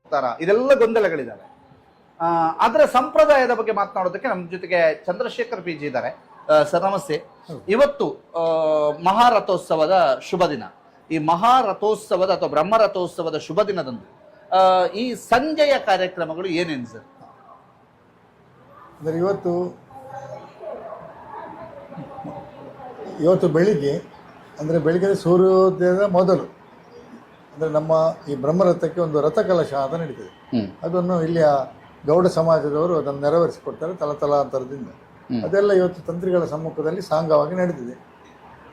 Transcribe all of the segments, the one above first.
ಹೋಗ್ತಾರಾ, ಇದೆಲ್ಲ ಗೊಂದಲಗಳಿದ್ದಾವೆ. ಅದರ ಸಂಪ್ರದಾಯದ ಬಗ್ಗೆ ಮಾತನಾಡೋದಕ್ಕೆ ನಮ್ಮ ಜೊತೆಗೆ ಚಂದ್ರಶೇಖರ್ ಪಿ ಜಿ ಇದ್ದಾರೆ. ಸರ್ ನಮಸ್ತೆ. ಇವತ್ತು ಮಹಾರಥೋತ್ಸವದ ಶುಭ ದಿನ. ಈ ಮಹಾರಥೋತ್ಸವದ ಅಥವಾ ಬ್ರಹ್ಮರಥೋತ್ಸವದ ಶುಭ ದಿನದಂದು ಈ ಸಂಜೆಯ ಕಾರ್ಯಕ್ರಮಗಳು ಏನೇನು ಸರ್? ಅಂದರೆ ಇವತ್ತು ಬೆಳಿಗ್ಗೆ, ಅಂದರೆ ಬೆಳಿಗ್ಗೆ ಸೂರ್ಯೋದಯದ ಮೊದಲು, ಅಂದರೆ ನಮ್ಮ ಈ ಬ್ರಹ್ಮರಥಕ್ಕೆ ಒಂದು ರಥಕಲಶ ಅಂತ ನಡೀತದೆ. ಅದನ್ನು ಇಲ್ಲಿಯ ಗೌಡ ಸಮಾಜದವರು ಅದನ್ನು ನೆರವೇರಿಸಿಕೊಡ್ತಾರೆ ತಲತಲಾಂತರದಿಂದ. ಅದೆಲ್ಲ ಇವತ್ತು ತಂತ್ರಿಗಳ ಸಮ್ಮುಖದಲ್ಲಿ ಸಾಂಗವಾಗಿ ನಡೆದಿದೆ.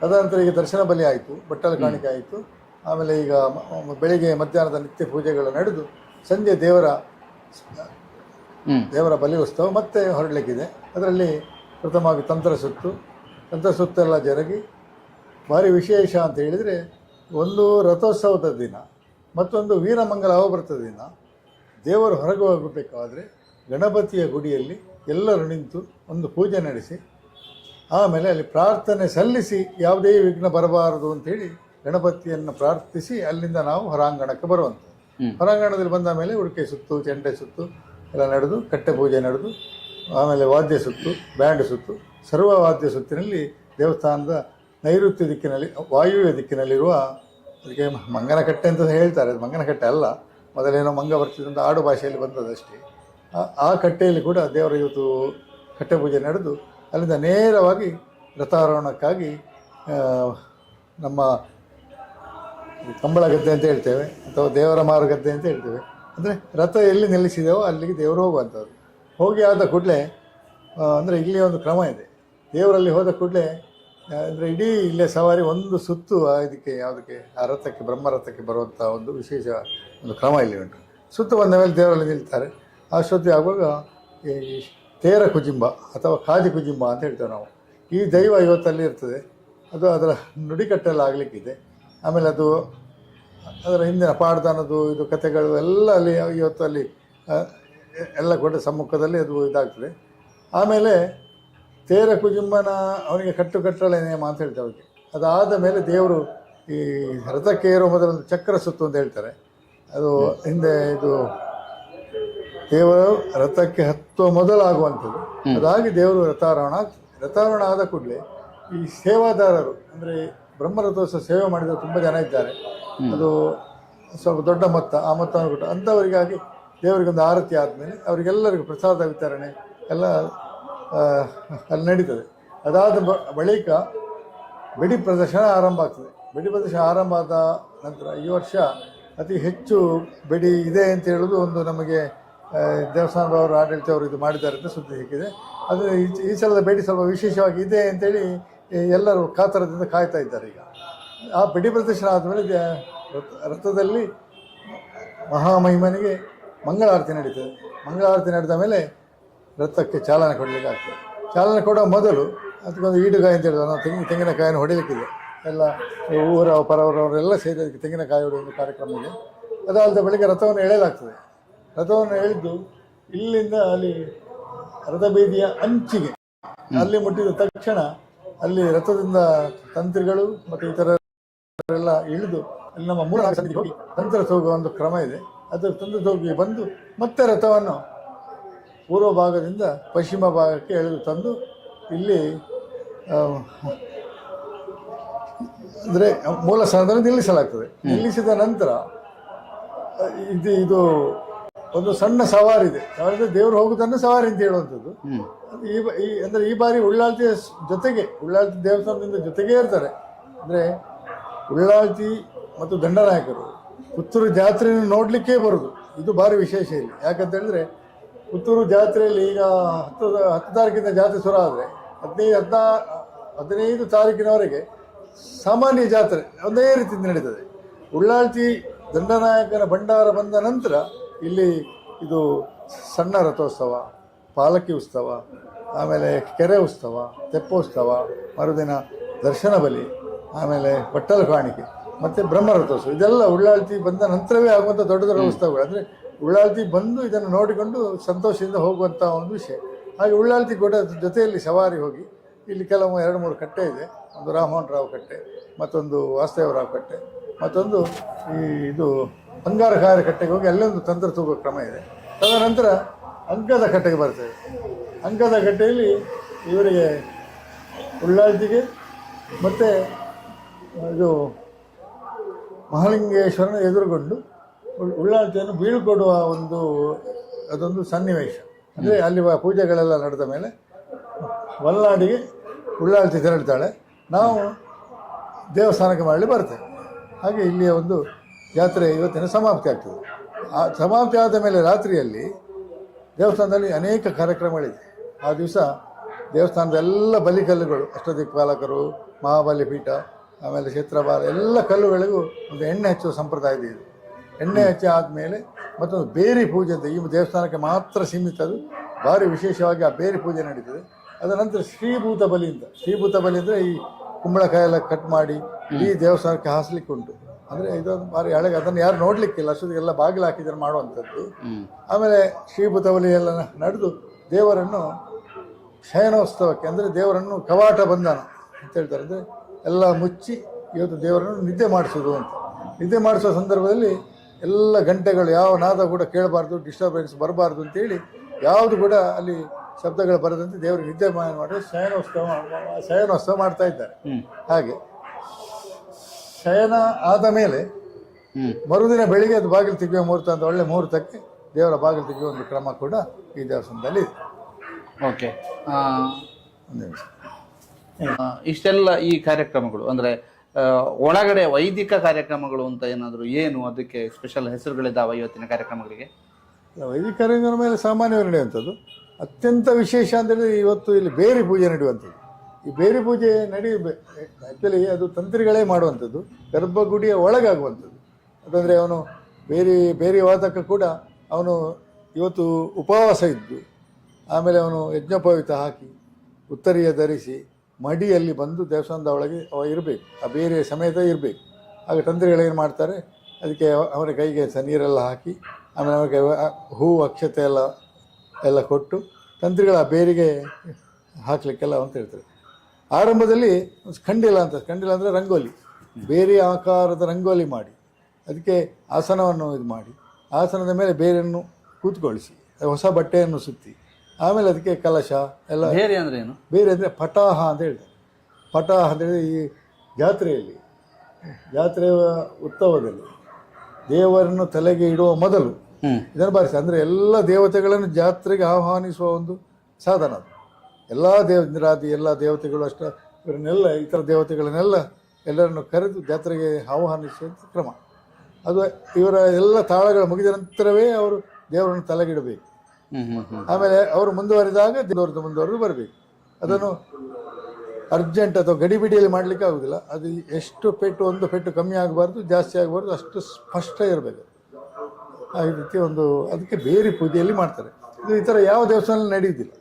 ತದನಂತರ ಈಗ ದರ್ಶನ ಬಲಿ ಆಯಿತು, ಬಟ್ಟಲ ಕಾಣಿಕೆ ಆಯಿತು. ಆಮೇಲೆ ಈಗ ಬೆಳಿಗ್ಗೆ ಮಧ್ಯಾಹ್ನದ ನಿತ್ಯ ಪೂಜೆಗಳು ನಡೆದು ಸಂಜೆ ದೇವರ ಬಲಿ ಉತ್ಸವ ಮತ್ತೆ ಹೊರಡಲಿಕ್ಕಿದೆ. ಅದರಲ್ಲಿ ಪ್ರಥಮವಾಗಿ ತಂತ್ರ ಸುತ್ತೆಲ್ಲ ಜರುಗಿ ಭಾರಿ ವಿಶೇಷ ಅಂತ ಹೇಳಿದರೆ, ಒಂದು ರಥೋತ್ಸವದ ದಿನ, ಮತ್ತೊಂದು ವೀರಮಂಗಲ ಅವಭೃತದ ದಿನ. ದೇವರು ಹೊರಗೆ ಹೋಗಬೇಕಾದ್ರೆ ಗಣಪತಿಯ ಗುಡಿಯಲ್ಲಿ ಎಲ್ಲರೂ ನಿಂತು ಒಂದು ಪೂಜೆ ನಡೆಸಿ, ಆಮೇಲೆ ಅಲ್ಲಿ ಪ್ರಾರ್ಥನೆ ಸಲ್ಲಿಸಿ ಯಾವುದೇ ವಿಘ್ನ ಬರಬಾರದು ಅಂಥೇಳಿ ಗಣಪತಿಯನ್ನು ಪ್ರಾರ್ಥಿಸಿ ಅಲ್ಲಿಂದ ನಾವು ಹೊರಾಂಗಣಕ್ಕೆ ಬರುವಂಥದ್ದು. ಹೊರಾಂಗಣದಲ್ಲಿ ಬಂದ ಮೇಲೆ ಉಡುಕೆ ಸುತ್ತು, ಚೆಂಡೆ ಸುತ್ತು ಎಲ್ಲ ನಡೆದು, ಕಟ್ಟೆ ಪೂಜೆ ನಡೆದು, ಆಮೇಲೆ ವಾದ್ಯ ಸುತ್ತು, ಬ್ಯಾಂಡ್ ಸುತ್ತು, ಸರ್ವ ವಾದ್ಯ ಸುತ್ತಿನಲ್ಲಿ ದೇವಸ್ಥಾನದ ನೈಋತ್ಯ ದಿಕ್ಕಿನಲ್ಲಿ, ವಾಯುವ್ಯ ದಿಕ್ಕಿನಲ್ಲಿರುವ, ಅದಕ್ಕೆ ಮಂಗನಕಟ್ಟೆ ಅಂತ ಹೇಳ್ತಾರೆ, ಅದು ಮಂಗನಕಟ್ಟೆ ಅಲ್ಲ, ಮೊದಲೇನೋ ಮಂಗ ಬರ್ತಿದ್ದಂಥ ಆಡು ಭಾಷೆಯಲ್ಲಿ ಬಂದದಷ್ಟೇ. ಆ ಕಟ್ಟೆಯಲ್ಲಿ ಕೂಡ ದೇವರ ಇವತ್ತು ಕಟ್ಟೆ ಪೂಜೆ ನಡೆದು ಅಲ್ಲಿಂದ ನೇರವಾಗಿ ರಥಾರೋಹಣಕ್ಕಾಗಿ ನಮ್ಮ ಕಂಬಳ ಗದ್ದೆ ಅಂತ ಹೇಳ್ತೇವೆ, ಅಥವಾ ದೇವರ ಮಾರು ಗದ್ದೆ ಅಂತ ಹೇಳ್ತೇವೆ. ಅಂದರೆ ರಥ ಎಲ್ಲಿ ನಿಲ್ಲಿಸಿದೆವೋ ಅಲ್ಲಿಗೆ ದೇವರು ಹೋಗುವಂಥದ್ದು. ಹೋಗಿ ಆದ ಕೂಡಲೇ, ಅಂದರೆ ಇಲ್ಲಿ ಒಂದು ಕ್ರಮ ಇದೆ, ದೇವರಲ್ಲಿ ಹೋದ ಕೂಡಲೇ ಅಂದರೆ ಇಡೀ ಇಲ್ಲೇ ಸವಾರಿ ಒಂದು ಸುತ್ತು ಯಾವುದಕ್ಕೆ ಆ ರಥಕ್ಕೆ, ಬ್ರಹ್ಮರಥಕ್ಕೆ ಬರುವಂಥ ಒಂದು ವಿಶೇಷ ಒಂದು ಕ್ರಮ ಇಲ್ಲಿ ಉಂಟು. ಸುತ್ತು ಬಂದ ಮೇಲೆ ದೇವರಲ್ಲಿ ನಿಲ್ತಾರೆ. ಅಷ್ಟೊತ್ತಿ ಆಗುವಾಗ ಈ ತೇರ ಕುಜಿಂಬ ಅಥವಾ ಕಾಜಿ ಕುಜಿಂಬ ಅಂತ ಹೇಳ್ತೇವೆ ನಾವು. ಈ ದೈವ ಇವತ್ತಲ್ಲಿ ಇರ್ತದೆ, ಅದು ಅದರ ನುಡಿಕಟ್ಟೆಲ್ಲ ಆಗಲಿಕ್ಕಿದೆ. ಆಮೇಲೆ ಅದರ ಹಿಂದಿನ ಪಾಡ್ದಾನದು ಇದು ಕಥೆಗಳು ಎಲ್ಲ ಅಲ್ಲಿ ಇವತ್ತು ಅಲ್ಲಿ ಎಲ್ಲ ಕೂಡ ಸಮ್ಮುಖದಲ್ಲಿ ಅದು ಇದಾಗ್ತದೆ. ಆಮೇಲೆ ತೇರ ಕುಜುಂಬನ ಅವನಿಗೆ ಕಟ್ಟಳೆ ನೇಮ ಅಂತ ಹೇಳ್ತೇವೆ ಅವರಿಗೆ. ಅದಾದ ಮೇಲೆ ದೇವರು ಈ ರಥಕ್ಕೆ ಏರೋ ಮೊದಲೊಂದು ಚಕ್ರ ಸುತ್ತು ಅಂತ ಹೇಳ್ತಾರೆ. ಅದು ಹಿಂದೆ ಇದು ದೇವರು ರಥಕ್ಕೆ ಹತ್ತುವ ಮೊದಲಾಗುವಂಥದ್ದು. ಅದಾಗಿ ದೇವರು ರಥಾರೋಹಣ ಆಗ್ತದೆ. ರಥಾರೋಹಣ ಆದ ಕೂಡಲೇ ಈ ಸೇವಾದಾರರು, ಅಂದರೆ ಬ್ರಹ್ಮರಥೋತ್ಸವ ಸೇವೆ ಮಾಡಿದ ತುಂಬ ಜನ ಇದ್ದಾರೆ. ಅದು ಸ್ವಲ್ಪ ದೊಡ್ಡ ಮೊತ್ತ, ಆ ಮೊತ್ತವನ್ನು ಕೊಟ್ಟು ಅಂಥವರಿಗಾಗಿ ದೇವರಿಗೊಂದು ಆರತಿ ಆದಮೇಲೆ ಅವರಿಗೆಲ್ಲರಿಗೂ ಪ್ರಸಾದ ವಿತರಣೆ ಎಲ್ಲ ಅಲ್ಲಿ ನಡೀತದೆ. ಅದಾದ ಬಳಿಕ ಬೆಡಿ ಪ್ರದರ್ಶನ ಆರಂಭ ಆಗ್ತದೆ. ಬೆಡಿ ಪ್ರದರ್ಶನ ಆರಂಭ ಆದ ನಂತರ ಈ ವರ್ಷ ಅತಿ ಹೆಚ್ಚು ಬೆಡಿ ಇದೆ ಅಂತ ಹೇಳೋದು ಒಂದು ನಮಗೆ ದೇವಸ್ಥಾನದವರು, ಆಡಳಿತವರು ಇದು ಮಾಡಿದ್ದಾರೆ ಅಂತ ಸುದ್ದಿ ಸಿಕ್ಕಿದೆ. ಅದು ಈ ಸಲದ ಬೆಡಿ ಸ್ವಲ್ಪ ವಿಶೇಷವಾಗಿ ಇದೆ ಅಂತೇಳಿ ಎಲ್ಲರೂ ಕಾತರದಿಂದ ಕಾಯ್ತಾ ಇದ್ದಾರೆ. ಈಗ ಆ ಬೆಡಿ ಪ್ರದರ್ಶನ ಆದಮೇಲೆ ರಥದಲ್ಲಿ ಮಹಾಮಹಿಮನಿಗೆ ಮಂಗಳಾರತಿ ನಡೀತದೆ. ಮಂಗಳಾರತಿ ನಡೆದ ಮೇಲೆ ರಥಕ್ಕೆ ಚಾಲನೆ ಕೊಡಲಿಕ್ಕೆ ಆಗ್ತದೆ. ಚಾಲನೆ ಕೊಡೋ ಮೊದಲು ಅದಕ್ಕೊಂದು ಈಡುಗಾಯಿ ಅಂತ ಹೇಳಿದ್ರು, ನಾವು ತೆಂಗಿನಕಾಯನ್ನು ಹೊಡಿಲಿಕ್ಕಿದೆ. ಎಲ್ಲ ಊರ ಪರವರವರೆಲ್ಲ ಸೇರಿ ಅದಕ್ಕೆ ತೆಂಗಿನಕಾಯಿ ಹೊಡೆಯುವ ಒಂದು ಕಾರ್ಯಕ್ರಮ ಇದೆ. ಅದಾದ ಬಳಿಕ ರಥವನ್ನು ಎಳೆಯಲಾಗ್ತದೆ. ರಥವನ್ನು ಎಳೆದು ಇಲ್ಲಿಂದ ಅಲ್ಲಿ ರಥಬೀದಿಯ ಅಂಚಿಗೆ ಅಲ್ಲಿ ಮುಟ್ಟಿದ ತಕ್ಷಣ ಅಲ್ಲಿ ರಥದಿಂದ ತಂತ್ರಿಗಳು ಮತ್ತು ಇತರರೆಲ್ಲ ಇಳಿದು ಅಲ್ಲಿ ನಮ್ಮ ಮೂಲ ಹೋಗಿ ತಂತ್ರ ಹೋಗುವ ಒಂದು ಕ್ರಮ ಇದೆ. ಅದು ತಂತ್ರ ಹೋಗಿ ಬಂದು ಮತ್ತೆ ರಥವನ್ನು ಪೂರ್ವ ಭಾಗದಿಂದ ಪಶ್ಚಿಮ ಭಾಗಕ್ಕೆ ಎಳೆದು ತಂದು ಇಲ್ಲಿ ಅಂದರೆ ಮೂಲ ಸ್ಥಾನದಲ್ಲಿ ನಿಲ್ಲಿಸಲಾಗ್ತದೆ. ನಿಲ್ಲಿಸಿದ ನಂತರ ಇದು ಒಂದು ಸಣ್ಣ ಸವಾರಿ ಇದೆ. ಸವಾರಿ ದೇವರು ಹೋಗುವುದನ್ನು ಸವಾರಿ ಅಂತ ಹೇಳುವಂಥದ್ದು. ಅಂದರೆ ಈ ಬಾರಿ ಉಳ್ಳಾಲ್ತಿಯ ಜೊತೆಗೆ, ಉಳ್ಳಾಲ್ತಿ ದೇವಸ್ಥಾನದಿಂದ ಜೊತೆಗೇ ಇರ್ತಾರೆ. ಅಂದರೆ ಉಳ್ಳಾಲ್ತಿ ಮತ್ತು ದಂಡನಾಯಕರು ಪುತ್ತೂರು ಜಾತ್ರೆಯನ್ನು ನೋಡಲಿಕ್ಕೇ ಬರೋದು. ಇದು ಭಾರಿ ವಿಶೇಷ ಇಲ್ಲಿ. ಯಾಕಂತ ಹೇಳಿದ್ರೆ ಪುತ್ತೂರು ಜಾತ್ರೆಯಲ್ಲಿ ಈಗ 10 ತಾರೀಕಿಂದ ಜಾತ್ರೆ ಶುರು ಆದರೆ 15 ತಾರೀಕಿನವರೆಗೆ ಸಾಮಾನ್ಯ ಜಾತ್ರೆ ಒಂದೇ ರೀತಿ ನಡೀತದೆ. ಉಳ್ಳಾಲ್ತಿ ದಂಡನಾಯಕನ ಭಂಡಾರ ಬಂದ ನಂತರ ಇಲ್ಲಿ ಇದು ಸಣ್ಣ ರಥೋತ್ಸವ, ಪಾಲಕಿ ಉತ್ಸವ, ಆಮೇಲೆ ಕೆರೆ ಉತ್ಸವ, ತೆಪ್ಪೋತ್ಸವ, ಮರುದಿನ ದರ್ಶನ ಬಲಿ, ಆಮೇಲೆ ಬಟ್ಟಲ ಕಾಣಿಕೆ ಮತ್ತು ಬ್ರಹ್ಮರಥೋತ್ಸವ, ಇದೆಲ್ಲ ಉಳ್ಳಾಲ್ತಿ ಬಂದ ನಂತರವೇ ಆಗುವಂಥ ದೊಡ್ಡ ದೊಡ್ಡ ಉತ್ಸವಗಳು. ಅಂದರೆ ಉಳ್ಳಾಲ್ತಿ ಬಂದು ಇದನ್ನು ನೋಡಿಕೊಂಡು ಸಂತೋಷದಿಂದ ಹೋಗುವಂಥ ಒಂದು ವಿಷಯ. ಹಾಗೆ ಉಳ್ಳಾಲ್ತಿ ಕೂಡ ಜೊತೆಯಲ್ಲಿ ಸವಾರಿ ಹೋಗಿ ಇಲ್ಲಿ ಕೆಲವು 2-3 ಕಟ್ಟೆ ಇದೆ. ಒಂದು ರಾಮಮೋಹನ್ ರಾವ್ ಕಟ್ಟೆ, ಮತ್ತೊಂದು ವಾಸುದೇವರಾವ್ ಕಟ್ಟೆ, ಮತ್ತೊಂದು ಇದು ಅಂಗಾರಕಾರ ಕಟ್ಟೆಗೆ ಹೋಗಿ ಅಲ್ಲೊಂದು ತಂತ್ರ ತೂಗುವ ಕ್ರಮ ಇದೆ. ತದನಂತರ ಅಂಕದ ಕಟ್ಟೆಗೆ ಬರ್ತೇವೆ. ಅಂಕದ ಕಟ್ಟೆಯಲ್ಲಿ ಇವರಿಗೆ ಉಳ್ಳಾಲ್ತಿಗೆ ಮತ್ತು ಇದು ಮಹಾಲಿಂಗೇಶ್ವರನ ಎದುರುಗೊಂಡು ಉಳ್ಳಾಲ್ತಿಯನ್ನು ಬೀಳ್ಕೊಡುವ ಅದೊಂದು ಸನ್ನಿವೇಶ. ಅಂದರೆ ಅಲ್ಲಿ ಪೂಜೆಗಳೆಲ್ಲ ನಡೆದ ಮೇಲೆ ವಲ್ನಾಡಿಗೆ ಉಳ್ಳಾಲ್ತಿ ತೆರಳ್ತಾಳೆ, ನಾವು ದೇವಸ್ಥಾನಕ್ಕೆ ಮಾಡಲಿ ಬರ್ತೇವೆ. ಹಾಗೆ ಇಲ್ಲಿಯ ಒಂದು ಜಾತ್ರೆ ಇವತ್ತಿನ ಸಮಾಪ್ತಿ ಆಗ್ತದೆ. ಆ ಸಮಾಪ್ತಿ ಆದ ಮೇಲೆ ರಾತ್ರಿಯಲ್ಲಿ ದೇವಸ್ಥಾನದಲ್ಲಿ ಅನೇಕ ಕಾರ್ಯಕ್ರಮಗಳಿದೆ. ಆ ದಿವಸ ದೇವಸ್ಥಾನದ ಎಲ್ಲ ಬಲಿಕಲ್ಲುಗಳು, ಅಷ್ಟದಿಕ್ಪಾಲಕರು, ಮಹಾಬಲಿ ಪೀಠ, ಆಮೇಲೆ ಕ್ಷೇತ್ರಭಾರ ಎಲ್ಲ ಕಲ್ಲುಗಳಿಗೂ ಒಂದು ಎಣ್ಣೆ ಹಚ್ಚುವ ಸಂಪ್ರದಾಯ ಇದೆ. ಎಣ್ಣೆ ಹಚ್ಚಿ ಆದಮೇಲೆ ಮತ್ತೊಂದು ಬೇರಿ ಪೂಜೆ ಅಂತ, ಈ ದೇವಸ್ಥಾನಕ್ಕೆ ಮಾತ್ರ ಸೀಮಿತ, ಅದು ಭಾರಿ ವಿಶೇಷವಾಗಿ ಆ ಬೇರಿ ಪೂಜೆ ನಡೀತದೆ. ಅದರ ನಂತರ ಶ್ರೀಭೂತ ಬಲಿ ಅಂದರೆ ಈ ಕುಂಬಳಕಾಯಿ ಎಲ್ಲ ಕಟ್ ಮಾಡಿ ಇಡೀ ದೇವಸ್ಥಾನಕ್ಕೆ ಹಾಸ್ಲಿಕ್ಕೆ ಉಂಟು. ಅಂದರೆ ಇದೊಂದು ಭಾರಿ ಹಳೆಗೆ, ಅದನ್ನು ಯಾರು ನೋಡಲಿಕ್ಕಿಲ್ಲ, ಅಷ್ಟೊತ್ತಿಗೆಲ್ಲ ಬಾಗಿಲು ಹಾಕಿದ್ರೆ ಮಾಡುವಂಥದ್ದು. ಆಮೇಲೆ ಶ್ರೀಭೂತ ಬಲಿ ಎಲ್ಲ ನಡೆದು ದೇವರನ್ನು ಶಯನೋತ್ಸವಕ್ಕೆ, ಅಂದರೆ ದೇವರನ್ನು ಕವಾಟ ಬಂಧನ ಅಂತ ಹೇಳ್ತಾರೆ, ಅಂದರೆ ಎಲ್ಲ ಮುಚ್ಚಿ ಇವತ್ತು ದೇವರನ್ನು ನಿದ್ದೆ ಮಾಡಿಸೋದು ಅಂತ. ನಿದ್ದೆ ಮಾಡಿಸೋ ಸಂದರ್ಭದಲ್ಲಿ ಎಲ್ಲ ಗಂಟೆಗಳು ಯಾವ ನಾದ ಕೂಡ ಕೇಳಬಾರ್ದು, ಡಿಸ್ಟರ್ಬೆನ್ಸ್ ಬರಬಾರ್ದು ಅಂತೇಳಿ ಯಾವುದು ಕೂಡ ಅಲ್ಲಿ ಶಬ್ದಗಳು ಬರದಂತೆ ದೇವರಿಗೆ ನಿದ್ದೆ ಮಾಡಿ ಶಯನೋತ್ಸವ ಮಾಡ್ತಾ ಇದ್ದಾರೆ. ಹಾಗೆ ಶಯನ ಆದ ಮೇಲೆ ಮರುದಿನ ಬೆಳಿಗ್ಗೆ ಅದು ಬಾಗಿಲು ತೆಗೆಯುವ ಮುಹೂರ್ತ ಅಂತ, ಒಳ್ಳೆ ಮುಹೂರ್ತಕ್ಕೆ ದೇವರ ಬಾಗಿಲು ತೆಗೆಯುವ ಒಂದು ಕ್ರಮ ಕೂಡ ಈ ದೇವಸ್ಥಾನದಲ್ಲಿ ಇದೆ. ಓಕೆ, ಇಷ್ಟೆಲ್ಲ ಈ ಕಾರ್ಯಕ್ರಮಗಳು ಅಂದರೆ ಒಳಗಡೆ ವೈದಿಕ ಕಾರ್ಯಕ್ರಮಗಳು ಅಂತ ಏನಾದರೂ ಏನು ಅದಕ್ಕೆ ಸ್ಪೆಷಲ್ ಹೆಸರುಗಳಿದ್ದಾವೆ ಇವತ್ತಿನ ಕಾರ್ಯಕ್ರಮಗಳಿಗೆ? ವೈದಿಕ ಕಾರ್ಯಕ್ರಮ ಮೇಲೆ ಸಾಮಾನ್ಯವಾಗಿ ನಡೆಯುವಂಥದ್ದು. ಅತ್ಯಂತ ವಿಶೇಷ ಅಂದರೆ ಇವತ್ತು ಇಲ್ಲಿ ಬೇರಿ ಪೂಜೆ ನಡೆಯುವಂಥದ್ದು. ಈ ಬೇರಿ ಪೂಜೆ ಆ್ಯಕ್ಚುಲಿ ಅದು ತಂತ್ರಿಗಳೇ ಮಾಡುವಂಥದ್ದು, ಗರ್ಭಗುಡಿಯ ಒಳಗಾಗುವಂಥದ್ದು. ಅದಂದರೆ ಅವನು ಬೇರೆ ವಾದಕ ಕೂಡ ಅವನು ಇವತ್ತು ಉಪವಾಸ ಇದ್ದು, ಆಮೇಲೆ ಅವನು ಯಜ್ಞೋಪವೀತ ಹಾಕಿ ಉತ್ತರೀಯ ಧರಿಸಿ ಮಡಿಯಲ್ಲಿ ಬಂದು ದೇವಸ್ಥಾನದ ಒಳಗೆ ಅವ ಇರಬೇಕು, ಆ ಬೇರೆ ಸಮೇತ ಇರಬೇಕು. ಆಗ ತಂತ್ರಿಗಳೇನು ಮಾಡ್ತಾರೆ, ಅದಕ್ಕೆ ಅವರ ಕೈಗೆ ನೀರೆಲ್ಲ ಹಾಕಿ, ಆಮೇಲೆ ಅವರಿಗೆ ಹೂವು ಅಕ್ಷತೆ ಎಲ್ಲ ಕೊಟ್ಟು ತಂತ್ರಿಗಳ ಬೇರಿಗೆ ಹಾಕಲಿಕ್ಕೆಲ್ಲ ಅಂತ ಹೇಳ್ತಾರೆ. ಆರಂಭದಲ್ಲಿ ಖಂಡಿಲ ಅಂದರೆ ರಂಗೋಲಿ, ಬೇರೆ ಆಕಾರದ ರಂಗೋಲಿ ಮಾಡಿ ಅದಕ್ಕೆ ಆಸನವನ್ನು ಇದು ಮಾಡಿ, ಆಸನದ ಮೇಲೆ ಬೇರೆಯನ್ನು ಕೂತ್ಕೊಳಿಸಿ ಹೊಸ ಬಟ್ಟೆಯನ್ನು ಸುತ್ತಿ, ಆಮೇಲೆ ಅದಕ್ಕೆ ಕಲಶ ಎಲ್ಲ. ಬೇರೆ ಅಂದರೆ ಏನು? ಬೇರೆ ಅಂದರೆ ಪಟಾಹ ಅಂತ ಹೇಳ್ತಾರೆ. ಪಟಾಹ ಅಂದರೆ ಈ ಜಾತ್ರೆಯ ಉತ್ಸವದಲ್ಲಿ ದೇವರನ್ನು ತಲೆಗೆ ಇಡುವ ಮೊದಲು ಇದನ್ನು ಬಾರಿಸಿ, ಅಂದರೆ ಎಲ್ಲ ದೇವತೆಗಳನ್ನು ಜಾತ್ರೆಗೆ ಆಹ್ವಾನಿಸುವ ಒಂದು ಸಾಧನ ಅದು. ಎಲ್ಲ ಇಂದ್ರಾದಿ ಎಲ್ಲ ದೇವತೆಗಳು ಅಷ್ಟ ಇವರನ್ನೆಲ್ಲ ಇತರ ದೇವತೆಗಳನ್ನೆಲ್ಲ ಎಲ್ಲರನ್ನು ಕರೆದು ಜಾತ್ರೆಗೆ ಆಹ್ವಾನಿಸುವಂಥ ಕ್ರಮ ಅದು. ಇವರ ಎಲ್ಲ ತಾಳಗಳು ಮುಗಿದ ನಂತರವೇ ಅವರು ದೇವರನ್ನು ತಲೆಗಿಡಬೇಕು. ಆಮೇಲೆ ಅವರು ಮುಂದುವರಿದಾಗ ಮುಂದುವರೆದು ಬರಬೇಕು. ಅದನ್ನು ಅರ್ಜೆಂಟ್ ಅಥವಾ ಗಡಿಬಿಡಿಯಲ್ಲಿ ಮಾಡಲಿಕ್ಕೆ ಆಗೋದಿಲ್ಲ. ಅದು ಎಷ್ಟು ಪೆಟ್ಟು, ಒಂದು ಪೆಟ್ಟು ಕಮ್ಮಿ ಆಗಬಾರ್ದು, ಜಾಸ್ತಿ ಆಗಬಾರ್ದು, ಅಷ್ಟು ಸ್ಪಷ್ಟ ಇರಬೇಕು. ಆ ರೀತಿ ಒಂದು ಅದಕ್ಕೆ ಬೇರೆ ಪೂಜೆಯಲ್ಲಿ ಮಾಡ್ತಾರೆ. ಇದು ಈ ಥರ ಯಾವ ದೇವಸ್ಥಾನದಲ್ಲಿ ನಡೆಯುವುದಿಲ್ಲ.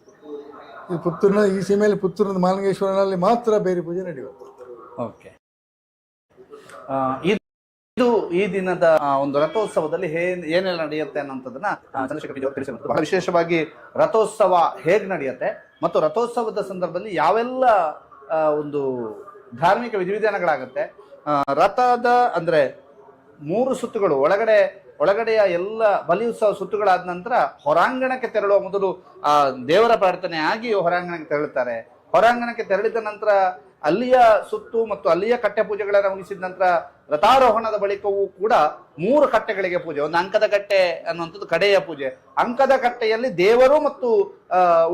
ಇದು ಪುತ್ತೂರಿನ ಈ ಸೀಮೆಯಲ್ಲಿ ಪುತ್ತೂರಿನ ಮಹಾಲಿಂಗೇಶ್ವರನಲ್ಲಿ ಮಾತ್ರ ಬೇರೆ ಪೂಜೆ ನಡೆಯುತ್ತೆ. ಓಕೆ, ಇದು ಈ ದಿನದ ಒಂದು ರಥೋತ್ಸವದಲ್ಲಿ ಏನೆಲ್ಲ ನಡೆಯುತ್ತೆ ಅನ್ನೋದನ್ನ ಚಂದ್ರಶೇಖರ್ ಬಹಳ ವಿಶೇಷವಾಗಿ ರಥೋತ್ಸವ ಹೇಗೆ ನಡೆಯುತ್ತೆ ಮತ್ತು ರಥೋತ್ಸವದ ಸಂದರ್ಭದಲ್ಲಿ ಯಾವೆಲ್ಲ ಒಂದು ಧಾರ್ಮಿಕ ವಿಧಿವಿಧಾನಗಳಾಗುತ್ತೆ. ರಥದ ಅಂದ್ರೆ 3 ಸುತ್ತುಗಳು ಒಳಗಡೆಯ ಎಲ್ಲ ಬಲಿ ಉತ್ಸವ ಸುತ್ತುಗಳಾದ ನಂತರ ಹೊರಾಂಗಣಕ್ಕೆ ತೆರಳುವ ಮೊದಲು ದೇವರ ಪ್ರಾರ್ಥನೆ ಆಗಿ ಹೊರಾಂಗಣಕ್ಕೆ ತೆರಳುತ್ತಾರೆ. ಹೊರಾಂಗಣಕ್ಕೆ ತೆರಳಿದ ನಂತರ ಅಲ್ಲಿಯ ಸುತ್ತು ಮತ್ತು ಅಲ್ಲಿಯ ಕಟ್ಟೆ ಪೂಜೆಗಳನ್ನು ಮುಗಿಸಿದ ನಂತರ ರಥಾರೋಹಣದ ಬಳಿಕವೂ ಕೂಡ 3 ಕಟ್ಟೆಗಳಿಗೆ ಪೂಜೆ. ಒಂದು ಅಂಕದ ಕಟ್ಟೆ ಅನ್ನುವಂಥದ್ದು ಕಡೆಯ ಪೂಜೆ. ಅಂಕದ ಕಟ್ಟೆಯಲ್ಲಿ ದೇವರು ಮತ್ತು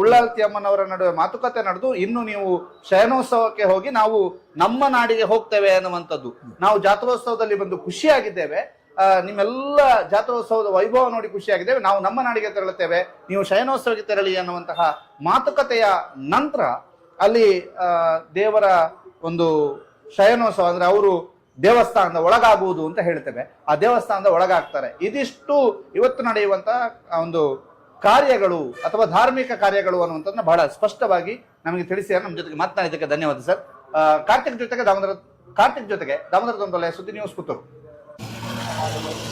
ಉಳ್ಳಾಲ್ತಿ ಅಮ್ಮನವರ ನಡುವೆ ಮಾತುಕತೆ ನಡೆದು, ಇನ್ನು ನೀವು ಶಯನೋತ್ಸವಕ್ಕೆ ಹೋಗಿ ನಾವು ನಮ್ಮ ನಾಡಿಗೆ ಹೋಗ್ತೇವೆ ಅನ್ನುವಂಥದ್ದು. ನಾವು ಜಾತ್ರೋತ್ಸವದಲ್ಲಿ ಬಂದು ಖುಷಿಯಾಗಿದ್ದೇವೆ, ನಿಮ್ಮೆಲ್ಲ ಜಾತ್ರೋತ್ಸವದ ವೈಭವ ನೋಡಿ ಖುಷಿಯಾಗಿದ್ದೇವೆ, ನಾವು ನಮ್ಮ ನಾಡಿಗೆ ತೆರಳುತ್ತೇವೆ, ನೀವು ಶಯನೋತ್ಸವಕ್ಕೆ ತೆರಳಿ ಅನ್ನುವಂತಹ ಮಾತುಕತೆಯ ನಂತರ ಅಲ್ಲಿ ದೇವರ ಒಂದು ಶಯನೋತ್ಸವ ಅಂದ್ರೆ ಅವರು ದೇವಸ್ಥಾನದ ಒಳಗಾಗುವುದು ಅಂತ ಹೇಳ್ತೇವೆ. ಆ ದೇವಸ್ಥಾನದ ಒಳಗಾಗ್ತಾರೆ. ಇದಿಷ್ಟು ಇವತ್ತು ನಡೆಯುವಂತಹ ಒಂದು ಕಾರ್ಯಗಳು ಅಥವಾ ಧಾರ್ಮಿಕ ಕಾರ್ಯಗಳು ಅನ್ನುವಂಥದ್ದನ್ನ ಬಹಳ ಸ್ಪಷ್ಟವಾಗಿ ನಮಗೆ ತಿಳಿಸಿ ನಮ್ಮ ಜೊತೆಗೆ ಮಾತನಾಡಿದ್ದಕ್ಕೆ ಧನ್ಯವಾದ ಸರ್. ಕಾರ್ತಿಕ್ ಜೊತೆಗೆ ದಾಮೋದರ ದೊಂದೊಲೆ, ಸುದ್ದಿ ನ್ಯೂಸ್, ಪುತ್ತೂರು.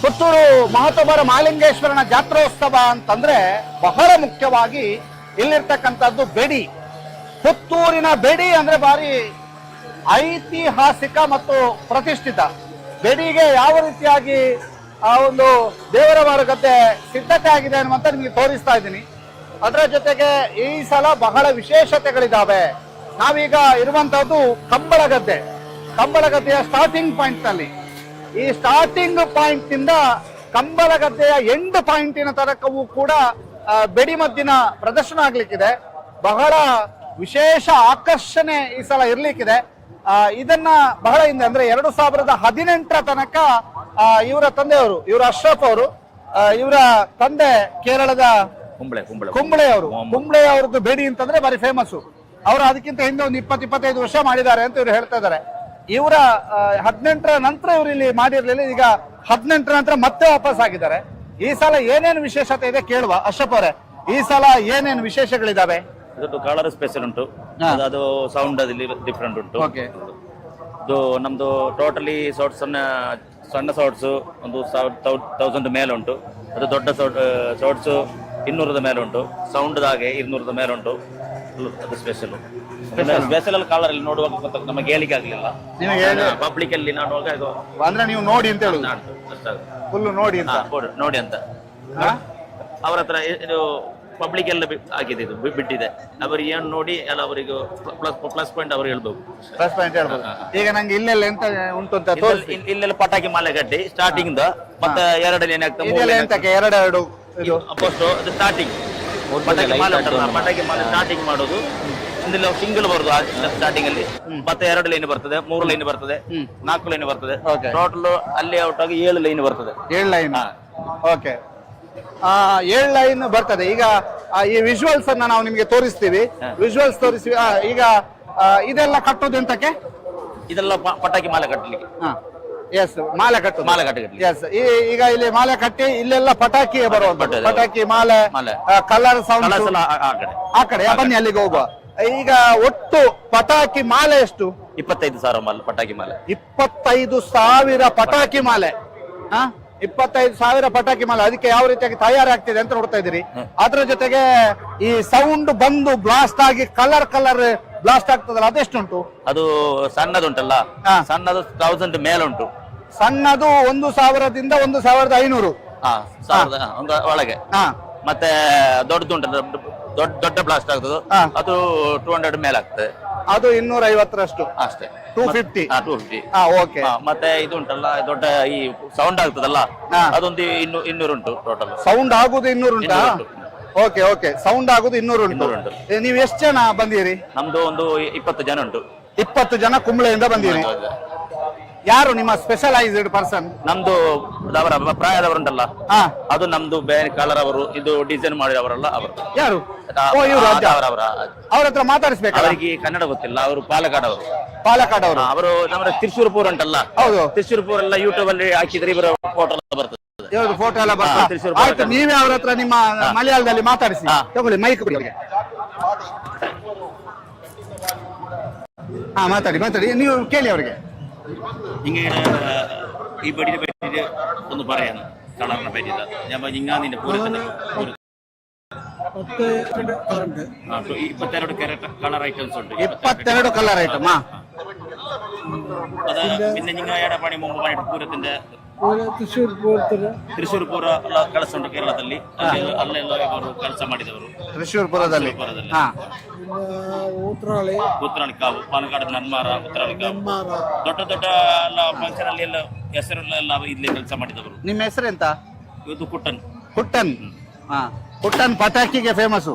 ಪುತ್ತೂರು ಮಹತ್ವಬರ ಮಹಾಲಿಂಗೇಶ್ವರನ ಜಾತ್ರೋತ್ಸವ ಅಂತಂದ್ರೆ ಬಹಳ ಮುಖ್ಯವಾಗಿ ಇಲ್ಲಿರ್ತಕ್ಕಂಥದ್ದು ಬೆಡಿ. ಪುತ್ತೂರಿನ ಬೆಡಿ ಅಂದ್ರೆ ಭಾರಿ ಐತಿಹಾಸಿಕ ಮತ್ತು ಪ್ರತಿಷ್ಠಿತ. ಬೆಡಿಗೆ ಯಾವ ರೀತಿಯಾಗಿ ಆ ಒಂದು ದೇವರ ಮಾರುಕಟ್ಟೆ ಸಿದ್ಧತೆ ಆಗಿದೆ ಅನ್ನುವಂತ ನಿಮಗೆ ತೋರಿಸ್ತಾ ಇದ್ದೀನಿ. ಅದರ ಜೊತೆಗೆ ಈ ಸಲ ಬಹಳ ವಿಶೇಷತೆಗಳಿದ್ದಾವೆ. ನಾವೀಗ ಇರುವಂತಹದ್ದು ಕಂಬಳಗದ್ದೆಯ ಸ್ಟಾರ್ಟಿಂಗ್ ಪಾಯಿಂಟ್ ನಲ್ಲಿ. ಈ ಸ್ಟಾರ್ಟಿಂಗ್ ಪಾಯಿಂಟ್ ನಿಂದ ಕಂಬಳಗದ್ದೆಯ ಎಂಡ್ ಪಾಯಿಂಟಿನ ತನಕವೂ ಕೂಡ ಬೆಡಿಮದ್ದಿನ ಪ್ರದರ್ಶನ ಆಗ್ಲಿಕ್ಕಿದೆ. ಬಹಳ ವಿಶೇಷ ಆಕರ್ಷಣೆ ಈ ಸಲ ಇರ್ಲಿಕ್ಕಿದೆ. ಇದನ್ನ ಬಹಳ ಹಿಂದೆ ಅಂದ್ರೆ 2018 ತನಕ ಇವರ ತಂದೆಯವರು, ಇವರ ಅಶ್ರಫ್ ಅವರು, ಇವರ ತಂದೆ ಕೇರಳದ ಕುಂಬಳೆ ಅವ್ರದ್ದು ಬೇಡಿ ಅಂತಂದ್ರೆ ಬಾರಿ ಫೇಮಸ್. ಅವರು ಅದಕ್ಕಿಂತ ಹಿಂದೆ ಒಂದು 20-25 ವರ್ಷ ಮಾಡಿದ್ದಾರೆ ಅಂತ ಇವ್ರು ಹೇಳ್ತಾ ಇದ್ದಾರೆ. ಇವರ 18ರ ನಂತರ ಇವರು ಇಲ್ಲಿ ಮಾಡಿರ್ಲಿಲ್ಲ, ಈಗ 18ರ ನಂತರ ಮತ್ತೆ ವಾಪಸ್ ಆಗಿದ್ದಾರೆ. ಈ ಸಲ ಏನೇನು ವಿಶೇಷತೆ ಇದೆ ಕೇಳುವ. ಅಶ್ರಫ್ ಅವರೇ, ಈ ಸಲ ಏನೇನು ವಿಶೇಷಗಳಿದಾವೆ? ಇದೊಂದು ಕಲರ್ ಸ್ಪೆಷಲ್ ಉಂಟು, ಅದು ಸೌಂಡ್ ಅದಲ್ಲಿ ಡಿಫ್ರೆಂಟ್ ಉಂಟು. ಇದು ನಮ್ದು ಟೋಟಲಿ ಶಾರ್ಟ್ಸ್ ಸಣ್ಣ ಶಾರ್ಟ್ಸ್ ಒಂದು 1000 ಮೇಲೆ ಉಂಟು. ಅದು ದೊಡ್ಡ ಶಾರ್ಟ್ಸ್ 200 ಮೇಲೆ ಉಂಟು. ಸೌಂಡ್ ಹಾಗೆ 200 ಮೇಲೆ ಉಂಟು. ಅದು ಸ್ಪೆಷಲ್ ಅಲ್ಲಿ ಕಲರ್ ಅಲ್ಲಿ ನೋಡುವಾಗ ನಮಗೆ ಹೇಳಿಕೆ ಆಗ್ಲಿಲ್ಲ. ಪಬ್ಲಿಕ್ ಅಲ್ಲಿ ನೋಡುವಾಗ ಅಂದ್ರೆ ನೀವು ನೋಡಿ ಅಂತ ಹೇಳುದು, ಫುಲ್ ನೋಡಿ ಅಂತ ಅವರ ಹತ್ರ ಇದು ಪಬ್ಲಿಕ್ ಎಲ್ಲ ಆಗಿದೆ, ಇದು ಬಿಟ್ಟಿದೆ. ಅವರಿಗೆ ಏನು ನೋಡಿ ಎಲ್ಲ ಅವರಿಗೆ ಪ್ಲಸ್ ಪಾಯಿಂಟ್ ಅವ್ರು ಹೇಳ್ಬೇಕು. ಈಗ ನಂಗೆ ಇಲ್ಲೆಲ್ಲ ಎಂತ ಉಂಟು ಅಂತ ಇಲ್ಲೆಲ್ಲ ಪಟಾಕಿ ಮಾಲೆ ಕಟ್ಟಿ ಸ್ಟಾರ್ಟಿಂಗ್ ಮತ್ತೆ 2 ಲೈನ್ ಆಗ್ತದೆ. ಸ್ಟಾರ್ಟಿಂಗ್ ಪಟಾಕಿ ಮಾಲೆ ಸ್ಟಾರ್ಟಿಂಗ್ ಮಾಡೋದು. ಸಿಂಗಲ್ ಬರುದು ಸ್ಟಾರ್ಟಿಂಗ್ ಅಲ್ಲಿ, ಮತ್ತೆ 2 ಲೈನ್ ಬರ್ತದೆ, 3 ಲೈನ್ ಬರ್ತದೆ, 4 ಲೈನ್ ಬರ್ತದೆ. ಟೋಟಲ್ ಅಲ್ಲಿ ಔಟ್ ಆಗಿ 7 ಲೈನ್ ಬರ್ತದೆ. 7 ಲೈನ್. ಓಕೆ, 7 ಲೈನ್ ಬರ್ತದೆ. ಈಗ ಈ ವಿಜುವಲ್ಸ್ ಅನ್ನ ನಾವು ನಿಮ್ಗೆ ತೋರಿಸ್ತೀವಿ. ವಿಜುವಲ್ಸ್ ತೋರಿಸ್ತೀವಿ. ಈಗ ಇದೆಲ್ಲ ಕಟ್ಟೋದು ಎಂತಕ್ಕೆ? ಇದೆಲ್ಲ ಪಟಾಕಿ ಮಾಲೆ ಕಟ್ಟಲಿಕ್ಕೆ. ಎಸ್, ಮಾಲೆ ಕಟ್ಟೋದು. ಎಸ್, ಈಗ ಇಲ್ಲಿ ಮಾಲೆ ಕಟ್ಟಿ ಇಲ್ಲೆಲ್ಲ ಪಟಾಕಿ ಬರುವಂತ ಪಟಾಕಿ ಮಾಲೆ, ಕಲರ್ ಸೌಂಡ್ ಆ ಕಡೆ. ಬನ್ನಿ ಅಲ್ಲಿಗೆ ಹೋಗುವ. ಈಗ ಒಟ್ಟು ಪಟಾಕಿ ಮಾಲೆ ಎಷ್ಟು? 25,000 ಮಾಲೆ ಪಟಾಕಿ ಮಾಲೆ. 25,000 ಪಟಾಕಿ ಮಾಲೆ. 25,000 ಪಟಾಕಿ ಮಾಲೆ. ಅದಕ್ಕೆ ಯಾವ ರೀತಿಯಾಗಿ ತಯಾರಾಗ್ತಿದೆ ಅಂತ ನೋಡ್ತಾ ಇದ್ದೀರಿ. ಅದ್ರ ಜೊತೆಗೆ ಈ ಸೌಂಡ್ ಬಂದು ಬ್ಲಾಸ್ಟ್ ಆಗಿ ಕಲರ್ ಬ್ಲಾಸ್ಟ್ ಆಗ್ತದಲ್ಲ, ಅದೆಷ್ಟುಂಟು? ಅದು ಸಣ್ಣದುಂಟಲ್ಲ, ಸಣ್ಣದು 1000 ಮೇಲೆ ಉಂಟು. ಸಣ್ಣದು 1,000ದಿಂದ 1,500 ಒಳಗೆ. ಮತ್ತೆ ದೊಡ್ಡದುಂಟಲ್ಲ, ದೊಡ್ಡ ಬ್ಲಾಸ್ಟ್ ಆಗ್ತದೆ, ಅದು 200 ಮೇಲೆ ಆಗ್ತದೆ. ಅದು 250ರಷ್ಟು ಅಷ್ಟೇ. 250. 250. ಓಕೆ. ಮತ್ತೆ ಇದು ಉಂಟಲ್ಲ, ದೊಡ್ಡ ಈ ಸೌಂಡ್ ಆಗ್ತದಲ್ಲ, ಅದೊಂದು 200 ಉಂಟು ಟೋಟಲ್. ಸೌಂಡ್ ಆಗುದು 200 ಉಂಟಾ? ಓಕೆ, ಸೌಂಡ್ ಆಗುದು 200 ಉಂಟು. ನೀವು ಎಷ್ಟು ಜನ ಬಂದಿರಿ? ನಮ್ದು ಒಂದು 20 ಜನ ಉಂಟು. 20 ಜನ ಕುಂಬಳೆಯಿಂದ ಬಂದಿರಿ. ಯಾರು ನಿಮ್ಮ ಸ್ಪೆಷಲೈಸ್ಡ್ ಪರ್ಸನ್? ನಮ್ದು ಪ್ರಾಯದವರುಂಟಲ್ಲ, ಅದು ನಮ್ದು ಬೇರೆ ಕಲರ್ ಅವರು, ಇದು ಡಿಸೈನ್ ಮಾಡಿದವರಲ್ಲ ಅವರು. ಯಾರು? ಅವ್ರ ಹತ್ರ ಮಾತಾಡಿಸ್ಬೇಕು. ಅವರಿಗೆ ಕನ್ನಡ ಗೊತ್ತಿಲ್ಲ, ಅವರು ಪಾಲಕ್ಕಾಡ್ ಅವರು. ಅವರು ನಮ್ಮ ತ್ರಿಶೂರ್ಪುರ ಉಂಟಲ್ಲ, ಹೌದು, ತ್ರಿಶೂರ್ಪುರ ಎಲ್ಲ ಯೂಟ್ಯೂಬ್ ಅಲ್ಲಿ ಹಾಕಿದ್ರೆ ಇವರ ಫೋಟೋ ಬರ್ತದೆ. ಫೋಟೋ ಎಲ್ಲ ಬರ್ತದೆ. ಆಯ್ತು, ನೀವೇ ಅವ್ರ ಹತ್ರ ನಿಮ್ಮ ಮಲಯಾಳದಲ್ಲಿ ಮಾತಾಡಿಸಿ. ತಗೊಳ್ಳಿ ಮೈಕ್ ಅವರಿಗೆ. ಮಾತಾಡಿ, ನೀವು ಕೇಳಿ ಅವರಿಗೆ. ಹಿಂಗೆ ഈ ബെഡിനെ പറ്റിയിട്ട് ഒന്ന് പറയാനോ? കളറിനെ പറ്റിയില്ല. ഞാൻ ഇങ്ങാതിന്റെ പൂരത്തിന്റെ 22 കളർ ഐറ്റംസ് ഉണ്ട്. 22 കളർ ഐറ്റം. അത് പിന്നെ നിങ്ങളുടെ പണി മുമ്പ് പണിയിട്ട് പൂരത്തിന്റെ ತ್ರಿಶೂರ್ ಪುರ ಕೆಲಸ ಉಂಟು ಕೇರಳದಲ್ಲಿ. ಅಲ್ಲೆಲ್ಲ ಅವರು ಕೆಲಸ ಮಾಡಿದವರು ತ್ರಿಶೂರ್ ಪುರದಲ್ಲಿ. ಉತ್ರಾಳಿ ಕಾವು, ಪಾಲಕ್ಕಾಡು ನನ್ಮಾರ, ಉತ್ರಾಳಿ ಕಾವು, ದೊಡ್ಡ ಎಲ್ಲ ಫಂಕ್ಷನ್ ಅಲ್ಲಿ ಎಲ್ಲ ಹೆಸರೆಲ್ಲ ಇಲ್ಲಿ ಕೆಲಸ ಮಾಡಿದವರು. ನಿಮ್ಮ ಹೆಸರೆಂತ? ಇದು ಕುಟ್ಟನ್. ಕುಟ್ಟನ್ ಪಟಾಕಿಗೆ ಫೇಮಸ್.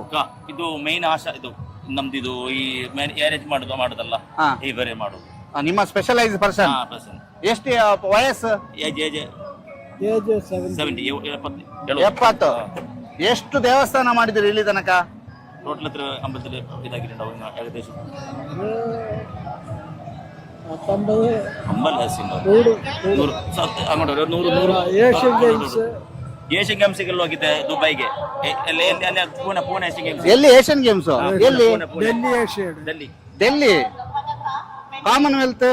ಇದು ಮೇನ್ ಆಶಾ. ಇದು ನಮ್ದಿದು ಈ ಮ್ಯಾರೇಜ್ ಮಾಡುದಲ್ಲ, ಈ ಬೇರೆ ಮಾಡುದು. ನಿಮ್ಮ ಸ್ಪೆಷಲೈಸ್ ಪರ್ಸನ್. ಎಷ್ಟು ವಯಸ್ಸು? 70. ಎಷ್ಟು ದೇವಸ್ಥಾನ ಮಾಡಿದಿರಿ ಇಲ್ಲಿ ತನಕ? ಟೋಟಲ್ ಹತ್ರ 50 ಇದಾಗಿದೆ ಏಕದೇಶ. 100 ಏಷ್ಯನ್ ಗೇಮ್ಸ್ಗೆಲ್ಲ ಹೋಗಿದ್ದೆ ದುಬೈಗೆ. Pune Asian Games. ಎಲ್ಲಿ ಏಷ್ಯನ್ ಗೇಮ್ಸ್? ಎಲ್ಲಿ? Delhi. Commonwealth.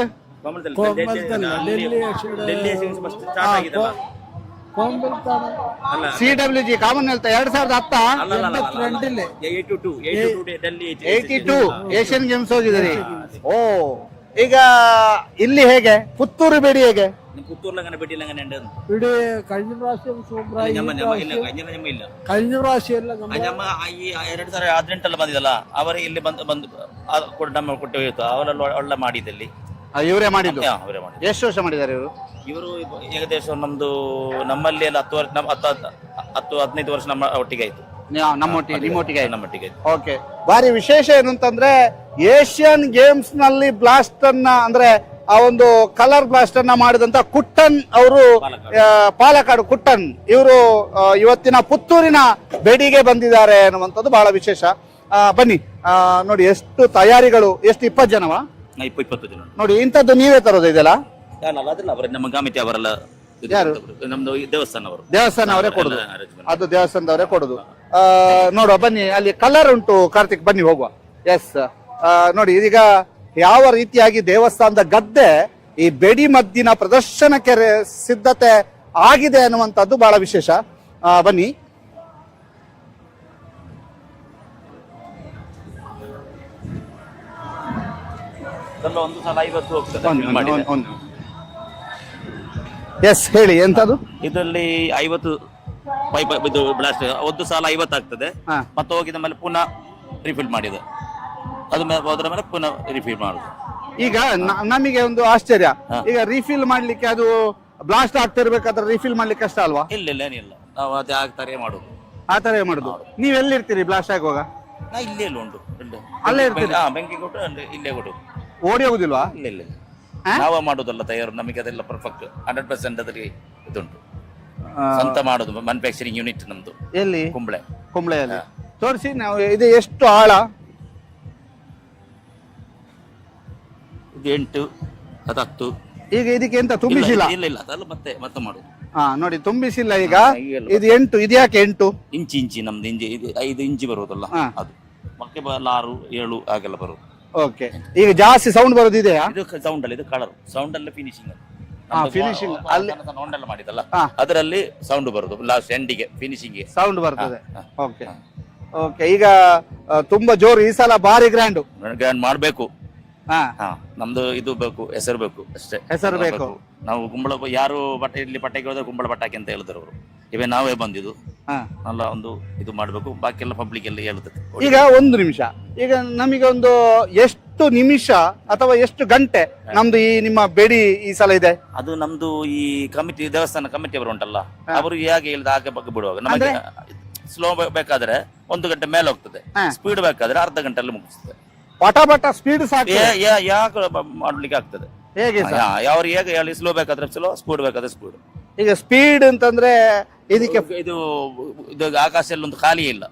CWG Commonwealth 2010. 82 Asian Games ಹೋಗಿದ್ದೀರಿ. ಓ, ಈಗ ಇಲ್ಲಿ ಹೇಗೆ ಪುತ್ತೂರು ಬೇಡಿ ಹೇಗೆ? പുത്തൂരിലങ്ങനെ പെട്ടിയിലങ്ങനെ ഉണ്ട് ഇവിടെ കഴിഞ്ഞ പ്രാവശ്യം സൂപ്പറായി ಇಲ್ಲ കഴിഞ്ഞ പ്രാവശ്യമല്ല ಆ ನಮ್ಮ ಈ 2018 ಬಂದಿದಲ್ಲ ಅವರೇ ಇಲ್ಲಿ ಬಂದು ನಮ್ಮ ಕೊಟ್ಟು ಹೋಯ್ತು ಅವರೆಲ್ಲ ಒಳ್ಳೆ ಮಾಡಿದಲ್ಲಿ ಇವರೇ ಮಾಡಿದ್ದು. ಅವರೇ ಮಾಡಿದ್ದು. ಎಷ್ಟು ವರ್ಷ ಮಾಡಿದ್ದಾರೆ ಇವರು? ಇವರು ಏಕದೇಶ ನಮ್ಮಲ್ಲಿ ಎಲ್ಲ 10-15 ವರ್ಷ ನಮ್ಮ ಒಟ್ಟಿಗೆ ಆಯ್ತು. ನಿಮ್ಮೊಟ್ಟಿಗೆ ನಮ್ಮೊಟ್ಟಿಗೆ ಓಕೆ. ಭಾರಿ ವಿಶೇಷ ಏನು ಅಂತಂದ್ರೆ ಏಷ್ಯನ್ ಗೇಮ್ಸ್ ನಲ್ಲಿ ಬ್ಲಾಸ್ಟ್ ಅನ್ನ ಅಂದ್ರೆ ಆ ಒಂದು ಕಲರ್ ಬ್ಲಾಸ್ಟ್ ಅನ್ನ ಮಾಡಿದಂತ ಕುಟ್ಟನ್ ಅವರು, ಪಾಲಕ್ಕಾಡು ಕುಟ್ಟನ್ ಇವರು ಇವತ್ತಿನ ಪುತ್ತೂರಿನ ಬೇಡಿಗೆ ಬಂದಿದ್ದಾರೆ ಅನ್ನುವಂಥದ್ದು ಬಹಳ ವಿಶೇಷ. ಬನ್ನಿ ನೋಡಿ ಎಷ್ಟು ತಯಾರಿಗಳು, ಎಷ್ಟು 20 ಜನವಾ? 20 ಜನ ನೋಡಿ. ಇಂಥದ್ದು ನೀವೇ ತರೋದು ಇದೆಲ್ಲ? ಅದಲ್ಲ ಅವರ ನಮ್ಮ ಕಮಿಟಿ ಅವರೆಲ್ಲ ಯಾರು? ನಮ್ದು ದೇವಸ್ಥಾನವರು. ದೇವಸ್ಥಾನವರೇ ಕೊಡುದು, ಅದು ದೇವಸ್ಥಾನದವರೇ ಕೊಡುದು. ನೋಡುವ ಬನ್ನಿ, ಅಲ್ಲಿ ಕಲರ್ ಉಂಟು ಕಾರ್ತಿಕ್, ಬನ್ನಿ ಹೋಗುವ. ಎಸ್, ನೋಡಿ ಇದೀಗ ಯಾವ ರೀತಿಯಾಗಿ ದೇವಸ್ಥಾನದ ಗದ್ದೆ ಈ ಬೆಡಿ ಮದ್ದಿನ ಪ್ರದರ್ಶನಕ್ಕೆ ಸಿದ್ಧತೆ ಆಗಿದೆ ಅನ್ನುವಂಥದ್ದು ಬಹಳ ವಿಶೇಷ. ಬನ್ನಿ. ಒಂದು ಸಲ 50 ಹೋಗ್ತದೆ. ಎಸ್, ಹೇಳಿ ಎಂತದು? ಇದರಲ್ಲಿ 50 ಪೈಪ್ ಇದು ಬ್ಲಾಸ್ಟ್ ಒಂದು ಸಾಲ 50 ಆಗ್ತದೆ. ಮತ್ತೆ ಹೋಗಿದ ಮೇಲೆ ಪುನಃ ರಿಫಿಲ್ ಮಾಡಿದೆ, ಅದು ಹೋದ್ರ ಮೇಲೆ ಪುನಃ ರಿಫಿಲ್ ಮಾಡುದು. ಈಗ ನಮಗೆ ಒಂದು ಆಶ್ಚರ್ಯ, ಈಗ ರಿಫಿಲ್ ಮಾಡ್ಲಿಕ್ಕೆ ಅದು ಬ್ಲಾಸ್ಟ್ ಆಗ್ತಿರ್ಬೇಕಾದ್ರೆ ರಿಫಿಲ್ ಮಾಡ್ಲಿಕ್ಕೆ ಕಷ್ಟ ಅಲ್ವಾ? ಇಲ್ಲ ಏನಿಲ್ಲ, ನಾವು ಅದೇ ಆಗ್ತಾರೆ ಮಾಡುದು. ಆ ತರ ಮಾಡುದು. ನೀವ್ ಎಲ್ಲಿರ್ತೀರಿ ಬ್ಲಾಸ್ಟ್ ಆಗುವಾಗ? ನಾ ಇಲ್ಲೇ ಉಂಟು, ಅಲ್ಲೇ ಇರ್ತೀರಿ? ಬೆಂಕಿ ಕೊಟ್ಟು ಇಲ್ಲೇ ಕೊಡು. ಓಡಿ ಹೋಗುದಿಲ್ವಾ? ಇಲ್ಲ ನಾವ ಮಾಡುದಲ್ಲ ತಯಾರು, ನಮಗೆ ಅದೆಲ್ಲ ಪರ್ಫೆಕ್ಟ್ 100% ಅದ್ರಲ್ಲಿ ಇದುಂಟು. ಸ್ವಂತ ಮಾಡುದು, ಮ್ಯಾನುಫ್ಯಾಕ್ಚರಿಂಗ್ ಯೂನಿಟ್ ನಮ್ದು. ಎಲ್ಲಿ? ಕುಂಬ್ಳೆಯಲ್ಲಿ ತೋರಿಸಿ. ನಾವು ಇದು ಎಷ್ಟು ಆಳ? ಇದು 8 ಅದು 10. ಈಗ ಇದಕ್ಕೆ ಎಂತ ತುಂಬಿಸಿಲ್ಲ? ಇಲ್ಲ ಅದಲ್ಲ ಮತ್ತೆ ಮಾಡುದು. ನೋಡಿ ತುಂಬಿಸಿಲ್ಲ. ಈಗ ಇದು 8, ಇದು ಯಾಕೆ 8 ಇಂಚಿ? ನಮ್ದು ಇಂಚಿ 5 ಇಂಚಿ ಬರುವುದಲ್ಲ ಅದು, ಮತ್ತೆ 6, 7 ಹಾಗೆಲ್ಲ ಬರುದು. ಓಕೆ. ಈಗ ಜಾಸ್ತಿ ಸೌಂಡ್ ಬರೋದಿದೆಯಾ? ಇದು ಸೌಂಡ್ ಅಲ್ಲಿ, ಇದು ಕಲರ್ ಸೌಂಡ್ ಅಲ್ಲ, ಫಿನಿಶಿಂಗ್ ಫಿನಿಶಿಂಗ್ ಅಲ್ಲಿ ನೋಂಡೆಲ್ಲ ಮಾಡಿದಲ್ಲ ಅದರಲ್ಲಿ ಸೌಂಡ್ ಬರುದು. ಲಾಸ್ಟ್ ಎಂಡಿಗೆ ಫಿನಿಶಿಂಗ್ ಸೌಂಡ್ ಬರ್ತದೆ. Okay okay. ಈಗ ತುಂಬಾ ಜೋರು ಈ ಸಲ, ಭಾರಿ ಗ್ರ್ಯಾಂಡ್ ಮಾಡ್ಬೇಕು. ನಮ್ದು ಇದು ಬೇಕು, ಹೆಸರು ಬೇಕು ಅಷ್ಟೇ, ಹೆಸರು ಬೇಕು. ನಾವು ಕುಂಬಳ ಯಾರು ಇಲ್ಲಿ ಪಟಾಕಿ ಹೋದ್ರೆ ಕುಂಬಳ ಪಟಾಕಿ ಅಂತ ಹೇಳಿದ್ರು ಅವರು. ಇವೇ ನಾವೇ ಬಂದಿದ್ದು ಅಲ್ಲ, ಒಂದು ಇದು ಮಾಡ್ಬೇಕು, ಬಾಕಿ ಎಲ್ಲ ಪಬ್ಲಿಕ್ ಎಲ್ಲ ಹೇಳ್ತದೆ. ಈಗ ಒಂದು ನಿಮಿಷ, ಈಗ ನಮಗೆ ಒಂದು ಎಷ್ಟು ನಿಮಿಷ ಅಥವಾ ಎಷ್ಟು ಗಂಟೆ ನಮ್ದು ಈ ನಿಮ್ಮ ಬೇಡಿ ಈ ಸಲ ಇದೆ? ಅದು ನಮ್ದು ಈ ಕಮಿಟಿ, ದೇವಸ್ಥಾನ ಕಮಿಟಿ ಅವರು ಉಂಟಲ್ಲ, ಅವರು ಹೇಗೆ ಹೇಳಿದ ಹಾಗೆ ಬಗ್ಗೆ ಬಿಡುವಾಗ ನಮಗೆ ಸ್ಲೋ ಬೇಕಾದ್ರೆ 1 ಗಂಟೆ ಮೇಲೆ ಹೋಗ್ತದೆ, ಸ್ಪೀಡ್ ಬೇಕಾದ್ರೆ ಅರ್ಧ ಗಂಟೆಯಲ್ಲಿ ಮುಗಿಸ್ತದೆ. ಪಟ ಸ್ಪೀಡ್ ಸಾಕು, ಯಾಕೆ ಮಾಡ್ಲಿಕ್ಕೆ ಆಗ್ತದೆ. ಹೇಗೆ ಅವ್ರು ಹೇಗೆ ಹೇಳಿ, ಸ್ಲೋ ಬೇಕಾದ್ರೆ ಸ್ಲೋ, ಸ್ಪೀಡ್ ಬೇಕಾದ್ರೆ ಸ್ಪೀಡ್. ಈಗ ಸ್ಪೀಡ್ ಅಂತಂದ್ರೆ ಇದಕ್ಕೆ ಇದು ಆಕಾಶದಲ್ಲಿ ಒಂದು ಖಾಲಿ ಇಲ್ಲ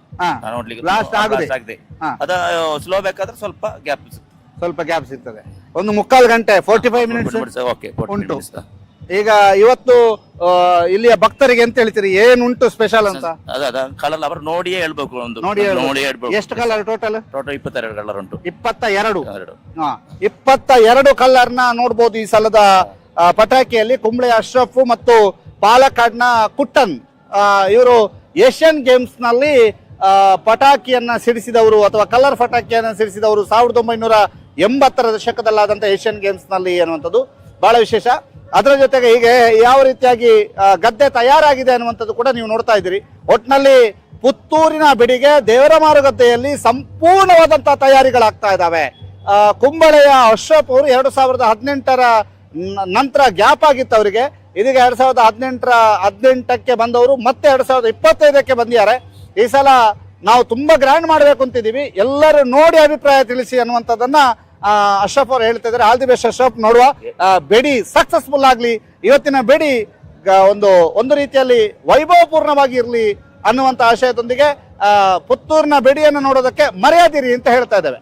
ನೋಡ್ಲಿಕ್ಕೆ, ಆಗಿದೆ. ಅದ ಸ್ಲೋ ಬೇಕಾದ್ರೆ ಸ್ವಲ್ಪ ಗ್ಯಾಪ್ ಸಿಗ್ತದೆ. ಒಂದು 3/4 ಗಂಟೆ 45 ಮಿನಿಟ್ಸ್ ಉಂಟು. ಈಗ ಇವತ್ತು ಇಲ್ಲಿಯ ಭಕ್ತರಿಗೆ ಎಂತ ಹೇಳ್ತೀರಿ, ಏನುಂಟು ಸ್ಪೆಷಲ್ ಅಂತ? ಅದ ಕಲರ್ ಅವರು ನೋಡಿಯೇ ಹೇಳ್ಬೇಕು. ನೋಡಿ ಹೇಳ್ಬೇಕು. ಎಷ್ಟು ಕಲರ್ ಟೋಟಲ್? 22 ಕಲರ್ ಉಂಟು. 22 ಕಲರ್ ನ ನೋಡ್ಬೋದು ಈ ಸಲದ ಪಟಾಕಿಯಲ್ಲಿ. ಕುಂಬ್ಳೆ ಅಶ್ರಫ್ ಮತ್ತು ಪಾಲಕ್ಕಾಡ್ನ ಕುಟ್ಟನ್ ಇವರು ಏಷ್ಯನ್ ಗೇಮ್ಸ್ ನಲ್ಲಿ ಪಟಾಕಿಯನ್ನ ಸಿಡಿಸಿದವರು ಅಥವಾ ಕಲರ್ ಪಟಾಕಿಯನ್ನ ಸಿಡಿಸಿದವರು 1980ರ ದಶಕದಲ್ಲಾದಂತ ಏಷ್ಯನ್ ಗೇಮ್ಸ್ ನಲ್ಲಿ ಅನ್ನುವಂಥದ್ದು ಬಹಳ ವಿಶೇಷ. ಅದರ ಜೊತೆಗೆ ಈಗ ಯಾವ ರೀತಿಯಾಗಿ ಗದ್ದೆ ತಯಾರಾಗಿದೆ ಅನ್ನುವಂಥದ್ದು ಕೂಡ ನೀವು ನೋಡ್ತಾ ಇದ್ದೀರಿ. ಒಟ್ಟಿನಲ್ಲಿ ಪುತ್ತೂರಿನ ಬೆಡಿಗೆ ದೇವರ ಮಾರುಗದ್ದೆಯಲ್ಲಿ ಸಂಪೂರ್ಣವಾದಂತಹ ತಯಾರಿಗಳಾಗ್ತಾ ಇದ್ದಾವೆ. ಕುಂಬಳೆಯ ಅಶ್ರಫ್ ಅವರು 2018ರ ನಂತರ ಗ್ಯಾಪ್ ಆಗಿತ್ತು ಅವರಿಗೆ. ಇದೀಗ 2018ಕ್ಕೆ ಬಂದವರು ಮತ್ತೆ 2025ಕ್ಕೆ ಬಂದಿದ್ದಾರೆ. ಈ ಸಲ ನಾವು ತುಂಬಾ ಗ್ರ್ಯಾಂಡ್ ಮಾಡಬೇಕು ಅಂತಿದ್ದೀವಿ, ಎಲ್ಲರೂ ನೋಡಿ ಅಭಿಪ್ರಾಯ ತಿಳಿಸಿ ಅನ್ನುವಂಥದ್ದನ್ನ ಅಶ್ರಫ್ ಅವರು ಹೇಳ್ತಾ ಇದ್ದಾರೆ. All the best Ashraf. ನೋಡುವ ಬೆಡಿ ಸಕ್ಸಸ್ಫುಲ್ ಆಗ್ಲಿ, ಇವತ್ತಿನ ಬೆಡಿ ಒಂದು ರೀತಿಯಲ್ಲಿ ವೈಭವಪೂರ್ಣವಾಗಿ ಇರಲಿ ಅನ್ನುವಂತ ಆಶಯದೊಂದಿಗೆ ಪುತ್ತೂರಿನ ಬೆಡಿಯನ್ನು ನೋಡೋದಕ್ಕೆ ಮರೆಯದಿರಿ ಅಂತ ಹೇಳ್ತಾ ಇದ್ದೇವೆ.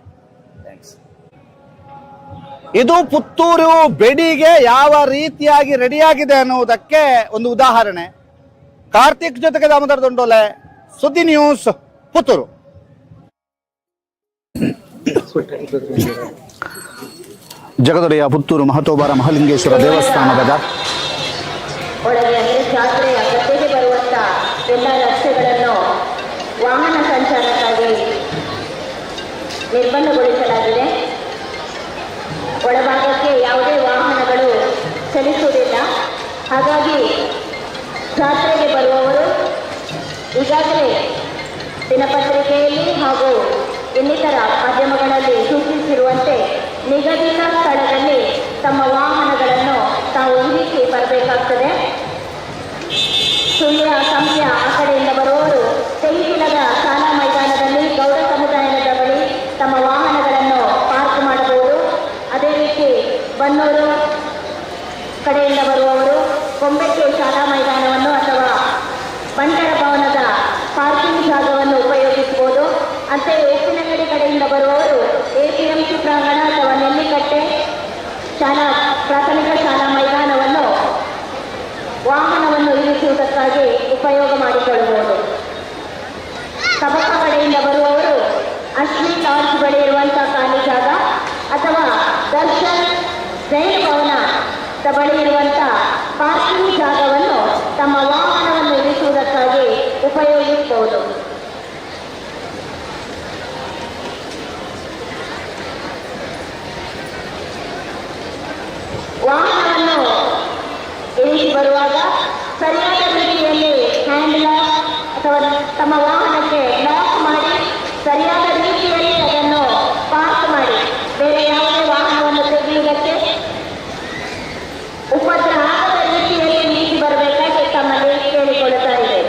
ಇದು ಪುತ್ತೂರು ಬೆಡಿಗೆ ಯಾವ ರೀತಿಯಾಗಿ ರೆಡಿಯಾಗಿದೆ ಅನ್ನುವುದಕ್ಕೆ ಒಂದು ಉದಾಹರಣೆ. ಕಾರ್ತಿಕ್ ಜೊತೆಗೆ ದಾಮೋದರ ದೊಂಡೋಲೆ, ಸುದ್ದಿ ನ್ಯೂಸ್, ಪುತ್ತೂರು. ಜಗದೊಡೆಯ ಪುತ್ತೂರು ಮಹತೋಬಾರ ಮಹಾಲಿಂಗೇಶ್ವರ ದೇವಸ್ಥಾನದ ಒಳಗೆ ಜಾತ್ರೆಯ ಗದ್ದೆಗೆ ಬರುವಂತ ಎಲ್ಲ ರಸ್ತೆಗಳನ್ನು ವಾಹನ ಸಂಚಾರಕ್ಕಾಗಿ ನಿರ್ಬಂಧಗೊಳಿಸಲಾಗಿದೆ. ಒಳಭಾಗಕ್ಕೆ ಯಾವುದೇ ವಾಹನಗಳು ಚಲಿಸುವುದಿಲ್ಲ. ಹಾಗಾಗಿ ಜಾತ್ರೆಗೆ ಬರುವವರು ಈಗಾಗಲೇ ದಿನಪತ್ರಿಕೆಯಲ್ಲಿ ಹಾಗೂ ಇನ್ನಿತರ ಮಾಧ್ಯಮಗಳಲ್ಲಿ ಸೂಚಿಸಿರುವಂತೆ ನಿಗದಿತ ಸ್ಥಳದಲ್ಲಿ ತಮ್ಮ ವಾಹನಗಳನ್ನು ತಾವು ಇರಿಸಿ ಬರಬೇಕಾಗ್ತದೆ. ಸುಳ್ಯ ಸಂಖ್ಯ ಆ ಕಡೆಯಿಂದ ಬರುವವರು ತೆಂಗಿಲದ ಶಾಲಾ ಮೈದಾನದಲ್ಲಿ ಗೌಡ ಸಮುದಾಯದ ಬಳಿ ತಮ್ಮ ವಾಹನಗಳನ್ನು ಪಾರ್ಕ್ ಮಾಡಬಹುದು. ಅದೇ ರೀತಿ ಬನ್ನೂರು ಕಡೆಯಿಂದ ಬರುವವರು ಕೊಂಬೆಕ್ಕೆ ಶಾಲಾ ಮೈದಾನವನ್ನು ಅಥವಾ ಬಂಟರ ಭವನದ ಪಾರ್ಕಿಂಗ್ ಜಾಗವನ್ನು ಉಪಯೋಗಿಸಬಹುದು. ಅಂತೆಯೇ ಉಪ್ಪಿನಂಗಡಿ ಕಡೆಯಿಂದ ಬರುವವರು APMC ಪ್ರಾಂಗಣ ಅಥವಾ ನೆಲ್ಲಿಕಟ್ಟೆ ಪ್ರಾಥಮಿಕ ಶಾಲಾ ಮೈದಾನವನ್ನು ವಾಹನವನ್ನು ಇರಿಸುವುದಕ್ಕಾಗಿ ಉಪಯೋಗ ಮಾಡಿಕೊಳ್ಳಬಹುದು. ಕಬಕ ಕಡೆಯಿಂದ ಬರುವವರು ಅಶ್ವಿನಿ ಲಾಡ್ಜ್ ಬಳಿ ಇರುವಂತಹ ಖಾಲಿ ಜಾಗ ಅಥವಾ ದರ್ಶನ್ ಜೈನ ಭವನದ ಬಳಿ ಇರುವಂತಹ ಪಾರ್ಕಿಂಗ್ ಜಾಗವನ್ನು ತಮ್ಮ ವಾಹನವನ್ನು ಇರಿಸುವುದಕ್ಕಾಗಿ ಉಪಯೋಗಿಸಬಹುದು. ವಾಹನವನ್ನು ಇಳಿಸಿ ಬರುವಾಗ ಸರಿಯಾದ ರೀತಿಯಲ್ಲಿ ಹ್ಯಾಂಡ್ ಲಾಕ್ ಅಥವಾ ತಮ್ಮ ವಾಹನಕ್ಕೆ ಲಾಕ್ ಮಾಡಿ ಸರಿಯಾದ ರೀತಿಯಲ್ಲಿ ಅದನ್ನು ಪಾರ್ಕ್ ಮಾಡಿ ಬೇರೆ ಯಾವುದೇ ವಾಹನವನ್ನು ತೆಗೆಯುವುದಕ್ಕೆ ಉಪದ್ರ ಆಗದ ರೀತಿಯಲ್ಲಿ ಇಳಿಸಿ ಬರಬೇಕಾಗಿ ತಮ್ಮಲ್ಲಿ ಕೇಳಿಕೊಳ್ಳುತ್ತಾ ಇದೆ.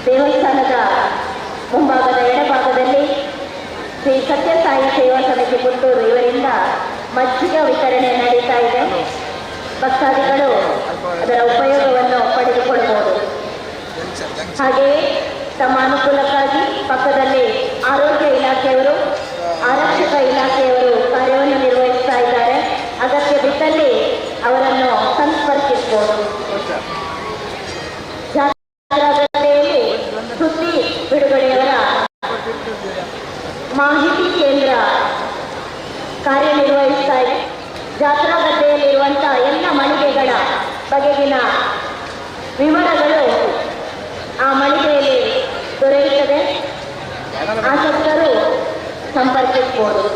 ದೇವಸ್ಥಾನದ ಮುಂಭಾಗದ ಎಡಭಾಗದಲ್ಲಿ ಶ್ರೀ ಸತ್ಯಸಾಯಿ ಸೇವಾ ಸಮಿತಿ ಪುತ್ತೂರು ಇವರಿಂದ ಮಜ್ಜಿಗೆ ವಿತರಣೆ ನಡೀತಾ ಇದೆ. ಭಕ್ತಾದಿಗಳು ಅದರ ಉಪಯೋಗವನ್ನು ಪಡೆದುಕೊಳ್ಳಬಹುದು. ಹಾಗೆಯೇ ತಮ್ಮ ಅನುಕೂಲಕ್ಕಾಗಿ ಪಕ್ಕದಲ್ಲಿ ಆರೋಗ್ಯ ಇಲಾಖೆಯವರು, ಆರಕ್ಷಕ ಇಲಾಖೆಯವರು ಕಾರ್ಯವನ್ನು ನಿರ್ವಹಿಸ್ತಾ ಇದ್ದಾರೆ. ಅಗತ್ಯ ಬಿದ್ದಲ್ಲಿ ಅವರನ್ನು ಸಂಪರ್ಕಿಸಬಹುದು. ಜಾತ್ರೆಯಲ್ಲಿ ಸುದ್ದಿ ಬಿಡುಗಡೆಯವರ ಮಾಹಿತಿ ಕೇಂದ್ರ ಕಾರ್ಯನಿರ್ವಹಿಸ್ತಾ ಇದೆ. ಜಾತ್ರಾ ಗದ್ದೆಯಲ್ಲಿರುವಂತಹ ಎಲ್ಲ ಮಳಿಗೆಗಳ ಬಗೆಗಿನ ವಿವರಗಳು ಆ ಮಳಿಗೆಯಲ್ಲಿ ದೊರೆಯುತ್ತದೆ. ಆಸಕ್ತರು ಸಂಪರ್ಕಿಸಬಹುದು.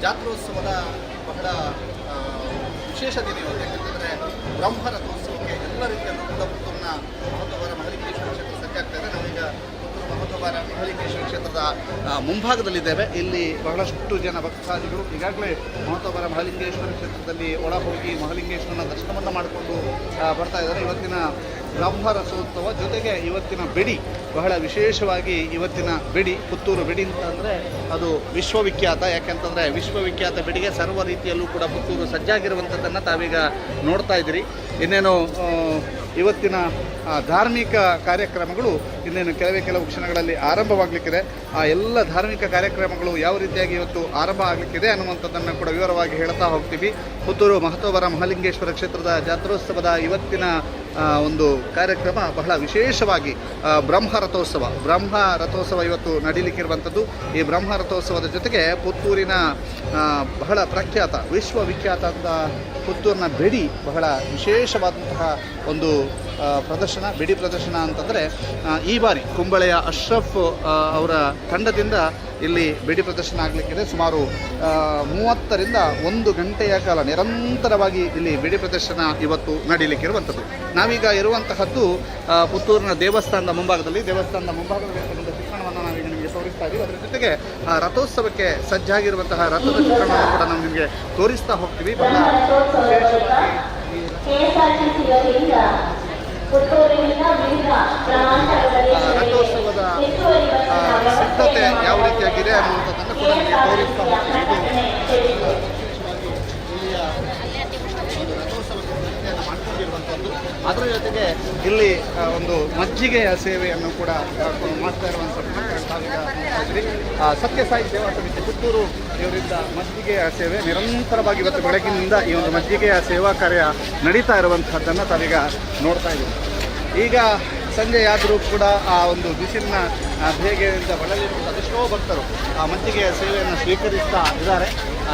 ಜಾತ್ರೋತ್ಸವದ ಬಹಳ ವಿಶೇಷ ದಿನ ಇವತ್ತು. ಯಾಕಂತಂದರೆ ಬ್ರಹ್ಮರಥೋತ್ಸವಕ್ಕೆ ಎಲ್ಲ ರೀತಿಯಲ್ಲೂ ಕೂಡ ಪುತ್ತೂರಿನ ಮಹತ್ವವರ ಮಹಾಲಿಂಗೇಶ್ವರ ಕ್ಷೇತ್ರ ಸಜ್ಜಾಗ್ತಾ ಇದೆ. ನಾವೀಗ ಪುತ್ತೂರು ಮಹತ್ವವರ ಮಹಾಲಿಂಗೇಶ್ವರ ಕ್ಷೇತ್ರದ ಮುಂಭಾಗದಲ್ಲಿದ್ದೇವೆ. ಇಲ್ಲಿ ಬಹಳಷ್ಟು ಜನ ಭಕ್ತಾದಿಗಳು ಈಗಾಗಲೇ ಮಹತ್ವವರ ಮಹಾಲಿಂಗೇಶ್ವರ ಕ್ಷೇತ್ರದಲ್ಲಿ ಒಳ ಹೋಗಿ ಮಹಾಲಿಂಗೇಶ್ವರನ ದರ್ಶನವನ್ನು ಮಾಡಿಕೊಂಡು ಬರ್ತಾ ಇದ್ದಾರೆ. ಇವತ್ತಿನ ಬ್ರಹ್ಮರಥೋತ್ಸವ ಜೊತೆಗೆ ಇವತ್ತಿನ ಬೆಡಿ ಬಹಳ ವಿಶೇಷವಾಗಿ ಇವತ್ತಿನ ಬೆಡಿ, ಪುತ್ತೂರು ಬೆಡಿ ಅಂತಂದರೆ ಅದು ವಿಶ್ವವಿಖ್ಯಾತ. ಯಾಕೆಂತಂದರೆ ವಿಶ್ವವಿಖ್ಯಾತ ಬೆಡಿಗೆ ಸರ್ವ ರೀತಿಯಲ್ಲೂ ಕೂಡ ಪುತ್ತೂರು ಸಜ್ಜಾಗಿರುವಂಥದ್ದನ್ನು ತಾವೀಗ ನೋಡ್ತಾ ಇದ್ದೀರಿ. ಇನ್ನೇನು ಇವತ್ತಿನ ಧಾರ್ಮಿಕ ಕಾರ್ಯಕ್ರಮಗಳು ಇನ್ನೇನು ಕೆಲವು ಕ್ಷಣಗಳಲ್ಲಿ ಆರಂಭವಾಗಲಿಕ್ಕಿದೆ. ಆ ಎಲ್ಲ ಧಾರ್ಮಿಕ ಕಾರ್ಯಕ್ರಮಗಳು ಯಾವ ರೀತಿಯಾಗಿ ಇವತ್ತು ಆರಂಭ ಆಗಲಿಕ್ಕಿದೆ ಅನ್ನುವಂಥದ್ದನ್ನು ಕೂಡ ವಿವರವಾಗಿ ಹೇಳ್ತಾ ಹೋಗ್ತೀವಿ. ಪುತ್ತೂರು ಮಹತ್ವವರ ಮಹಾಲಿಂಗೇಶ್ವರ ಕ್ಷೇತ್ರದ ಜಾತ್ರೋತ್ಸವದ ಇವತ್ತಿನ ಒಂದು ಕಾರ್ಯಕ್ರಮ ಬಹಳ ವಿಶೇಷವಾಗಿ ಬ್ರಹ್ಮ ರಥೋತ್ಸವ ಇವತ್ತು ನಡೀಲಿಕ್ಕಿರುವಂಥದ್ದು. ಈ ಬ್ರಹ್ಮ ರಥೋತ್ಸವದ ಜೊತೆಗೆ ಪುತ್ತೂರಿನ ಬಹಳ ಪ್ರಖ್ಯಾತ ವಿಶ್ವವಿಖ್ಯಾತ ಪುತ್ತೂರಿನ ಬೆಡಿ ಬಹಳ ವಿಶೇಷವಾದಂತಹ ಒಂದು ಬೆಡಿ ಪ್ರದರ್ಶನ ಅಂತಂದರೆ ಈ ಬಾರಿ ಕುಂಬಳೆಯ ಅಶ್ರಫ್ ಅವರ ತಂಡದಿಂದ ಇಲ್ಲಿ ಬೆಡಿ ಪ್ರದರ್ಶನ ಆಗಲಿಕ್ಕಿದೆ. ಸುಮಾರು 30ರಿಂದ 1 ಗಂಟೆಯ ಕಾಲ ನಿರಂತರವಾಗಿ ಇಲ್ಲಿ ಬೆಡಿ ಪ್ರದರ್ಶನ ಇವತ್ತು ನಡೀಲಿಕ್ಕಿರುವಂಥದ್ದು. ನಾವೀಗ ಇರುವಂತಹದ್ದು ಪುತ್ತೂರಿನ ದೇವಸ್ಥಾನದ ಮುಂಭಾಗದಲ್ಲಿ ಇರ್ತಕ್ಕಂಥ ಚಿತ್ರಣವನ್ನು ನಾವೀಗ ನಿಮಗೆ ತೋರಿಸ್ತಾ ಇದ್ದೀವಿ. ಅದರ ಜೊತೆಗೆ ರಥೋತ್ಸವಕ್ಕೆ ಸಜ್ಜಾಗಿರುವಂತಹ ರಥದ ಚಿತ್ರಣವನ್ನು ಕೂಡ ನಾವು ನಿಮಗೆ ತೋರಿಸ್ತಾ ಹೋಗ್ತೀವಿ. ಬಹಳ ರಥೋತ್ಸವದ ಸಿದ್ಧತೆ ಯಾವ ರೀತಿಯಾಗಿದೆ ಅನ್ನುವಂಥದ್ದನ್ನು ಕೂಡ ನಿಮಗೆ ತೋರಿಸ್ತಾ ಹೋಗ್ತೀವಿ. ಅದರ ಜೊತೆಗೆ ಇಲ್ಲಿ ಒಂದು ಮಜ್ಜಿಗೆಯ ಸೇವೆಯನ್ನು ಕೂಡ ಮಾಡ್ತಾ ಇರುವಂಥದ್ದು ಸತ್ಯಸಾಯಿ ಸೇವಾ ಸಮಿತಿ ಪುತ್ತೂರು ಇವರಿಂದ ಮಜ್ಜಿಗೆಯ ಸೇವೆ ನಿರಂತರವಾಗಿ ಇವತ್ತು ಬೆಳಗಿನಿಂದ ಈ ಒಂದು ಮಜ್ಜಿಗೆಯ ಸೇವಾ ಕಾರ್ಯ ನಡೀತಾ ಇರುವಂಥದ್ದನ್ನು ತಾವೀಗ ನೋಡ್ತಾ ಇದ್ದೀವಿ. ಈಗ ಸಂಜೆಯಾದರೂ ಕೂಡ ಆ ಒಂದು ಬಿಸಿಲಿನ ಬೇಗೆಯಿಂದ ಬಳಲಿರುವಂಥ ಅದೆಷ್ಟೋ ಭಕ್ತರು ಆ ಮಜ್ಜಿಗೆಯ ಸೇವೆಯನ್ನು ಸ್ವೀಕರಿಸ್ತಾ ಇದ್ದಾರೆ.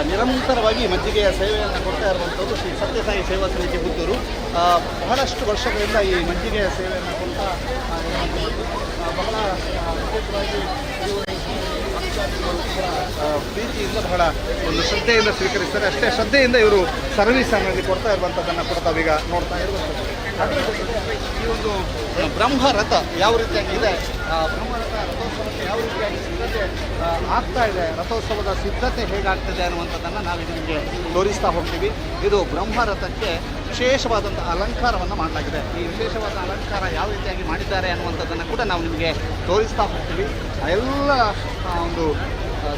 ನಿರಂತರವಾಗಿ ಮಜ್ಜಿಗೆಯ ಸೇವೆಯನ್ನು ಕೊಡ್ತಾ ಇರುವಂಥದ್ದು ಶ್ರೀ ಸತ್ಯಸಾಯಿ ಸೇವಾ ಸಮಿತಿ ಪುತ್ತೂರು. ಬಹಳಷ್ಟು ವರ್ಷಗಳಿಂದ ಈ ಮಜ್ಜಿಗೆಯ ಸೇವೆಯನ್ನು ಕೊಡ್ತಾ ಬಹಳ ವಿಶೇಷವಾಗಿ ಪ್ರೀತಿಯಿಂದ ಬಹಳ ಒಂದು ಶ್ರದ್ಧೆಯಿಂದ ಸ್ವೀಕರಿಸ್ತಾರೆ. ಅಷ್ಟೇ ಶ್ರದ್ಧೆಯಿಂದ ಇವರು ಸರ್ವಿಸನ್ನು ಕೊಡ್ತಾ ಇರುವಂಥದ್ದನ್ನು ಕೂಡ ತಾವೀಗ ನೋಡ್ತಾ ಇರುವಂಥದ್ದು. ಅದರ ಜೊತೆಗೆ ಈ ಒಂದು ಬ್ರಹ್ಮರಥ ಯಾವ ರೀತಿಯಾಗಿ ಇದೆ, ಬ್ರಹ್ಮರಥ ರಥೋತ್ಸವಕ್ಕೆ ಯಾವ ರೀತಿಯಾಗಿ ಸಿದ್ಧತೆ ಆಗ್ತಾ ಇದೆ, ರಥೋತ್ಸವದ ಸಿದ್ಧತೆ ಹೇಗಾಗ್ತದೆ ಅನ್ನುವಂಥದ್ದನ್ನು ನಾವೀಗ ನಿಮಗೆ ತೋರಿಸ್ತಾ ಹೋಗ್ತೀವಿ. ಇದು ಬ್ರಹ್ಮರಥಕ್ಕೆ ವಿಶೇಷವಾದಂಥ ಅಲಂಕಾರವನ್ನು ಮಾಡಲಾಗಿದೆ. ಈ ವಿಶೇಷವಾದ ಅಲಂಕಾರ ಯಾವ ರೀತಿಯಾಗಿ ಮಾಡಿದ್ದಾರೆ ಅನ್ನುವಂಥದ್ದನ್ನು ಕೂಡ ನಾವು ನಿಮಗೆ ತೋರಿಸ್ತಾ ಹೋಗ್ತೀವಿ. ಎಲ್ಲ ಒಂದು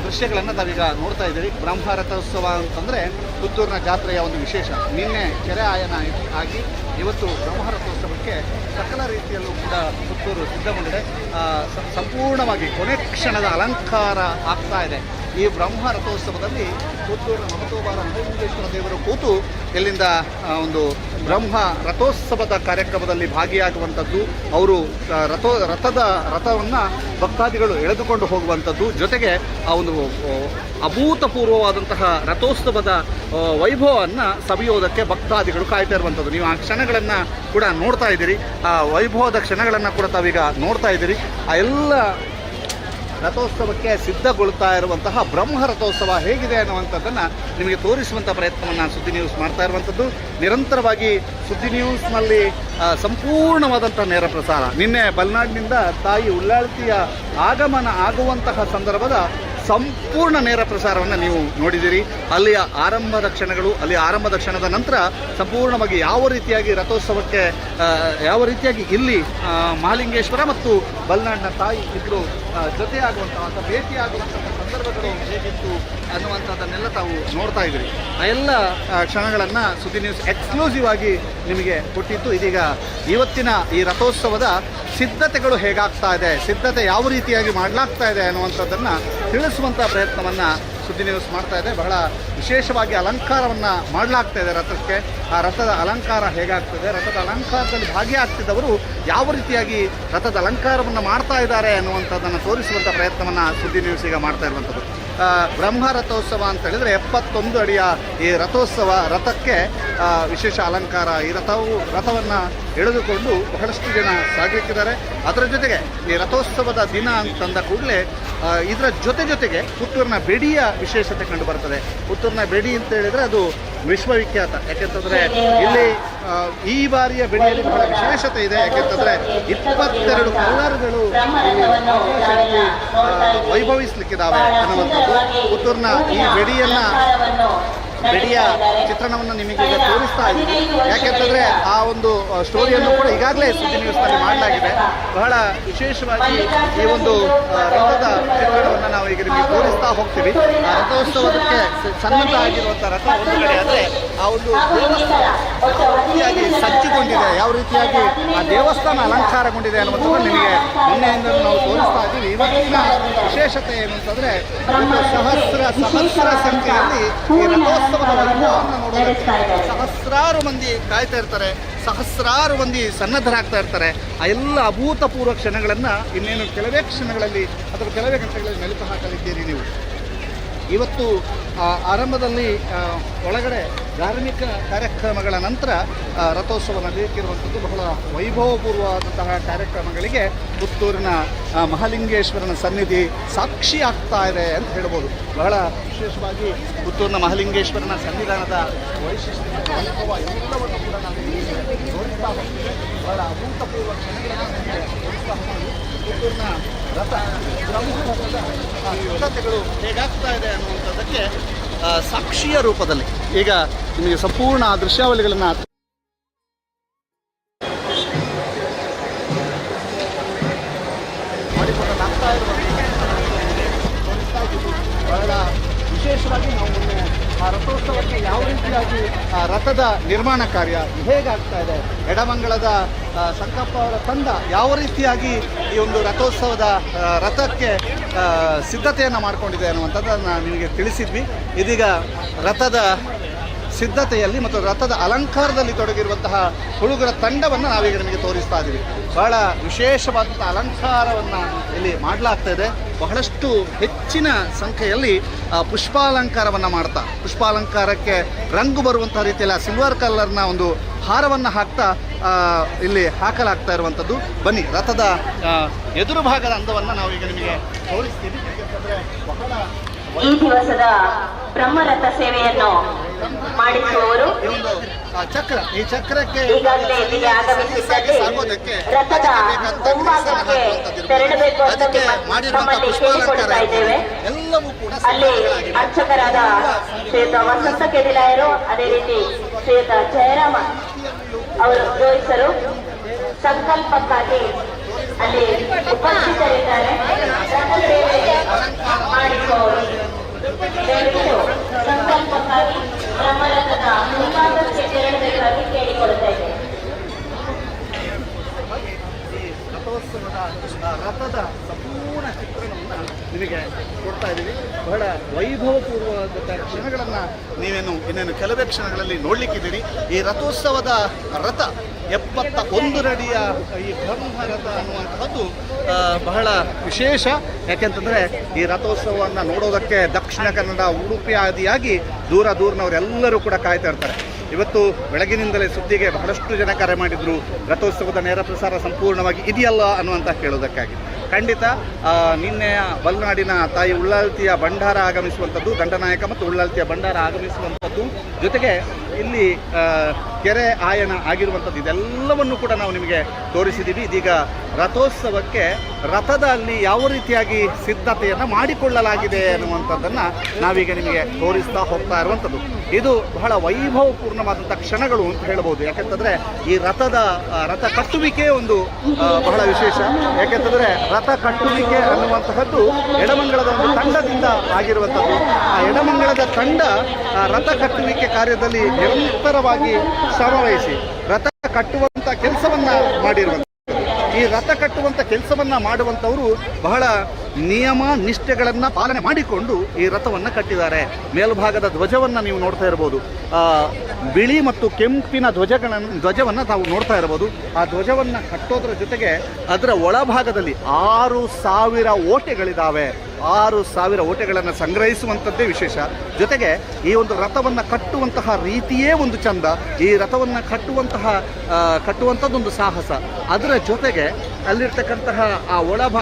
ದೃಶ್ಯಗಳನ್ನು ನಾವೀಗ ನೋಡ್ತಾ ಇದ್ದೀವಿ. ಬ್ರಹ್ಮ ರಥೋತ್ಸವ ಅಂತಂದರೆ ಪುತ್ತೂರಿನ ಜಾತ್ರೆಯ ಒಂದು ವಿಶೇಷ. ನಿನ್ನೆ ಕೆರೆ ಆಯನ ಆಗಿ ಇವತ್ತು ಬ್ರಹ್ಮ ರಥೋತ್ಸವಕ್ಕೆ ಸಕಲ ರೀತಿಯಲ್ಲೂ ಕೂಡ ಪುತ್ತೂರು ಸಿದ್ಧಗೊಂಡಿದೆ. ಸಂಪೂರ್ಣವಾಗಿ ಕೊನೆ ಕ್ಷಣದ ಅಲಂಕಾರ ಆಗ್ತಾ ಇದೆ. ಈ ಬ್ರಹ್ಮ ರಥೋತ್ಸವದಲ್ಲಿ ಪುತ್ತೂರಿನ ಮಹತೋಬಾರ ಮಹಾಲಿಂಗೇಶ್ವರ ದೇವರು ಕೂತು ಇಲ್ಲಿಂದ ಒಂದು ಬ್ರಹ್ಮ ರಥೋತ್ಸವದ ಕಾರ್ಯಕ್ರಮದಲ್ಲಿ ಭಾಗಿಯಾಗುವಂಥದ್ದು, ಅವರು ರಥವನ್ನು ಭಕ್ತಾದಿಗಳು ಎಳೆದುಕೊಂಡು ಹೋಗುವಂಥದ್ದು, ಜೊತೆಗೆ ಆ ಒಂದು ಅಭೂತಪೂರ್ವವಾದಂತಹ ರಥೋತ್ಸವದ ವೈಭವವನ್ನು ಸವಿಯೋದಕ್ಕೆ ಭಕ್ತಾದಿಗಳು ಕಾಯ್ತಾ ಇರುವಂಥದ್ದು. ನೀವು ಆ ಕ್ಷಣಗಳನ್ನು ಕೂಡ ನೋಡ್ತಾ ಇದ್ದೀರಿ. ಆ ವೈಭವದ ಕ್ಷಣಗಳನ್ನು ಕೂಡ ತಾವೀಗ ನೋಡ್ತಾ ಇದ್ದೀರಿ. ಆ ಎಲ್ಲ ರಥೋತ್ಸವಕ್ಕೆ ಸಿದ್ಧಗೊಳ್ತಾ ಇರುವಂತಹ ಬ್ರಹ್ಮ ರಥೋತ್ಸವ ಹೇಗಿದೆ ಅನ್ನುವಂಥದ್ದನ್ನು ನಿಮಗೆ ತೋರಿಸುವಂಥ ಪ್ರಯತ್ನವನ್ನು ಸುದ್ದಿ ನ್ಯೂಸ್ ಮಾಡ್ತಾ ಇರುವಂಥದ್ದು. ನಿರಂತರವಾಗಿ ಸುದ್ದಿ ನ್ಯೂಸ್ನಲ್ಲಿ ಸಂಪೂರ್ಣವಾದಂಥ ನೇರ ಪ್ರಸಾರ. ನಿನ್ನೆ ಬಲ್ನಾಡಿನಿಂದ ತಾಯಿ ಉಳ್ಳಾಳ್ತಿಯ ಆಗಮನ ಆಗುವಂತಹ ಸಂದರ್ಭದ ಸಂಪೂರ್ಣ ನೇರ ಪ್ರಸಾರವನ್ನು ನೀವು ನೋಡಿದ್ದೀರಿ. ಅಲ್ಲಿಯ ಆರಂಭದ ಕ್ಷಣಗಳು, ಅಲ್ಲಿ ಆರಂಭದ ಕ್ಷಣದ ನಂತರ ಸಂಪೂರ್ಣವಾಗಿ ಯಾವ ರೀತಿಯಾಗಿ ರಥೋತ್ಸವಕ್ಕೆ ಯಾವ ರೀತಿಯಾಗಿ ಇಲ್ಲಿ ಮಹಾಲಿಂಗೇಶ್ವರ ಮತ್ತು ಬಲ್ನಾಡಿನ ತಾಯಿ ಇಬ್ಬರು ಜೊತೆಯಾಗುವಂತಹ ಅಥವಾ ಭೇಟಿಯಾಗುವಂತಹ ಸಂದರ್ಭಗಳು ಹೇಗಿತ್ತು ಅನ್ನುವಂಥದ್ದನ್ನೆಲ್ಲ ತಾವು ನೋಡ್ತಾ ಇದ್ದೀರಿ. ಆ ಎಲ್ಲ ಕ್ಷಣಗಳನ್ನು ಸುದ್ದಿ ನ್ಯೂಸ್ ಎಕ್ಸ್ಕ್ಲೂಸಿವ್ ಆಗಿ ನಿಮಗೆ ಕೊಟ್ಟಿದ್ದು. ಇದೀಗ ಇವತ್ತಿನ ಈ ರಥೋತ್ಸವದ ಸಿದ್ಧತೆಗಳು ಹೇಗಾಗ್ತಾ ಇದೆ, ಸಿದ್ಧತೆ ಯಾವ ರೀತಿಯಾಗಿ ಮಾಡಲಾಗ್ತಾ ಇದೆ ಅನ್ನುವಂಥದ್ದನ್ನು ತಿಳಿಸುವಂಥ ಪ್ರಯತ್ನವನ್ನು ಸುದ್ದಿ ನ್ಯೂಸ್ ಮಾಡ್ತಾ ಇದೆ. ಬಹಳ ವಿಶೇಷವಾಗಿ ಅಲಂಕಾರವನ್ನು ಮಾಡಲಾಗ್ತಾ ಇದೆ ರಥಕ್ಕೆ. ಆ ರಥದ ಅಲಂಕಾರ ಹೇಗಾಗ್ತದೆ, ರಥದ ಅಲಂಕಾರದಲ್ಲಿ ಭಾಗಿಯಾಗ್ತಿದ್ದವರು ಯಾವ ರೀತಿಯಾಗಿ ರಥದ ಅಲಂಕಾರವನ್ನು ಮಾಡ್ತಾ ಇದ್ದಾರೆ ಅನ್ನುವಂಥದ್ದನ್ನು ತೋರಿಸುವಂಥ ಪ್ರಯತ್ನವನ್ನು ಸುದ್ದಿ ನ್ಯೂಸ್ ಈಗ ಮಾಡ್ತಾ ಇರುವಂಥದ್ದು. ಬ್ರಹ್ಮ ರಥೋತ್ಸವ ಅಂತ ಹೇಳಿದರೆ 71 ಅಡಿಯ ಈ ರಥಕ್ಕೆ ವಿಶೇಷ ಅಲಂಕಾರ. ಈ ರಥವನ್ನು ಎಳೆದುಕೊಂಡು ಬಹಳಷ್ಟು ಜನ ಸಾಗಲಿಕ್ಕಿದ್ದಾರೆ. ಅದರ ಜೊತೆಗೆ ಈ ರಥೋತ್ಸವದ ದಿನ ಅಂತಂದ ಕೂಡಲೇ ಇದರ ಜೊತೆಗೆ ಪುತ್ತೂರಿನ ಬೆಡಿಯ ವಿಶೇಷತೆ ಕಂಡು ಬರ್ತದೆ. ಪುತ್ತೂರಿನ ಬೆಡಿ ಅಂತ ಹೇಳಿದರೆ ಅದು ವಿಶ್ವವಿಖ್ಯಾತ. ಯಾಕೆಂತಂದರೆ ಇಲ್ಲಿ ಈ ಬಾರಿಯ ಬೆಡಿಯಲ್ಲಿ ಬಹಳ ವಿಶೇಷತೆ ಇದೆ. ಯಾಕೆಂತಂದರೆ 22 ಕಲ್ಲರ್ಗಳು ವೈಭವಿಸಲಿಕ್ಕಿದ್ದಾವೆ ಅನ್ನುವಂಥದ್ದು. ಪುತ್ತೂರಿನ ಈ ಬೆಡಿಯ ಚಿತ್ರಣವನ್ನು ನಿಮಗೆ ಈಗ ತೋರಿಸ್ತಾ ಇದ್ದೀವಿ. ಯಾಕೆಂತಂದರೆ ಆ ಒಂದು ಸ್ಟೋರಿಯನ್ನು ಕೂಡ ಈಗಾಗಲೇ ಸುದ್ದಿ ನ್ಯೂಸ್ನಲ್ಲಿ ಮಾಡಲಾಗಿದೆ. ಬಹಳ ವಿಶೇಷವಾಗಿ ಈ ಒಂದು ರಥದ ಚಿತ್ರಣವನ್ನು ನಾವು ಈಗ ನಿಮಗೆ ತೋರಿಸ್ತಾ ಹೋಗ್ತೀವಿ. ಆ ರಥೋತ್ಸವಕ್ಕೆ ಸನ್ನದ್ಧ ಆಗಿರುವಂಥ ರಥ ಒಂದು ಕಡೆ ಆದರೆ ಆ ಒಂದು ದೇವಸ್ಥಾನ ಯಾವ ರೀತಿಯಾಗಿ ಸಜ್ಜುಗೊಂಡಿದೆ, ಯಾವ ರೀತಿಯಾಗಿ ಆ ದೇವಸ್ಥಾನ ಅಲಂಕಾರಗೊಂಡಿದೆ ಅನ್ನುವಂಥದ್ದು ನಿಮಗೆ ಮೊನ್ನೆಯಿಂದ ನಾವು ತೋರಿಸ್ತಾ ಇದ್ದೀವಿ. ಇವತ್ತಿನ ವಿಶೇಷತೆ ಏನು ಅಂತಂದರೆ ಸಹಸ್ರ ಸಂಖ್ಯೆಯಲ್ಲಿ ಈ ರಥೋತ್ಸವ ರಥೋತ್ಸವದ ವೈಭವವನ್ನು ನೋಡೋದಕ್ಕೆ ನಡೆಸ್ತಾ ಇದ್ದಾರೆ. ಸಹಸ್ರಾರು ಮಂದಿ ಕಾಯ್ತಾ ಇರ್ತಾರೆ, ಸಹಸ್ರಾರು ಮಂದಿ ಸನ್ನದ್ಧರಾಗ್ತಾ ಇರ್ತಾರೆ. ಆ ಎಲ್ಲ ಅಭೂತಪೂರ್ವ ಕ್ಷಣಗಳನ್ನು ಇನ್ನೇನು ಕೆಲವೇ ಕ್ಷಣಗಳಲ್ಲಿ ಅಥವಾ ಕೆಲವೇ ಗಂಟೆಗಳಲ್ಲಿ ಮೆಲುಕು ಹಾಕಲಿದ್ದೀರಿ ನೀವು. ಇವತ್ತು ಆರಂಭದಲ್ಲಿ ಒಳಗಡೆ ಧಾರ್ಮಿಕ ಕಾರ್ಯಕ್ರಮಗಳ ನಂತರ ರಥೋತ್ಸವ ನಡೆಯುತ್ತಿರುವಂಥದ್ದು ಬಹಳ ವೈಭವಪೂರ್ವವಾದಂತಹ ಕಾರ್ಯಕ್ರಮಗಳಿಗೆ ಪುತ್ತೂರಿನ ಮಹಾಲಿಂಗೇಶ್ವರನ ಸನ್ನಿಧಿ ಸಾಕ್ಷಿ ಆಗ್ತಾ ಇದೆ ಅಂತ ಹೇಳ್ಬೋದು. ಬಹಳ ವಿಶೇಷವಾಗಿ ಪುತ್ತೂರಿನ ಮಹಾಲಿಂಗೇಶ್ವರನ ಸನ್ನಿಧಾನದ ವೈಶಿಷ್ಟ್ಯ ವೈಭವ ಎಲ್ಲವನ್ನು ಕೂಡ ನಾವು ನೋಡ್ತಾ ಹೋಗ್ತೀವಿ. ಬಹಳ ಅಭೂತಪೂರ್ವ ಕ್ಷಣಗಳನ್ನು ತೋರಿಸ್ತಾ ಹೋಗ್ತೀವಿ. ಪುತ್ತೂರಿನ ರಥ ಬ್ರಹ್ಮರಥದ ಸಿದ್ಧತೆಗಳು ಹೇಗಾಗ್ತಾ ಇದೆ ಅನ್ನುವಂಥದ್ದಕ್ಕೆ ಸಾಕ್ಷಿಯ ರೂಪದಲ್ಲಿ ಈಗ ನಿಮಗೆ ಸಂಪೂರ್ಣ ದೃಶ್ಯಾವಳಿಗಳನ್ನು ಮಾಡಿಕೊಳ್ಳಲಾಗ್ತಾ ಬಹಳ ವಿಶೇಷವಾಗಿ ನಾವು ಮೊನ್ನೆ ಆ ರಥೋತ್ಸವಕ್ಕೆ ಯಾವ ರೀತಿಯಾಗಿ ಆ ರಥದ ನಿರ್ಮಾಣ ಕಾರ್ಯ ಹೇಗಾಗ್ತಾ ಇದೆ, ಎಡಮಂಗಳದ ಸಂಕಪ್ಪ ಅವರ ತಂಡ ಯಾವ ರೀತಿಯಾಗಿ ಈ ಒಂದು ರಥೋತ್ಸವದ ರಥಕ್ಕೆ ಸಿದ್ಧತೆಯನ್ನು ಮಾಡಿಕೊಂಡಿದೆ ಅನ್ನುವಂಥದ್ದನ್ನು ನಿಮಗೆ ತಿಳಿಸಿದ್ವಿ. ಇದೀಗ ರಥದ ಸಿದ್ಧತೆಯಲ್ಲಿ ಮತ್ತು ರಥದ ಅಲಂಕಾರದಲ್ಲಿ ತೊಡಗಿರುವಂತಹ ಹುಳುಗಳ ತಂಡವನ್ನು ನಾವೀಗ ನಿಮಗೆ ತೋರಿಸ್ತಾ ಇದ್ದೀವಿ. ಬಹಳ ವಿಶೇಷವಾದಂಥ ಅಲಂಕಾರವನ್ನು ಇಲ್ಲಿ ಮಾಡಲಾಗ್ತಾ ಇದೆ. ಬಹಳಷ್ಟು ಹೆಚ್ಚಿನ ಸಂಖ್ಯೆಯಲ್ಲಿ ಪುಷ್ಪಾಲಂಕಾರವನ್ನು ಮಾಡ್ತಾ, ಪುಷ್ಪಾಲಂಕಾರಕ್ಕೆ ರಂಗು ಬರುವಂಥ ರೀತಿಯಲ್ಲಿ ಆ ಸಿಲ್ವರ್ ಕಲರ್ನ ಒಂದು ಹಾರವನ್ನು ಹಾಕ್ತಾ ಇಲ್ಲಿ ಹಾಕಲಾಗ್ತಾ ಇರುವಂಥದ್ದು. ಬನ್ನಿ, ರಥದ ಎದುರು ಭಾಗದ ಅಂದವನ್ನು ನಾವೀಗ ನಿಮಗೆ ತೋರಿಸ್ತೀವಿ. ಯಾಕೆಂತಂದರೆ ಬಹಳ ಈ ದಿವಸದ ಬ್ರಹ್ಮರಥ ಸೇವೆಯನ್ನು ಮಾಡಿಸುವವರು ಚಕ್ರ, ಈ ಚಕ್ರಕ್ಕೆ ಈಗಾಗಲೇ ಇಲ್ಲಿಗೆ ಆಗಮಿಸಿದ್ದಲ್ಲಿ ರಥದ ಮುಂಭಾಗಕ್ಕೆ ತೆರಳಬೇಕು ಅಂತ ನಮ್ಮಲ್ಲಿ ಕೇಳಿಕೊಳ್ತಾ ಇದ್ದೇವೆ. ಎಲ್ಲವೂ ಕೂಡ ಅಲ್ಲಿ ಅರ್ಚಕರಾದ ಶ್ರೀಯುತ ವಸಂತ ಕೆದಿಲಾಯರು, ಅದೇ ರೀತಿ ಶ್ರೀಯುತ ಜಯರಾಮ ಅವರು ಜೋಯಿಸರು ಸಂಕಲ್ಪಕ್ಕಾಗಿ ಅಲ್ಲಿ ಉಪಸ್ಥಿತರಿದ್ದಾರೆ. ರಥ ಸೇವೆಗೆ ಮಾಡಿಸುವವರು ದಯವಿಟ್ಟು ಸಂಕಲ್ಪಕ್ಕಾಗಿ ಬ್ರಹ್ಮರಥದ ಮುಂಭಾಗಕ್ಕೆ ತೆರಳಬೇಕಾಗಿ ಕೇಳಿಕೊಳ್ತಾ ಇದ್ದೇವೆ. ರಥದ ಸಂಪೂರ್ಣ ಚಿತ್ರಣವನ್ನು ನಿಮಗೆ ಕೊಡ್ತಾ ಇದ್ದೀವಿ. ಬಹಳ ವೈಭವಪೂರ್ವವಾದ ಕ್ಷಣಗಳನ್ನು ಇನ್ನೇನು ಕೆಲವೇ ಕ್ಷಣಗಳಲ್ಲಿ ನೋಡಲಿಕ್ಕಿದ್ದೀರಿ. ಈ ರಥೋತ್ಸವದ ರಥ 71 ಅಡಿಯ ಈ ಬ್ರಹ್ಮರಥ ಅನ್ನುವಂತಹದ್ದು ಬಹಳ ವಿಶೇಷ. ಯಾಕೆಂತಂದರೆ ಈ ರಥೋತ್ಸವವನ್ನು ನೋಡೋದಕ್ಕೆ ದಕ್ಷಿಣ ಕನ್ನಡ, ಉಡುಪಿ ಆದಿಯಾಗಿ ದೂರದವರೆಲ್ಲರೂ ಕೂಡ ಕಾಯ್ತಾ ಇರ್ತಾರೆ. ಇವತ್ತು ಬೆಳಗಿನಿಂದಲೇ ಸುದ್ದಿಗೆ ಬಹಳಷ್ಟು ಜನ ಕರೆ ಮಾಡಿದರು, ರಥೋತ್ಸವದ ನೇರ ಪ್ರಸಾರ ಸಂಪೂರ್ಣವಾಗಿ ಇದೆಯಲ್ಲ ಅನ್ನುವಂಥ ಕೇಳೋದಕ್ಕಾಗಿ. ಖಂಡಿತ ನಿನ್ನೆಯ ಬಲ್ನಾಡಿನ ತಾಯಿ ಉಳ್ಳಾಲ್ತಿಯ ಭಂಡಾರ ಆಗಮಿಸುವಂಥದ್ದು, ದಂಡನಾಯಕ ಮತ್ತು ಉಳ್ಳಾಲ್ತಿಯ ಭಂಡಾರ ಆಗಮಿಸುವಂಥದ್ದು, ಜೊತೆಗೆ ಇಲ್ಲಿ ಕೆರೆ ಆಯನ ಆಗಿರುವಂಥದ್ದು, ಇದೆಲ್ಲವನ್ನು ಕೂಡ ನಾವು ನಿಮಗೆ ತೋರಿಸಿದ್ದೀವಿ. ಇದೀಗ ರಥೋತ್ಸವಕ್ಕೆ ರಥದ ಅಲ್ಲಿ ಯಾವ ರೀತಿಯಾಗಿ ಸಿದ್ಧತೆಯನ್ನು ಮಾಡಿಕೊಳ್ಳಲಾಗಿದೆ ಅನ್ನುವಂಥದ್ದನ್ನು ನಾವೀಗ ನಿಮಗೆ ತೋರಿಸ್ತಾ ಹೋಗ್ತಾ ಇರುವಂಥದ್ದು. ಇದು ಬಹಳ ವೈಭವಪೂರ್ಣವಾದಂಥ ಕ್ಷಣಗಳು ಅಂತ ಹೇಳ್ಬೋದು. ಯಾಕೆಂತಂದರೆ ಈ ರಥ ಕಟ್ಟುವಿಕೆ ಒಂದು ಬಹಳ ವಿಶೇಷ. ಯಾಕೆಂತಂದರೆ ರಥ ಕಟ್ಟುವಿಕೆ ಅನ್ನುವಂತಹದ್ದು ಎಡಮಂಗಳದ ಒಂದು ತಂಡದಿಂದ ಆಗಿರುವಂಥದ್ದು. ಆ ಎಡಮಂಗಳದ ತಂಡ ರಥ ಕಟ್ಟುವಿಕೆ ಕಾರ್ಯದಲ್ಲಿ ನಿರಂತರವಾಗಿ ಶ್ರಮವಹಿಸಿ ರಥ ಕಟ್ಟುವಂಥ ಕೆಲಸವನ್ನು ಮಾಡಿರುವಂಥ, ಈ ರಥ ಕಟ್ಟುವಂಥ ಕೆಲಸವನ್ನು ಮಾಡುವಂಥವರು ಬಹಳ ನಿಯಮ ನಿಷ್ಠೆಗಳನ್ನು ಪಾಲನೆ ಮಾಡಿಕೊಂಡು ಈ ರಥವನ್ನು ಕಟ್ಟಿದ್ದಾರೆ. ಮೇಲ್ಭಾಗದ ಧ್ವಜವನ್ನು ನೀವು ನೋಡ್ತಾ ಇರ್ಬೋದು. ಬಿಳಿ ಮತ್ತು ಕೆಂಪಿನ ಧ್ವಜವನ್ನು ತಾವು ನೋಡ್ತಾ ಇರ್ಬೋದು. ಆ ಧ್ವಜವನ್ನು ಕಟ್ಟೋದ್ರ ಜೊತೆಗೆ ಅದರ ಒಳಭಾಗದಲ್ಲಿ 6,000 ಓಟೆಗಳಿದ್ದಾವೆ. 6,000 ಓಟೆಗಳನ್ನು ಸಂಗ್ರಹಿಸುವಂಥದ್ದೇ ವಿಶೇಷ. ಜೊತೆಗೆ ಈ ಒಂದು ರಥವನ್ನು ಕಟ್ಟುವಂತಹ ರೀತಿಯೇ ಒಂದು ಚಂದ. ಈ ರಥವನ್ನು ಕಟ್ಟುವಂಥದ್ದೊಂದು ಸಾಹಸ. ಅದರ ಜೊತೆಗೆ ಅಲ್ಲಿರ್ತಕ್ಕಂತಹ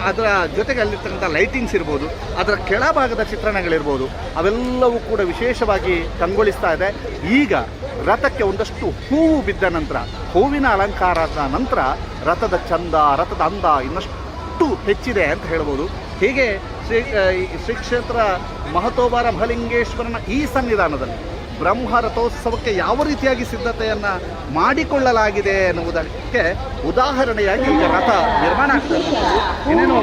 ಅದರ ಜೊತೆಗೆ ಅಲ್ಲಿರ್ತಕ್ಕಂಥ ಲೈಟಿಂಗ್ಸ್ ಇರ್ಬೋದು, ಅದರ ಕೆಳಭಾಗದ ಚಿತ್ರಣಗಳಿರ್ಬೋದು, ಅವೆಲ್ಲವೂ ಕೂಡ ವಿಶೇಷವಾಗಿ ಕಂಗೊಳಿಸ್ತಾ ಇದೆ. ಈಗ ರಥಕ್ಕೆ ಒಂದಷ್ಟು ಹೂವು ಬಿದ್ದ ನಂತರ, ಹೂವಿನ ಅಲಂಕಾರದ ನಂತರ ರಥದ ಚಂದ, ರಥದ ಅಂದ ಇನ್ನಷ್ಟು ಹೆಚ್ಚಿದೆ ಅಂತ ಹೇಳ್ಬೋದು. ಹೀಗೆ ಶ್ರೀ ಕ್ಷೇತ್ರ ಮಹತೋಬಾರ ಮಹಾಲಿಂಗೇಶ್ವರನ ಈ ಸನ್ನಿಧಾನದಲ್ಲಿ ಬ್ರಹ್ಮ ರಥೋತ್ಸವಕ್ಕೆ ಯಾವ ರೀತಿಯಾಗಿ ಸಿದ್ಧತೆಯನ್ನು ಮಾಡಿಕೊಳ್ಳಲಾಗಿದೆ ಎನ್ನುವುದಕ್ಕೆ ಉದಾಹರಣೆಯಾಗಿ ಈಗ ರಥ ನಿರ್ಮಾಣ ಆಗ್ತಾ ಇರುವಂಥದ್ದು. ಇನ್ನೇನು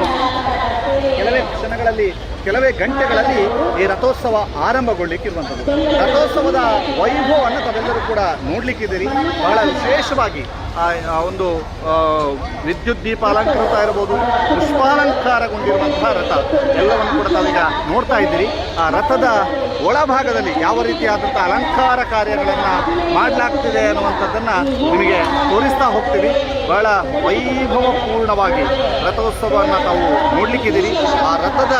ಕೆಲವೇ ಕ್ಷಣಗಳಲ್ಲಿ ಕೆಲವೇ ಗಂಟೆಗಳಲ್ಲಿ ಈ ರಥೋತ್ಸವ ಆರಂಭಗೊಳ್ಳಿಕ್ಕಿರುವಂಥದ್ದು. ರಥೋತ್ಸವದ ವೈಭವವನ್ನು ತಾವೆಲ್ಲರೂ ಕೂಡ ನೋಡ್ಲಿಕ್ಕಿದ್ದೀರಿ. ಬಹಳ ವಿಶೇಷವಾಗಿ ಒಂದು ವಿದ್ಯುತ್ ದೀಪ ಅಲಂಕೃತ ಇರ್ಬೋದು, ಪುಷ್ಪಾಲಂಕಾರಗೊಂಡಿರುವಂತಹ ರಥ ಎಲ್ಲವನ್ನು ಕೂಡ ತಾವೀಗ ನೋಡ್ತಾ ಇದ್ದೀರಿ. ಆ ರಥದ ಒಳಭಾಗದಲ್ಲಿ ಯಾವ ರೀತಿಯಾದಂಥ ಅಲಂಕಾರ ಕಾರ್ಯಗಳನ್ನು ಮಾಡಲಾಗ್ತಿದೆ ಅನ್ನುವಂಥದ್ದನ್ನು ನಿಮಗೆ ತೋರಿಸ್ತಾ ಹೋಗ್ತೀವಿ. ಬಹಳ ವೈಭವಪೂರ್ಣವಾಗಿ ರಥೋತ್ಸವವನ್ನು ತಾವು ನೋಡ್ಲಿಕ್ಕಿದ್ದೀರಿ. ಆ ರಥದ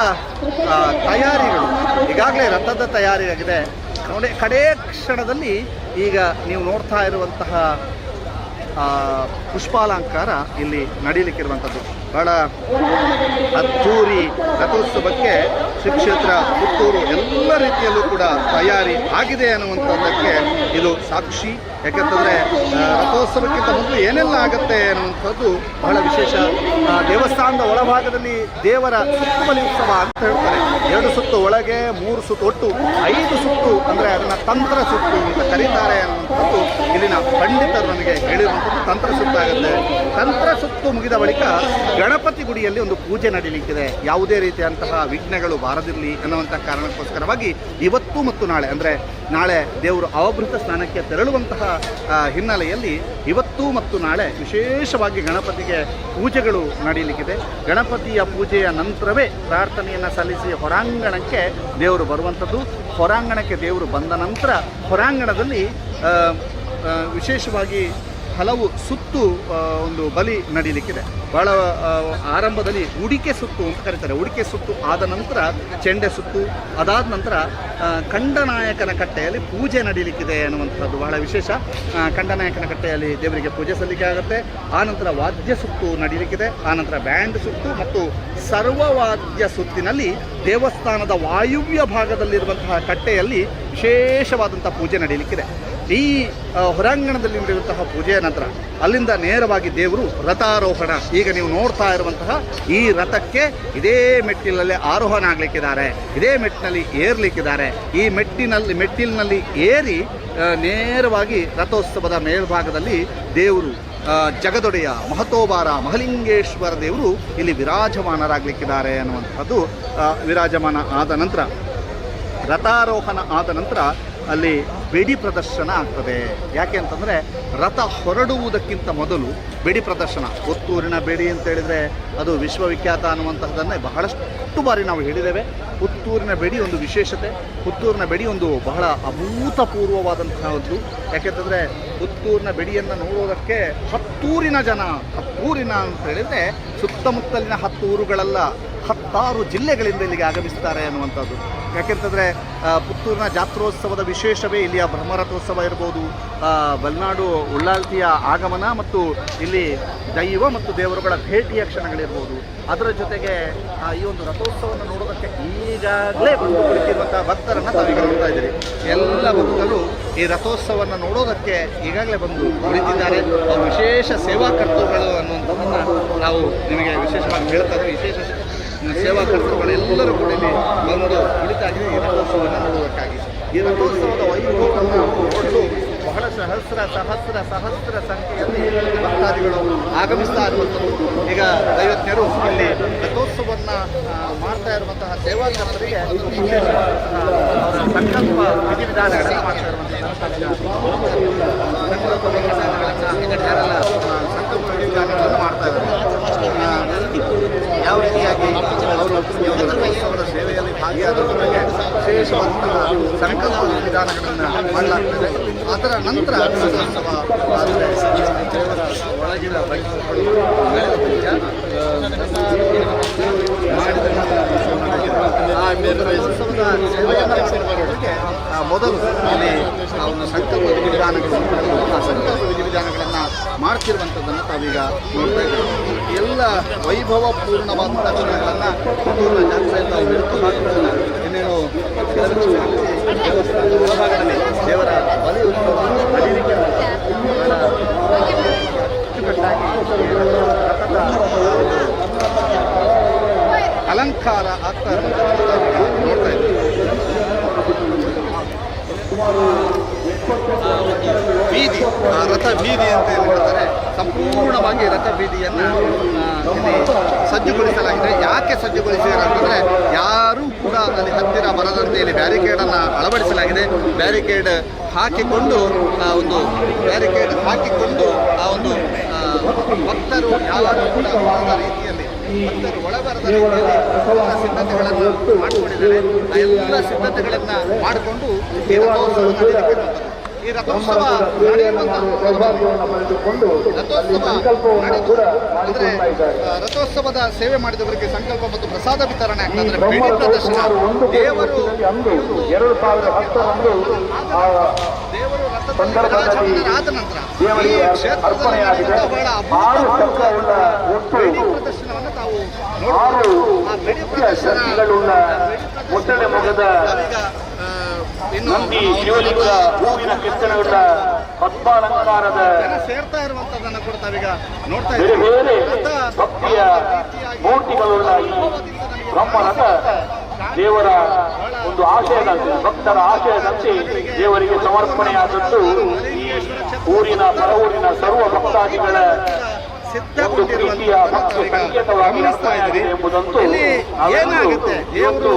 ತಯಾರಿಗಳು ಈಗಾಗಲೇ ರಥದ ತಯಾರಿ ಆಗಿದೆ. ಕಡೇ ಕ್ಷಣದಲ್ಲಿ ಈಗ ನೀವು ನೋಡ್ತಾ ಇರುವಂತಹ ಪುಷ್ಪಾಲಂಕಾರ ಇಲ್ಲಿ ನಡೀಲಿಕ್ಕಿರುವಂಥದ್ದು. ಬಹಳ ಅದ್ದೂರಿ ರಥೋತ್ಸವಕ್ಕೆ ಶ್ರೀ ಕ್ಷೇತ್ರ ಪುತ್ತೂರು ಎಲ್ಲ ರೀತಿಯಲ್ಲೂ ಕೂಡ ತಯಾರಿ ಆಗಿದೆ ಅನ್ನುವಂಥದ್ದಕ್ಕೆ ಇದು ಸಾಕ್ಷಿ. ಯಾಕೆಂತಂದರೆ ರಥೋತ್ಸವಕ್ಕಿಂತ ಮೊದಲು ಏನೆಲ್ಲ ಆಗುತ್ತೆ ಅನ್ನುವಂಥದ್ದು ಬಹಳ ವಿಶೇಷ. ದೇವಸ್ಥಾನದ ಒಳಭಾಗದಲ್ಲಿ ದೇವರ ಸುತ್ತುಬಲಿ ಉತ್ಸವ ಅಂತ ಹೇಳ್ತಾರೆ. 2 ಸುತ್ತು ಒಳಗೆ, 3 ಸುತ್ತು, ಒಟ್ಟು 5 ಸುತ್ತು, ಅಂದರೆ ಅದನ್ನು ತಂತ್ರ ಸುತ್ತು ಅಂತ ಕರೀತಾರೆ ಅನ್ನುವಂಥದ್ದು ಇಲ್ಲಿನ ಪಂಡಿತರು ನನಗೆ ಹೇಳಿರುವಂಥದ್ದು. ತಂತ್ರ ಸುತ್ತಾಗುತ್ತೆ. ತಂತ್ರ ಸುತ್ತು ಮುಗಿದ ಬಳಿಕ ಗಣಪತಿ ಗುಡಿಯಲ್ಲಿ ಒಂದು ಪೂಜೆ ನಡೀಲಿಕ್ಕಿದೆ. ಯಾವುದೇ ರೀತಿಯಂತಹ ವಿಘ್ನಗಳು ಬಾರದಿರಲಿ ಅನ್ನುವಂಥ ಕಾರಣಕ್ಕೋಸ್ಕರವಾಗಿ ಇವತ್ತು ಮತ್ತು ನಾಳೆ, ಅಂದರೆ ನಾಳೆ ದೇವರು ಅವಭೃತ ಸ್ನಾನಕ್ಕೆ ತೆರಳುವಂತಹ ಹಿನ್ನೆಲೆಯಲ್ಲಿ ಇವತ್ತು ಮತ್ತು ನಾಳೆ ವಿಶೇಷವಾಗಿ ಗಣಪತಿಗೆ ಪೂಜೆಗಳು ನಡೀಲಿಕ್ಕಿದೆ. ಗಣಪತಿಯ ಪೂಜೆಯ ನಂತರವೇ ಪ್ರಾರ್ಥನೆಯನ್ನು ಸಲ್ಲಿಸಿ ಹೊರಾಂಗಣಕ್ಕೆ ದೇವರು ಬರುವಂಥದ್ದು. ಹೊರಾಂಗಣಕ್ಕೆ ದೇವರು ಬಂದ ನಂತರ ಹೊರಾಂಗಣದಲ್ಲಿ ವಿಶೇಷವಾಗಿ ಹಲವು ಸುತ್ತು ಒಂದು ಬಲಿ ನಡೀಲಿಕ್ಕಿದೆ. ಬಹಳ ಆರಂಭದಲ್ಲಿ ಉಡಿಕೆ ಸುತ್ತು ಅಂತ ಕರೀತಾರೆ. ಉಡಿಕೆ ಸುತ್ತು ಆದ ನಂತರ ಚೆಂಡೆ ಸುತ್ತು, ಅದಾದ ನಂತರ ಕಂಡನಾಯಕನ ಕಟ್ಟೆಯಲ್ಲಿ ಪೂಜೆ ನಡೀಲಿಕ್ಕಿದೆ ಅನ್ನುವಂಥದ್ದು ಬಹಳ ವಿಶೇಷ. ಕಂಡನಾಯಕನ ಕಟ್ಟೆಯಲ್ಲಿ ದೇವರಿಗೆ ಪೂಜೆ ಸಲ್ಲಿಕೆ ಆಗುತ್ತೆ. ಆನಂತರ ವಾದ್ಯ ಸುತ್ತು ನಡೀಲಿಕ್ಕಿದೆ. ಆನಂತರ ಬ್ಯಾಂಡ್ ಸುತ್ತು ಮತ್ತು ಸರ್ವವಾದ್ಯ ಸುತ್ತಿನಲ್ಲಿ ದೇವಸ್ಥಾನದ ವಾಯುವ್ಯ ಭಾಗದಲ್ಲಿರುವಂತಹ ಕಟ್ಟೆಯಲ್ಲಿ ವಿಶೇಷವಾದಂಥ ಪೂಜೆ ನಡೀಲಿಕ್ಕಿದೆ. ಈ ಹೊರಾಂಗಣದಲ್ಲಿ ನಡೆಯುವಂತಹ ಪೂಜೆಯ ನಂತರ ಅಲ್ಲಿಂದ ನೇರವಾಗಿ ದೇವರು ರಥಾರೋಹಣ, ಈಗ ನೀವು ನೋಡ್ತಾ ಇರುವಂತಹ ಈ ರಥಕ್ಕೆ ಇದೇ ಮೆಟ್ಟಿಲಲ್ಲಿ ಆರೋಹಣ ಆಗಲಿಕ್ಕಿದ್ದಾರೆ, ಇದೇ ಮೆಟ್ಟಿನಲ್ಲಿ ಏರ್ಲಿಕ್ಕಿದ್ದಾರೆ. ಈ ಮೆಟ್ಟಿಲಿನಲ್ಲಿ ಏರಿ ನೇರವಾಗಿ ರಥೋತ್ಸವದ ಮೇಲ್ಭಾಗದಲ್ಲಿ ದೇವರು ಜಗದೊಡೆಯ ಮಹತೋಬಾರ ಮಹಲಿಂಗೇಶ್ವರ ದೇವರು ಇಲ್ಲಿ ವಿರಾಜಮಾನರಾಗಲಿಕ್ಕಿದ್ದಾರೆ ಅನ್ನುವಂಥದ್ದು. ವಿರಾಜಮಾನ ಆದ ನಂತರ ರಥಾರೋಹಣ ಆದ ನಂತರ ಅಲ್ಲಿ ಬೆಡಿ ಪ್ರದರ್ಶನ ಆಗ್ತದೆ. ಯಾಕೆ ಅಂತಂದರೆ ರಥ ಹೊರಡುವುದಕ್ಕಿಂತ ಮೊದಲು ಬೆಡಿ ಪ್ರದರ್ಶನ. ಪುತ್ತೂರಿನ ಬೆಡಿ ಅಂತ ಹೇಳಿದರೆ ಅದು ವಿಶ್ವವಿಖ್ಯಾತ ಅನ್ನುವಂಥದ್ದನ್ನೇ ಬಹಳಷ್ಟು ಬಾರಿ ನಾವು ಹೇಳಿದ್ದೇವೆ. ಪುತ್ತೂರಿನ ಬೆಡಿ ಒಂದು ವಿಶೇಷತೆ. ಪುತ್ತೂರಿನ ಬೆಡಿ ಒಂದು ಬಹಳ ಅಭೂತಪೂರ್ವವಾದಂತಹದ್ದು. ಯಾಕೆಂತಂದರೆ ಪುತ್ತೂರಿನ ಬೆಡಿಯನ್ನು ನೋಡೋದಕ್ಕೆ ಹತ್ತೂರಿನ ಜನ, ಹತ್ತೂರಿನ ಅಂತ ಹೇಳಿದರೆ ಸುತ್ತಮುತ್ತಲಿನ 10 ಊರುಗಳಲ್ಲ, 16 ಜಿಲ್ಲೆಗಳಿಂದ ಇಲ್ಲಿಗೆ ಆಗಮಿಸ್ತಾರೆ ಅನ್ನುವಂಥದ್ದು. ಯಾಕೆಂತಂದರೆ ಪುತ್ತೂರಿನ ಜಾತ್ರೋತ್ಸವದ ವಿಶೇಷವೇ ಇಲ್ಲಿಯ ಬ್ರಹ್ಮರಥೋತ್ಸವ ಇರ್ಬೋದು, ಬಲ್ನಾಡು ಉಳ್ಳಾಲ್ತಿಯ ಆಗಮನ ಮತ್ತು ಇಲ್ಲಿ ದೈವ ಮತ್ತು ದೇವರುಗಳ ಭೇಟಿಯ ಕ್ಷಣಗಳಿರ್ಬೋದು. ಅದರ ಜೊತೆಗೆ ಈ ಒಂದು ರಥೋತ್ಸವವನ್ನು ನೋಡೋದಕ್ಕೆ ಈಗಾಗಲೇ ಬಂದು ಕುಳಿತಿರುವಂಥ ಭಕ್ತರನ್ನು ತಾವೀಗ ನೋಡ್ತಾ ಇದ್ದೀರಿ. ಎಲ್ಲ ಭಕ್ತರು ಈ ರಥೋತ್ಸವವನ್ನು ನೋಡೋದಕ್ಕೆ ಈಗಾಗಲೇ ಬಂದು ಕುಳಿತಿದ್ದಾರೆ. ವಿಶೇಷ ಸೇವಾಕರ್ತೃಗಳು ಅನ್ನುವಂಥದ್ದನ್ನು ನಾವು ನಿಮಗೆ ವಿಶೇಷವಾಗಿ ಹೇಳ್ತಾ ಇದ್ದೀವಿ. ವಿಶೇಷ ಸೇವಾಕರ್ತೃಗಳೆಲ್ಲರೂ ಕೂಡ ಇಲ್ಲಿ ಬಂದು ಕುಳಿತಾಗಿದೆ ಈ ರಥೋತ್ಸವವನ್ನು ನೋಡುವುದಕ್ಕಾಗಿ. ಈ ರಥೋತ್ಸವದ ವೈಭವವನ್ನು ನೋಡಲು ಬಹಳ ಸಹಸ್ರ ಸಂಖ್ಯೆಯಲ್ಲಿ ಭಕ್ತಾದಿಗಳು ಆಗಮಿಸ್ತಾ ಇರುವಂಥದ್ದು. ಈಗ ದೈವಜ್ಞರು ಇಲ್ಲಿ ರಥೋತ್ಸವವನ್ನು ಮಾಡ್ತಾ ಇರುವಂತಹ ಸೇವಾಕರ್ತರಿಗೆ ಅವರ ಸಂಕಲ್ಪ ವಿಧಿವಿಧಾನಗಳನ್ನು ಮಾಡ್ತಾ ಇರುವಂತಹ ಸಂಕಲ್ಪ ವಿಧಿವಿಧಾನಗಳನ್ನು ಮಾಡ್ತಾ ಇದ್ದಾರೆ. ಯಾವ ರೀತಿಯಾಗಿ ಅವರು ರಥೋತ್ಸವದ ಸೇವೆಯಲ್ಲಿ ಭಾಗಿಯಾದವರಿಗೆ ವಿಶೇಷವಾದಂತಹ ಸಂಕಲ್ಪ ವಿಧಾನಗಳನ್ನು ಮಾಡಲಾಗ್ತದೆ. ಅದರ ನಂತರ ರಥೋತ್ಸವ ಆದರೆ ದೇವರ ಒಳಗಿನ ವೈಭವಗಳು ರಥೋತ್ಸವದ ಸೇವೆಗೆ ಮೊದಲು ಇಲ್ಲಿ ಒಂದು ಸಂಕಲ್ಪ ವಿಧಿವಿಧಾನಗಳು, ಆ ಸಂಕಲ್ಪ ವಿಧಿವಿಧಾನಗಳನ್ನು ಮಾಡ್ತಿರುವಂಥದ್ದನ್ನು ತಾವೀಗ ನೋಡ್ತಾ ಇದ್ದೀವಿ. ಎಲ್ಲ ವೈಭವಪೂರ್ಣವಾದಂಥ ಕ್ಷಣಗಳನ್ನು ಪುತ್ತೂರಿನ ಜಾತ್ರೆಯಲ್ಲಿ ನಾವು ಬೆಳಕು ಹಾಕುವುದಿಲ್ಲ. ಇನ್ನೇನು ದೇವಸ್ಥಾನದ ಒಳಭಾಗದಲ್ಲಿ ದೇವರ ಬಲಿ ಉತ್ಸವ ನಡೀಲಿಕ್ಕೆ ಅಚ್ಚುಕಟ್ಟಾಗಿ ರಥದ ಅಲಂಕಾರ ಆಗ್ತಾ ಇರುವಂಥದ್ದು ನೋಡ್ತಾ ಇದ್ದೀವಿ. ಬೀದಿ, ರಥ ಬೀದಿ ಅಂತ ಏನು ಹೇಳ್ತಾರೆ, ಸಂಪೂರ್ಣವಾಗಿ ರಥ ಬೀದಿಯನ್ನು ಇಲ್ಲಿ ಸಜ್ಜುಗೊಳಿಸಲಾಗಿದೆ. ಯಾಕೆ ಸಜ್ಜುಗೊಳಿಸಿದ್ದಾರೆ ಅಂತಂದರೆ ಯಾರೂ ಕೂಡ ಅಲ್ಲಿ ಹತ್ತಿರ ಬರದಂತೆ ಇಲ್ಲಿ ಬ್ಯಾರಿಕೇಡನ್ನು ಅಳವಡಿಸಲಾಗಿದೆ. ಬ್ಯಾರಿಕೇಡ್ ಹಾಕಿಕೊಂಡು ಆ ಒಂದು ಭಕ್ತರು ಯಾರು ಕೂಡ ಬರದ ರೀತಿಯಲ್ಲಿ ಭಕ್ತರು ಒಳಬರದ ರೀತಿಯಲ್ಲಿ ಎಲ್ಲ ಸಿದ್ಧತೆಗಳನ್ನು ಮಾಡಿಕೊಂಡಿದ್ದಾರೆ. ಆ ಎಲ್ಲ ಸಿದ್ಧತೆಗಳನ್ನು ಮಾಡಿಕೊಂಡು ಈ ರಥೋತ್ಸವ ನಡೆಯಲಿಕ್ಕೆ ಬಂದರು. ಈ ರಥೋತ್ಸವ ಅಂದರೆ ರಥೋತ್ಸವದ ಸೇವೆ ಮಾಡಿದವರಿಗೆ ಸಂಕಲ್ಪ ಮತ್ತು ಪ್ರಸಾದ ವಿತರಣೆ ಆಗ್ತದೆ. ಬೆಳ್ಳಿ ಪ್ರದರ್ಶನ ದೇವರು ವಿರಾಜಮಾನರಾದ ನಂತರ ಈ ಕ್ಷೇತ್ರದಲ್ಲಿ ಬಹಳ ಅಪೂರ್ವ ಬೆಳ್ಳಿ ಪ್ರದರ್ಶನವನ್ನು ತಾವು ನೋಡಬಹುದು. ಆ ಬೆಳ್ಳಿ ಪ್ರದರ್ಶನ ಜನ ಸೇರ್ತಾ ಇರುವಂತದನ್ನು ಕೂಡ ತಾವೀಗ ನೋಡ್ತಾ ಇದ್ದೀವಿ. ದೇವರ ಒಂದು ಆಶಯದಂತೆ, ಭಕ್ತರ ಆಶಯದಂತೆ ದೇವರಿಗೆ ಸಮರ್ಪಣೆಯಾದದ್ದು ಊರಿನ ಪರವೂರಿನ ಸರ್ವ ಭಕ್ತಾದಿಗಳ ಗಮನಿಸ್ತಾ ಇದ್ದೀರಿ. ಇಲ್ಲಿ ಏನಾಗುತ್ತೆ, ದೇವರು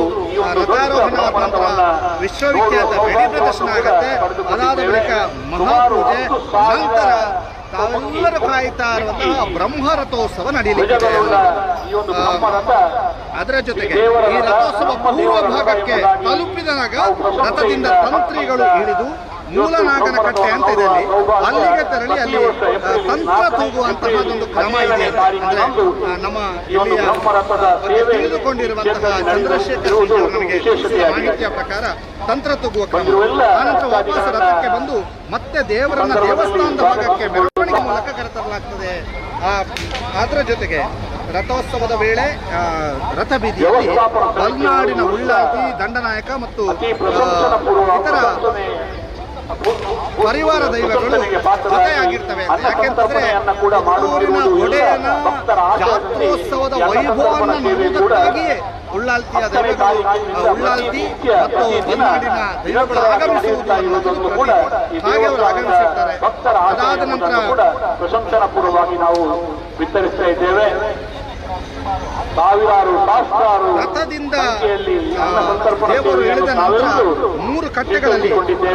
ರಥಾರೋಹಣ ನಂತರ ವಿಶ್ವವಿಖ್ಯಾತ ಬೆಳ್ಳಿ ಪ್ರದರ್ಶನ ಆಗುತ್ತೆ. ಅದಾದ ಬಳಿಕ ಮಹಾಪೂಜೆ ನಂತರ ತಾವೆಲ್ಲರೂ ಕಾಯ್ತಾ ಇರುವಂತಹ ಬ್ರಹ್ಮ ರಥೋತ್ಸವ ನಡೆಯಲಿದೆ. ಅದರ ಜೊತೆಗೆ ಈ ರಥೋತ್ಸವ ಪೂರ್ವ ಭಾಗಕ್ಕೆ ತಲುಪಿದಾಗ ರಥದಿಂದ ತಂತ್ರಿಗಳು ಇಳಿದು ಮೂಲನಾಗನ ಕಟ್ಟೆ ಅಂತ ಇದೆ ಅಲ್ಲಿಗೆ ತೆರಳಿ ಅಲ್ಲಿ ತಂತ್ರ ತೂಗುವಂತಹದೊಂದು ಕ್ರಮ ಇದೆ. ಅಂದ್ರೆ ನಮ್ಮ ಇಲ್ಲಿಯ ತಿಳಿದುಕೊಂಡಿರುವಂತಹ ಚಂದ್ರಶೇಖರ್ ನಮಗೆ ಮಾಹಿತಿಯ ಪ್ರಕಾರ ತಂತ್ರ ತೂಗುವ ಕ್ರಮ, ಆನಂತರ ವಾಪಸ್ ರಥಕ್ಕೆ ಬಂದು ಮತ್ತೆ ದೇವರನ್ನ ದೇವಸ್ಥಾನದ ಭಾಗಕ್ಕೆ ಮೆರವಣಿಗೆ ಮೂಲಕ ಕರೆತರಲಾಗ್ತದೆ. ಅದರ ಜೊತೆಗೆ ರಥೋತ್ಸವದ ವೇಳೆ ರಥ ಬೀದಿಯಲ್ಲಿ ಮಲೆನಾಡಿನ ಉಳ್ಳಾತಿ, ದಂಡನಾಯಕ ಮತ್ತು ಇತರ ಪರಿವಾರ ದೈವಗಳು ಜೊತೆಯಾಗಿರ್ತವೆ. ಯಾಕೆಂತಂದ್ರೆ ಊರಿನ ಒಡೆಯನ ಜಾತ್ರೋತ್ಸವದ ವೈಭವವನ್ನು ನೋಡುವುದಕ್ಕಾಗಿಯೇ ಉಳ್ಳಾಲ್ತಿಯ ದೈವಗಳು, ಉಳ್ಳಾಲ್ತಿ ಮತ್ತು ಮಲೆನಾಡಿನ ದೈವಗಳು ಆಗಮಿಸುವುದು ಅನ್ನೋದು ಪ್ರತೀತಿ. ಹಾಗೆ ಅವರು ಆಗಮಿಸಿರ್ತಾರೆ. ಅದಾದ ನಂತರ ಪ್ರಶಂಸನಪೂರ್ವವಾಗಿ ನಾವು ವಿತರಿಸ್ತಾ ಇದ್ದೇವೆ. ಸಾವಿರಾರು ಸಹಸ್ರಾರು ರಥದಿಂದ ದೇವರು ಇಳಿದ ನಂತರ 3 ಕಟ್ಟೆಗಳಲ್ಲಿ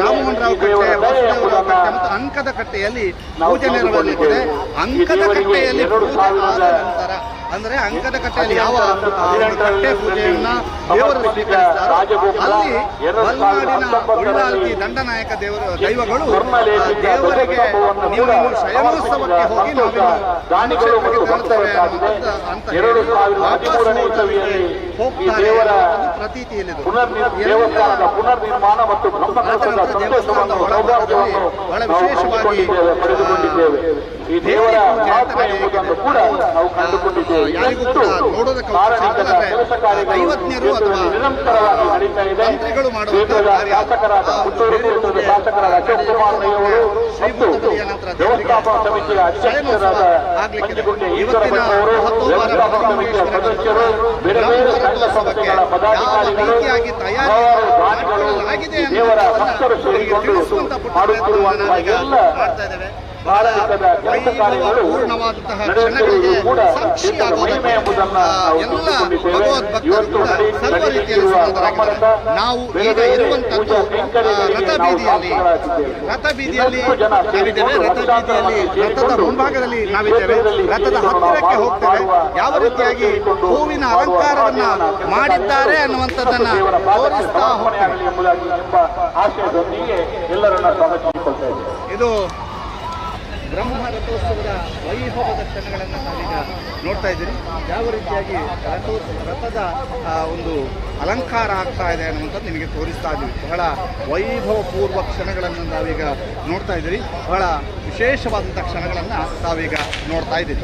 ರಾಮಮೋಹನ್ ರಾವ್ ಕಟ್ಟೆ, ವಾಸುದೇವರಾವ್ ಕಟ್ಟೆ ಮತ್ತು ಅಂಕದ ಕಟ್ಟೆಯಲ್ಲಿ ಪೂಜೆ ನೆರವೇರಲಿದೆ. ಅಂಕದ ಕಟ್ಟೆಯಲ್ಲಿ ಪೂಜೆ ಆದ ನಂತರ ಅಂದ್ರೆ ಅಂಕದ ಕಟ್ಟೆಯಲ್ಲಿ ಯಾವ ಕಟ್ಟೆ ಪೂಜೆಯನ್ನ ದೇವರು ಸ್ವೀಕರಿಸ್ತಾರೋ ಅಲ್ಲಿ ಮಲೆನಾಡಿನ ಉಳ್ಳಾಲ್ತಿ, ದಂಡನಾಯಕ ದೈವಗಳು ದೇವರಿಗೆ ನೀವು ಶಯನೋತ್ಸವಕ್ಕೆ ಹೋಗಿ ನಾವಿನ್ನು ಕಾಣ್ತೇವೆ ಅಂತ ಹೇಳಿ ಹೋಗ್ತಾರೆ ಅನ್ನೋದು ಪ್ರತೀತಿಯಲ್ಲಿದೆ. ಪುನರ್ನಿರ್ಮಾಣ ಮತ್ತು ದೇವಸ್ಥಾನದ ಒಳಭಾಗದಲ್ಲಿ ಬಹಳ ವಿಶೇಷವಾಗಿ ಈ ದೇವರ ಆತ್ಮ ಎಂಬುದನ್ನು ಕೂಡ ನಾವು ಕಂಡುಕೊಂಡಿದ್ದೇವೆ. ಯಾರಿಗೂ ಕೂಡ ನೋಡೋದಕ್ಕೆ ಅವಕಾಶ ಸಿಗಲ್ಲ. ದೈವಜ್ಞರು ಅಥವಾ ತಂತ್ರಿಗಳು ಮಾಡುವಂತಹ ಕಾರ್ಯ ಶಾಸಕರಾದ ಪುತ್ತೂರು ಕ್ಷೇತ್ರದ ಶಾಸಕರಾದ ಅಶೋಕ್ ಕುಮಾರ್ ಅವರು ಮತ್ತು ವ್ಯವಸ್ಥಾಪನಾ ಸಮಿತಿಯ ಅಧ್ಯಕ್ಷರಾದ ಮಂಜುಗುಂಡೆ ಈಶ್ವರ ಅವರು, ವ್ಯವಸ್ಥಾಪನಾ ಸಮಿತಿಯ ಸದಸ್ಯರು, ಬೇರೆ ಬೇರೆ ಸಂಘ ಸಂಸ್ಥೆಗಳ ಪದಾಧಿಕಾರಿಗಳು, ಹಲವಾರು ದಾನಿಗಳು, ದೇವರ ಭಕ್ತರು ಸೇರಿಕೊಂಡು ಮಾಡುತ್ತಿರುವಂತಹ ಎಲ್ಲ ಭಾರತದ ಕೆಲಸ ಕಾರ್ಯಗಳು ನಡೆಯುತ್ತಿರುವುದು ಕೂಡ ದೇಶದ ಮಹಿಮೆ ಎಂಬುದನ್ನು ನಾವು ತಿಳಿದುಕೊಂಡಿದ್ದೇವೆ. ಇವತ್ತು ನಡೆಯುತ್ತಿರುವ ಬ್ರಹ್ಮರಥ ಬೇರೆ ಬೇರೆ ಪೂಜಾ ಕೈಂಕರ್ಯಗಳಿಗೆ ನಾವು ರಥ ಬೀದಿಯಲ್ಲಿ ನಾವಿದ್ದೇವೆ. ರಥದ ಮುಂಭಾಗದಲ್ಲಿ ನಾವಿದ್ದೇವೆ. ರಥದ ಹತ್ತಿರಕ್ಕೆ ಹೋಗ್ತೇವೆ. ಯಾವ ರೀತಿಯಾಗಿ ಹೂವಿನ ಅಲಂಕಾರವನ್ನ ಮಾಡಿದ್ದಾರೆ ಅನ್ನುವಂಥದ್ದನ್ನ ತೋರಿಸ್ತಾ ಹೋಗ್ತೇವೆ. ಎಂಬ ಆಶಯದೊಂದಿಗೆ ಎಲ್ಲರನ್ನ ಸ್ವಾಗತಿಸಿಕೊಳ್ತಾ ಇದ್ದೇವೆ. ಇದು ಬ್ರಹ್ಮ ರಥೋತ್ಸವದ ವೈಭವದ ಕ್ಷಣಗಳನ್ನು ನಾವೀಗ ನೋಡ್ತಾ ಇದ್ದೀರಿ. ಯಾವ ರೀತಿಯಾಗಿ ರಥದ ಒಂದು ಅಲಂಕಾರ ಆಗ್ತಾ ಇದೆ ಅನ್ನುವಂಥದ್ದು ನಿಮಗೆ ತೋರಿಸ್ತಾ ಇದ್ದೀವಿ. ಬಹಳ ವೈಭವಪೂರ್ವ ಕ್ಷಣಗಳನ್ನು ನಾವೀಗ ನೋಡ್ತಾ ಇದ್ದೀರಿ. ಬಹಳ ವಿಶೇಷವಾದಂಥ ಕ್ಷಣಗಳನ್ನು ನಾವೀಗ ನೋಡ್ತಾ ಇದ್ದೀರಿ.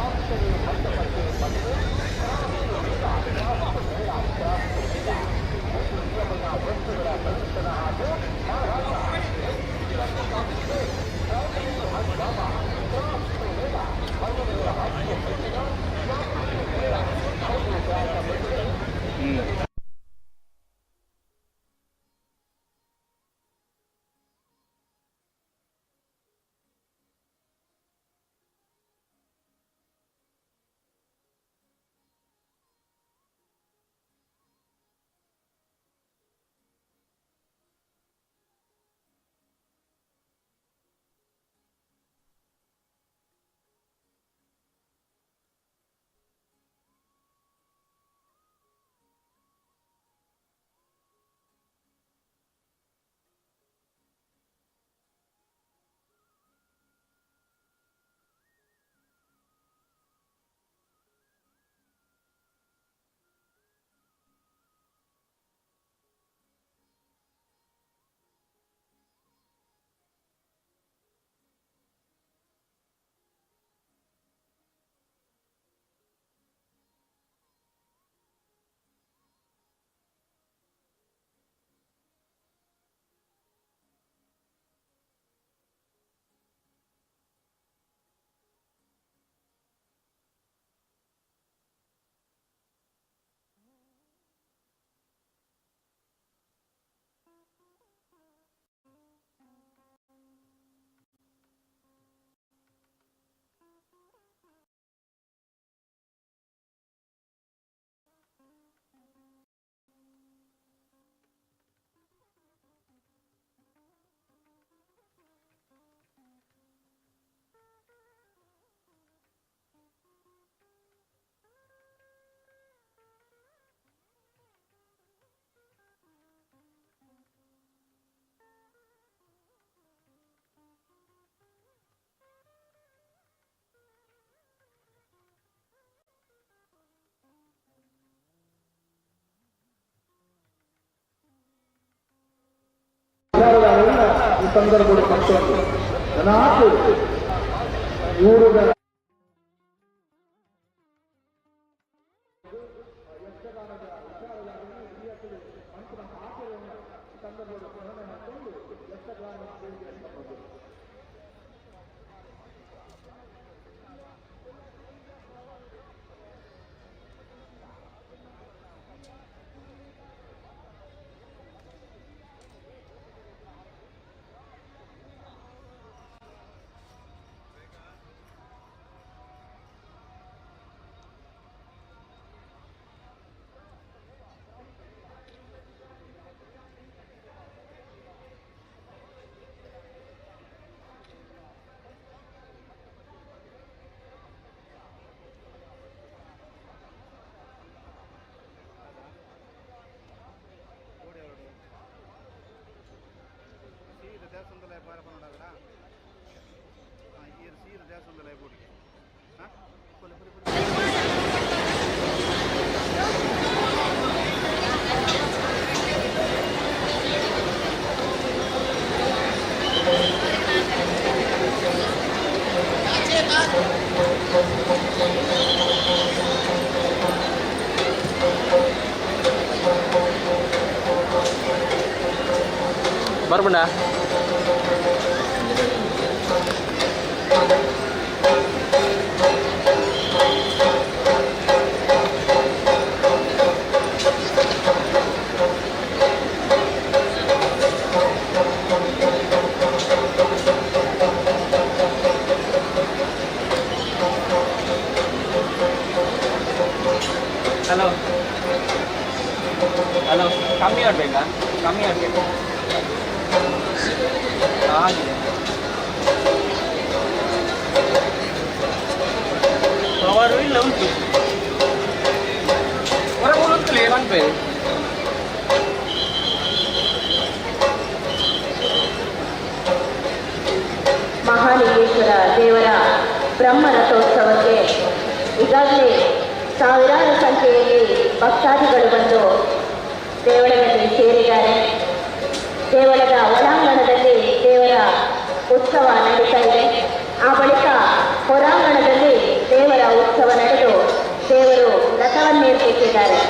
ವಿಚಾರಧಾರೆಯನ್ನ ಈ ಸಂದರ್ಭದಲ್ಲಿ ಮತ್ತೊಂದು ನಾಲ್ಕು ಊರುಗಳ ಬರ್ಬಂಡ ಹಲೋ ಹಲೋ ಕಮ್ಮಿ ಆಡಬೇಕಾ ಕಮ್ಮಿ ಆಡಬೇಕು ಆಗಿದೆ ಪವರು ಇಲ್ಲ ಉಂಟು ಹೊರಗೂರು ಉಂಟು ಬಂದ್ಪೇ ಮಹಾಲಿಂಗೇಶ್ವರ ದೇವರ ಬ್ರಹ್ಮರಥೋತ್ಸವಕ್ಕೆ ಈಗಾಗಲೇ ಸಾವಿರಾರು ಸಂಖ್ಯೆಯಲ್ಲಿ ಭಕ್ತಾದಿಗಳು ಬಂದು ದೇವಳದಲ್ಲಿ ಸೇರಿದ್ದಾರೆ. ದೇವಳದ ಒಳಾಂಗಣದಲ್ಲಿ ದೇವರ ಉತ್ಸವ ನಡೀತಾ ಇದೆ. ಆ ಬಳಿಕ ಹೊರಾಂಗಣದಲ್ಲಿ ದೇವರ ಉತ್ಸವ ನಡೆದು ದೇವರು ರಥವನ್ನೇರ್ತಿದ್ದಾರೆ.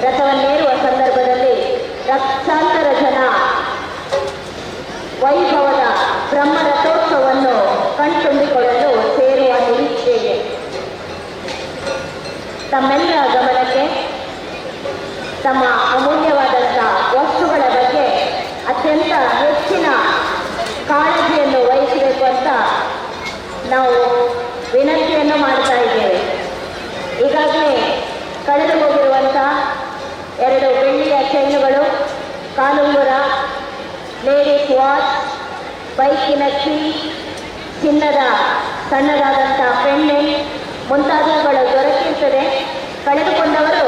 ರಥವನ್ನೇರುವ ಸಂದರ್ಭದಲ್ಲಿ ಲಕ್ಷಾಂತರ ಜನ ವೈಭವದ ಬ್ರಹ್ಮರಥೋತ್ಸವವನ್ನು ಕಣ್ತುಂಬಿಕೊಳ್ಳಲು ಸೇರುವ ನಿರೀಕ್ಷೆ ಇದೆ. ತಮ್ಮೆಲ್ಲರ ಗಮನಕ್ಕೆ ತಮ್ಮ ಅಮೂಲ್ಯವಾದಂತಹ ವಸ್ತುಗಳ ಬಗ್ಗೆ ಅತ್ಯಂತ ಹೆಚ್ಚಿನ ಕಾಳಜಿಯನ್ನು ವಹಿಸಬೇಕು ಅಂತ ನಾವು ವಿನಂತಿಯನ್ನು ಮಾಡ್ತಾ ಇದ್ದೇವೆ. ಈಗಾಗಲೇ ಕಳೆದು ಹೋಗಿರುವಂಥ 2 ಬೆಳ್ಳಿಯ ಚೈನುಗಳು, ಕಾಲುಂಗುರ, ಲೇಡೀಸ್ ವಾಚ್, ಬೈಕಿನ ಕೀ, ಚಿನ್ನದ ಸಣ್ಣದಾದಂಥ ಪೆಂಡೆಂಟ್ ಮುಂತಾದವುಗಳು ದೊರಕಿರುತ್ತದೆ. ಕಳೆದುಕೊಂಡವರು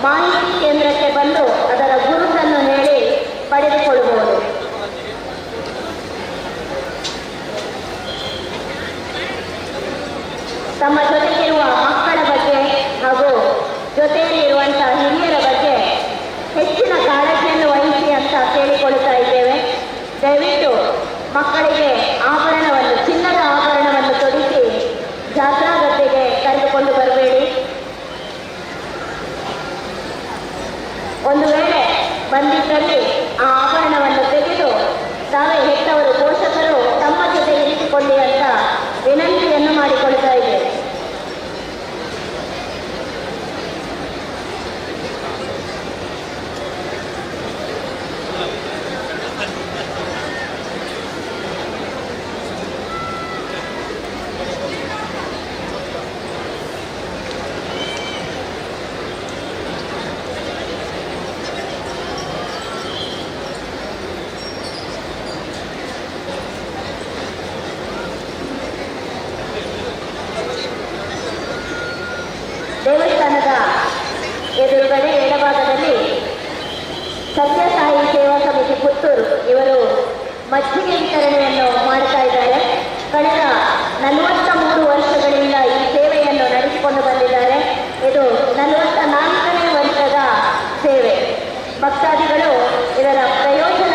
ಮಾಹಿತಿ ಕೇಂದ್ರಕ್ಕೆ ಬಂದು ಅದರ ಗುರುತನ್ನು ಹೇಳಿ ಪಡೆದುಕೊಳ್ಳಬಹುದು. ತಮ್ಮ ಜೊತೆಗಿರುವ ಮಕ್ಕಳ ಬಗ್ಗೆ ಹಾಗೂ ಜೊತೆಯಲ್ಲಿರುವಂತಹ ಹಿರಿಯರ ಬಗ್ಗೆ ಹೆಚ್ಚಿನ ಕಾಳಜಿಯನ್ನು ವಹಿಸಿ ಅಂತ ಕೇಳಿಕೊಳ್ಳುತ್ತಾ ಇದ್ದೇವೆ. ದಯವಿಟ್ಟು ಮಕ್ಕಳಿಗೆ ಆಭರಣವನ್ನು, ಚಿನ್ನದ ಆಭರಣವನ್ನು ತೊಡಿಸಿ ಜಾತ್ರಾ ಗದ್ದೆಗೆ ಕರೆದುಕೊಂಡು ಬರಬೇಡಿ. ಒಂದು ವೇಳೆ ಬಂದಿದ್ದಲ್ಲಿ ಆ ಆಭರಣವನ್ನು ತೆಗೆದು ತಾವೇ ಹೆತ್ತವರು, ಪೋಷಕರು ತಮ್ಮ ಜೊತೆ ಇರಿಸಿಕೊಳ್ಳಿ ಅಂತ ವಿನಂತಿಯನ್ನು ಮಾಡಿಕೊಳ್ತಾ ಇದ್ದೇವೆ. ದೇವಸ್ಥಾನದ ಎದುರುಗಡೆ ಎಡಭಾಗದಲ್ಲಿ ಸತ್ಯಸಾಯಿ ಸೇವಾ ಸಮಿತಿ ಪುತ್ತೂರು ಇವರು ಮಜ್ಜಿಗೆ ವಿತರಣೆಯನ್ನು ಮಾಡ್ತಾ ಇದ್ದಾರೆ. ಕಳೆದ 43 ವರ್ಷಗಳಿಂದ ಈ ಸೇವೆಯನ್ನು ನಡೆಸಿಕೊಂಡು ಬಂದಿದ್ದಾರೆ. ಇದು 44ನೇ ವರ್ಷದ ಸೇವೆ. ಭಕ್ತಾದಿಗಳು ಇದರ ಪ್ರಯೋಜನ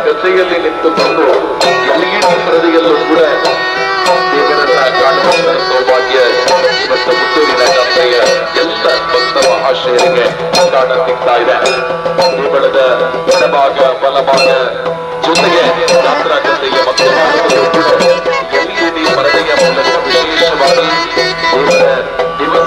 ಜೊತೆಯಲ್ಲಿ ನಿಂತುಕೊಂಡು ಎಲ್ಲಿಗೆ ಪ್ರದಿಯಲ್ಲೂ ಕೂಡ ದೇವರನ್ನ ಕಾಣುವಂತಹ ಸೌಭಾಗ್ಯ ಇವತ್ತು ಮುತ್ತೂರಿನ ಜಾತ್ರೆಯ ಎಲ್ಲ ಭಕ್ತ ಮಹಾಶಯರಿಗೆ ಕಾಣ ಸಿಗ್ತಾ ಇದೆ. ದೇವಳದ ಎಡಭಾಗ ಬಲಭಾಗ ಜೊತೆಗೆ ಜಾತ್ರಾ ಗದ್ದೆಯ ಮಕ್ಕಳು ಕೂಡ ಎಲ್ಲಿ ಪರದೆಯ ಮೂಲಕ ವಿಶೇಷವಾಗಿ ದೇವರ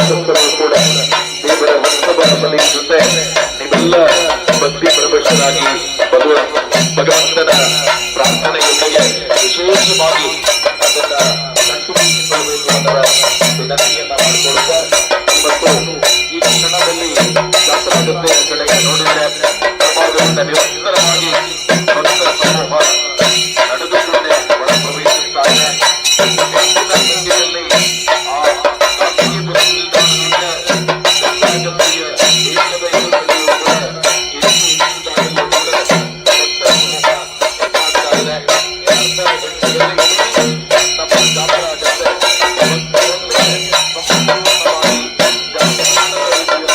ಭಕ್ತರು ಕೂಡ ದೇವರ ಉತ್ಸವದ ಬಲಿ ಜೊತೆ ನೀವೆಲ್ಲ ಭಕ್ತಿ ಪ್ರವೇಶರಾಗಿ ಭಗವಂತನ ಪ್ರಾರ್ಥನೆಯೊಂದಿಗೆ ವಿಶೇಷವಾಗಿ ಅದನ್ನ ಕಂಡುಕೊಳ್ಳಬೇಕು ಅನ್ನುವ ವಿನಂತಿಯನ್ನ ಮಾಡಿಕೊಳ್ಳುತ್ತಾ ಮತ್ತು ಈ ಕ್ಷಣದಲ್ಲಿ ಜಾತ್ರಾ ಗದ್ದೆಯ ಕಡೆಗೆ ನೋಡಿದರೆ ಪ್ರಭಾವದಿಂದ ನಿರಂತರವಾಗಿ ಭಕ್ತರ ಸಮೂಹ ನಡೆದುಕೊಂಡೇ ಒಳ ಪ್ರವೇಶಿಸ್ತಾ ಇದೆ. ಹೆಚ್ಚಿನ ಸಂಖ್ಯೆಯಲ್ಲಿ ಆ ಗಾಂಧಿ ಪ್ರತಿನಿಧಿಗಳಿಂದ ಜಾತ್ರಾ ಗದ್ದೆಯ ಏಕದ ಯೋಜನೆಯು ಕೂಡ ಹೆಚ್ಚಿನದಾಗಲು ಕೂಡ ಭಕ್ತರ ಸಮೂಹ ಹೆಚ್ಚಾಗ್ತಾ ಇದೆ. ಅರ್ಧ ಗಂಟೆಯಲ್ಲಿ ನಮ್ಮ ಜಾತ್ರಾ ಗದ್ದೆ ಭಕ್ತರೊಂದಿಗೆ ಸಂಪೂರ್ಣವಾಗಿ ಜಾತ್ರಾ ರೀತಿಯ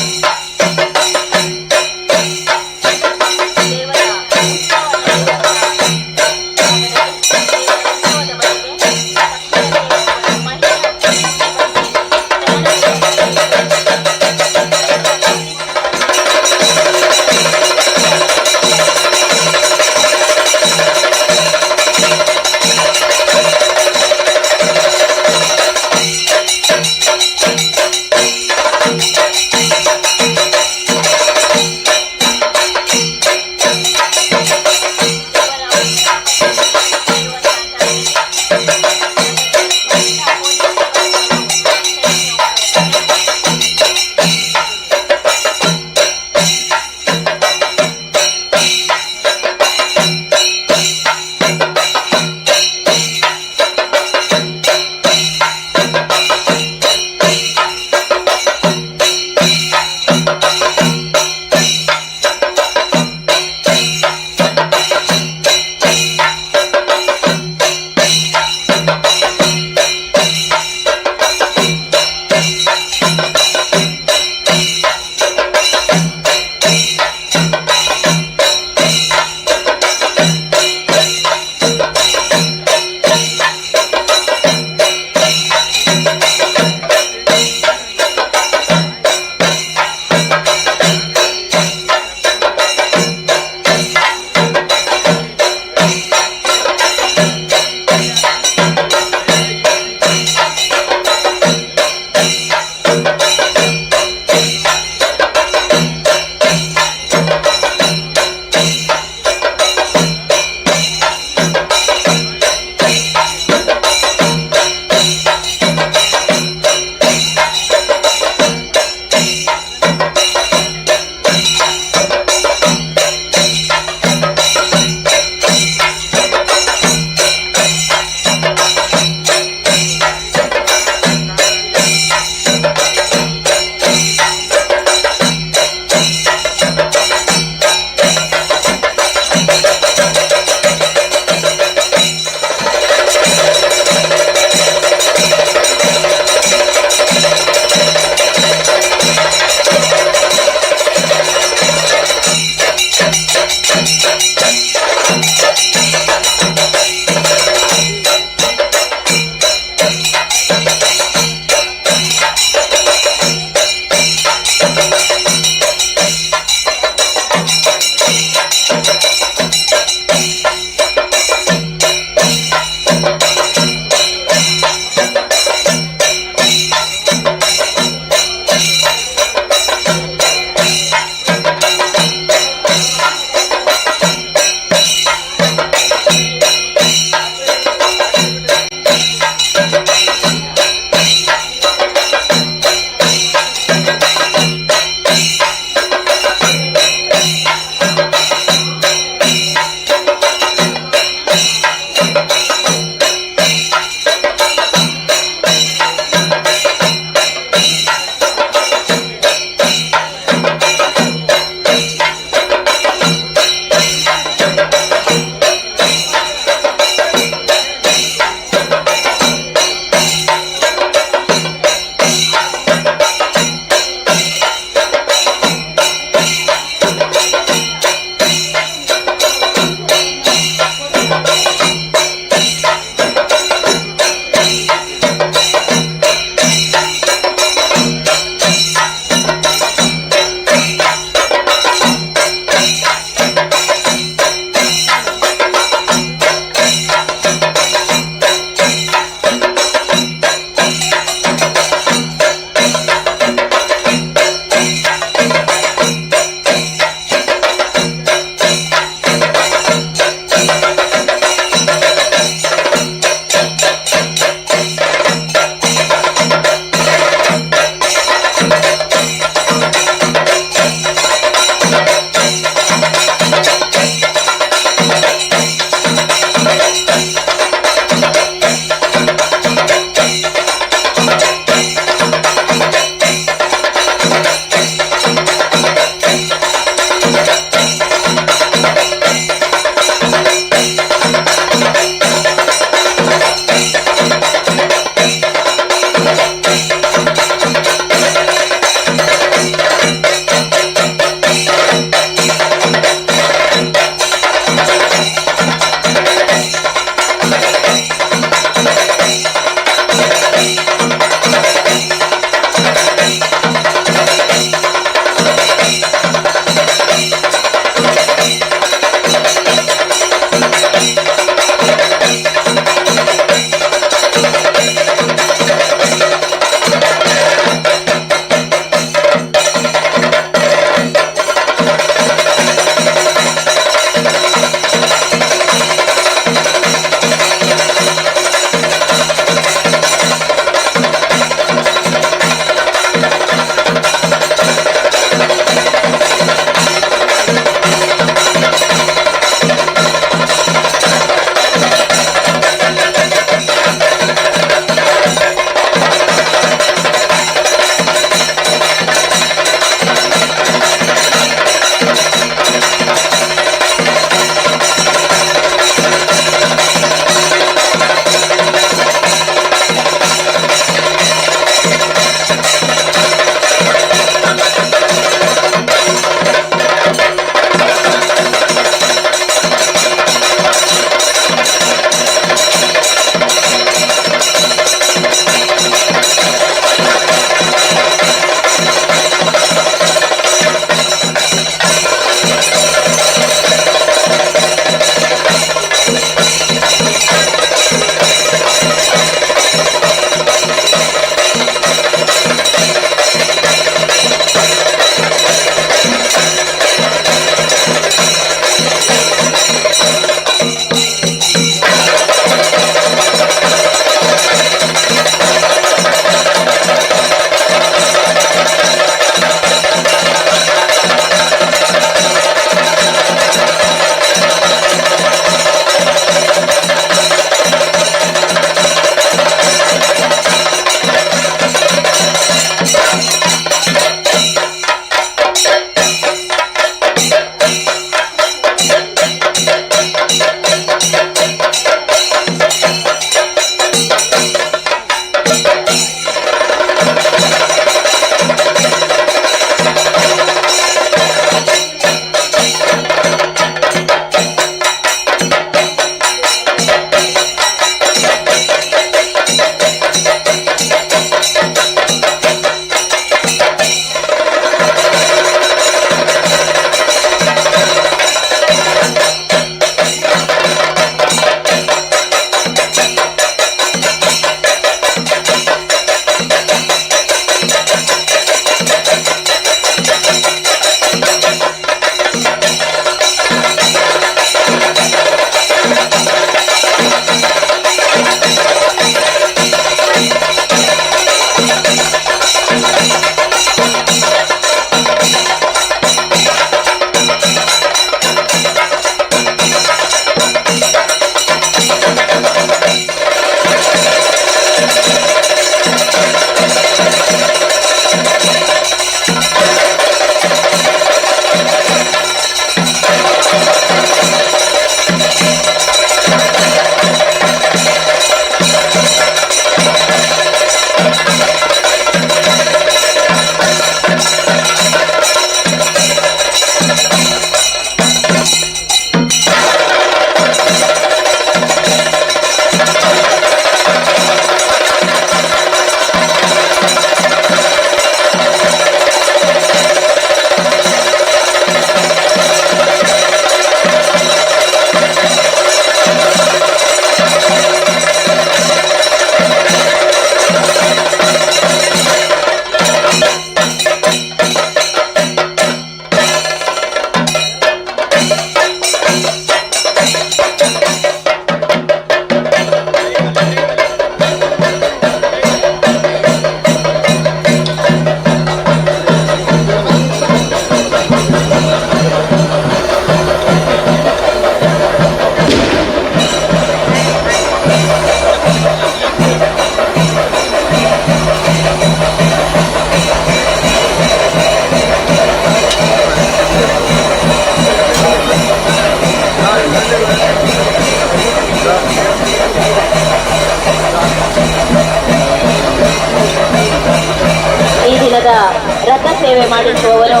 ಮಾಡಿಸುವವರು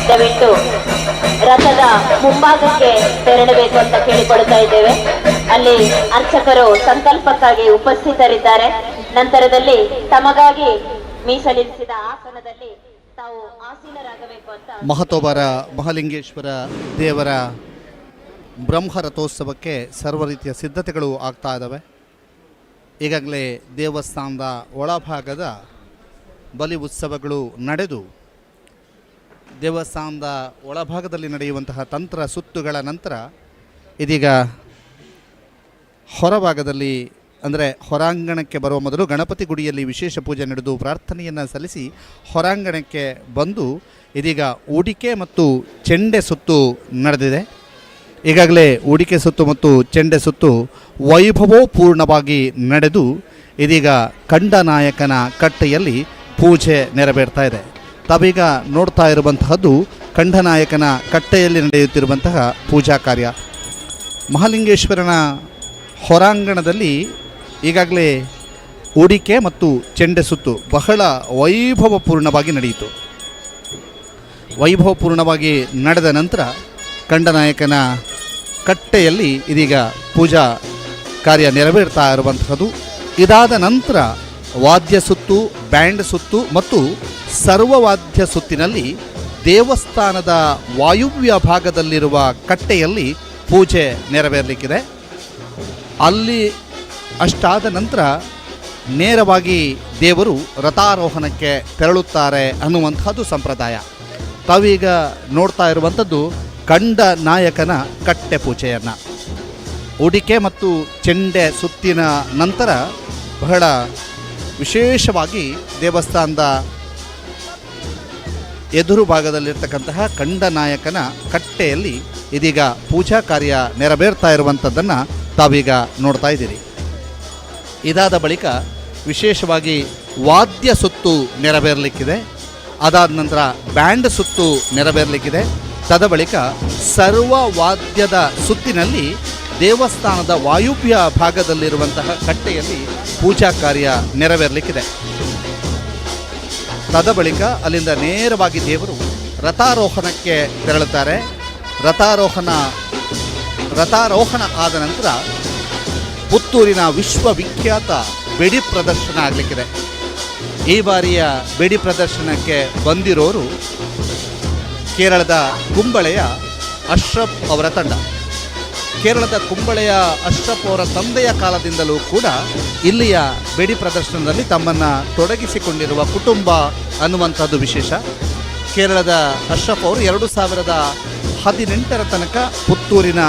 ದಯವಿಟ್ಟು ರಥದ ಮುಂಭಾಗಕ್ಕೆ ತೆರಳಬೇಕು ಅಂತ ಕೇಳಿಕೊಳ್ತಾ ಇದ್ದೇವೆ. ಅಲ್ಲಿ ಅರ್ಚಕರು ಸಂಕಲ್ಪಕ್ಕಾಗಿ ಉಪಸ್ಥಿತರಿದ್ದಾರೆ. ನಂತರದಲ್ಲಿ ತಮಗಾಗಿ ಮೀಸಲಿರಿಸಿದ ಆಸನದಲ್ಲಿ ತಾವು ಆಸೀನರಾಗಬೇಕು ಅಂತ ಮಹತೋಬರ ಮಹಾಲಿಂಗೇಶ್ವರ ದೇವರ ಬ್ರಹ್ಮರಥೋತ್ಸವಕ್ಕೆ ಸರ್ವ ರೀತಿಯ ಸಿದ್ಧತೆಗಳು ಆಗ್ತಾ ಇದ್ದಾವೆ. ಈಗಾಗಲೇ ದೇವಸ್ಥಾನದ ಒಳಭಾಗದ ಬಲಿ ಉತ್ಸವಗಳು ನಡೆದು ದೇವಸ್ಥಾನದ ಒಳಭಾಗದಲ್ಲಿ ನಡೆಯುವಂತಹ ತಂತ್ರ ಸುತ್ತುಗಳ ನಂತರ ಇದೀಗ ಹೊರಭಾಗದಲ್ಲಿ ಅಂದರೆ ಹೊರಾಂಗಣಕ್ಕೆ ಬರುವ ಮೊದಲು ಗಣಪತಿ ಗುಡಿಯಲ್ಲಿ ವಿಶೇಷ ಪೂಜೆ ನಡೆದು ಪ್ರಾರ್ಥನೆಯನ್ನು ಸಲ್ಲಿಸಿ ಹೊರಾಂಗಣಕ್ಕೆ ಬಂದು ಇದೀಗ ಊಡಿಕೆ ಮತ್ತು ಚೆಂಡೆ ಸುತ್ತು ನಡೆದಿದೆ. ಈಗಾಗಲೇ ಊಡಿಕೆ ಸುತ್ತು ಮತ್ತು ಚೆಂಡೆ ಸುತ್ತು ವೈಭವೋಪೂರ್ಣವಾಗಿ ನಡೆದು ಇದೀಗ ಕಂಡನಾಯಕನ ಕಟ್ಟೆಯಲ್ಲಿ ಪೂಜೆ ನೆರವೇರ್ತಾ ಇದೆ. ತಾವೀಗ ನೋಡ್ತಾ ಇರುವಂತಹದ್ದು ಕಂಠನಾಯಕನ ಕಟ್ಟೆಯಲ್ಲಿ ನಡೆಯುತ್ತಿರುವಂತಹ ಪೂಜಾ ಕಾರ್ಯ. ಮಹಾಲಿಂಗೇಶ್ವರನ ಹೊರಾಂಗಣದಲ್ಲಿ ಈಗಾಗಲೇ ಊಡಿಕೆ ಮತ್ತು ಚೆಂಡೆ ಸುತ್ತು ಬಹಳ ವೈಭವಪೂರ್ಣವಾಗಿ ನಡೆಯಿತು. ವೈಭವಪೂರ್ಣವಾಗಿ ನಡೆದ ನಂತರ ಕಂಠನಾಯಕನ ಕಟ್ಟೆಯಲ್ಲಿ ಇದೀಗ ಪೂಜಾ ಕಾರ್ಯ ನೆರವೇರ್ತಾ ಇರುವಂತಹದ್ದು. ಇದಾದ ನಂತರ ವಾದ್ಯ ಸುತ್ತು, ಬ್ಯಾಂಡ್ ಸುತ್ತು ಮತ್ತು ಸರ್ವವಾದ್ಯ ಸುತ್ತಿನಲ್ಲಿ ದೇವಸ್ಥಾನದ ವಾಯುವ್ಯ ಭಾಗದಲ್ಲಿರುವ ಕಟ್ಟೆಯಲ್ಲಿ ಪೂಜೆ ನೆರವೇರಲಿಕ್ಕಿದೆ. ಅಲ್ಲಿ ಅಷ್ಟಾದ ನಂತರ ನೇರವಾಗಿ ದೇವರು ರಥಾರೋಹಣಕ್ಕೆ ತೆರಳುತ್ತಾರೆ ಅನ್ನುವಂಥದ್ದು ಸಂಪ್ರದಾಯ. ತಾವೀಗ ನೋಡ್ತಾ ಇರುವಂಥದ್ದು ಕಂಠನಾಯಕನ ಕಟ್ಟೆ ಪೂಜೆಯನ್ನು. ಉಡಿಕೆ ಮತ್ತು ಚೆಂಡೆ ಸುತ್ತಿನ ನಂತರ ಬಹಳ ವಿಶೇಷವಾಗಿ ದೇವಸ್ಥಾನದ ಎದುರು ಭಾಗದಲ್ಲಿರ್ತಕ್ಕಂತಹ ಕಂಠನಾಯಕನ ಕಟ್ಟೆಯಲ್ಲಿ ಇದೀಗ ಪೂಜಾ ಕಾರ್ಯ ನೆರವೇರ್ತಾ ಇರುವಂಥದ್ದನ್ನು ತಾವೀಗ ನೋಡ್ತಾ ಇದ್ದೀರಿ. ಇದಾದ ಬಳಿಕ ವಿಶೇಷವಾಗಿ ವಾದ್ಯ ಸುತ್ತು ನೆರವೇರಲಿಕ್ಕಿದೆ. ಅದಾದ ನಂತರ ಬ್ಯಾಂಡ್ ಸುತ್ತು ನೆರವೇರಲಿಕ್ಕಿದೆ. ತದ ಬಳಿಕ ಸರ್ವವಾದ್ಯದ ಸುತ್ತಿನಲ್ಲಿ ದೇವಸ್ಥಾನದ ವಾಯುವ್ಯ ಭಾಗದಲ್ಲಿರುವಂತಹ ಕಟ್ಟೆಯಲ್ಲಿ ಪೂಜಾ ಕಾರ್ಯ ನೆರವೇರಲಿಕ್ಕಿದೆ. ತದ ಬಳಿಕ ಅಲ್ಲಿಂದ ನೇರವಾಗಿ ದೇವರು ರಥಾರೋಹಣಕ್ಕೆ ತೆರಳುತ್ತಾರೆ. ರಥಾರೋಹಣ ಆದ ನಂತರ ಪುತ್ತೂರಿನ ವಿಶ್ವವಿಖ್ಯಾತ ಬೆಡಿ ಪ್ರದರ್ಶನ ಆಗಲಿಕ್ಕಿದೆ. ಈ ಬಾರಿಯ ಬೆಡಿ ಪ್ರದರ್ಶನಕ್ಕೆ ಬಂದಿರೋರು ಕೇರಳದ ಕುಂಬಳೆಯ ಅಶ್ರಫ್ ಅವರ ತಂಡ. ಕೇರಳದ ಕುಂಬಳೆಯ ಅಶ್ರಫ್ ಅವರ ತಂದೆಯ ಕಾಲದಿಂದಲೂ ಕೂಡ ಇಲ್ಲಿಯ ಬೆಡಿ ಪ್ರದರ್ಶನದಲ್ಲಿ ತಮ್ಮನ್ನು ತೊಡಗಿಸಿಕೊಂಡಿರುವ ಕುಟುಂಬ ಅನ್ನುವಂಥದ್ದು ವಿಶೇಷ. ಕೇರಳದ ಅಶ್ರಫ್ ಅವರು 2018ರ ತನಕ ಪುತ್ತೂರಿನ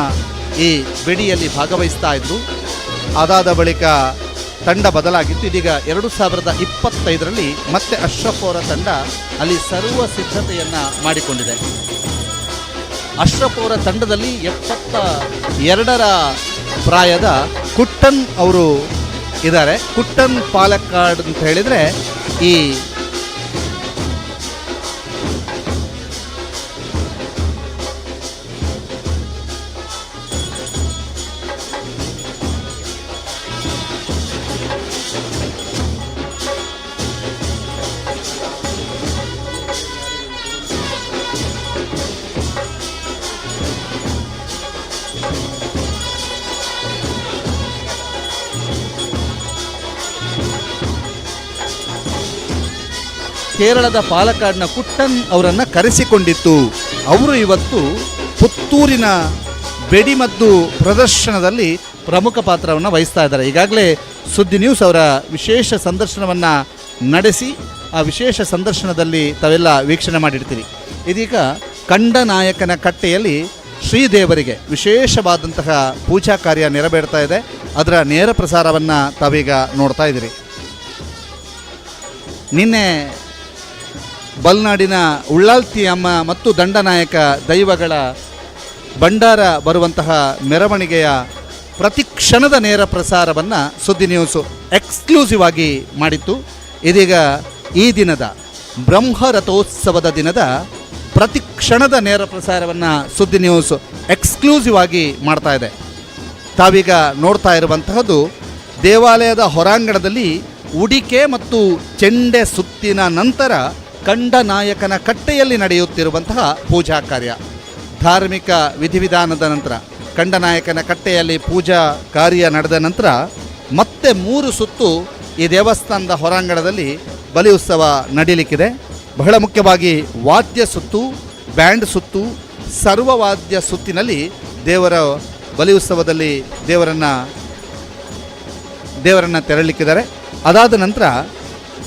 ಈ ಬೆಡಿಯಲ್ಲಿ ಭಾಗವಹಿಸ್ತಾ ಇದ್ದರು. ಅದಾದ ಬಳಿಕ ತಂಡ ಬದಲಾಗಿತ್ತು. ಇದೀಗ 2025ರಲ್ಲಿ ಮತ್ತೆ ಅಶ್ರಫ್ ಅವರ ತಂಡ ಅಲ್ಲಿ ಸರ್ವ ಸಿದ್ಧತೆಯನ್ನು ಮಾಡಿಕೊಂಡಿದೆ. ಅಶ್ರಫ್ ಅವರ ತಂಡದಲ್ಲಿ 72ರ ಪ್ರಾಯದ ಕುಟ್ಟನ್ ಅವರು ಇದ್ದಾರೆ. ಕುಟ್ಟನ್ ಪಾಲಕ್ಕಾಡ್ ಅಂತ ಹೇಳಿದರೆ ಈ ಕೇರಳದ ಪಾಲಕ್ಕಾಡ್ನ ಕುಟ್ಟನ್ ಅವರನ್ನು ಕರೆಸಿಕೊಂಡಿತ್ತು. ಅವರು ಇವತ್ತು ಪುತ್ತೂರಿನ ಬೆಡಿಮದ್ದು ಪ್ರದರ್ಶನದಲ್ಲಿ ಪ್ರಮುಖ ಪಾತ್ರವನ್ನು ವಹಿಸ್ತಾ ಇದ್ದಾರೆ. ಈಗಾಗಲೇ ಸುದ್ದಿ ನ್ಯೂಸ್ ಅವರ ವಿಶೇಷ ಸಂದರ್ಶನವನ್ನು ನಡೆಸಿ ಆ ವಿಶೇಷ ಸಂದರ್ಶನದಲ್ಲಿ ತಾವೆಲ್ಲ ವೀಕ್ಷಣೆ ಮಾಡಿರ್ತೀರಿ. ಇದೀಗ ಕಂಠನಾಯಕನ ಕಟ್ಟೆಯಲ್ಲಿ ಶ್ರೀದೇವರಿಗೆ ವಿಶೇಷವಾದಂತಹ ಪೂಜಾ ಕಾರ್ಯ ನೆರವೇರ್ತಾ ಇದೆ. ಅದರ ನೇರ ಪ್ರಸಾರವನ್ನು ತಾವೀಗ ನೋಡ್ತಾ ಇದ್ದೀರಿ. ನಿನ್ನೆ ಬಲ್ನಾಡಿನ ಉಳ್ಳಾಲ್ತಿ ಅಮ್ಮ ಮತ್ತು ದಂಡನಾಯಕ ದೈವಗಳ ಭಂಡಾರ ಬರುವಂತಹ ಮೆರವಣಿಗೆಯ ಪ್ರತಿ ಕ್ಷಣದ ನೇರ ಪ್ರಸಾರವನ್ನು ಸುದ್ದಿ ನ್ಯೂಸು ಎಕ್ಸ್ಕ್ಲೂಸಿವ್ ಆಗಿ ಮಾಡಿತ್ತು. ಇದೀಗ ಈ ದಿನದ ಬ್ರಹ್ಮರಥೋತ್ಸವದ ದಿನದ ಪ್ರತಿ ಕ್ಷಣದ ನೇರ ಪ್ರಸಾರವನ್ನು ಸುದ್ದಿ ನ್ಯೂಸ್ ಎಕ್ಸ್ಕ್ಲೂಸಿವ್ ಆಗಿ ಮಾಡ್ತಾ ಇದೆ. ತಾವೀಗ ನೋಡ್ತಾ ಇರುವಂತಹದ್ದು ದೇವಾಲಯದ ಹೊರಾಂಗಣದಲ್ಲಿ ಉಡಿಕೆ ಮತ್ತು ಚೆಂಡೆ ಸುತ್ತಿನ ನಂತರ ಕಂಡನಾಯಕನ ಕಟ್ಟೆಯಲ್ಲಿ ನಡೆಯುತ್ತಿರುವಂತಹ ಪೂಜಾ ಕಾರ್ಯ. ಧಾರ್ಮಿಕ ವಿಧಿವಿಧಾನದ ನಂತರ ಕಂಡನಾಯಕನ ಕಟ್ಟೆಯಲ್ಲಿ ಪೂಜಾ ಕಾರ್ಯ ನಡೆದ ನಂತರ ಮತ್ತೆ 3 ಸುತ್ತು ಈ ದೇವಸ್ಥಾನದ ಹೊರಾಂಗಣದಲ್ಲಿ ಬಲಿ ಉತ್ಸವ ನಡೀಲಿಕ್ಕಿದೆ. ಬಹಳ ಮುಖ್ಯವಾಗಿ ವಾದ್ಯ ಸುತ್ತು, ಬ್ಯಾಂಡ್ ಸುತ್ತು, ಸರ್ವವಾದ್ಯ ಸುತ್ತಿನಲ್ಲಿ ದೇವರ ಬಲಿ ಉತ್ಸವದಲ್ಲಿ ದೇವರನ್ನು ತೆರಳಲಿಕ್ಕಿದ್ದಾರೆ. ಅದಾದ ನಂತರ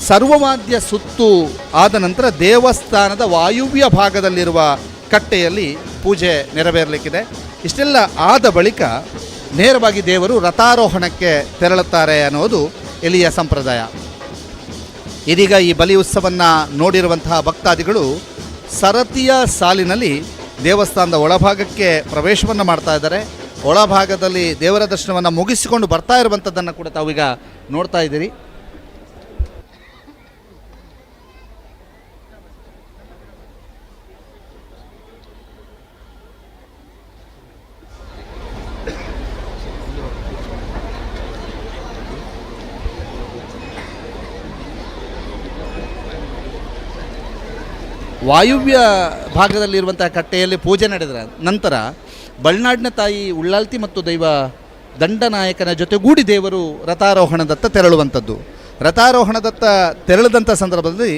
ಸರ್ವವಾದ್ಯ ಸುತ್ತು ಆದ ನಂತರ ದೇವಸ್ಥಾನದ ವಾಯುವ್ಯ ಭಾಗದಲ್ಲಿರುವ ಕಟ್ಟೆಯಲ್ಲಿ ಪೂಜೆ ನೆರವೇರಲಿಕ್ಕಿದೆ. ಇಷ್ಟೆಲ್ಲ ಆದ ಬಳಿಕ ನೇರವಾಗಿ ದೇವರು ರಥಾರೋಹಣಕ್ಕೆ ತೆರಳುತ್ತಾರೆ ಅನ್ನೋದು ಇಲ್ಲಿಯ ಸಂಪ್ರದಾಯ. ಇದೀಗ ಈ ಬಲಿ ಉತ್ಸವವನ್ನು ನೋಡಿರುವಂತಹ ಭಕ್ತಾದಿಗಳು ಸರತಿಯ ಸಾಲಿನಲ್ಲಿ ದೇವಸ್ಥಾನದ ಒಳಭಾಗಕ್ಕೆ ಪ್ರವೇಶವನ್ನು ಮಾಡ್ತಾ ಇದ್ದಾರೆ. ಒಳಭಾಗದಲ್ಲಿ ದೇವರ ದರ್ಶನವನ್ನು ಮುಗಿಸಿಕೊಂಡು ಬರ್ತಾ ಇರುವಂಥದ್ದನ್ನು ಕೂಡ ತಾವೀಗ ನೋಡ್ತಾ ಇದ್ದೀರಿ. ವಾಯುವ್ಯ ಭಾಗದಲ್ಲಿರುವಂಥ ಕಟ್ಟೆಯಲ್ಲಿ ಪೂಜೆ ನಡೆದ ನಂತರ ಬಳ್ನಾಡಿನ ತಾಯಿ ಉಳ್ಳಾಲ್ತಿ ಮತ್ತು ದೈವ ದಂಡನಾಯಕನ ಜೊತೆಗೂಡಿ ದೇವರು ರಥಾರೋಹಣದತ್ತ ತೆರಳುವಂಥದ್ದು. ರಥಾರೋಹಣದತ್ತ ತೆರಳಿದಂಥ ಸಂದರ್ಭದಲ್ಲಿ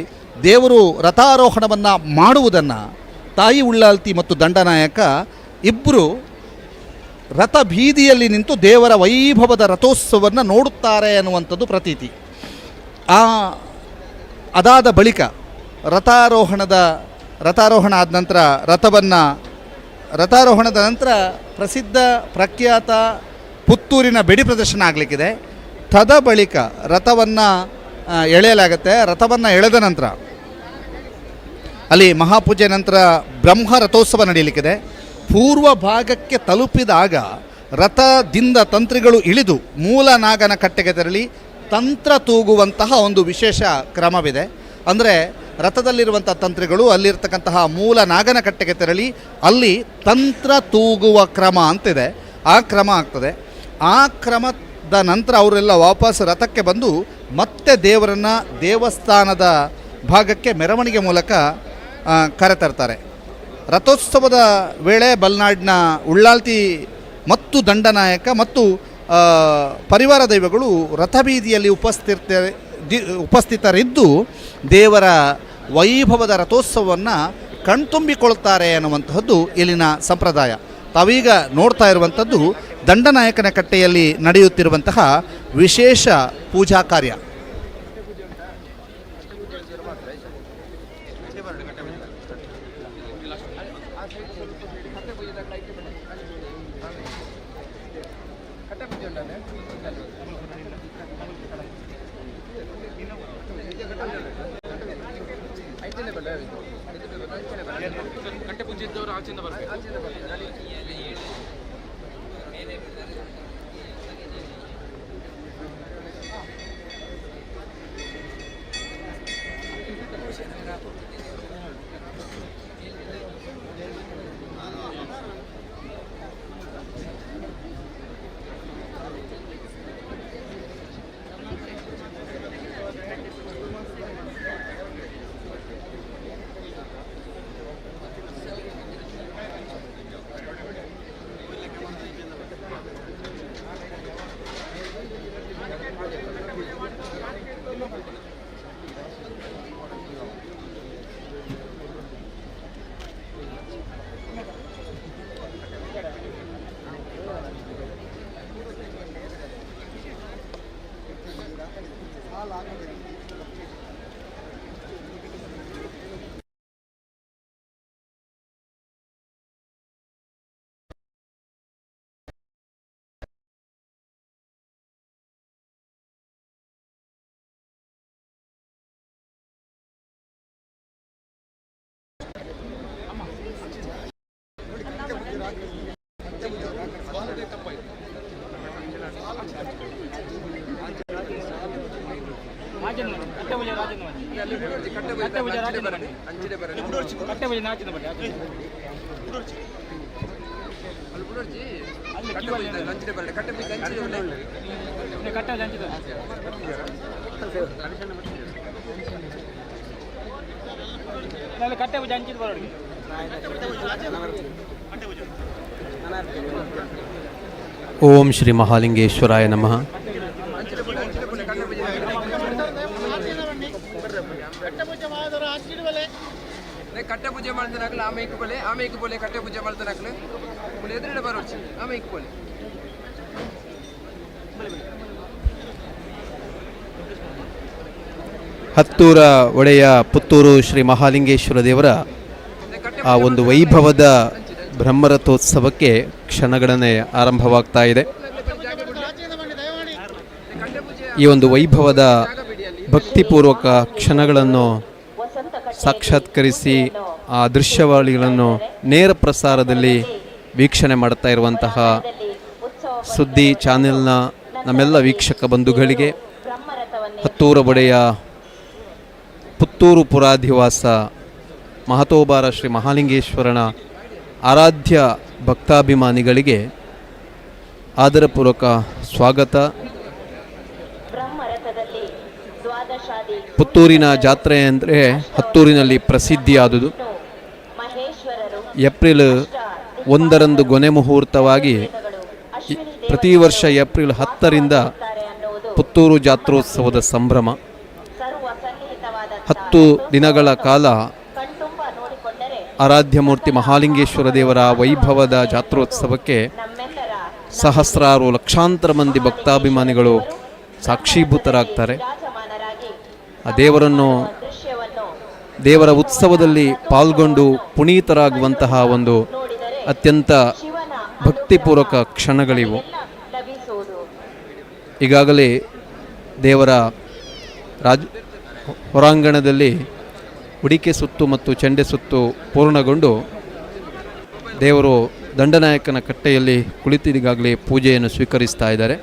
ದೇವರು ರಥಾರೋಹಣವನ್ನು ಮಾಡುವುದನ್ನು ತಾಯಿ ಉಳ್ಳಾಲ್ತಿ ಮತ್ತು ದಂಡನಾಯಕ ಇಬ್ಬರು ರಥ ಬೀದಿಯಲ್ಲಿ ನಿಂತು ದೇವರ ವೈಭವದ ರಥೋತ್ಸವವನ್ನು ನೋಡುತ್ತಾರೆ ಅನ್ನುವಂಥದ್ದು ಪ್ರತೀತಿ. ಅದಾದ ಬಳಿಕ ರಥಾರೋಹಣ ಆದ ನಂತರ ರಥಾರೋಹಣದ ನಂತರ ಪ್ರಸಿದ್ಧ ಪ್ರಖ್ಯಾತ ಪುತ್ತೂರಿನ ಬೆಡಿ ಪ್ರದರ್ಶನ ಆಗಲಿಕ್ಕಿದೆ. ತದ ಬಳಿಕ ರಥವನ್ನು ಎಳೆಯಲಾಗುತ್ತೆ. ರಥವನ್ನು ಎಳೆದ ನಂತರ ಅಲ್ಲಿ ಮಹಾಪೂಜೆ ನಂತರ ಬ್ರಹ್ಮ ರಥೋತ್ಸವ ನಡೆಯಲಿಕ್ಕಿದೆ. ಪೂರ್ವ ಭಾಗಕ್ಕೆ ತಲುಪಿದಾಗ ರಥದಿಂದ ತಂತ್ರಿಗಳು ಇಳಿದು ಮೂಲ ನಾಗನ ಕಟ್ಟೆಗೆ ತೆರಳಿ ತಂತ್ರ ತೂಗುವಂತಹ ಒಂದು ವಿಶೇಷ ಕ್ರಮವಿದೆ. ಅಂದರೆ ರಥದಲ್ಲಿರುವಂಥ ತಂತ್ರಿಗಳು ಅಲ್ಲಿರ್ತಕ್ಕಂತಹ ಮೂಲ ನಾಗನ ಕಟ್ಟೆಗೆ ತೆರಳಿ ಅಲ್ಲಿ ತಂತ್ರ ತೂಗುವ ಕ್ರಮ ಅಂತಿದೆ, ಆ ಕ್ರಮ ಆಗ್ತದೆ. ಆ ಕ್ರಮದ ನಂತರ ಅವರೆಲ್ಲ ವಾಪಸ್ ರಥಕ್ಕೆ ಬಂದು ಮತ್ತೆ ದೇವರನ್ನು ದೇವಸ್ಥಾನದ ಭಾಗಕ್ಕೆ ಮೆರವಣಿಗೆ ಮೂಲಕ ಕರೆತರ್ತಾರೆ. ರಥೋತ್ಸವದ ವೇಳೆ ಬಲ್ನಾಡಿನ ಉಳ್ಳಾಲ್ತಿ ಮತ್ತು ದಂಡನಾಯಕ ಮತ್ತು ಪರಿವಾರ ದೈವಗಳು ರಥಬೀದಿಯಲ್ಲಿ ಉಪಸ್ಥಿತರಿದ್ದು ದೇವರ ವೈಭವದ ರಥೋತ್ಸವವನ್ನು ಕಣ್ತುಂಬಿಕೊಳ್ತಾರೆ ಅನ್ನುವಂತಹದ್ದು ಇಲ್ಲಿನ ಸಂಪ್ರದಾಯ. ತಾವೀಗ ನೋಡ್ತಾ ಇರುವಂಥದ್ದು ದಂಡನಾಯಕನ ಕಟ್ಟೆಯಲ್ಲಿ ನಡೆಯುತ್ತಿರುವಂತಹ ವಿಶೇಷ ಪೂಜಾ ಕಾರ್ಯ. ಕಟ್ಟೆ ಪೂಜೆ ಇದ್ದವರು ಆಚೆಯಿಂದ ಬರಬೇಕು. ಓಂ ಶ್ರೀ ಮಹಾಲಿಂಗೇಶ್ವರಾಯ ನಮಃ. ಕಟ್ಟೆ ಪೂಜೆ ಮಾಡ್ತಾನಾಗ್ಲು ಆಮೆ ಇಕ್ಕೊಲೆ ಆಮೆ ಇಕ್ಕೊಲೆ ಕಟ್ಟೆ ಪೂಜೆ ಮಾಡ್ತಾನಾಗ್ಲು ಎದುರುಗಡೆ ಬರೋಚಿ ಆಮೆ ಇಕ್ಕೊಲೆ ಹತ್ತೂರ ಒಡೆಯ ಪುತ್ತೂರು ಶ್ರೀ ಮಹಾಲಿಂಗೇಶ್ವರ ದೇವರ ಆ ಒಂದು ವೈಭವದ ಬ್ರಹ್ಮರಥೋತ್ಸವಕ್ಕೆ ಕ್ಷಣಗಣನೆ ಆರಂಭವಾಗ್ತಾ ಇದೆ. ಈ ಒಂದು ವೈಭವದ ಭಕ್ತಿಪೂರ್ವಕ ಕ್ಷಣಗಳನ್ನು ಸಾಕ್ಷಾತ್ಕರಿಸಿ ಆ ದೃಶ್ಯಾವಳಿಗಳನ್ನು ನೇರ ಪ್ರಸಾರದಲ್ಲಿ ವೀಕ್ಷಣೆ ಮಾಡ್ತಾ ಇರುವಂತಹ ಸುದ್ದಿ ಚಾನೆಲ್ನ ನಮ್ಮೆಲ್ಲ ವೀಕ್ಷಕ ಬಂಧುಗಳಿಗೆ ಹತ್ತೂರ ಒಡೆಯ ಪುತ್ತೂರು ಪುರಾಧಿವಾಸ ಮಹತೋಬಾರ ಶ್ರೀ ಮಹಾಲಿಂಗೇಶ್ವರನ ಆರಾಧ್ಯ ಭಕ್ತಾಭಿಮಾನಿಗಳಿಗೆ ಆದರಪೂರ್ವಕ ಸ್ವಾಗತ. ಪುತ್ತೂರಿನ ಜಾತ್ರೆ ಅಂದರೆ ಹತ್ತೂರಿನಲ್ಲಿ ಪ್ರಸಿದ್ಧಿಯಾದುದು. ಏಪ್ರಿಲ್ 1ರಂದು ಗೊನೆ ಮುಹೂರ್ತವಾಗಿ ಪ್ರತಿ ವರ್ಷ ಏಪ್ರಿಲ್ 10ರಿಂದ ಪುತ್ತೂರು ಜಾತ್ರೋತ್ಸವದ ಸಂಭ್ರಮ. 10 ದಿನಗಳ ಕಾಲ ಆರಾಧ್ಯ ಮೂರ್ತಿ ಮಹಾಲಿಂಗೇಶ್ವರ ದೇವರ ವೈಭವದ ಜಾತ್ರೋತ್ಸವಕ್ಕೆ ಸಹಸ್ರಾರು ಲಕ್ಷಾಂತರ ಮಂದಿ ಭಕ್ತಾಭಿಮಾನಿಗಳು ಸಾಕ್ಷೀಭೂತರಾಗ್ತಾರೆ. ಆ ದೇವರ ಉತ್ಸವದಲ್ಲಿ ಪಾಲ್ಗೊಂಡು ಪುನೀತರಾಗುವಂತಹ ಒಂದು ಅತ್ಯಂತ ಭಕ್ತಿಪೂರ್ವಕ ಕ್ಷಣಗಳಿವು. ಈಗಾಗಲೇ ದೇವರ ಹೊರಾಂಗಣದಲ್ಲಿ ಉಡಿಕೆ ಸುತ್ತು ಮತ್ತು ಚೆಂಡೆ ಸುತ್ತು ಪೂರ್ಣಗೊಂಡು ದೇವರು ದಂಡನಾಯಕನ ಕಟ್ಟೆಯಲ್ಲಿ ಕುಳಿತಿಗಾಗಲೇ ಪೂಜೆಯನ್ನು ಸ್ವೀಕರಿಸ್ತಾ ಇದ್ದಾರೆ.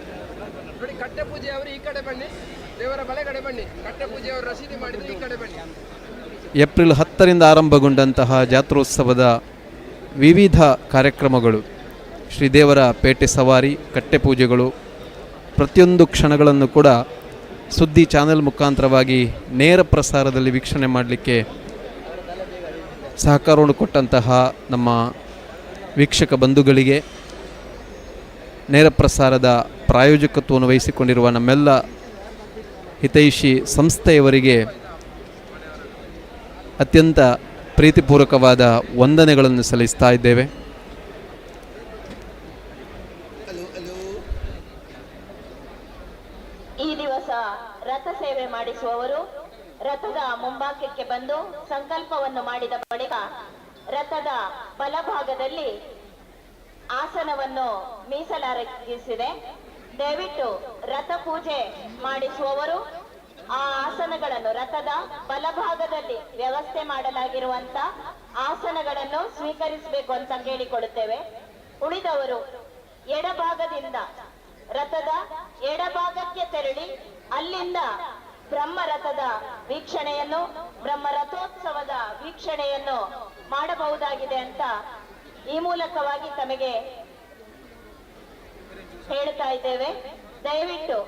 ಕಟ್ಟೆ ಪೂಜೆ ಅವರು ಈ ಕಡೆ ಬನ್ನಿ, ದೇವರ ಬಲಗಡೆ ಬನ್ನಿ. ಕಟ್ಟೆ ಪೂಜೆ ಅವರು ರಸೀದಿ ಮಾಡಿದ್ರೆ ಈ ಕಡೆ ಬನ್ನಿ. ಏಪ್ರಿಲ್ 10ರಿಂದ ಆರಂಭಗೊಂಡಂತಹ ಜಾತ್ರೋತ್ಸವದ ವಿವಿಧ ಕಾರ್ಯಕ್ರಮಗಳು, ಶ್ರೀದೇವರ ಪೇಟೆ ಸವಾರಿ, ಕಟ್ಟೆ ಪೂಜೆಗಳು, ಪ್ರತಿಯೊಂದು ಕ್ಷಣಗಳನ್ನು ಕೂಡ ಸುದ್ದಿ ಚಾನೆಲ್ ಮುಖಾಂತರವಾಗಿ ನೇರ ಪ್ರಸಾರದಲ್ಲಿ ವೀಕ್ಷಣೆ ಮಾಡಲಿಕ್ಕೆ ಸಹಕಾರವನ್ನು ಕೊಟ್ಟಂತಹ ನಮ್ಮ ವೀಕ್ಷಕ ಬಂಧುಗಳಿಗೆ, ನೇರ ಪ್ರಸಾರದ ಪ್ರಾಯೋಜಕತ್ವವನ್ನು ವಹಿಸಿಕೊಂಡಿರುವ ನಮ್ಮೆಲ್ಲ ಹಿತೈಷಿ ಸಂಸ್ಥೆಯವರಿಗೆ ಅತ್ಯಂತ ಪ್ರೀತಿಪೂರ್ವಕವಾದ ವಂದನೆಗಳನ್ನು ಸಲ್ಲಿಸ್ತಾ ಇದ್ದೇವೆ. ಈ ದಿವಸ ರಥ ಸೇವೆ ಮಾಡಿಸುವವರು ರಥದ ಮುಂಭಾಗಕ್ಕೆ ಬಂದು ಸಂಕಲ್ಪವನ್ನು ಮಾಡಿದ ಬಳಿಕ ರಥದ ಬಲಭಾಗದಲ್ಲಿ ಆಸನವನ್ನು ಮೀಸಲಾಗಿಸಿದೆ. ದಯವಿಟ್ಟು ರಥ ಪೂಜೆ ಮಾಡಿಸುವವರು ಆ ಆಸನಗಳನ್ನು, ರಥದ ಬಲಭಾಗದಲ್ಲಿ ವ್ಯವಸ್ಥೆ ಮಾಡಲಾಗಿರುವಂತ ಆಸನಗಳನ್ನು ಸ್ವೀಕರಿಸಬೇಕು ಅಂತ ಕೇಳಿಕೊಳ್ಳುತ್ತೇವೆ. ಉಳಿದವರು ಎಡಭಾಗದಿಂದ ರಥದ ಎಡಭಾಗಕ್ಕೆ ತೆರಳಿ ಅಲ್ಲಿಂದ ಬ್ರಹ್ಮರಥದ ವೀಕ್ಷಣೆಯನ್ನು, ಬ್ರಹ್ಮರಥೋತ್ಸವದ ವೀಕ್ಷಣೆಯನ್ನು ಮಾಡಬಹುದಾಗಿದೆ ಅಂತ ಈ ಮೂಲಕವಾಗಿ ತಮಗೆ ಹೇಳ್ತಾ ಇದ್ದೇವೆ. ದಯವಿಟ್ಟು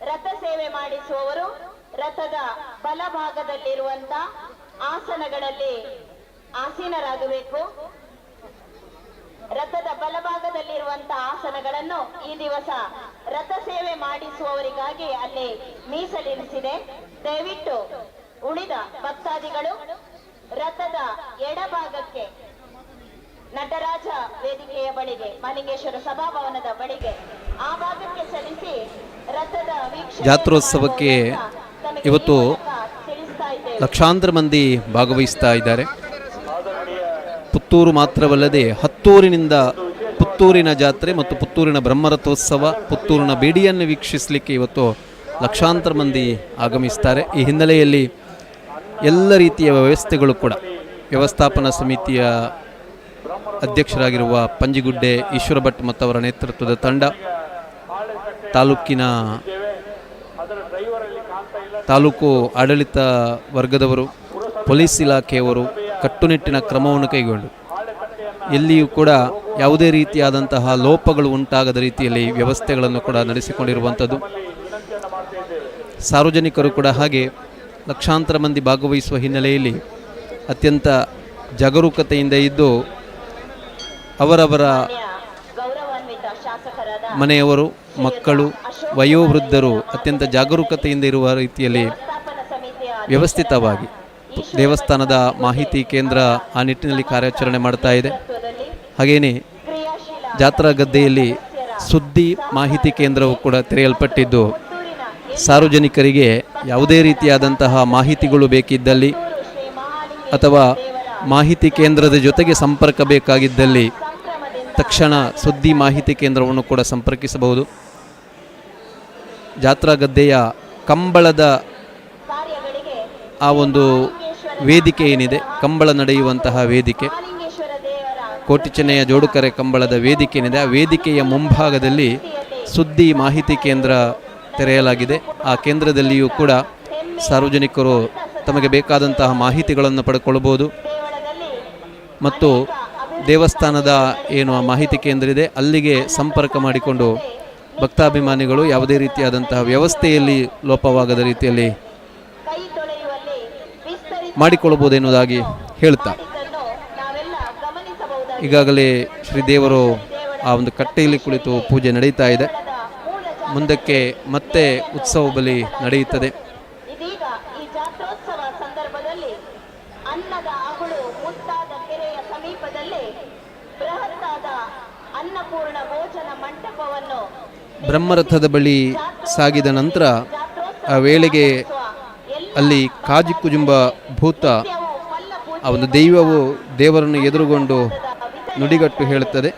ರಥ ಸೇವೆ ಮಾಡಿಸುವವರು ರಥದ ಬಲಭಾಗದಲ್ಲಿರುವಂತ ಆಸನಗಳಲ್ಲಿ ಆಸೀನರಾಗಬೇಕು. ರಥದ ಬಲಭಾಗದಲ್ಲಿರುವಂತಹ ಆಸನಗಳನ್ನು ಈ ದಿವಸ ರಥ ಸೇವೆ ಮಾಡಿಸುವವರಿಗಾಗಿ ಅಲ್ಲಿ ಮೀಸಲಿರಿಸಿದೆ. ದಯವಿಟ್ಟು ಉಳಿದ ಭಕ್ತಾದಿಗಳು ರಥದ ಎಡಭಾಗಕ್ಕೆ, ನಟರಾಜ ವೇದಿಕೆಯ ಬಳಿಗೆ, ಮಹಾಲಿಂಗೇಶ್ವರ ಸಭಾಭವನದ ಬಳಿಗೆ ಆ ಭಾಗಕ್ಕೆ ಸಲ್ಲಿಸಿ ರಥದ ಜಾತ್ರೋತ್ಸವಕ್ಕೆ ಇವತ್ತು ಲಕ್ಷಾಂತರ ಮಂದಿ ಭಾಗವಹಿಸ್ತಾ ಇದ್ದಾರೆ. ಪುತ್ತೂರು ಮಾತ್ರವಲ್ಲದೆ ಹತ್ತೂರಿನಿಂದ ಪುತ್ತೂರಿನ ಜಾತ್ರೆ ಮತ್ತು ಪುತ್ತೂರಿನ ಬ್ರಹ್ಮರಥೋತ್ಸವ, ಪುತ್ತೂರಿನ ಬೇಡಿಯನ್ನು ವೀಕ್ಷಿಸಲಿಕ್ಕೆ ಇವತ್ತು ಲಕ್ಷಾಂತರ ಮಂದಿ ಆಗಮಿಸ್ತಾರೆ. ಈ ಹಿನ್ನೆಲೆಯಲ್ಲಿ ಎಲ್ಲ ರೀತಿಯ ವ್ಯವಸ್ಥೆಗಳು ಕೂಡ, ವ್ಯವಸ್ಥಾಪನಾ ಸಮಿತಿಯ ಅಧ್ಯಕ್ಷರಾಗಿರುವ ಪಂಜಿಗುಡ್ಡೆ ಈಶ್ವರ ಭಟ್ ಮತ್ತು ಅವರ ನೇತೃತ್ವದ ತಂಡ, ತಾಲೂಕು ಆಡಳಿತ ವರ್ಗದವರು, ಪೊಲೀಸ್ ಇಲಾಖೆಯವರು ಕಟ್ಟುನಿಟ್ಟಿನ ಕ್ರಮವನ್ನು ಕೈಗೊಂಡು ಎಲ್ಲಿಯೂ ಕೂಡ ಯಾವುದೇ ರೀತಿಯಾದಂತಹ ಲೋಪಗಳು ಉಂಟಾಗದ ರೀತಿಯಲ್ಲಿ ವ್ಯವಸ್ಥೆಗಳನ್ನು ಕೂಡ ನಡೆಸಿಕೊಂಡಿರುವಂಥದ್ದು. ಸಾರ್ವಜನಿಕರು ಕೂಡ ಹಾಗೆ ಲಕ್ಷಾಂತರ ಮಂದಿ ಭಾಗವಹಿಸುವ ಹಿನ್ನೆಲೆಯಲ್ಲಿ ಅತ್ಯಂತ ಜಾಗರೂಕತೆಯಿಂದ ಇದ್ದು ಅವರವರ ಗೌರವಾನ್ವಿತ ಶಾಸಕರಾದ ಮನೆಯವರು, ಮಕ್ಕಳು, ವಯೋವೃದ್ಧರು ಅತ್ಯಂತ ಜಾಗರೂಕತೆಯಿಂದ ಇರುವ ರೀತಿಯಲ್ಲಿ ಸ್ಥಾಪನಾ ಸಮಿತಿಯ ವ್ಯವಸ್ಥಿತವಾಗಿ ದೇವಸ್ಥಾನದ ಮಾಹಿತಿ ಕೇಂದ್ರ ಆ ನಿಟ್ಟಿನಲ್ಲಿ ಕಾರ್ಯಾಚರಣೆ ಮಾಡ್ತಾ ಇದೆ. ಹಾಗೆಯೇ ಜಾತ್ರಾ ಗದ್ದೆಯಲ್ಲಿ ಸುದ್ದಿ ಮಾಹಿತಿ ಕೇಂದ್ರವು ಕೂಡ ತೆರೆಯಲ್ಪಟ್ಟಿದ್ದು ಸಾರ್ವಜನಿಕರಿಗೆ ಯಾವುದೇ ರೀತಿಯಾದಂತಹ ಮಾಹಿತಿಗಳು ಬೇಕಿದ್ದಲ್ಲಿ ಅಥವಾ ಮಾಹಿತಿ ಕೇಂದ್ರದ ಜೊತೆಗೆ ಸಂಪರ್ಕ ಬೇಕಾಗಿದ್ದಲ್ಲಿ ತಕ್ಷಣ ಸುದ್ದಿ ಮಾಹಿತಿ ಕೇಂದ್ರವನ್ನು ಕೂಡ ಸಂಪರ್ಕಿಸಬಹುದು. ಜಾತ್ರಾ ಗದ್ದೆಯ ಕಂಬಳದ ಆ ಒಂದು ವೇದಿಕೆ ಏನಿದೆ, ಕಂಬಳ ನಡೆಯುವಂತಹ ವೇದಿಕೆ, ಕೋಟಿ ಚೆನ್ನಯ್ಯ ಜೋಡುಕರೆ ಕಂಬಳದ ವೇದಿಕೆ ಏನಿದೆ, ಆ ವೇದಿಕೆಯ ಮುಂಭಾಗದಲ್ಲಿ ಸುದ್ದಿ ಮಾಹಿತಿ ಕೇಂದ್ರ ತೆರೆಯಲಾಗಿದೆ. ಆ ಕೇಂದ್ರದಲ್ಲಿಯೂ ಕೂಡ ಸಾರ್ವಜನಿಕರು ತಮಗೆ ಬೇಕಾದಂತಹ ಮಾಹಿತಿಗಳನ್ನು ಪಡ್ಕೊಳ್ಬೋದು. ಮತ್ತು ದೇವಸ್ಥಾನದ ಏನು ಆ ಮಾಹಿತಿ ಕೇಂದ್ರ ಇದೆ ಅಲ್ಲಿಗೆ ಸಂಪರ್ಕ ಮಾಡಿಕೊಂಡು ಭಕ್ತಾಭಿಮಾನಿಗಳು ಯಾವುದೇ ರೀತಿಯಾದಂತಹ ವ್ಯವಸ್ಥೆಯಲ್ಲಿ ಲೋಪವಾಗದ ರೀತಿಯಲ್ಲಿ ಮಾಡಿಕೊಳ್ಳಬಹುದೆನ್ನುವುದಾಗಿ ಹೇಳ್ತಾ ಈಗಾಗಲೇ ಶ್ರೀದೇವರು ಆ ಒಂದು ಕಟ್ಟೆಯಲ್ಲಿ ಕುಳಿತು ಪೂಜೆ ನಡೀತಾ ಇದೆ. ಮುಂದಕ್ಕೆ ಮತ್ತೆ ಉತ್ಸವ ಬಲಿ ನಡೆಯುತ್ತದೆ. ಇದೀಗ ಈ ಜಾತ್ರೋತ್ಸವ ಸಂದರ್ಭದಲ್ಲಿ ಅನ್ನದ ಅಗುಳು ಮುತ್ತಾದ ಕೆರೆಯ ಸಮೀಪದಲ್ಲಿ ಬೃಹತ್ತಾದ ಅನ್ನಪೂರ್ಣ ಭೋಜನ ಮಂಟಪವನ್ನು ಬ್ರಹ್ಮರಥದ ಬಳಿ ಸಾಗಿದ ನಂತರ ಆ ವೇಳೆಗೆ ಅಲ್ಲಿ ಕಾಜಿ ಕುಜುಂಬ ಭೂತ ಆ ಒಂದು ದೈವವು ದೇವರನ್ನು ಎದುರುಗೊಂಡು ನುಡಿಗಟ್ಟು ಹೇಳುತ್ತದೆ.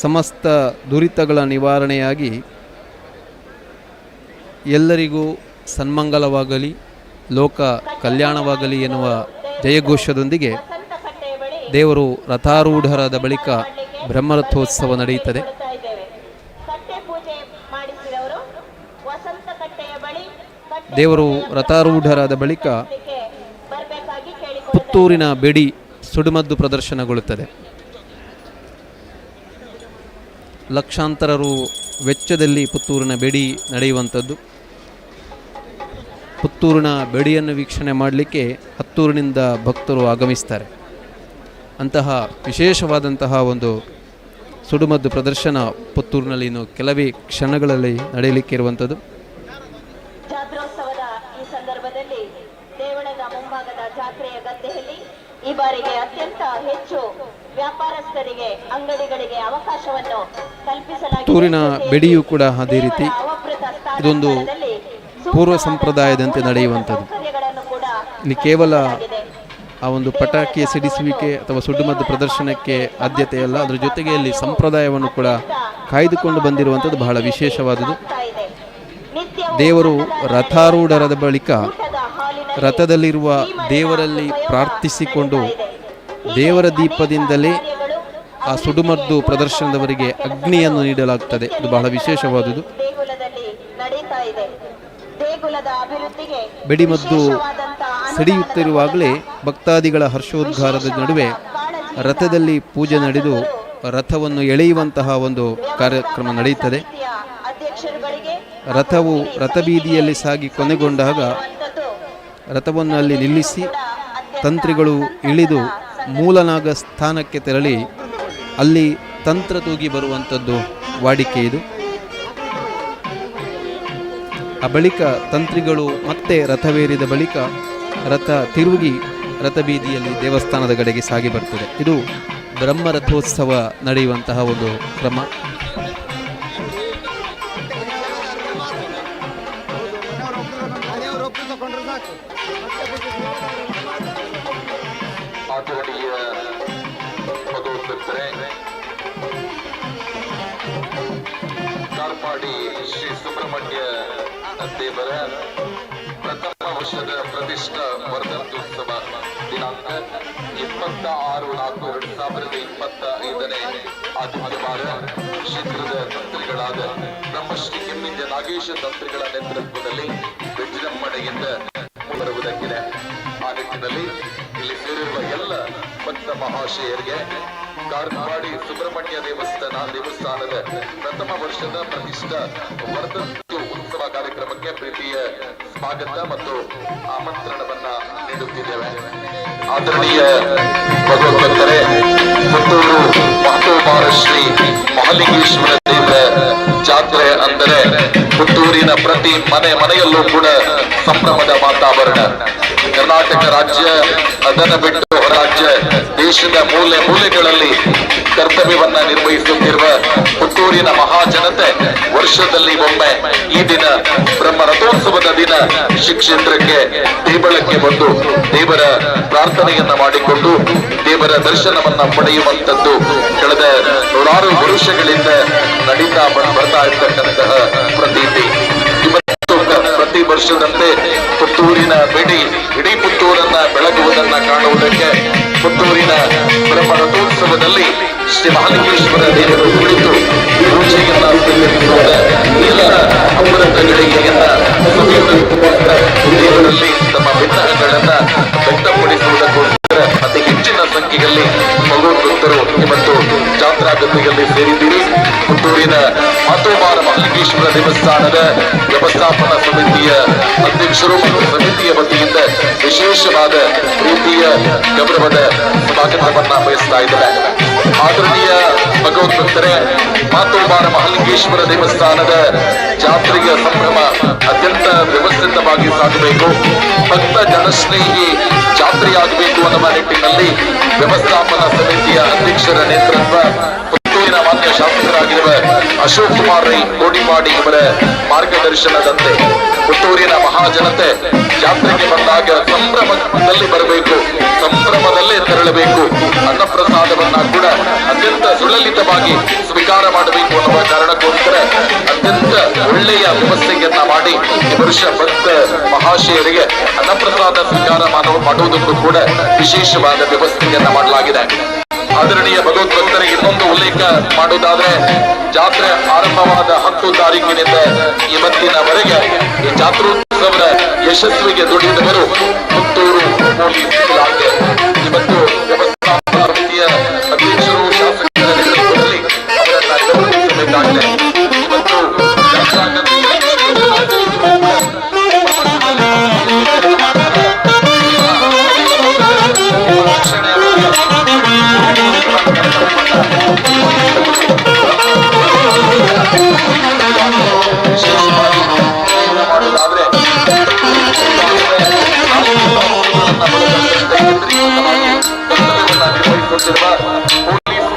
ಸಮಸ್ತ ದುರಿತಗಳ ನಿವಾರಣೆಯಾಗಿ ಎಲ್ಲರಿಗೂ ಸನ್ಮಂಗಲವಾಗಲಿ, ಲೋಕ ಕಲ್ಯಾಣವಾಗಲಿ ಎನ್ನುವ ಜಯಘೋಷದೊಂದಿಗೆ ದೇವರು ರಥಾರೂಢರಾದ ಬಳಿಕ ಬ್ರಹ್ಮರಥೋತ್ಸವ ನಡೆಯುತ್ತದೆ. ದೇವರು ರಥಾರೂಢರಾದ ಬಳಿಕ ಪುತ್ತೂರಿನ ಬೆಡಿ ಸುಡುಮದ್ದು ಪ್ರದರ್ಶನಗೊಳ್ಳುತ್ತದೆ. ಲಕ್ಷಾಂತರ ರು ವೆಚ್ಚದಲ್ಲಿ ಪುತ್ತೂರಿನ ಬೆಡಿ ನಡೆಯುವಂಥದ್ದು. ಪುತ್ತೂರಿನ ಬೆಡಿಯನ್ನು ವೀಕ್ಷಣೆ ಮಾಡಲಿಕ್ಕೆ ಹತ್ತೂರಿನಿಂದ ಭಕ್ತರು ಆಗಮಿಸ್ತಾರೆ. ಅಂತಹ ವಿಶೇಷವಾದಂತಹ ಒಂದು ಸುಡುಮದ್ದು ಪ್ರದರ್ಶನ ಪುತ್ತೂರಿನಲ್ಲಿ ಇನ್ನು ಕೆಲವೇ ಕ್ಷಣಗಳಲ್ಲಿ ನಡೆಯಲಿಕ್ಕೆ ಇರುವಂಥದ್ದು. ಜಾತ್ರೋತ್ಸವದ ಈ ಸಂದರ್ಭದಲ್ಲಿ ದೇವಳದ ಮುಂಭಾಗದ ಜಾತ್ರೆಯ ಗದ್ದೆಯಲ್ಲಿ ಈ ಬಾರಿಗೆ ಅತ್ಯಂತ ಹೆಚ್ಚು ವ್ಯಾಪಾರಸ್ಥರಿಗೆ, ಅಂಗಡಿಗಳಿಗೆ ಅವಕಾಶವನ್ನು ಕಲ್ಪಿಸಲಾಗಿದೆ. ಪುತ್ತೂರಿನ ಬೆಡಿಯೂ ಕೂಡ ಅದೇ ರೀತಿ ಇದೊಂದು ಪೂರ್ವ ಸಂಪ್ರದಾಯದಂತೆ ನಡೆಯುವಂಥದ್ದು. ಇಲ್ಲಿ ಕೇವಲ ಆ ಒಂದು ಪಟಾಕಿಯ ಸಿಡಿಸುವಿಕೆ ಅಥವಾ ಸುಡುಮದ್ದು ಪ್ರದರ್ಶನಕ್ಕೆ ಆದ್ಯತೆಯಲ್ಲ, ಅದರ ಜೊತೆಗೆ ಇಲ್ಲಿ ಸಂಪ್ರದಾಯವನ್ನು ಕೂಡ ಕಾಯ್ದುಕೊಂಡು ಬಂದಿರುವಂಥದ್ದು ಬಹಳ ವಿಶೇಷವಾದುದು. ದೇವರು ರಥಾರೂಢರಾದ ಬಳಿಕ ರಥದಲ್ಲಿರುವ ದೇವರಲ್ಲಿ ಪ್ರಾರ್ಥಿಸಿಕೊಂಡು ದೇವರ ದೀಪದಿಂದಲೇ ಆ ಸುಡುಮದ್ದು ಪ್ರದರ್ಶನದವರಿಗೆ ಅಗ್ನಿಯನ್ನು ನೀಡಲಾಗುತ್ತದೆ. ಇದು ಬಹಳ ವಿಶೇಷವಾದುದು. ಬೆಡಿಮದ್ದು ಸಿಡಿಯುತ್ತಿರುವಾಗಲೇ ಭಕ್ತಾದಿಗಳ ಹರ್ಷೋದ್ಗಾರದ ನಡುವೆ ರಥದಲ್ಲಿ ಪೂಜೆ ನಡೆದು ರಥವನ್ನು ಎಳೆಯುವಂತಹ ಒಂದು ಕಾರ್ಯಕ್ರಮ ನಡೆಯುತ್ತದೆ. ರಥವು ರಥಬೀದಿಯಲ್ಲಿ ಸಾಗಿ ಕೊನೆಗೊಂಡಾಗ ರಥವನ್ನು ಅಲ್ಲಿ ನಿಲ್ಲಿಸಿ ತಂತ್ರಿಗಳು ಇಳಿದು ಮೂಲನಾಗ ಸ್ಥಾನಕ್ಕೆ ತೆರಳಿ ಅಲ್ಲಿ ತಂತ್ರ ತೂಗಿ ಬರುವಂಥದ್ದು ವಾಡಿಕೆ ಇದು. ಆ ಬಳಿಕ ತಂತ್ರಿಗಳು ಮತ್ತೆ ರಥವೇರಿದ ಬಳಿಕ ರಥ ತಿರುಗಿ ರಥಬೀದಿಯಲ್ಲಿ ದೇವಸ್ಥಾನದ ಕಡೆಗೆ ಸಾಗಿ ಬರ್ತದೆ. ಇದು ಬ್ರಹ್ಮರಥೋತ್ಸವ ನಡೆಯುವಂತಹ ಒಂದು ಕ್ರಮ. ಆದರಣೀಯ ಭಗವದ್ಭಕ್ತರೇ, ಕಾರ್ಪಾಡಿ ಶ್ರೀ ಸುಬ್ರಹ್ಮಣ್ಯ ದೇವರ ಪ್ರಥಮ ವರ್ಷದ ಪ್ರತಿಷ್ಠಾ ವರ್ಧಂತ್ಯೋತ್ಸವ ದಿನಾಂಕ 26/4/2025 ಆದಿವಾರ ಕ್ಷೇತ್ರದ ತಂತ್ರಿಗಳಾದ ಬ್ರಹ್ಮಶ್ರೀ ಕೆಮ್ಮಿಂಜ ನಾಗೇಶ ತಂತ್ರಿಗಳ ನೇತೃತ್ವದಲ್ಲಿ ವಿಜೃಂಭಣೆಯಿಂದ ಬರುವುದಕ್ಕಿದೆ. ಆ ನಿಟ್ಟಿನಲ್ಲಿ ಇಲ್ಲಿ ಸೇರಿರುವ ಎಲ್ಲ ಭಕ್ತ ಮಹಾಶಯರಿಗೆ ಕಾರ್ಪಾಡಿ ಸುಬ್ರಹ್ಮಣ್ಯ ದೇವಸ್ಥಾನದ ಪ್ರಥಮ ವರ್ಷದ ಪ್ರತಿಷ್ಠಾ ವರ್ಧಂತ್ಯ ಉತ್ಸವ ರಥೋತ್ಸವ ಕಾರ್ಯಕ್ರಮಕ್ಕೆ ಪ್ರೀತಿಯ ಸ್ವಾಗತ ಮತ್ತು ಆಮಂತ್ರಣವನ್ನ ನೀಡುತ್ತಿದ್ದೇವೆ. ಆದರಣೀಯ ಭಗವದ್ಭಕ್ತರೇ, ಪುತ್ತೂರು ಮಹತೋಬಾರ ಶ್ರೀ ಮಹಾಲಿಂಗೇಶ್ವರ ದೇವರ ಜಾತ್ರೆ ಅಂದರೆ ಪುತ್ತೂರಿನ ಪ್ರತಿ ಮನೆಯಲ್ಲೂ ಕೂಡ ಸಂಭ್ರಮದ ವಾತಾವರಣ. ಕರ್ನಾಟಕ ರಾಜ್ಯ, ಅದನ್ನು ಬಿಟ್ಟು ರಾಜ್ಯ, ದೇಶದ ಮೂಲೆಗಳಲ್ಲಿ ಕರ್ತವ್ಯವನ್ನ ನಿರ್ವಹಿಸುತ್ತಿರುವ ಪುತ್ತೂರಿನ ಮಹಾಜನತೆ ವರ್ಷದಲ್ಲಿ ಒಮ್ಮೆ ಈ ದಿನ ಬ್ರಹ್ಮ ರಥೋತ್ಸವದ ದಿನ ಶ್ರೀಕ್ಷೇತ್ರಕ್ಕೆ ದೇವಳಕ್ಕೆ ಬಂದು ದೇವರ ಪ್ರಾರ್ಥನೆಯನ್ನ ಮಾಡಿಕೊಂಡು ದೇವರ ದರ್ಶನವನ್ನ ಪಡೆಯುವಂತದ್ದು ಕಳೆದ ನೂರಾರು ವರ್ಷಗಳಿಂದ ನಡೀತಾ ಬರ್ತಾ ಇರ್ತಕ್ಕಂತಹ ಪ್ರತೀತಿ. ಪ್ರತಿ ವರ್ಷದಂತೆ ಪುತ್ತೂರಿನ ಇಡೀ ಪುತ್ತೂರನ್ನ ಬೆಳಗುವುದನ್ನ ಕಾಣುವುದಕ್ಕೆ ಪುತ್ತೂರಿನ ಬ್ರಹ್ಮ ರಥೋತ್ಸವದಲ್ಲಿ ಶ್ರೀ ಮಹಾಲಿಂಗೇಶ್ವರ ದೇವರು ಕುಳಿತು ಪೂಜೆಯನ್ನ ಸ್ವೀಕರಿಸುವುದ ಎಲ್ಲ ಅಮೃತಗಳಿಗೆಯನ್ನ ದೇವರಲ್ಲಿ ತಮ್ಮ ವಿಗ್ರಹಗಳನ್ನ ವ್ಯಕ್ತಪಡಿಸುವುದಕ್ಕೋಸ್ಕರ ಅತಿ ಹೆಚ್ಚಿನ ಸಂಖ್ಯೆಯಲ್ಲಿ ಭಗವದ್ಭಕ್ತರು ಇವತ್ತು ಜಾತ್ರಾ ಗದ್ದಿಯಲ್ಲಿ ಸೇರಿದ್ದೀರಿ. ಪುತ್ತೂರಿನ ಮಹತೋಬಾರ ಮಹಾಲಿಂಗೇಶ್ವರ ದೇವಸ್ಥಾನದ ವ್ಯವಸ್ಥಾಪನಾ ಸಮಿತಿಯ ಅಧ್ಯಕ್ಷರು ಮತ್ತು ಸಮಿತಿಯ ವತಿಯಿಂದ ವಿಶೇಷವಾದ ರೀತಿಯ ಗೌರವದ ಸ್ವಾಗತವನ್ನ ಬಯಸ್ತಾ ಇದ್ದಾರೆ. ಆದರಣೀಯ ಭಗವದ್ಭಕ್ತರೇ, ಮಹತೋಬಾರ ಮಹಾಲಿಂಗೇಶ್ವರ ದೇವಸ್ಥಾನದ ಜಾತ್ರೆಯ ಸಂಭ್ರಮ ಅತ್ಯಂತ ವ್ಯವಸ್ಥಿತವಾಗಿ ಸಾಗಬೇಕು, ಭಕ್ತ ಜನಸ್ನೇಹಿ ಜಾತ್ರೆಯಾಗಬೇಕು ಅನ್ನುವ ನಿಟ್ಟಿನಲ್ಲಿ ವ್ಯವಸ್ಥಾಪನಾ ಸಮಿತಿಯ ಅಧ್ಯಕ್ಷರ ನೇತೃತ್ವ ಪುತ್ತೂರಿನ ಮಾನ್ಯ ಶಾಸಕರಾಗಿರುವ ಅಶೋಕ್ ಕುಮಾರ್ ರೈ ಕೋಡಿಪಾಡಿ ಇವರ ಮಾರ್ಗದರ್ಶನದಂತೆ ಪುತ್ತೂರಿನ ಮಹಾಜನತೆ ಜಾತ್ರೆಗೆ ಬಂದಾಗ ಸಂಭ್ರಮದಲ್ಲಿ ಬರಬೇಕು, ಸಂಭ್ರಮದಲ್ಲೇ ತೆರಳಬೇಕು, ಅನ್ನಪ್ರಸಾದವನ್ನ ಕೂಡ ಅತ್ಯಂತ ಸುಲಲಿತವಾಗಿ ಸ್ವೀಕಾರ ಮಾಡಬೇಕು ಅನ್ನುವ ಕಾರಣಕ್ಕೋಸ್ಕರ ಅತ್ಯಂತ ಒಳ್ಳೆಯ ವ್ಯವಸ್ಥೆಯನ್ನ ಮಾಡಿ ಈ ವರ್ಷ ಭಕ್ತ ಮಹಾಶಯರಿಗೆ ಅನ್ನಪ್ರಸಾದ ಸ್ವೀಕಾರ ಮಾಡುವುದಕ್ಕೂ ಕೂಡ ವಿಶೇಷವಾದ ವ್ಯವಸ್ಥೆಯನ್ನ ಮಾಡಲಾಗಿದೆ. ಆದರಣೀಯ ಭಗವದ್ಭಕ್ತರಿಗೆ ಇನ್ನೊಂದು ಉಲ್ಲೇಖ ಮಾಡುವುದಾದ್ರೆ, ಜಾತ್ರೆ ಆರಂಭವಾದ 10 ತಾರೀಕಿನಿಂದ ಇವತ್ತಿನವರೆಗೆ ಈ ಜಾತ್ರೋತ್ಸವದ ಯಶಸ್ವಿಗೆ ದುಡಿದವರು ಪುತ್ತೂರು ಪೊಲೀಸ್ ಇಲಾಖೆ. ಇವತ್ತು ವ್ಯವಸ್ಥಾಪನಾ ಸಮಿತಿಯ ಅಧ್ಯಕ್ಷರು ಶಾಸಕರ ನೇತೃತ್ವದಲ್ಲಿ ಅವರನ್ನ ಗೌರವಿಸಬೇಕಾಗಿದೆ. ಇವತ್ತು ವಿಶೇಷವಾಗಿ ಮಾಡುವುದಾದ್ರೆ ನಿರ್ವಹಿಸುತ್ತಿರುವ ಪೊಲೀಸ್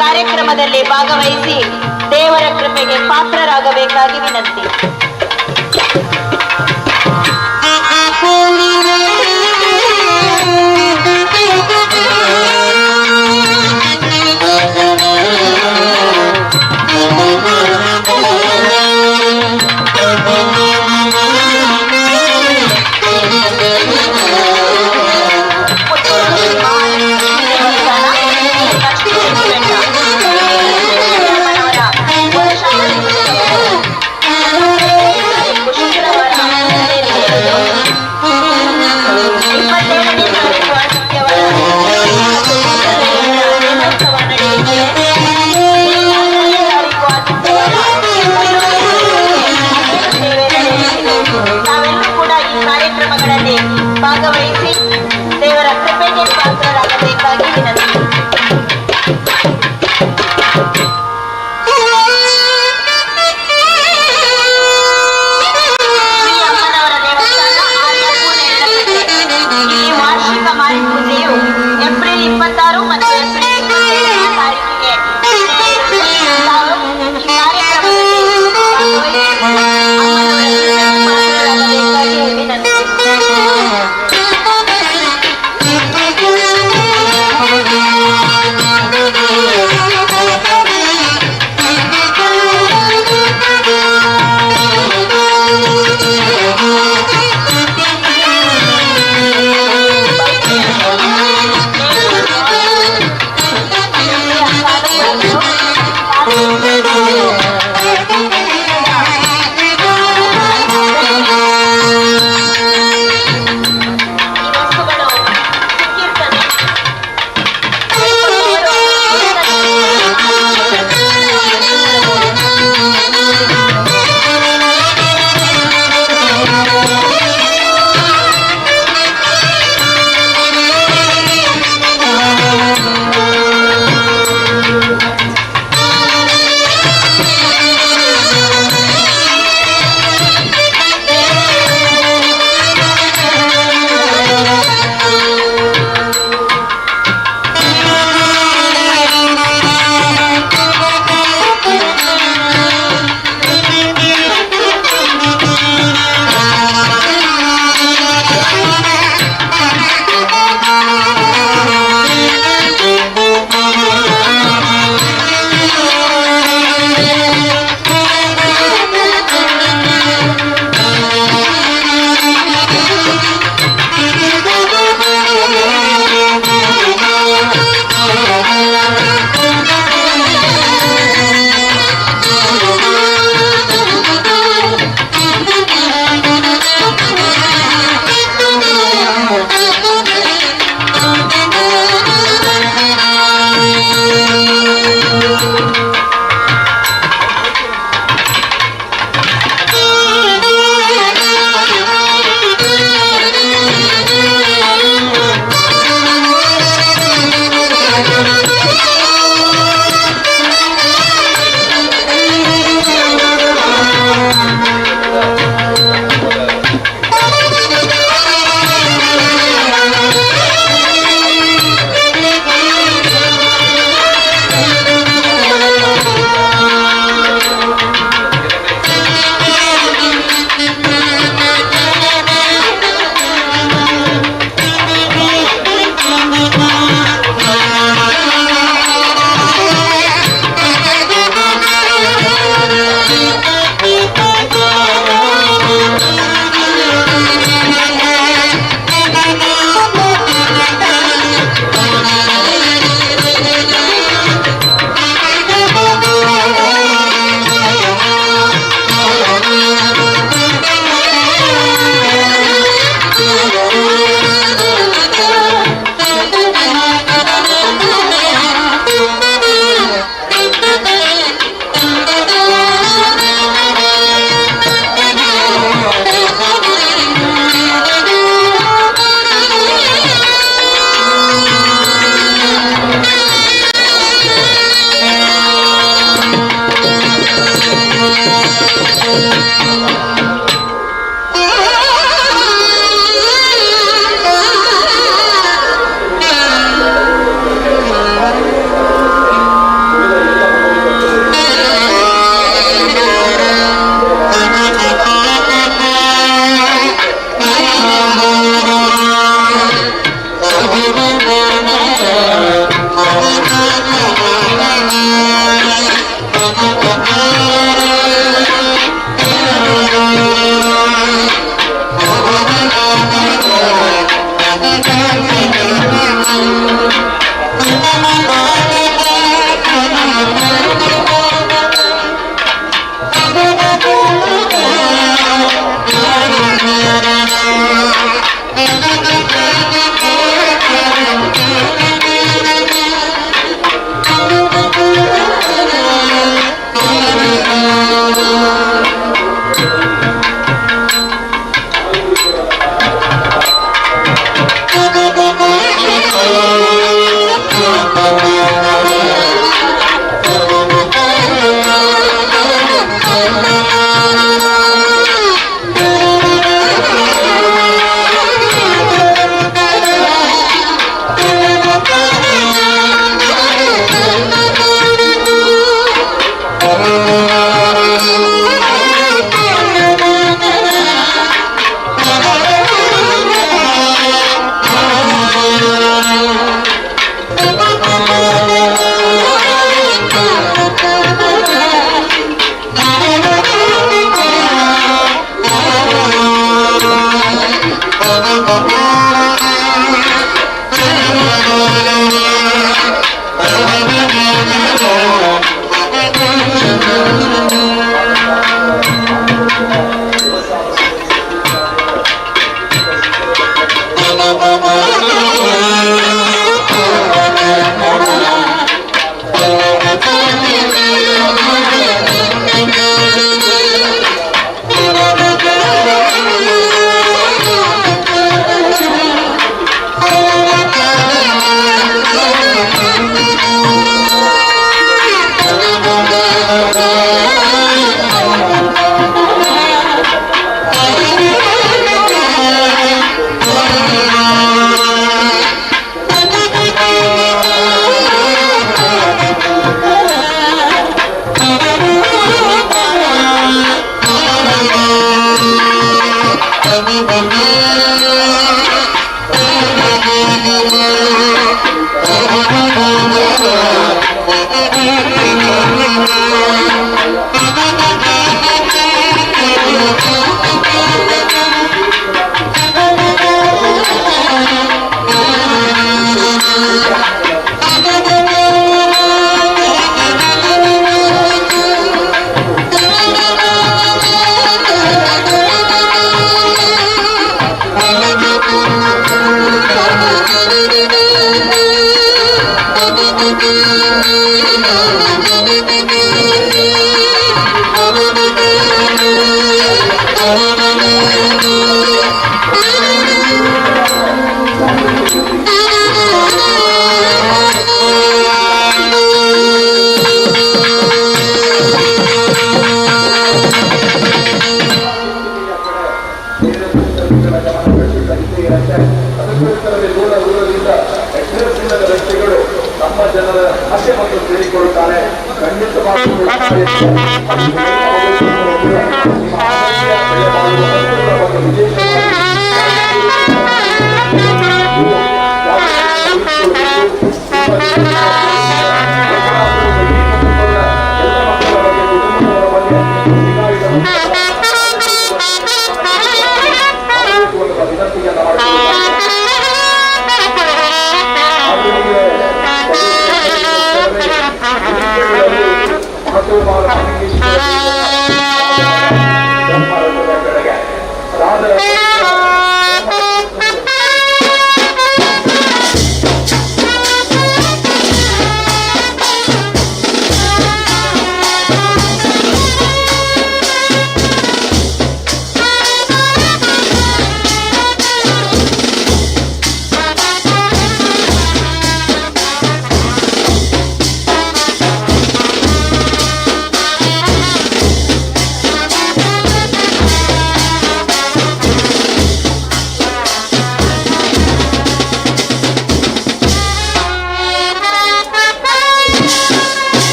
ಕಾರ್ಯಕ್ರಮದಲ್ಲಿ ಭಾಗವಹಿಸಿ ದೇವರ ಕೃಪೆಗೆ ಪಾತ್ರರಾಗಬೇಕಾಗಿ ವಿನಂತಿ.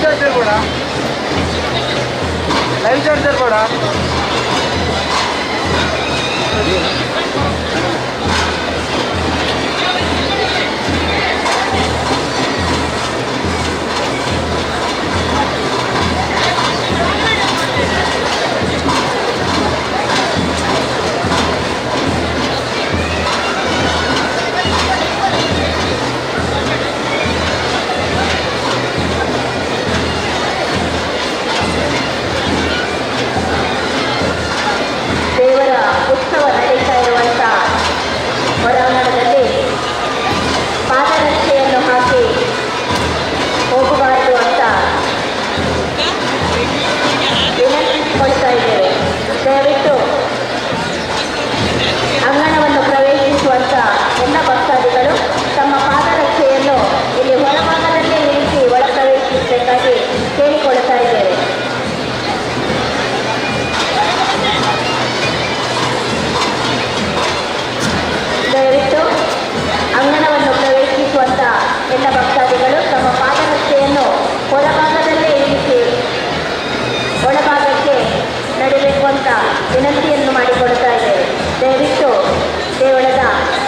ಚಾರ್ಜರ್ ಕೂಡ ಲೈವ್ ಚಾರ್ಜರ್ ಕೂಡ ದೇವರ ಉತ್ಸವ ನಡೀತಾ ಇರುವಂಥ ಹೊರಾಂಗಣದಲ್ಲಿ ಪಾದರಕ್ಷೆಯನ್ನು ಹಾಕಿ ಹೋಗಬಾರದು ಅಂತ ವಿನಂತಿಸಿಕೊಳ್ತಾ ಇದ್ದೇವೆ. ದಯವಿಟ್ಟು ಅಂಗಣವನ್ನು ಪ್ರವೇಶಿಸುವಂಥ ಎಲ್ಲ ಭಕ್ತಾದಿಗಳು ತಮ್ಮ ಪಾದರಕ್ಷೆಯನ್ನು ಇಲ್ಲಿ ಹೊರಭಾಗದಲ್ಲೇ ಇರಿಸಿ ಒಳ ಪ್ರವೇಶಿಸಬೇಕಾಗಿ ಕೇಳಿಕೊಳ್ತಾ ಇದ್ದೇವೆ. ದಯವಿಟ್ಟು ಅಂಗಣವನ್ನು ಪ್ರವೇಶಿಸುವಂತ ಎಲ್ಲ ಭಕ್ತಾದಿಗಳು ತಮ್ಮ ಪಾದರಕ್ಷೆಯನ್ನು ಹೊರಭಾಗದಲ್ಲೇ ಇರಿಸಿ ಒಳಭಾಗಕ್ಕೆ ನಡೀಬೇಕು ಅಂತ ವಿನಂತಿಯನ್ನು ಮಾಡಿಕೊಳ್ತಾ ಇದ್ದೇವೆ. ದಯವಿಟ್ಟು ದೇವಳದ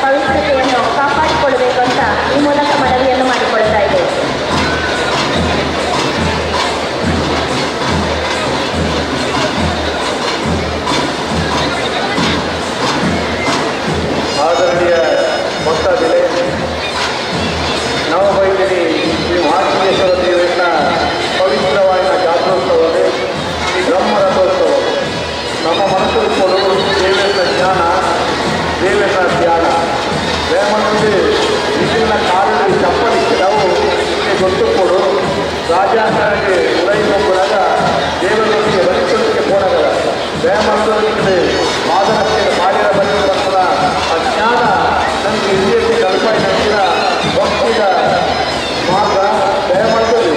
ಪವಿತ್ರತೆಯನ್ನು ಕಾಪಾಡಿಕೊಳ್ಳಬೇಕು ಅಂತ ಈ ಮೂಲಕ ಮನವಿಯನ್ನು ಮಾಡಿಕೊಳ್ತಾ ಇದ್ದೇವೆ. ಆದರಣೀಯ ಭಕ್ತಾದಿಗಳೇ, ನವವೈದ್ಯರಿ ಶ್ರೀ ಮಹಾಲಿಂಗೇಶ್ವರ ದೇವರಿನ ಪವಿತ್ರವಾದ ಜಾತ್ರೋತ್ಸವವೇ ಈ ಬ್ರಹ್ಮರಥೋತ್ಸವ. ನಮ್ಮ ಮನಸ್ಸು ಕೊಡು ದೇವರ ಜ್ಞಾನ, ದೇವರ ಧ್ಯಾನ ವೇಮನಂದು ವಿಭಿನ್ನ ಕಾಲದಲ್ಲಿ ಚಪ್ಪಲಿಸಿದವು ಗೊತ್ತು ಕೊಡು ರಾಜಾಂಗರಿಗೆ ಉದಯಗೊಂಡಾಗ ದೇವರೊಂದಿಗೆ ಬಲಿಸಲಿಕ್ಕೆ ಹೋದಾಗ ವೇಮನದಲ್ಲಿ ಪಾದರಕ್ಷೆ ಮಾಡಿರ ಬಂದಿರುವಂತಹ ಅಜ್ಞಾನ ನನಗೆ ಹಿರಿಯಕ್ಕೆ ಕಲ್ಪನೆ ನಂತರ ಭಕ್ತಿಯ ಮಾರ್ಗ ದಯಮಂತದ್ದು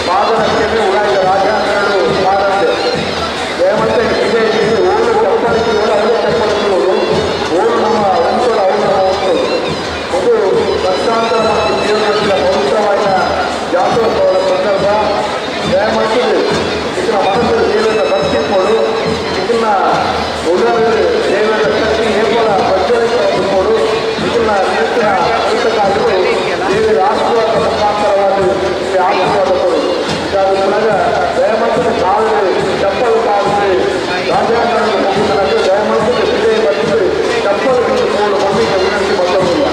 ಪಾದರಕ್ಷೆಗೆ ಉಡಾಯಿದ ರಾಜಾಂಗಗಳು ಪಾದರಕ್ಷೆ ದಯಮಂತ ಇದೆ ಓಡು ಚಪ್ಪಲಿಸುವುದು ಅವರು ಚಪ್ಪಲಿಸುವುದು ಓಡು ನಮ್ಮ ವಂಶದ ಅವರು ಒಂದು ಲಕ್ಷಾಂತರ ಮತ್ತು ಜೀವನದ ಪವಿತ್ರವಾದ ಜಾತ್ರೋತ್ಸವದ ಸಂದರ್ಭ ದಯಮಂತದ್ದು ಇದನ್ನ ಮನಸ್ಸು ದೇವರ ಭಕ್ತಿ ಕೊಡು ಇದನ್ನ ಉದಾಹರಣೆ ದೇವರ ಶಕ್ತಿ ಹೇಪಲ ಪ್ರಜ್ವಲಿಸಿಕೊಂಡು ಇದನ್ನ ನಿತ್ಯ ಪುಸ್ತಕಾಗಳು ದೇವರ ಆಶೀರ್ವಾದ ಮುಖಾಂತರವಾದ ಆಶೀರ್ವಾದ ಕೊಡು ಇದಾದ ಮೂಲಕ ದಯಮಂತದ ಕಾಲದಲ್ಲಿ ಚಪ್ಪಲು ಕಾಲದಲ್ಲಿ ರಾಜಾಂಗಗಳನ್ನು ಮುಗಿದನಕ್ಕೆ ದಯಮಂತದ ವಿಜಯ ಬಂದಿದ್ದು ಚಪ್ಪಲು ಕೊಡು ಮಣ್ಣಿಗೆ ವಿನಂತಿ ಬಂದಿಲ್ಲ.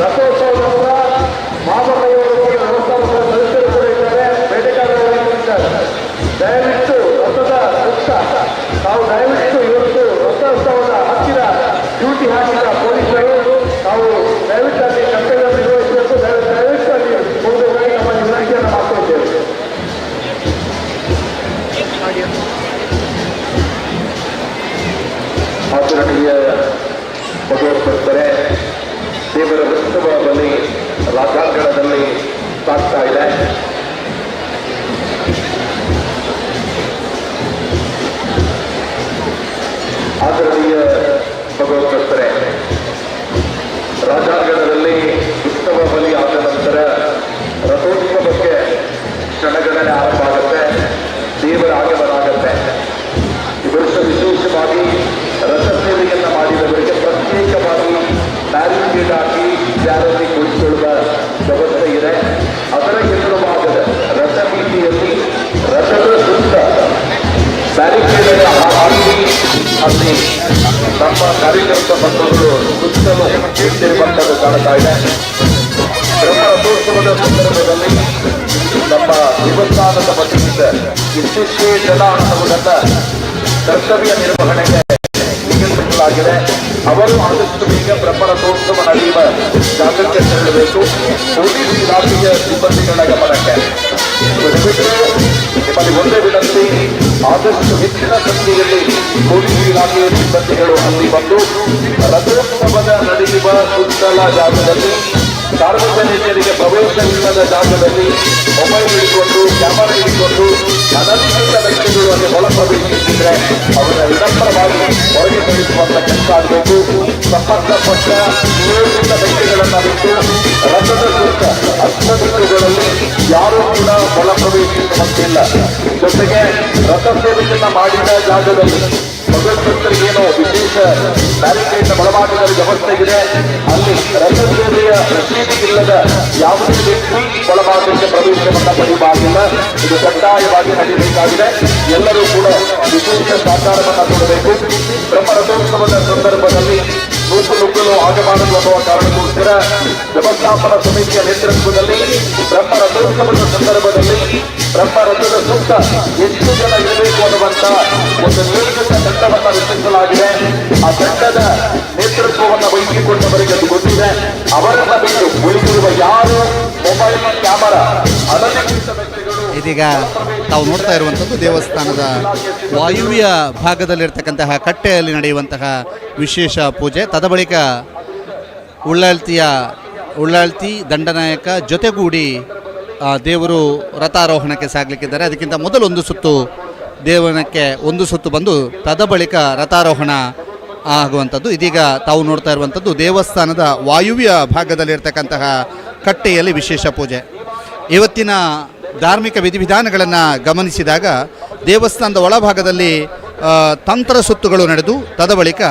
ರಥೋತ್ಸವ ನಂತರ ಮಾದಮಯ್ಯವರು ವ್ಯವಸ್ಥಾಪಕರ ಸದಸ್ಯರು ಕೂಡ ಇದ್ದಾರೆ, ಬೇಟೆಗಾರರು ಇದ್ದಾರೆ. ದಯವಿಟ್ಟು ರಥದ ಮುಕ್ತ ತಾವು ದಯವಿಟ್ಟು ಇವತ್ತು ರಥೋತ್ಸವದ ಹತ್ತಿರ ಡ್ಯೂಟಿ ಹಾಕಿದ ಪೊಲೀಸರು ತಾವು ದಯವಿಟ್ಟು ಅಲ್ಲಿ ಕರ್ತವ್ಯ ನಿರ್ವಹಿಸಬೇಕು. ದಯವಿಟ್ಟು ಅಲ್ಲಿ ಹೋಗುವುದಾಗಿ ನಮ್ಮ ವಿನಂತಿಯನ್ನು ಮಾಡ್ಕೊಂಡಿದ್ದೇವೆ. ಆಚರಣೆಯ ಭಗವತ್ಭಕ್ತರೇ, ದೇವರ ಉತ್ಸವ ಬಲಿ ರಾಜಾಂಗಣದಲ್ಲಿ ಸಾಗ್ತಾ ಇದೆ. ಆಚರಣೆಯ ಭಗವತ್ಭಕ್ತರೇ, ರಾಜಾಂಗಣದಲ್ಲಿ ಉತ್ಸವ ಬಲಿ ಆದ ನಂತರ ರಥೋತ್ಸವಕ್ಕೆ ಕ್ಷಣಗಣನೆ ಆರಂಭ ಆಗುತ್ತೆ, ದೇವರ ಆಗಮನ ಆಗುತ್ತೆ. ಈ ವರ್ಷ ವಿಶೇಷವಾಗಿ ರಥ ಸೇವೆಯನ್ನು ಮಾಡಿದವರಿಗೆ ಪ್ರತ್ಯೇಕವಾಗಿ ಬ್ಯಾರಿಕೇಡ್ ಹಾಕಿ ಜಾರಲ್ಲಿ ಕುಳಿತುಕೊಳ್ಳುವ ವ್ಯವಸ್ಥೆ ಇದೆ. ಅದರ ಎದುರು ಭಾಗದ ರಥ ಬೀದಿಯಲ್ಲಿ ರಥದ ಸುತ್ತ ಬ್ಯಾರಿಕೇಡ್ ಹಾಕಿ ಅಲ್ಲಿ ನಮ್ಮ ಕಾರ್ಯಕರ್ತ ಬಂಧುಗಳು ಸುತ್ತಲೂ ನಿಂತಿರುವಂಥದ್ದು ಕಾಣ್ತಾ ಇದೆ. ಬ್ರಹ್ಮ ರಥೋತ್ಸವದ ಸಂದರ್ಭದಲ್ಲಿ ನಮ್ಮ ದೇವಸ್ಥಾನದ ವತಿಯಿಂದ ಇತ್ತೀಚೆಗೆ ಜನ ಅನ್ನುವುದನ್ನ ಕರ್ತವ್ಯ ನಿರ್ವಹಣೆಗೆ ನಿಗದಿಸಲಾಗಿದೆ. ಅವರು ಆದಷ್ಟು ಬೇಗ ಬ್ರಹ್ಮರಥೋತ್ಸವ ನಡೆಯುವ ಜಾಗಕ್ಕೆ ತೆರಳಬೇಕು. ಪೊಲೀಸ್ ಇಲಾಖೆಯ ಸಿಬ್ಬಂದಿಗಳ ಗಮನಕ್ಕೆ ನಿಮ್ಮಲ್ಲಿ ಒಂದೇ ವಿನಂತಿ, ಆದಷ್ಟು ಹೆಚ್ಚಿನ ಸಂಖ್ಯೆಯಲ್ಲಿ ಪೊಲೀಸ್ ಇಲಾಖೆಯ ಸಿಬ್ಬಂದಿಗಳು ಅಲ್ಲಿ ಬಂದು ರಥೋತ್ಸವದ ನಡೆಯುವ ಸುತ್ತಲ ಜಾಗದಲ್ಲಿ ಸಾರ್ವಜನಿಕರಿಗೆ ಪ್ರವೇಶವಿಲ್ಲದ ಜಾಗದಲ್ಲಿ ಮೊಬೈಲ್ ಹಿಡಿಕೊಂಡು ಕ್ಯಾಮರಾ ಹಿಡಿಕೊಂಡು ಅನಧಿಕೃತ ವ್ಯಕ್ತಿಗಳು ಅಲ್ಲಿ ಒಳ ಪ್ರವೇಶಿಸಿದ್ರೆ ಅವರ ವಿನಮ್ರವಾಗಿ ಹೊರಗೆ ಕಳಿಸುವಂತ ಕೆಲಸ ಆಗಬೇಕು. ಸಂಬಂಧಪಟ್ಟ ನಿಯೋಜಿತ ವ್ಯಕ್ತಿಗಳನ್ನ ಬಿಟ್ಟು ರಥದ ಸುತ್ತ ಅಷ್ಟದಿಕ್ಕುಗಳಲ್ಲಿ ಯಾರೂ ಕೂಡ ಒಳ ಪ್ರವೇಶಿಸುವಂತಿಲ್ಲ. ಜೊತೆಗೆ ರಥ ಸೇವೆಯನ್ನ ಮಾಡಿದ ಜಾಗದಲ್ಲಿ ಭಗವದ್ಭಕ್ತರಿಗೇನೋ ವಿಶೇಷ ಬ್ಯಾರಿಕೇಡ್ ಒಳಭಾಗದಲ್ಲಿ ವ್ಯವಸ್ಥೆ ಇದೆ. ಅಲ್ಲಿ ರಥ ಸೇವೆಯ ರಸೀದಿಗಿಲ್ಲದ ಯಾವುದೇ ವ್ಯಕ್ತಿ ಒಳಭಾಗಕ್ಕೆ ಪ್ರವೇಶವನ್ನ ಪಡೆಯಬಾಗಿಲ್ಲ. ಇದು ಕಡ್ಡಾಯವಾಗಿ ನಡೆಯಬೇಕಾಗಿದೆ. ಎಲ್ಲರೂ ಕೂಡ ವಿಶೇಷ ಸಹಕಾರವನ್ನು ಕೊಡಬೇಕು. ಬ್ರಹ್ಮರಥೋತ್ಸವದ ಸಂದರ್ಭದಲ್ಲಿ ನುಗ್ಗಲು ಆಗಬಾರದು ಅನ್ನುವ ಕಾರಣಕ್ಕೋಸ್ಕರ ವ್ಯವಸ್ಥಾಪನಾ ಸಮಿತಿಯ ನೇತೃತ್ವದಲ್ಲಿ ಬ್ರಹ್ಮರಥೋತ್ಸವದ ಸಂದರ್ಭದಲ್ಲಿ ಬ್ರಹ್ಮರಥದ ಸುತ್ತ ಎಷ್ಟು ಜನ ಇರಬೇಕು ಅನ್ನುವಂತ ಒಂದು ನಿಯೋಜಿತ ತಂಡವನ್ನು ರಚಿಸಲಾಗಿದೆ. ಆ ತಂಡದ ನೇತೃತ್ವವನ್ನು ವಹಿಸಿಕೊಂಡವರಿಗೆ ಅದು ಗೊತ್ತಿದೆ. ಅವರನ್ನ ಬಿಟ್ಟು ಉಳಿದಿರುವ ಯಾರು ಮೊಬೈಲ್ ಕ್ಯಾಮರಾ ಅನಧಿಕೃತ ವ್ಯಕ್ತಿಗಳು ಇದೀಗ ತಾವು ನೋಡ್ತಾ ಇರುವಂಥದ್ದು ದೇವಸ್ಥಾನದ ವಾಯುವ್ಯ ಭಾಗದಲ್ಲಿರ್ತಕ್ಕಂತಹ ಕಟ್ಟೆಯಲ್ಲಿ ನಡೆಯುವಂತಹ ವಿಶೇಷ ಪೂಜೆ. ತದಬಳಿಕ ಉಳ್ಳಾಳ್ತಿ ದಂಡನಾಯಕ ಜೊತೆಗೂಡಿ ದೇವರು ರಥಾರೋಹಣಕ್ಕೆ ಸಾಗಲಿಕ್ಕಿದ್ದಾರೆ. ಅದಕ್ಕಿಂತ ಮೊದಲು ಒಂದು ಸುತ್ತು ಬಂದು ತದಬಳಿಕ ರಥಾರೋಹಣ ಆಗುವಂಥದ್ದು. ಇದೀಗ ತಾವು ನೋಡ್ತಾ ಇರುವಂಥದ್ದು ದೇವಸ್ಥಾನದ ವಾಯುವ್ಯ ಭಾಗದಲ್ಲಿರ್ತಕ್ಕಂತಹ ಕಟ್ಟೆಯಲ್ಲಿ ವಿಶೇಷ ಪೂಜೆ. ಇವತ್ತಿನ ಧಾರ್ಮಿಕ ವಿಧಿವಿಧಾನಗಳನ್ನು ಗಮನಿಸಿದಾಗ ದೇವಸ್ಥಾನದ ಒಳಭಾಗದಲ್ಲಿ ತಂತ್ರ ಸುತ್ತುಗಳು ನಡೆದು ತದಬಳಿಕ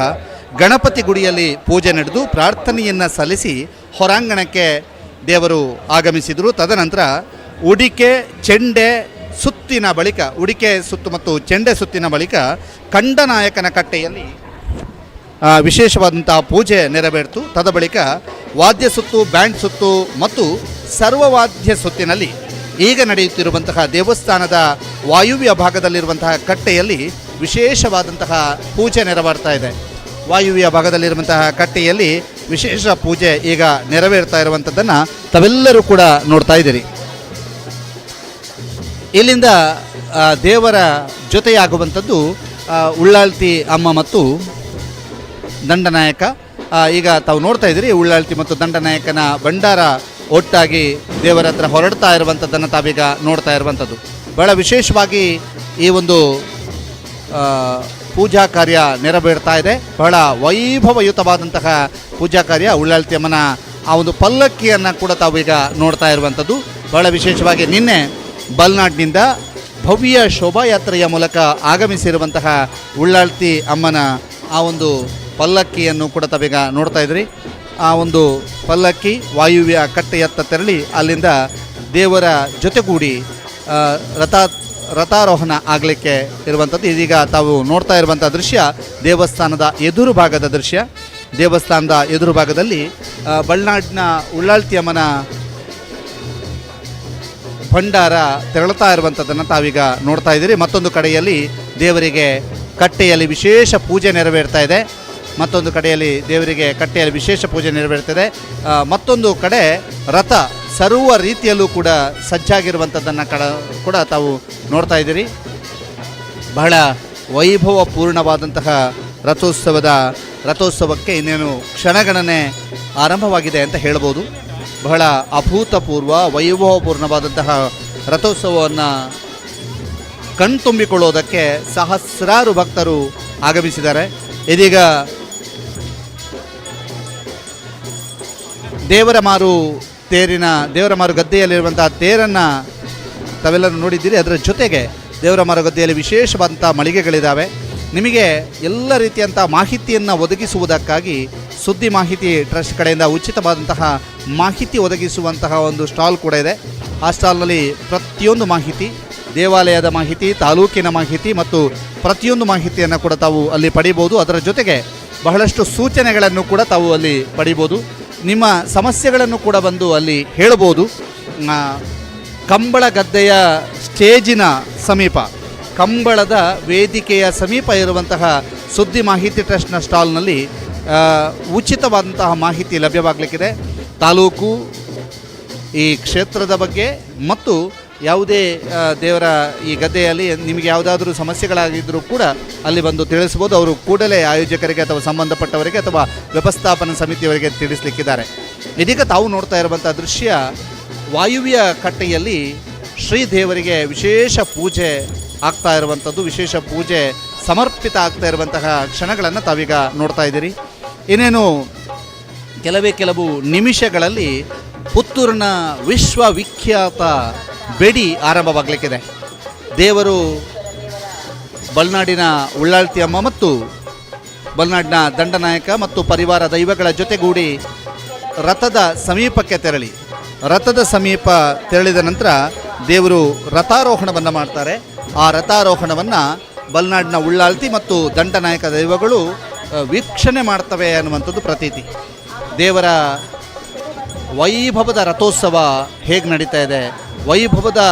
ಗಣಪತಿ ಗುಡಿಯಲ್ಲಿ ಪೂಜೆ ನಡೆದು ಪ್ರಾರ್ಥನೆಯನ್ನು ಸಲ್ಲಿಸಿ ಹೊರಾಂಗಣಕ್ಕೆ ದೇವರು ಆಗಮಿಸಿದರು. ತದನಂತರ ಉಡಿಕೆ ಚೆಂಡೆ ಸುತ್ತಿನ ಬಳಿಕ ಉಡಿಕೆ ಸುತ್ತು ಮತ್ತು ಚೆಂಡೆ ಸುತ್ತಿನ ಬಳಿಕ ಕಂಡನಾಯಕನ ಕಟ್ಟೆಯಲ್ಲಿ ವಿಶೇಷವಾದಂತಹ ಪೂಜೆ ನೆರವೇರಿತು. ತದಬಳಿಕ ವಾದ್ಯ ಸುತ್ತು, ಬ್ಯಾಂಡ್ ಸುತ್ತು ಮತ್ತು ಸರ್ವವಾದ್ಯ ಸುತ್ತಿನಲ್ಲಿ ಈಗ ನಡೆಯುತ್ತಿರುವಂತಹ ದೇವಸ್ಥಾನದ ವಾಯುವ್ಯ ಭಾಗದಲ್ಲಿರುವಂತಹ ಕಟ್ಟೆಯಲ್ಲಿ ವಿಶೇಷವಾದಂತಹ ಪೂಜೆ ನೆರವೇರ್ತಾ ಇದೆ. ವಾಯುವ್ಯ ಭಾಗದಲ್ಲಿರುವಂತಹ ಕಟ್ಟೆಯಲ್ಲಿ ವಿಶೇಷ ಪೂಜೆ ಈಗ ನೆರವೇರ್ತಾ ಇರುವಂಥದ್ದನ್ನು ತಾವೆಲ್ಲರೂ ಕೂಡ ನೋಡ್ತಾ ಇದ್ದೀರಿ. ಇಲ್ಲಿಂದ ದೇವರ ಜೊತೆಯಾಗುವಂಥದ್ದು ಉಳ್ಳಾಳ್ತಿ ಅಮ್ಮ ಮತ್ತು ದಂಡನಾಯಕ. ಈಗ ತಾವು ನೋಡ್ತಾ ಇದ್ದೀರಿ ಉಳ್ಳಾಳ್ತಿ ಮತ್ತು ದಂಡನಾಯಕನ ಭಂಡಾರ ಒಟ್ಟಾಗಿ ದೇವರ ಹತ್ರ ಹೊರಡ್ತಾ ಇರುವಂಥದ್ದನ್ನು ತಾವೀಗ ನೋಡ್ತಾ ಇರುವಂಥದ್ದು. ಬಹಳ ವಿಶೇಷವಾಗಿ ಈ ಒಂದು ಪೂಜಾ ಕಾರ್ಯ ನೆರವೇರ್ತಾ ಇದೆ. ಬಹಳ ವೈಭವಯುತವಾದಂತಹ ಪೂಜಾ ಕಾರ್ಯ. ಉಳ್ಳಾಳ್ತಿ ಅಮ್ಮನ ಆ ಒಂದು ಪಲ್ಲಕ್ಕಿಯನ್ನು ಕೂಡ ತಾವೀಗ ನೋಡ್ತಾ ಇರುವಂಥದ್ದು. ಬಹಳ ವಿಶೇಷವಾಗಿ ನಿನ್ನೆ ಬಲ್ನಾಡಿನಿಂದ ಭವ್ಯ ಶೋಭಾಯಾತ್ರೆಯ ಮೂಲಕ ಆಗಮಿಸಿರುವಂತಹ ಉಳ್ಳಾಳ್ತಿ ಅಮ್ಮನ ಆ ಒಂದು ಪಲ್ಲಕ್ಕಿಯನ್ನು ಕೂಡ ತಾವೀಗ ನೋಡ್ತಾ ಇದ್ರಿ. ಆ ಒಂದು ಪಲ್ಲಕ್ಕಿ ವಾಯುವ್ಯ ಕಟ್ಟೆಯತ್ತ ತೆರಳಿ ಅಲ್ಲಿಂದ ದೇವರ ಜೊತೆಗೂಡಿ ರಥಾರೋಹಣ ಆಗಲಿಕ್ಕೆ ಇರುವಂಥದ್ದು. ಇದೀಗ ತಾವು ನೋಡ್ತಾ ಇರುವಂಥ ದೃಶ್ಯ ದೇವಸ್ಥಾನದ ಎದುರು ಭಾಗದ ದೃಶ್ಯ. ದೇವಸ್ಥಾನದ ಎದುರು ಭಾಗದಲ್ಲಿ ಬಲ್ನಾಡಿನ ಉಳ್ಳಾಳ್ತಿಯಮ್ಮನ ಭಂಡಾರ ತೆರಳುತ್ತಾ ಇರುವಂಥದ್ದನ್ನು ತಾವೀಗ ನೋಡ್ತಾ ಇದ್ದೀರಿ. ಮತ್ತೊಂದು ಕಡೆಯಲ್ಲಿ ದೇವರಿಗೆ ಕಟ್ಟೆಯಲ್ಲಿ ವಿಶೇಷ ಪೂಜೆ ನೆರವೇರ್ತಾ ಇದೆ. ಮತ್ತೊಂದು ಕಡೆಯಲ್ಲಿ ದೇವರಿಗೆ ಕಟ್ಟೆಯಲ್ಲಿ ವಿಶೇಷ ಪೂಜೆ ನೆರವೇರ್ತದೆ. ಮತ್ತೊಂದು ಕಡೆ ರಥ ಸರ್ವ ರೀತಿಯಲ್ಲೂ ಕೂಡ ಸಜ್ಜಾಗಿರುವಂಥದ್ದನ್ನು ಕೂಡ ತಾವು ನೋಡ್ತಾ ಇದ್ದೀರಿ. ಬಹಳ ವೈಭವಪೂರ್ಣವಾದಂತಹ ರಥೋತ್ಸವಕ್ಕೆ ಇನ್ನೇನು ಕ್ಷಣಗಣನೆ ಆರಂಭವಾಗಿದೆ ಅಂತ ಹೇಳ್ಬೋದು. ಬಹಳ ಅಭೂತಪೂರ್ವ ವೈಭವಪೂರ್ಣವಾದಂತಹ ರಥೋತ್ಸವವನ್ನು ಕಣ್ತುಂಬಿಕೊಳ್ಳೋದಕ್ಕೆ ಸಹಸ್ರಾರು ಭಕ್ತರು ಆಗಮಿಸಿದ್ದಾರೆ. ಇದೀಗ ದೇವರ ಮಾರು ಗದ್ದೆಯಲ್ಲಿರುವಂತಹ ತೇರನ್ನು ತಾವೆಲ್ಲರೂ ನೋಡಿದ್ದೀರಿ. ಅದರ ಜೊತೆಗೆ ದೇವರ ಮಾರು ಗದ್ದೆಯಲ್ಲಿ ವಿಶೇಷವಾದಂಥ ಮಳಿಗೆಗಳಿದ್ದಾವೆ. ನಿಮಗೆ ಎಲ್ಲ ರೀತಿಯಂಥ ಮಾಹಿತಿಯನ್ನು ಒದಗಿಸುವುದಕ್ಕಾಗಿ ಸುದ್ದಿ ಮಾಹಿತಿ ಟ್ರಸ್ಟ್ ಕಡೆಯಿಂದ ಉಚಿತವಾದಂತಹ ಮಾಹಿತಿ ಒದಗಿಸುವಂತಹ ಒಂದು ಸ್ಟಾಲ್ ಕೂಡ ಇದೆ. ಆ ಸ್ಟಾಲ್ನಲ್ಲಿ ಪ್ರತಿಯೊಂದು ಮಾಹಿತಿ, ದೇವಾಲಯದ ಮಾಹಿತಿ, ತಾಲೂಕಿನ ಮಾಹಿತಿ ಮತ್ತು ಪ್ರತಿಯೊಂದು ಮಾಹಿತಿಯನ್ನು ಕೂಡ ತಾವು ಅಲ್ಲಿ ಪಡಿಬೋದು. ಅದರ ಜೊತೆಗೆ ಬಹಳಷ್ಟು ಸೂಚನೆಗಳನ್ನು ಕೂಡ ತಾವು ಅಲ್ಲಿ ಪಡಿಬೋದು. ನಿಮ್ಮ ಸಮಸ್ಯೆಗಳನ್ನು ಕೂಡ ಬಂದು ಅಲ್ಲಿ ಹೇಳ್ಬೋದು. ಕಂಬಳ ಗದ್ದೆಯ ಸ್ಟೇಜಿನ ಸಮೀಪ, ಕಂಬಳದ ವೇದಿಕೆಯ ಸಮೀಪ ಇರುವಂತಹ ಸುದ್ದಿ ಮಾಹಿತಿ ಟ್ರಸ್ಟ್ನ ಸ್ಟಾಲ್ನಲ್ಲಿ ಉಚಿತವಾದಂತಹ ಮಾಹಿತಿ ಲಭ್ಯವಾಗಲಿಕ್ಕಿದೆ. ತಾಲೂಕು, ಈ ಕ್ಷೇತ್ರದ ಬಗ್ಗೆ ಮತ್ತು ಯಾವುದೇ ದೇವರ ಈ ಗದ್ದೆಯಲ್ಲಿ ನಿಮಗೆ ಯಾವುದಾದ್ರೂ ಸಮಸ್ಯೆಗಳಾಗಿದ್ದರೂ ಕೂಡ ಅಲ್ಲಿ ಬಂದು ತಿಳಿಸ್ಬೋದು. ಅವರು ಕೂಡಲೇ ಆಯೋಜಕರಿಗೆ ಅಥವಾ ಸಂಬಂಧಪಟ್ಟವರಿಗೆ ಅಥವಾ ವ್ಯವಸ್ಥಾಪನಾ ಸಮಿತಿಯವರಿಗೆ ತಿಳಿಸಲಿಕ್ಕಿದ್ದಾರೆ. ಇದೀಗ ತಾವು ನೋಡ್ತಾ ಇರುವಂಥ ದೃಶ್ಯ ವಾಯುವ್ಯ ಕಟ್ಟೆಯಲ್ಲಿ ಶ್ರೀದೇವರಿಗೆ ವಿಶೇಷ ಪೂಜೆ ಆಗ್ತಾ ಇರುವಂಥದ್ದು, ವಿಶೇಷ ಪೂಜೆ ಸಮರ್ಪಿತ ಆಗ್ತಾ ಇರುವಂತಹ ಕ್ಷಣಗಳನ್ನು ತಾವೀಗ ನೋಡ್ತಾ ಇದ್ದೀರಿ. ಇನ್ನೇನು ಕೆಲವು ನಿಮಿಷಗಳಲ್ಲಿ ಪುತ್ತೂರಿನ ವಿಶ್ವವಿಖ್ಯಾತ ಬೆಡಿ ಆರಂಭವಾಗಲಿಕ್ಕಿದೆ. ದೇವರು ಬಲ್ನಾಡಿನ ಉಳ್ಳಾಳ್ತಿಯಮ್ಮ ಮತ್ತು ಬಲ್ನಾಡಿನ ದಂಡನಾಯಕ ಮತ್ತು ಪರಿವಾರ ದೈವಗಳ ಜೊತೆಗೂಡಿ ರಥದ ಸಮೀಪಕ್ಕೆ ತೆರಳಿದ ನಂತರ ದೇವರು ರಥಾರೋಹಣವನ್ನು ಮಾಡ್ತಾರೆ. ಆ ರಥಾರೋಹಣವನ್ನು ಬಲ್ನಾಡಿನ ಉಳ್ಳಾಳ್ತಿ ಮತ್ತು ದಂಡನಾಯಕ ದೈವಗಳು ವೀಕ್ಷಣೆ ಮಾಡ್ತವೆ ಅನ್ನುವಂಥದ್ದು ಪ್ರತೀತಿ. ದೇವರ ವೈಭವದ ರಥೋತ್ಸವ ಹೇಗೆ ನಡೀತಾ ಇದೆ, ವೈಭವದ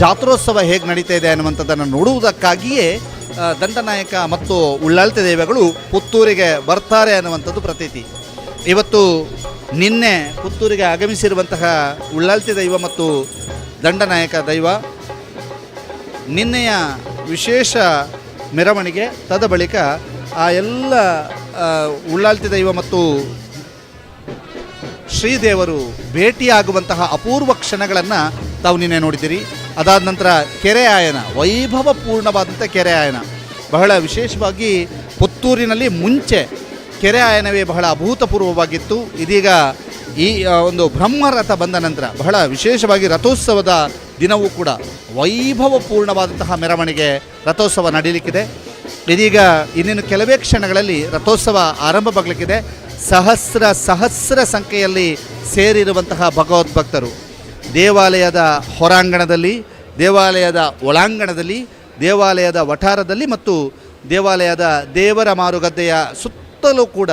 ಜಾತ್ರೋತ್ಸವ ಹೇಗೆ ನಡೀತಾ ಇದೆ ಅನ್ನುವಂಥದ್ದನ್ನು ನೋಡುವುದಕ್ಕಾಗಿಯೇ ದಂಡನಾಯಕ ಮತ್ತು ಉಳ್ಳಾಳ್ತಿ ದೈವಗಳು ಪುತ್ತೂರಿಗೆ ಬರ್ತಾರೆ ಅನ್ನುವಂಥದ್ದು ಪ್ರತೀತಿ. ಇವತ್ತು ನಿನ್ನೆ ಪುತ್ತೂರಿಗೆ ಆಗಮಿಸಿರುವಂತಹ ಉಳ್ಳಾಳ್ತಿ ದೈವ ಮತ್ತು ದಂಡನಾಯಕ ದೈವ ನಿನ್ನೆಯ ವಿಶೇಷ ಮೆರವಣಿಗೆ ತದ ಬಳಿಕ ಆ ಎಲ್ಲ ಉಳ್ಳಾಳ್ತಿ ದೈವ ಮತ್ತು ಶ್ರೀದೇವರು ಭೇಟಿಯಾಗುವಂತಹ ಅಪೂರ್ವ ಕ್ಷಣಗಳನ್ನು ತಾವು ನಿನ್ನೆ ನೋಡಿದ್ದೀರಿ. ಅದಾದ ನಂತರ ಕೆರೆಯಾಯನ, ವೈಭವಪೂರ್ಣವಾದಂಥ ಕೆರೆಯಾಯನ, ಬಹಳ ವಿಶೇಷವಾಗಿ ಪುತ್ತೂರಿನಲ್ಲಿ ಮುಂಚೆ ಕೆರೆಯಾಯನವೇ ಬಹಳ ಅಭೂತಪೂರ್ವವಾಗಿತ್ತು. ಇದೀಗ ಈ ಒಂದು ಬ್ರಹ್ಮರಥ ಬಂದ ನಂತರ ಬಹಳ ವಿಶೇಷವಾಗಿ ರಥೋತ್ಸವದ ದಿನವೂ ಕೂಡ ವೈಭವಪೂರ್ಣವಾದಂತಹ ಮೆರವಣಿಗೆ ರಥೋತ್ಸವ ನಡೀಲಿಕ್ಕಿದೆ. ಇದೀಗ ಇನ್ನೇನು ಕೆಲವೇ ಕ್ಷಣಗಳಲ್ಲಿ ರಥೋತ್ಸವ ಆರಂಭವಾಗಲಿಕ್ಕಿದೆ. ಸಹಸ್ರ ಸಂಖ್ಯೆಯಲ್ಲಿ ಸೇರಿರುವಂತಹ ಭಗವದ್ಭಕ್ತರು ದೇವಾಲಯದ ಹೊರಾಂಗಣದಲ್ಲಿ, ದೇವಾಲಯದ ಒಳಾಂಗಣದಲ್ಲಿ, ದೇವಾಲಯದ ವಠಾರದಲ್ಲಿ ಮತ್ತು ದೇವಾಲಯದ ದೇವರ ಮಾರುಗದ್ದೆಯ ಸುತ್ತಲೂ ಕೂಡ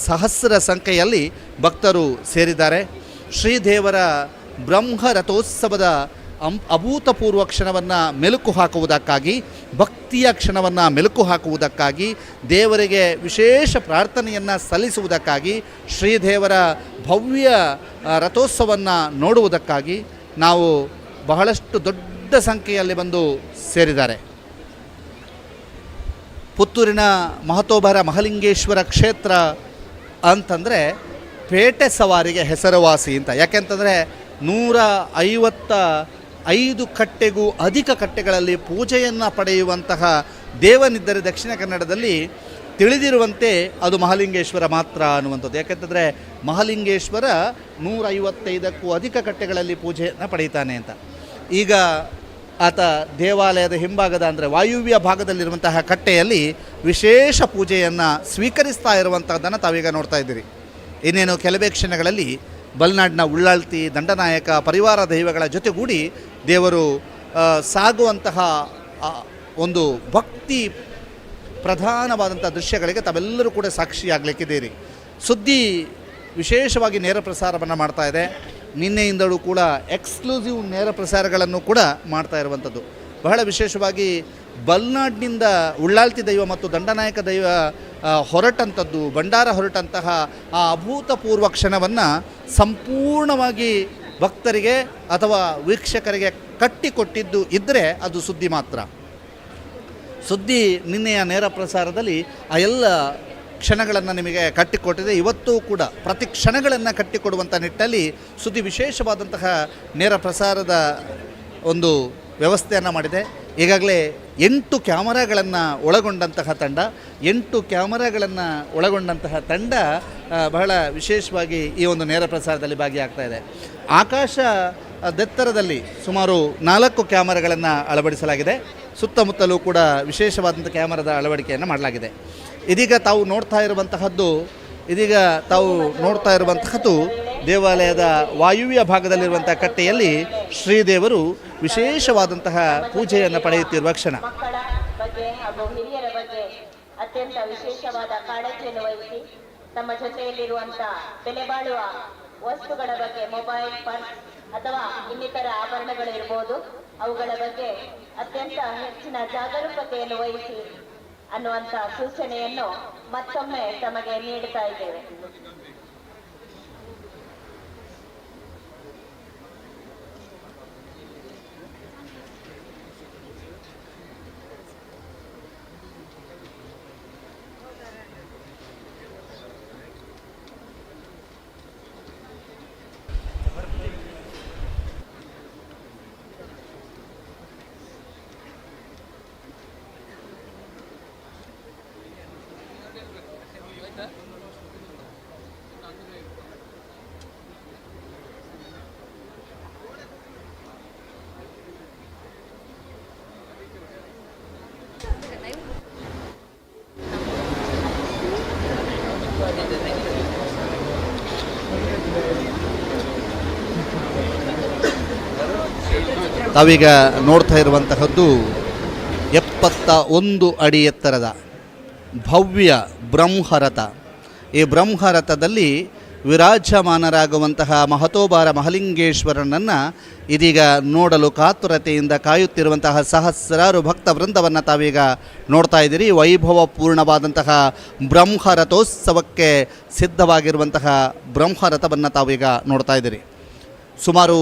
ಸಹಸ್ರ ಸಂಖ್ಯೆಯಲ್ಲಿ ಭಕ್ತರು ಸೇರಿದ್ದಾರೆ. ಶ್ರೀದೇವರ ಬ್ರಹ್ಮ ರಥೋತ್ಸವದ ಅಭೂತಪೂರ್ವ ಕ್ಷಣವನ್ನು ಮೆಲುಕು ಹಾಕುವುದಕ್ಕಾಗಿ, ಭಕ್ತಿಯ ಕ್ಷಣವನ್ನು ಮೆಲುಕು ಹಾಕುವುದಕ್ಕಾಗಿ, ದೇವರಿಗೆ ವಿಶೇಷ ಪ್ರಾರ್ಥನೆಯನ್ನು ಸಲ್ಲಿಸುವುದಕ್ಕಾಗಿ, ಶ್ರೀದೇವರ ಭವ್ಯ ರಥೋತ್ಸವವನ್ನು ನೋಡುವುದಕ್ಕಾಗಿ ನಾವು ಬಹಳಷ್ಟು ದೊಡ್ಡ ಸಂಖ್ಯೆಯಲ್ಲಿ ಬಂದು ಸೇರಿದ್ದಾರೆ. ಪುತ್ತೂರಿನ ಮಹತೋಬರ ಮಹಾಲಿಂಗೇಶ್ವರ ಕ್ಷೇತ್ರ ಅಂತಂದರೆ ಪೇಟೆ ಸವಾರಿಗೆ ಹೆಸರುವಾಸಿ ಅಂತ. ಯಾಕೆಂತಂದರೆ 155 ಕಟ್ಟೆಗೂ ಅಧಿಕ ಕಟ್ಟೆಗಳಲ್ಲಿ ಪೂಜೆಯನ್ನು ಪಡೆಯುವಂತಹ ದೇವನಿದ್ದರೆ ದಕ್ಷಿಣ ಕನ್ನಡದಲ್ಲಿ ತಿಳಿದಿರುವಂತೆ ಅದು ಮಹಾಲಿಂಗೇಶ್ವರ ಮಾತ್ರ ಅನ್ನುವಂಥದ್ದು. ಯಾಕೆಂತಂದರೆ ಮಹಾಲಿಂಗೇಶ್ವರ 155ಕ್ಕೂ ಅಧಿಕ ಕಟ್ಟೆಗಳಲ್ಲಿ ಪೂಜೆಯನ್ನು ಪಡೆಯುತ್ತಾನೆ ಅಂತ. ಈಗ ಆತ ದೇವಾಲಯದ ಹಿಂಭಾಗದ ಅಂದರೆ ವಾಯುವ್ಯ ಭಾಗದಲ್ಲಿರುವಂತಹ ಕಟ್ಟೆಯಲ್ಲಿ ವಿಶೇಷ ಪೂಜೆಯನ್ನು ಸ್ವೀಕರಿಸ್ತಾ ಇರುವಂಥದ್ದನ್ನು ತಾವೀಗ ನೋಡ್ತಾ ಇದ್ದೀರಿ. ಇನ್ನೇನು ಕೆಲವೇ ಕ್ಷಣಗಳಲ್ಲಿ ಬಲ್ನಾಡಿನ ಉಳ್ಳಾಳ್ತಿ, ದಂಡನಾಯಕ, ಪರಿವಾರ ದೈವಗಳ ಜೊತೆಗೂಡಿ ದೇವರು ಸಾಗುವಂತಹ ಒಂದು ಭಕ್ತಿ ಪ್ರಧಾನವಾದಂಥ ದೃಶ್ಯಗಳಿಗೆ ತಾವೆಲ್ಲರೂ ಕೂಡ ಸಾಕ್ಷಿಯಾಗಲಿಕ್ಕಿದ್ದೀರಿ. ಸುದ್ದಿ ವಿಶೇಷವಾಗಿ ನೇರ ಪ್ರಸಾರವನ್ನು ಮಾಡ್ತಾ ಇದೆ. ನಿನ್ನೆಯಿಂದಲೂ ಕೂಡ ಎಕ್ಸ್ಕ್ಲೂಸಿವ್ ನೇರ ಪ್ರಸಾರಗಳನ್ನು ಕೂಡ ಮಾಡ್ತಾ ಇರುವಂಥದ್ದು. ಬಹಳ ವಿಶೇಷವಾಗಿ ಬಲ್ನಾಡಿನಿಂದ ಉಳ್ಳಾಲ್ತಿ ದೈವ ಮತ್ತು ದಂಡನಾಯಕ ದೈವ ಹೊರಟಂಥದ್ದು, ಭಂಡಾರ ಹೊರಟಂತಹ ಆ ಅಭೂತಪೂರ್ವ ಕ್ಷಣವನ್ನು ಸಂಪೂರ್ಣವಾಗಿ ಭಕ್ತರಿಗೆ ಅಥವಾ ವೀಕ್ಷಕರಿಗೆ ಕಟ್ಟಿಕೊಟ್ಟಿದ್ದು ಇದ್ದರೆ ಅದು ಸುದ್ದಿ ಮಾತ್ರ. ಸುದ್ದಿ ನಿನ್ನೆಯ ನೇರ ಪ್ರಸಾರದಲ್ಲಿ ಆ ಎಲ್ಲ ಕ್ಷಣಗಳನ್ನು ನಿಮಗೆ ಕಟ್ಟಿಕೊಟ್ಟಿದೆ. ಇವತ್ತೂ ಕೂಡ ಪ್ರತಿ ಕ್ಷಣಗಳನ್ನು ಕಟ್ಟಿಕೊಡುವಂಥ ನಿಟ್ಟಲ್ಲಿ ಸುದ್ದಿ ವಿಶೇಷವಾದಂತಹ ನೇರ ಪ್ರಸಾರದ ಒಂದು ವ್ಯವಸ್ಥೆಯನ್ನು ಮಾಡಿದೆ. ಈಗಾಗಲೇ 8 ಕ್ಯಾಮರಾಗಳನ್ನು ಒಳಗೊಂಡಂತಹ ತಂಡ ಬಹಳ ವಿಶೇಷವಾಗಿ ಈ ಒಂದು ನೇರ ಪ್ರಸಾರದಲ್ಲಿ ಭಾಗಿಯಾಗ್ತಾ ಇದೆ. ಆಕಾಶದೆತ್ತರದಲ್ಲಿ ಸುಮಾರು 4 ಕ್ಯಾಮರಾಗಳನ್ನು ಅಳವಡಿಸಲಾಗಿದೆ. ಸುತ್ತಮುತ್ತಲೂ ಕೂಡ ವಿಶೇಷವಾದಂಥ ಕ್ಯಾಮರಾದ ಅಳವಡಿಕೆಯನ್ನು ಮಾಡಲಾಗಿದೆ. ಇದೀಗ ತಾವು ನೋಡ್ತಾ ಇರುವಂತಹದ್ದು ದೇವಾಲಯದ ವಾಯುವ್ಯ ಭಾಗದಲ್ಲಿರುವಂಥ ಕಟ್ಟೆಯಲ್ಲಿ ಶ್ರೀದೇವರು ವಿಶೇಷವಾದಂತಹ ಪೂಜೆಯನ್ನು ಪಡೆಯುತ್ತಿರುವ ಕ್ಷಣ. ಮಕ್ಕಳ ಬಗ್ಗೆ ಹಾಗೂ ಹಿರಿಯರ ಬಗ್ಗೆ ಅತ್ಯಂತ ವಿಶೇಷವಾದ ಕಾಳಜಿಯನ್ನು ವಹಿಸಿ ತಮ್ಮ ಜೊತೆಯಲ್ಲಿರುವಂತಹ ಬೆಲೆ ಬಾಳುವ ವಸ್ತುಗಳ ಬಗ್ಗೆ, ಮೊಬೈಲ್, ಪರ್ಸ್ ಅಥವಾ ಇನ್ನಿತರ ಆಭರಣಗಳಿರ್ಬೋದು, ಅವುಗಳ ಬಗ್ಗೆ ಅತ್ಯಂತ ಹೆಚ್ಚಿನ ಜಾಗರೂಕತೆಯನ್ನು ವಹಿಸಿ ಅನ್ನುವಂಥ ಸೂಚನೆಯನ್ನು ಮತ್ತೊಮ್ಮೆ ತಮಗೆ ನೀಡುತ್ತಾ ಇದ್ದೇವೆ. ತಾವೀಗ ನೋಡ್ತಾ ಇರುವಂತಹದ್ದು 71 ಅಡಿ ಎತ್ತರದ ಭವ್ಯ ಬ್ರಹ್ಮರಥ. ಈ ಬ್ರಹ್ಮರಥದಲ್ಲಿ ವಿರಾಜಮಾನರಾಗುವಂತಹ ಮಹತೋಬಾರ ಮಹಲಿಂಗೇಶ್ವರನನ್ನು ಇದೀಗ ನೋಡಲು ಕಾತುರತೆಯಿಂದ ಕಾಯುತ್ತಿರುವಂತಹ ಸಹಸ್ರಾರು ಭಕ್ತ ವೃಂದವನ್ನು ತಾವೀಗ ನೋಡ್ತಾ ಇದ್ದೀರಿ. ವೈಭವಪೂರ್ಣವಾದಂತಹ ಬ್ರಹ್ಮರಥೋತ್ಸವಕ್ಕೆ ಸಿದ್ಧವಾಗಿರುವಂತಹ ಬ್ರಹ್ಮರಥವನ್ನು ತಾವೀಗ ನೋಡ್ತಾ ಇದ್ದೀರಿ. ಸುಮಾರು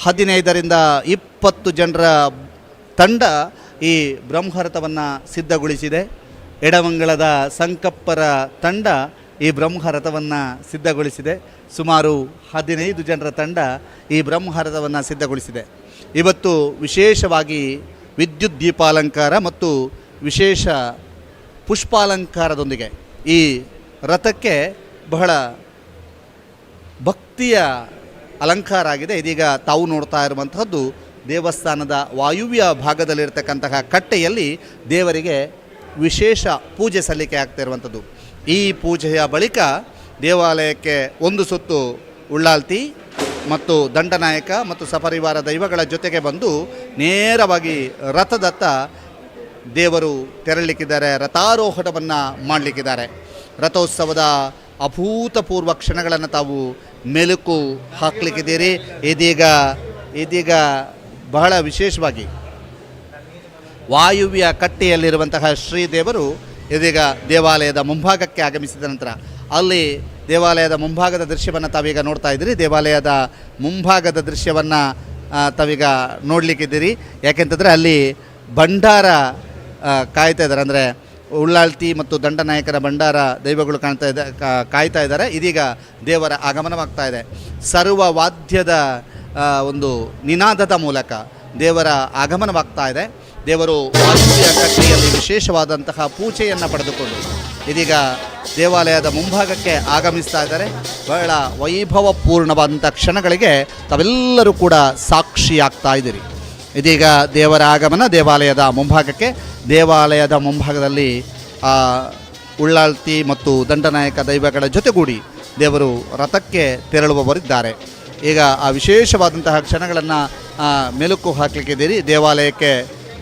15ರಿಂದ 20 ಜನರ ತಂಡ ಈ ಬ್ರಹ್ಮರಥವನ್ನು ಸಿದ್ಧಗೊಳಿಸಿದೆ. ಎಡವಂಗಳದ ಸಂಕಪ್ಪರ ತಂಡ ಈ ಬ್ರಹ್ಮರಥವನ್ನು ಸಿದ್ಧಗೊಳಿಸಿದೆ. ಸುಮಾರು 15 ಜನರ ತಂಡ ಈ ಬ್ರಹ್ಮರಥವನ್ನು ಸಿದ್ಧಗೊಳಿಸಿದೆ. ಇವತ್ತು ವಿಶೇಷವಾಗಿ ವಿದ್ಯುತ್ ದೀಪಾಲಂಕಾರ ಮತ್ತು ವಿಶೇಷ ಪುಷ್ಪಾಲಂಕಾರದೊಂದಿಗೆ ಈ ರಥಕ್ಕೆ ಬಹಳ ಭಕ್ತಿಯ ಅಲಂಕಾರ ಆಗಿದೆ. ಇದೀಗ ತಾವು ನೋಡ್ತಾ ಇರುವಂತಹದ್ದು ದೇವಸ್ಥಾನದ ವಾಯುವ್ಯ ಭಾಗದಲ್ಲಿರ್ತಕ್ಕಂತಹ ಕಟ್ಟೆಯಲ್ಲಿ ದೇವರಿಗೆ ವಿಶೇಷ ಪೂಜೆ ಸಲ್ಲಿಕೆ ಆಗ್ತಾ ಇರುವಂಥದ್ದು. ಈ ಪೂಜೆಯ ಬಳಿಕ ದೇವಾಲಯಕ್ಕೆ ಒಂದು ಸುತ್ತು ಉಳ್ಳಾಲ್ತಿ ಮತ್ತು ದಂಡನಾಯಕ ಮತ್ತು ಸಪರಿವಾರ ದೈವಗಳ ಜೊತೆಗೆ ಬಂದು ನೇರವಾಗಿ ರಥದತ್ತ ದೇವರು ತೆರಳಲಿಕ್ಕಿದ್ದಾರೆ, ರಥಾರೋಹಣವನ್ನು ಮಾಡಲಿಕ್ಕಿದ್ದಾರೆ. ರಥೋತ್ಸವದ ಅಭೂತಪೂರ್ವ ಕ್ಷಣಗಳನ್ನು ತಾವು ಮೆಲುಕು ಹಾಕಲಿಕ್ಕಿದ್ದೀರಿ. ಇದೀಗ ಬಹಳ ವಿಶೇಷವಾಗಿ ವಾಯುವ್ಯ ಕಟ್ಟೆಯಲ್ಲಿರುವಂತಹ ಶ್ರೀದೇವರು ಇದೀಗ ದೇವಾಲಯದ ಮುಂಭಾಗಕ್ಕೆ ಆಗಮಿಸಿದ ನಂತರ ಅಲ್ಲಿ ದೇವಾಲಯದ ಮುಂಭಾಗದ ದೃಶ್ಯವನ್ನು ತಾವೀಗ ನೋಡ್ತಾ ಇದ್ದೀರಿ. ದೇವಾಲಯದ ಮುಂಭಾಗದ ದೃಶ್ಯವನ್ನು ತಾವೀಗ ನೋಡಲಿಕ್ಕಿದ್ದೀರಿ. ಯಾಕೆಂತಂದರೆ ಅಲ್ಲಿ ಭಂಡಾರ ಕಾಯ್ತಾ ಇದ್ದಾರೆ, ಅಂದರೆ ಉಳ್ಳಾಲ್ತಿ ಮತ್ತು ದಂಡನಾಯಕರ ಭಂಡಾರ ದೈವಗಳು ಕಾಯ್ತಾ ಇದ್ದಾರೆ. ಇದೀಗ ದೇವರ ಆಗಮನವಾಗ್ತಾ ಇದೆ. ಸರ್ವ ವಾದ್ಯದ ಒಂದು ನಿನಾದದ ಮೂಲಕ ದೇವರ ಆಗಮನವಾಗ್ತಾ ಇದೆ. ದೇವರು ವಾಯುವ್ಯ ಕಟ್ಟೆಯಲ್ಲಿ ವಿಶೇಷವಾದಂತಹ ಪೂಜೆಯನ್ನು ಪಡೆದುಕೊಂಡು ಇದೀಗ ದೇವಾಲಯದ ಮುಂಭಾಗಕ್ಕೆ ಆಗಮಿಸ್ತಾ ಇದ್ದಾರೆ. ಬಹಳ ವೈಭವಪೂರ್ಣವಾದಂಥ ಕ್ಷಣಗಳಿಗೆ ತಾವೆಲ್ಲರೂ ಕೂಡ ಸಾಕ್ಷಿಯಾಗ್ತಾ ಇದ್ದೀರಿ. ಇದೀಗ ದೇವರ ಆಗಮನ ದೇವಾಲಯದ ಮುಂಭಾಗದಲ್ಲಿ ಉಳ್ಳಾಲ್ತಿ ಮತ್ತು ದಂಡನಾಯಕ ದೈವಗಳ ಜೊತೆಗೂಡಿ ದೇವರು ರಥಕ್ಕೆ ತೆರಳುವವರಿದ್ದಾರೆ. ಈಗ ಆ ವಿಶೇಷವಾದಂತಹ ಕ್ಷಣಗಳನ್ನು ಮೆಲುಕು ಹಾಕಲಿಕ್ಕಿದ್ದೀರಿ. ದೇವಾಲಯಕ್ಕೆ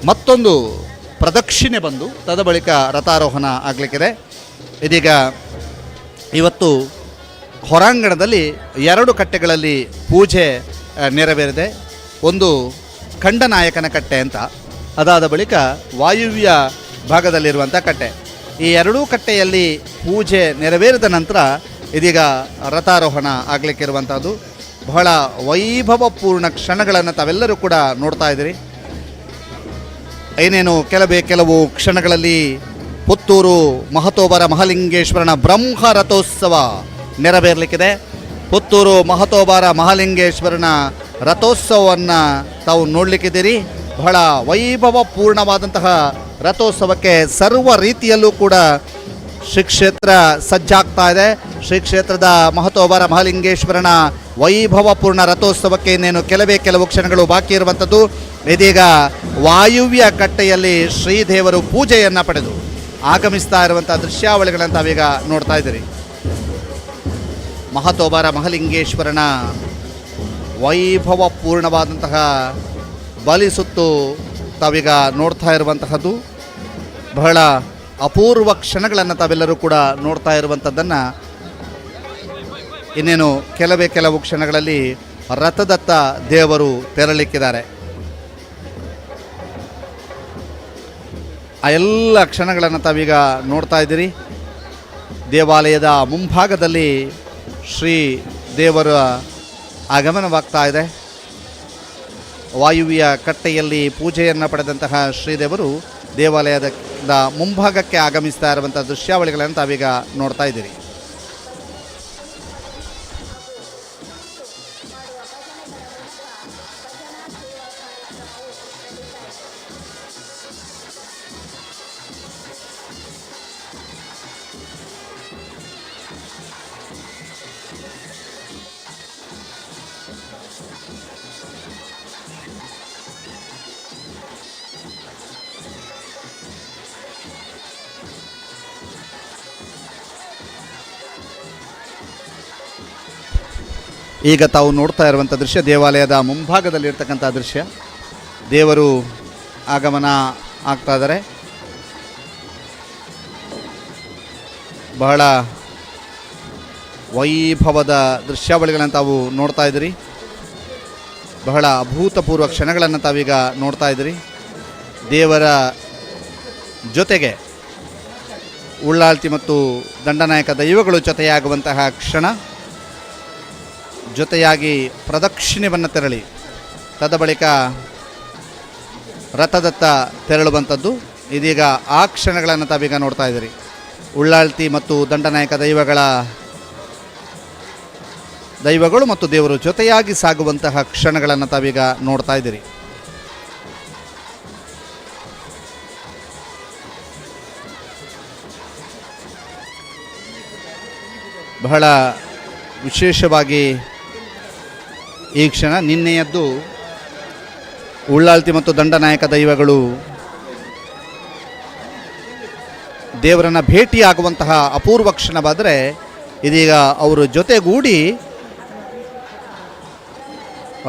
ಮತ್ತೊಂದು ಪ್ರದಕ್ಷಿಣೆ ಬಂದು ತದ ಬಳಿಕ ರಥಾರೋಹಣ ಆಗಲಿಕ್ಕಿದೆ. ಇದೀಗ ಇವತ್ತು ಹೊರಾಂಗಣದಲ್ಲಿ 2 ಕಟ್ಟೆಗಳಲ್ಲಿ ಪೂಜೆ ನೆರವೇರಿದೆ. ಒಂದು ಖಂಡನಾಯಕನ ಕಟ್ಟೆ ಅಂತ, ಅದಾದ ಬಳಿಕ ವಾಯುವ್ಯ ಭಾಗದಲ್ಲಿರುವಂಥ ಕಟ್ಟೆ. ಈ 2 ಕಟ್ಟೆಯಲ್ಲಿ ಪೂಜೆ ನೆರವೇರಿದ ನಂತರ ಇದೀಗ ರಥಾರೋಹಣ ಆಗಲಿಕ್ಕಿರುವಂಥದ್ದು. ಬಹಳ ವೈಭವಪೂರ್ಣ ಕ್ಷಣಗಳನ್ನು ತಾವೆಲ್ಲರೂ ಕೂಡ ನೋಡ್ತಾ ಇದ್ದೀರಿ. ಏನೇನು ಕೆಲವು ಕ್ಷಣಗಳಲ್ಲಿ ಪುತ್ತೂರು ಮಹತೋಬರ ಮಹಾಲಿಂಗೇಶ್ವರನ ಬ್ರಹ್ಮ ರಥೋತ್ಸವ ನೆರವೇರಲಿಕ್ಕಿದೆ. ಪುತ್ತೂರು ಮಹತೋಬರ ಮಹಾಲಿಂಗೇಶ್ವರನ ರಥೋತ್ಸವವನ್ನು ತಾವು ನೋಡಲಿಕ್ಕಿದ್ದೀರಿ. ಬಹಳ ವೈಭವಪೂರ್ಣವಾದಂತಹ ರಥೋತ್ಸವಕ್ಕೆ ಸರ್ವ ರೀತಿಯಲ್ಲೂ ಕೂಡ ಶ್ರೀ ಕ್ಷೇತ್ರ ಸಜ್ಜಾಗ್ತಾ ಇದೆ. ಶ್ರೀ ಕ್ಷೇತ್ರದ ಮಹತೋಬರ ಮಹಾಲಿಂಗೇಶ್ವರನ ವೈಭವಪೂರ್ಣ ರಥೋತ್ಸವಕ್ಕೆ ಇನ್ನೇನು ಕೆಲವು ಕ್ಷಣಗಳು ಬಾಕಿ ಇರುವಂಥದ್ದು. ಇದೀಗ ವಾಯುವ್ಯ ಕಟ್ಟೆಯಲ್ಲಿ ಶ್ರೀದೇವರು ಪೂಜೆಯನ್ನು ಪಡೆದು ಆಗಮಿಸ್ತಾ ಇರುವಂಥ ದೃಶ್ಯಾವಳಿಗಳನ್ನು ತಾವೀಗ ನೋಡ್ತಾ ಇದ್ದೀರಿ. ಮಹತೋಬರ ಮಹಾಲಿಂಗೇಶ್ವರನ ವೈಭವಪೂರ್ಣವಾದಂತಹ ಬಲಿಸುತ್ತು ತಾವೀಗ ನೋಡ್ತಾ ಇರುವಂತಹದ್ದು. ಬಹಳ ಅಪೂರ್ವ ಕ್ಷಣಗಳನ್ನು ತಾವೆಲ್ಲರೂ ಕೂಡ ನೋಡ್ತಾ ಇರುವಂಥದ್ದನ್ನು ಇನ್ನೇನು ಕೆಲವು ಕ್ಷಣಗಳಲ್ಲಿ ರಥದತ್ತ ದೇವರು ತೆರಳಿಕ್ಕಿದ್ದಾರೆ. ಆ ಎಲ್ಲ ಕ್ಷಣಗಳನ್ನು ತಾವೀಗ ನೋಡ್ತಾ ಇದ್ದೀರಿ. ದೇವಾಲಯದ ಮುಂಭಾಗದಲ್ಲಿ ಶ್ರೀ ದೇವರ ಆಗಮನವಾಗ್ತಾ ಇದೆ. ವಾಯುವ್ಯ ಕಟ್ಟೆಯಲ್ಲಿ ಪೂಜೆಯನ್ನು ಪಡೆದಂತಹ ಶ್ರೀದೇವರು ದೇವಾಲಯದ ಮುಂಭಾಗಕ್ಕೆ ಆಗಮಿಸ್ತಾ ಇರುವಂಥ ದೃಶ್ಯಾವಳಿಗಳನ್ನು ತಾವೀಗ ನೋಡ್ತಾ ಇದ್ದೀರಿ. ಈಗ ತಾವು ನೋಡ್ತಾ ಇರುವಂಥ ದೃಶ್ಯ ದೇವಾಲಯದ ಮುಂಭಾಗದಲ್ಲಿರ್ತಕ್ಕಂಥ ದೃಶ್ಯ. ದೇವರು ಆಗಮನ ಆಗ್ತಾ ಇದ್ದಾರೆ. ಬಹಳ ವೈಭವದ ದೃಶ್ಯಾವಳಿಗಳನ್ನು ತಾವು ನೋಡ್ತಾ ಇದ್ದೀರಿ. ಬಹಳ ಅಭೂತಪೂರ್ವ ಕ್ಷಣಗಳನ್ನು ತಾವೀಗ ನೋಡ್ತಾ ಇದ್ದೀರಿ. ದೇವರ ಜೊತೆಗೆ ಉಳ್ಳಾಲ್ತಿ ಮತ್ತು ದಂಡನಾಯಕ ದೈವಗಳು ಜೊತೆಯಾಗುವಂತಹ ಕ್ಷಣ, ಜೊತೆಯಾಗಿ ಪ್ರದಕ್ಷಿಣೆಯನ್ನು ತೆರಳಿ ತದ ಬಳಿಕ ರಥದತ್ತ ತೆರಳುವಂಥದ್ದು. ಇದೀಗ ಆ ಕ್ಷಣಗಳನ್ನು ತಾವೀಗ ನೋಡ್ತಾ ಇದ್ದೀರಿ. ಉಳ್ಳಾಲ್ತಿ ಮತ್ತು ದಂಡನಾಯಕ ದೈವಗಳು ಮತ್ತು ದೇವರು ಜೊತೆಯಾಗಿ ಸಾಗುವಂತಹ ಕ್ಷಣಗಳನ್ನು ತಾವೀಗ ನೋಡ್ತಾ ಇದ್ದೀರಿ. ಬಹಳ ವಿಶೇಷವಾಗಿ ಈ ಕ್ಷಣ ನಿನ್ನೆಯದ್ದು ಉಳ್ಳಾಲ್ತಿ ಮತ್ತು ದಂಡನಾಯಕ ದೈವಗಳು ದೇವರನ್ನು ಭೇಟಿಯಾಗುವಂತಹ ಅಪೂರ್ವ ಕ್ಷಣವಾದರೆ, ಇದೀಗ ಅವರು ಜೊತೆಗೂಡಿ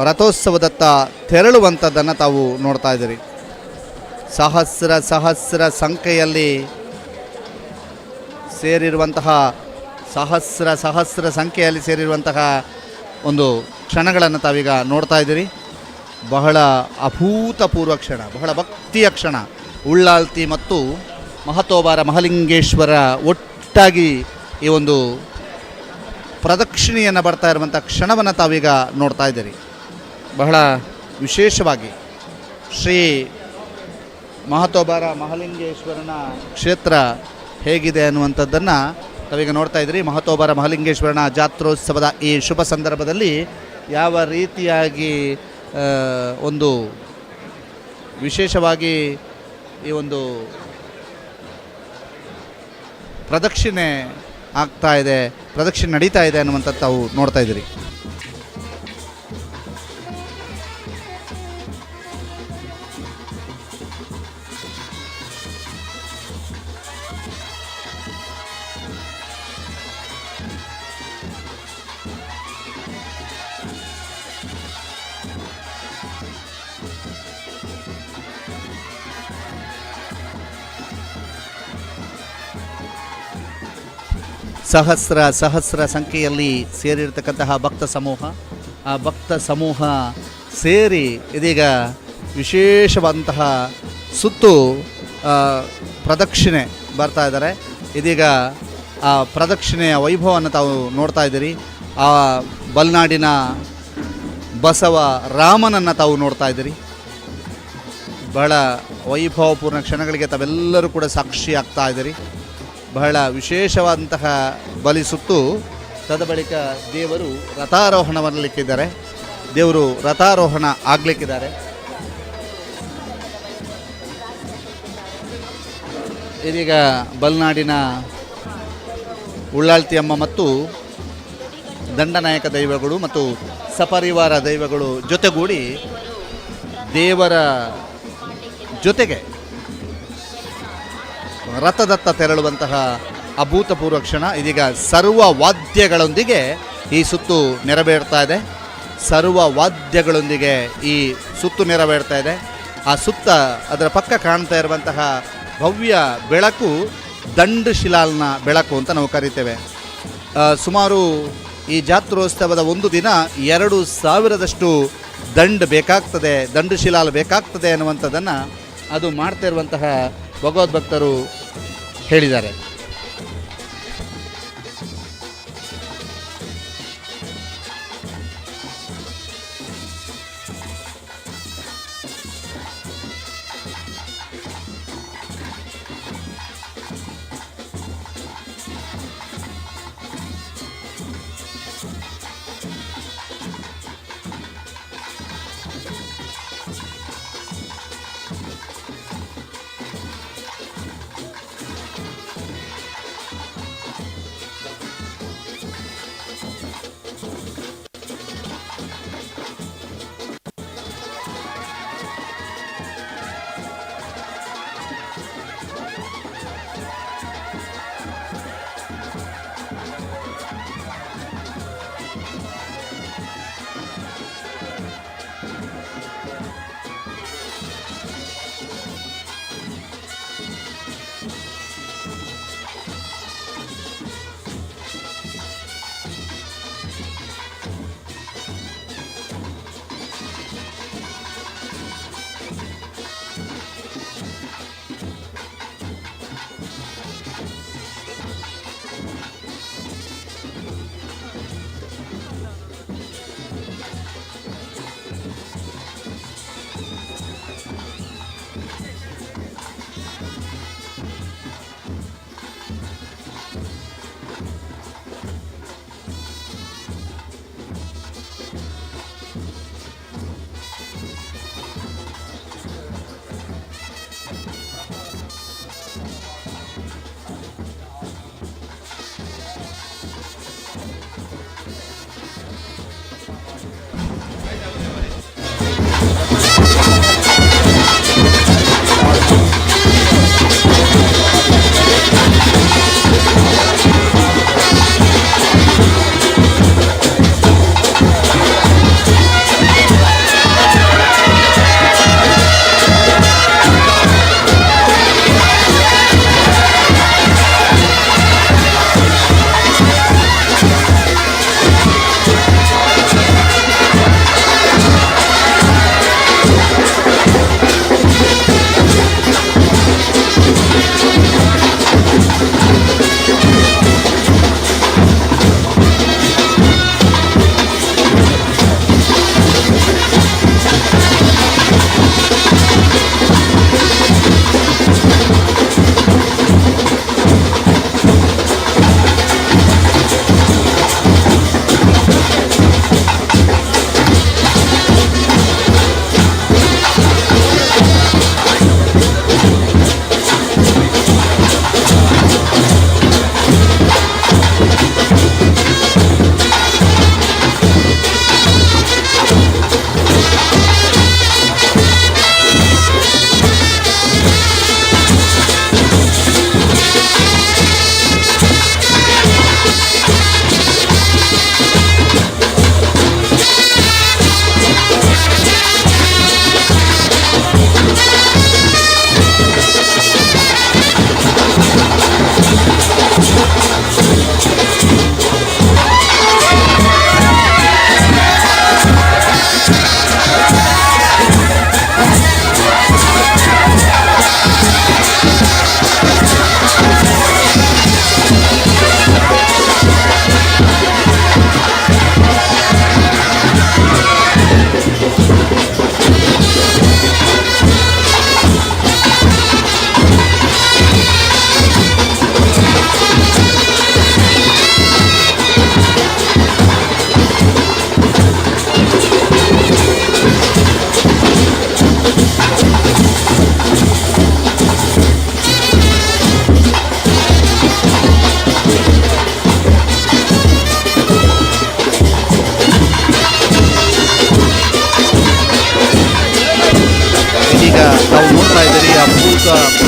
ರಥೋತ್ಸವದತ್ತ ತೆರಳುವಂಥದ್ದನ್ನು ತಾವು ನೋಡ್ತಾ ಇದ್ದೀರಿ. ಸಹಸ್ರ ಸಂಖ್ಯೆಯಲ್ಲಿ ಸೇರಿರುವಂತಹ ಸಹಸ್ರ ಸಂಖ್ಯೆಯಲ್ಲಿ ಸೇರಿರುವಂತಹ ಒಂದು ಕ್ಷಣಗಳನ್ನು ತಾವೀಗ ನೋಡ್ತಾ ಇದ್ದೀರಿ. ಬಹಳ ಅಭೂತಪೂರ್ವ ಕ್ಷಣ, ಬಹಳ ಭಕ್ತಿಯ ಕ್ಷಣ. ಉಳ್ಳಾಲ್ತಿ ಮತ್ತು ಮಹತೋಬರ ಮಹಾಲಿಂಗೇಶ್ವರ ಒಟ್ಟಾಗಿ ಈ ಒಂದು ಪ್ರದಕ್ಷಿಣೆಯನ್ನು ಬರ್ತಾ ಇರುವಂಥ ಕ್ಷಣವನ್ನು ತಾವೀಗ ನೋಡ್ತಾ ಇದ್ದೀರಿ. ಬಹಳ ವಿಶೇಷವಾಗಿ ಶ್ರೀ ಮಹತೋಬರ ಮಹಾಲಿಂಗೇಶ್ವರನ ಕ್ಷೇತ್ರ ಹೇಗಿದೆ ಅನ್ನುವಂಥದ್ದನ್ನು ತಾವೀಗ ನೋಡ್ತಾ ಇದ್ರಿ. ಮಹತೋಬರ ಮಹಾಲಿಂಗೇಶ್ವರನ ಜಾತ್ರೋತ್ಸವದ ಈ ಶುಭ ಸಂದರ್ಭದಲ್ಲಿ ಯಾವ ರೀತಿಯಾಗಿ ಒಂದು ವಿಶೇಷವಾಗಿ ಈ ಒಂದು ಪ್ರದಕ್ಷಿಣೆ ಆಗ್ತಾ ಇದೆ, ಪ್ರದಕ್ಷಿಣೆ ನಡೀತಾ ಇದೆ ಅನ್ನುವಂಥದ್ದು ತಾವು ನೋಡ್ತಾ ಇದ್ದೀರಿ. ಸಹಸ್ರ ಸಂಖ್ಯೆಯಲ್ಲಿ ಸೇರಿರ್ತಕ್ಕಂತಹ ಭಕ್ತ ಸಮೂಹ, ಆ ಭಕ್ತ ಸಮೂಹ ಸೇರಿ ಇದೀಗ ವಿಶೇಷವಾದಂತಹ ಸುತ್ತು ಪ್ರದಕ್ಷಿಣೆ ಬರ್ತಾ ಇದ್ದಾರೆ. ಇದೀಗ ಆ ಪ್ರದಕ್ಷಿಣೆಯ ವೈಭವವನ್ನು ತಾವು ನೋಡ್ತಾ ಇದ್ದೀರಿ. ಆ ಬಲ್ನಾಡಿನ ಬಸವ ರಾಮನನ್ನು ತಾವು ನೋಡ್ತಾ ಇದ್ದೀರಿ. ಬಹಳ ವೈಭವಪೂರ್ಣ ಕ್ಷಣಗಳಿಗೆ ತಾವೆಲ್ಲರೂ ಕೂಡ ಸಾಕ್ಷಿ ಆಗ್ತಾ ಇದ್ದೀರಿ. ಬಹಳ ವಿಶೇಷವಾದಂತಹ ಬಲಿಸುತ್ತು. ತದ ಬಳಿಕ ದೇವರು ರಥಾರೋಹಣ ಮಾಡಲಿಕ್ಕಿದ್ದಾರೆ. ದೇವರು ರಥಾರೋಹಣ ಆಗಲಿಕ್ಕಿದ್ದಾರೆ. ಇದೀಗ ಬಲ್ನಾಡಿನ ಉಳ್ಳಾಳ್ತಿಯಮ್ಮ ಮತ್ತು ದಂಡನಾಯಕ ದೈವಗಳು ಮತ್ತು ಸಪರಿವಾರ ದೈವಗಳು ಜೊತೆಗೂಡಿ ದೇವರ ಜೊತೆಗೆ ರಥದತ್ತ ತೆರಳುವಂತಹ ಅಭೂತಪೂರ್ವ ಕ್ಷಣ. ಇದೀಗ ಸರ್ವ ವಾದ್ಯಗಳೊಂದಿಗೆ ಈ ಸುತ್ತು ನೆರವೇರ್ತಾ ಇದೆ. ಸರ್ವ ವಾದ್ಯಗಳೊಂದಿಗೆ ಈ ಸುತ್ತು ನೆರವೇರ್ತಾ ಇದೆ. ಆ ಸುತ್ತ ಅದರ ಪಕ್ಕ ಕಾಣ್ತಾ ಇರುವಂತಹ ಭವ್ಯ ಬೆಳಕು ದಂಡಶಿಲಾಲ್ನ ಬೆಳಕು ಅಂತ ನಾವು ಕರಿತೇವೆ. ಸುಮಾರು ಈ ಜಾತ್ರೋತ್ಸವದ ಒಂದು ದಿನ 2000ದಷ್ಟು ಬೇಕಾಗ್ತದೆ, ದಂಡಶಿಲಾಲ್ ಬೇಕಾಗ್ತದೆ ಅನ್ನುವಂಥದ್ದನ್ನು ಅದು ಮಾಡ್ತಾ ಇರುವಂತಹ ಭಗವದ್ಭಕ್ತರು ಹೇಳಿದ್ದಾರೆ.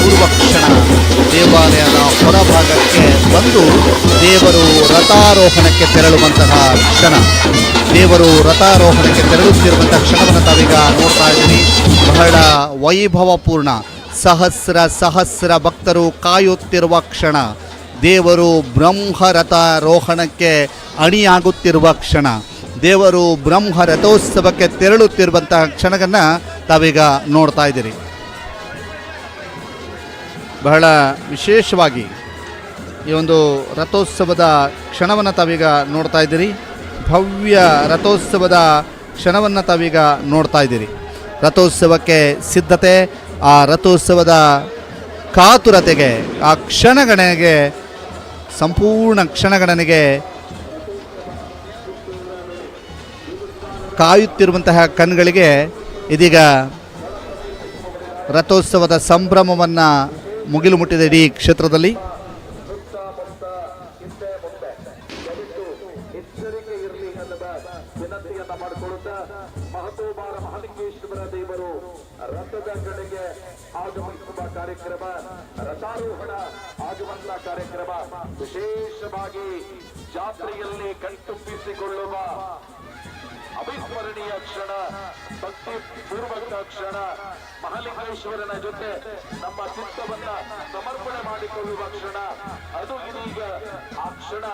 ಪೂರ್ವ ಕ್ಷಣ ದೇವಾಲಯದ ಹೊರಭಾಗಕ್ಕೆ ಬಂದು ದೇವರು ರಥಾರೋಹಣಕ್ಕೆ ತೆರಳುವಂತಹ ಕ್ಷಣ. ದೇವರು ರಥಾರೋಹಣಕ್ಕೆ ತೆರಳುತ್ತಿರುವಂತಹ ಕ್ಷಣವನ್ನು ತಾವೀಗ ನೋಡ್ತಾ ಇದ್ದೀರಿ. ಬಹಳ ವೈಭವಪೂರ್ಣ, ಸಹಸ್ರ ಭಕ್ತರು ಕಾಯುತ್ತಿರುವ ಕ್ಷಣ. ದೇವರು ಬ್ರಹ್ಮರಥಾರೋಹಣಕ್ಕೆ ಅಣಿಯಾಗುತ್ತಿರುವ ಕ್ಷಣ. ದೇವರು ಬ್ರಹ್ಮ ರಥೋತ್ಸವಕ್ಕೆ ತೆರಳುತ್ತಿರುವಂತಹ ಕ್ಷಣವನ್ನು ತಾವೀಗ ನೋಡ್ತಾ ಇದ್ದೀರಿ. ಬಹಳ ವಿಶೇಷವಾಗಿ ಈ ಒಂದು ರಥೋತ್ಸವದ ಕ್ಷಣವನ್ನು ತಾವೀಗ ನೋಡ್ತಾ ಇದ್ದೀರಿ. ಭವ್ಯ ರಥೋತ್ಸವದ ಕ್ಷಣವನ್ನು ತಾವೀಗ ನೋಡ್ತಾ ಇದ್ದೀರಿ. ರಥೋತ್ಸವಕ್ಕೆ ಸಿದ್ಧತೆ, ಆ ರಥೋತ್ಸವದ ಕಾತುರತೆಗೆ, ಆ ಕ್ಷಣಗಣನೆಗೆ, ಸಂಪೂರ್ಣ ಕ್ಷಣಗಣನೆಗೆ ಕಾಯುತ್ತಿರುವಂತಹ ಕಣ್ಗಳಿಗೆ ಇದೀಗ ರಥೋತ್ಸವದ ಸಂಭ್ರಮವನ್ನು ಮುಗಿಲು ಮುಟ್ಟಿದೆ ಇಡೀ ಕ್ಷೇತ್ರದಲ್ಲಿ. ಎಚ್ಚರಿಕೆ ಇರಲಿ ಅನ್ನದ ವಿನಂತಿಯನ್ನ ಮಾಡಿಕೊಳ್ಳುತ್ತಾ ಮಹತೋಬಾರ ಮಹಾಲಿಂಗೇಶ್ವರ ದೇವರು ರಥದ ಕಡೆಗೆ ಆಗಮಿಸುವ ಕಾರ್ಯಕ್ರಮ, ರಥಾರೋಹಣ ಆಗುವಂತಹ ಕಾರ್ಯಕ್ರಮ ವಿಶೇಷವಾಗಿ ಜಾತ್ರೆಯಲ್ಲಿ ಕಣ್ತುಂಬಿಸಿಕೊಳ್ಳುವ ಅವಿಸ್ಮರಣೀಯ ಕ್ಷಣ, ಭಕ್ತಿ ಪೂರ್ವಕ ಕ್ಷಣ. ಮಹಾಲಿಂಗೇಶ್ವರನ ಜೊತೆ ನಮ್ಮ ಚಿತ್ತವನ್ನ ಸಮರ್ಪಣೆ ಮಾಡಿಕೊಳ್ಳುವ ಕ್ಷಣ, ಅದು ಇದೀಗ ಆ ಕ್ಷಣ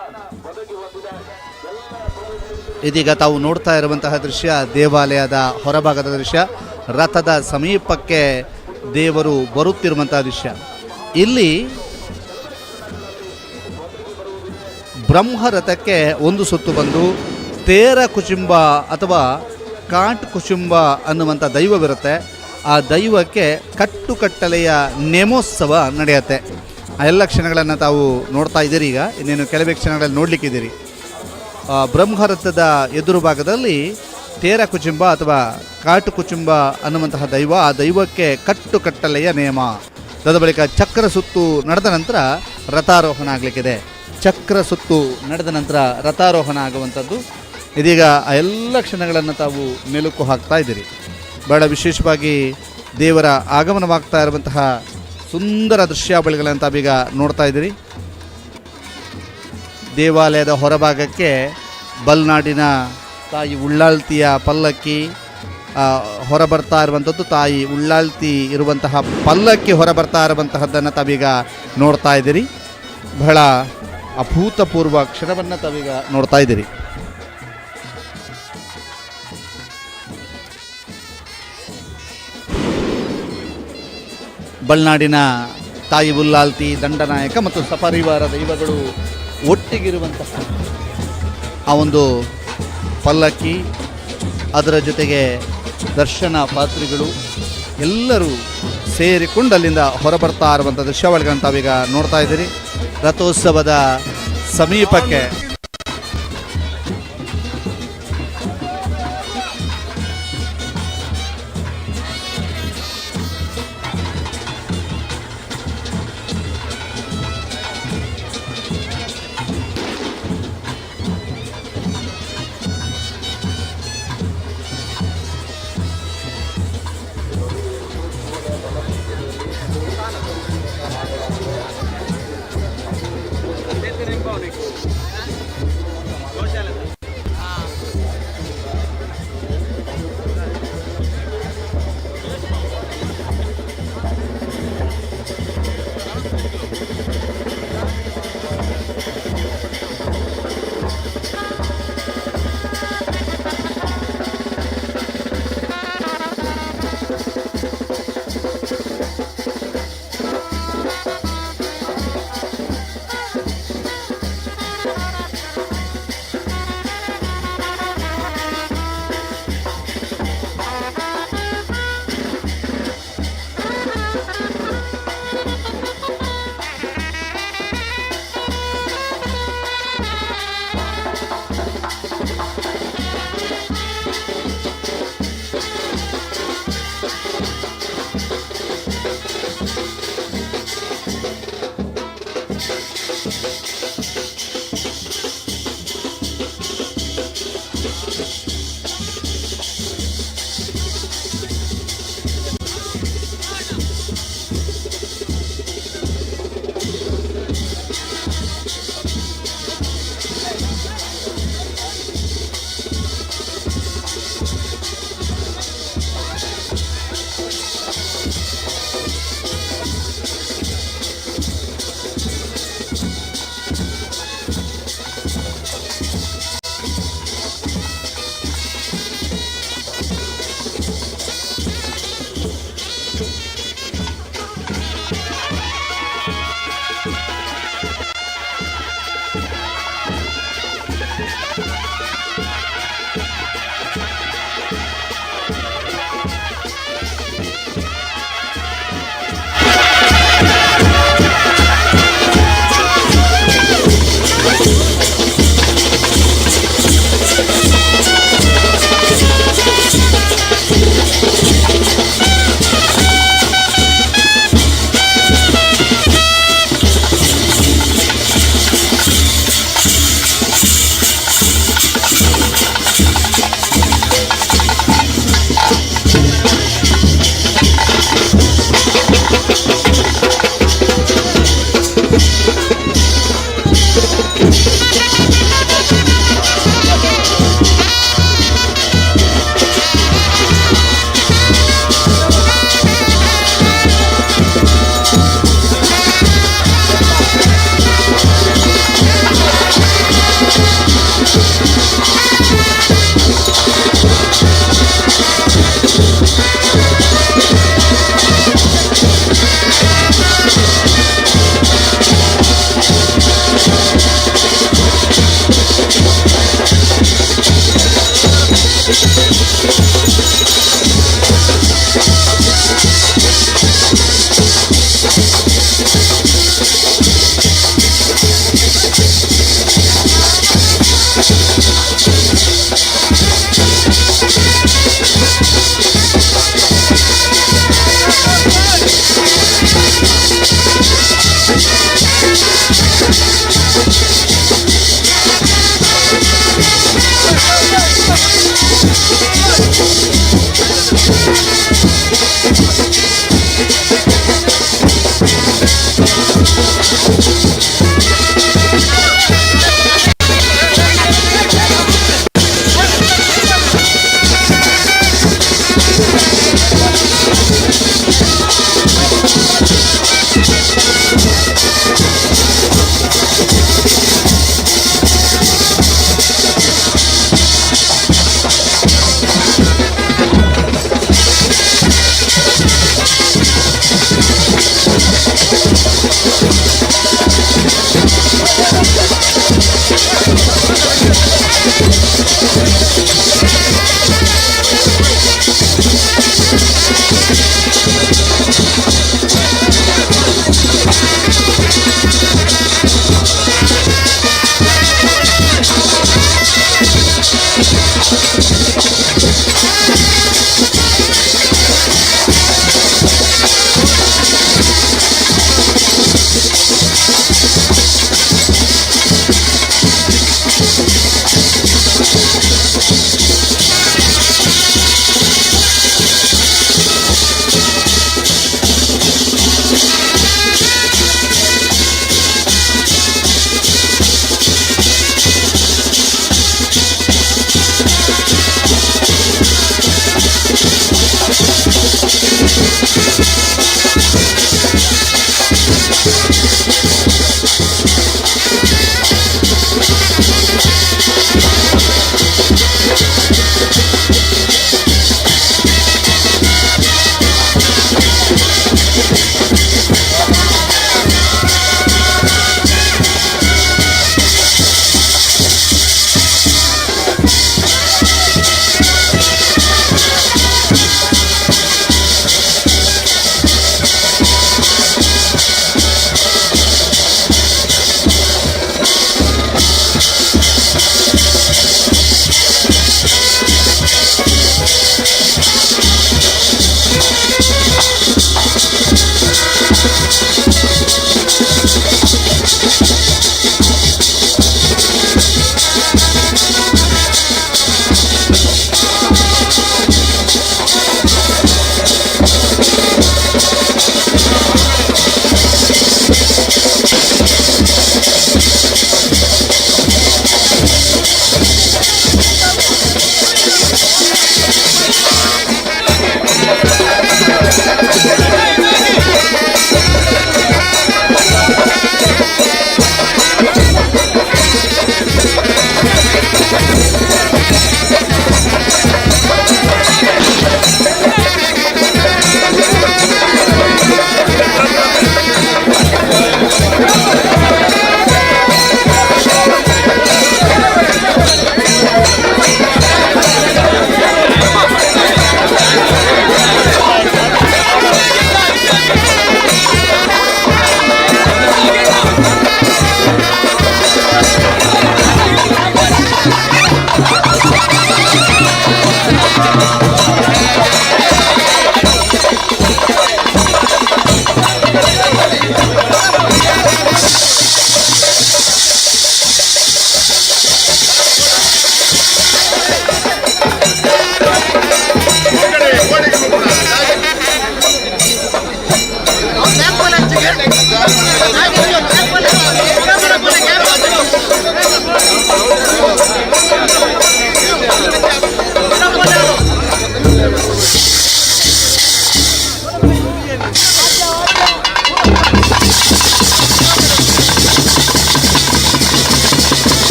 ಒದಗಿ ಬಂದಿದೆ. ಇದೀಗ ತಾವು ನೋಡ್ತಾ ಇರುವಂತಹ ದೃಶ್ಯ ದೇವಾಲಯದ ಹೊರಭಾಗದ ದೃಶ್ಯ. ರಥದ ಸಮೀಪಕ್ಕೆ ದೇವರು ಬರುತ್ತಿರುವಂತಹ ದೃಶ್ಯ. ಇಲ್ಲಿ ಬ್ರಹ್ಮರಥಕ್ಕೆ ಒಂದು ಸುತ್ತು ಬಂದು ತೇರ ಕುಚುಂಬ ಅಥವಾ ಕಾಟ್ ಕುಚುಂಬ ಅನ್ನುವಂಥ ದೈವವಿರುತ್ತೆ. ಆ ದೈವಕ್ಕೆ ಕಟ್ಟುಕಟ್ಟಲೆಯ ನೇಮೋತ್ಸವ ನಡೆಯುತ್ತೆ. ಆ ಎಲ್ಲ ಕ್ಷಣಗಳನ್ನು ತಾವು ನೋಡ್ತಾ ಇದ್ದೀರಿ. ಈಗ ಇನ್ನೇನು ಕೆಲವೇ ಕ್ಷಣಗಳಲ್ಲಿ ನೋಡಲಿಕ್ಕಿದ್ದೀರಿ. ಬ್ರಹ್ಮರಥದ ಎದುರು ಭಾಗದಲ್ಲಿ ತೇರ ಕುಚುಂಬ ಅಥವಾ ಕಾಟು ಕುಚುಂಬ ಅನ್ನುವಂತಹ ದೈವ, ಆ ದೈವಕ್ಕೆ ಕಟ್ಟುಕಟ್ಟಲೆಯ ನೇಮ. ತದ ಬಳಿಕ ಚಕ್ರ ಸುತ್ತು ನಡೆದ ನಂತರ ರಥಾರೋಹಣ ಆಗಲಿಕ್ಕಿದೆ. ಚಕ್ರ ಸುತ್ತು ನಡೆದ ನಂತರ ರಥಾರೋಹಣ ಆಗುವಂಥದ್ದು. ಇದೀಗ ಆ ಎಲ್ಲ ಕ್ಷಣಗಳನ್ನು ತಾವು ಮೆಲುಕು ಹಾಕ್ತಾ ಇದ್ದೀರಿ. ಬಹಳ ವಿಶೇಷವಾಗಿ ದೇವರ ಆಗಮನವಾಗ್ತಾ ಇರುವಂತಹ ಸುಂದರ ದೃಶ್ಯಾವಳಿಗಳನ್ನು ತಾವೀಗ ನೋಡ್ತಾ ಇದ್ದೀರಿ. ದೇವಾಲಯದ ಹೊರಭಾಗಕ್ಕೆ ಬಲ್ನಾಡಿನ ತಾಯಿ ಉಳ್ಳಾಳ್ತಿಯ ಪಲ್ಲಕ್ಕಿ ಹೊರಬರ್ತಾ ಇರುವಂಥದ್ದು. ತಾಯಿ ಉಳ್ಳಾಳ್ತಿ ಇರುವಂತಹ ಪಲ್ಲಕ್ಕಿ ಹೊರಬರ್ತಾ ಇರುವಂತಹದ್ದನ್ನು ತಾವೀಗ ನೋಡ್ತಾ ಇದ್ದೀರಿ. ಬಹಳ ಅಭೂತಪೂರ್ವ ಕ್ಷಣವನ್ನು ತಾವೀಗ ನೋಡ್ತಾ ಇದ್ದೀರಿ. ಬಲ್ನಾಡಿನ ತಾಯಿ ಉಲ್ಲಾಲ್ತಿ, ದಂಡನಾಯಕ ಮತ್ತು ಸಪರಿವಾರ ದೈವಗಳು ಒಟ್ಟಿಗಿರುವಂತಹ ಆ ಒಂದು ಪಲ್ಲಕ್ಕಿ, ಅದರ ಜೊತೆಗೆ ದರ್ಶನ ಪಾತ್ರಿಗಳು ಎಲ್ಲರೂ ಸೇರಿಕೊಂಡು ಅಲ್ಲಿಂದ ಹೊರಬರ್ತಾ ಇರುವಂಥ ದೃಶ್ಯಾವಳಿಗಳನ್ನು ತಾವೀಗ ನೋಡ್ತಾ ಇದ್ದೀರಿ. ರಥೋತ್ಸವದ ಸಮೀಪಕ್ಕೆ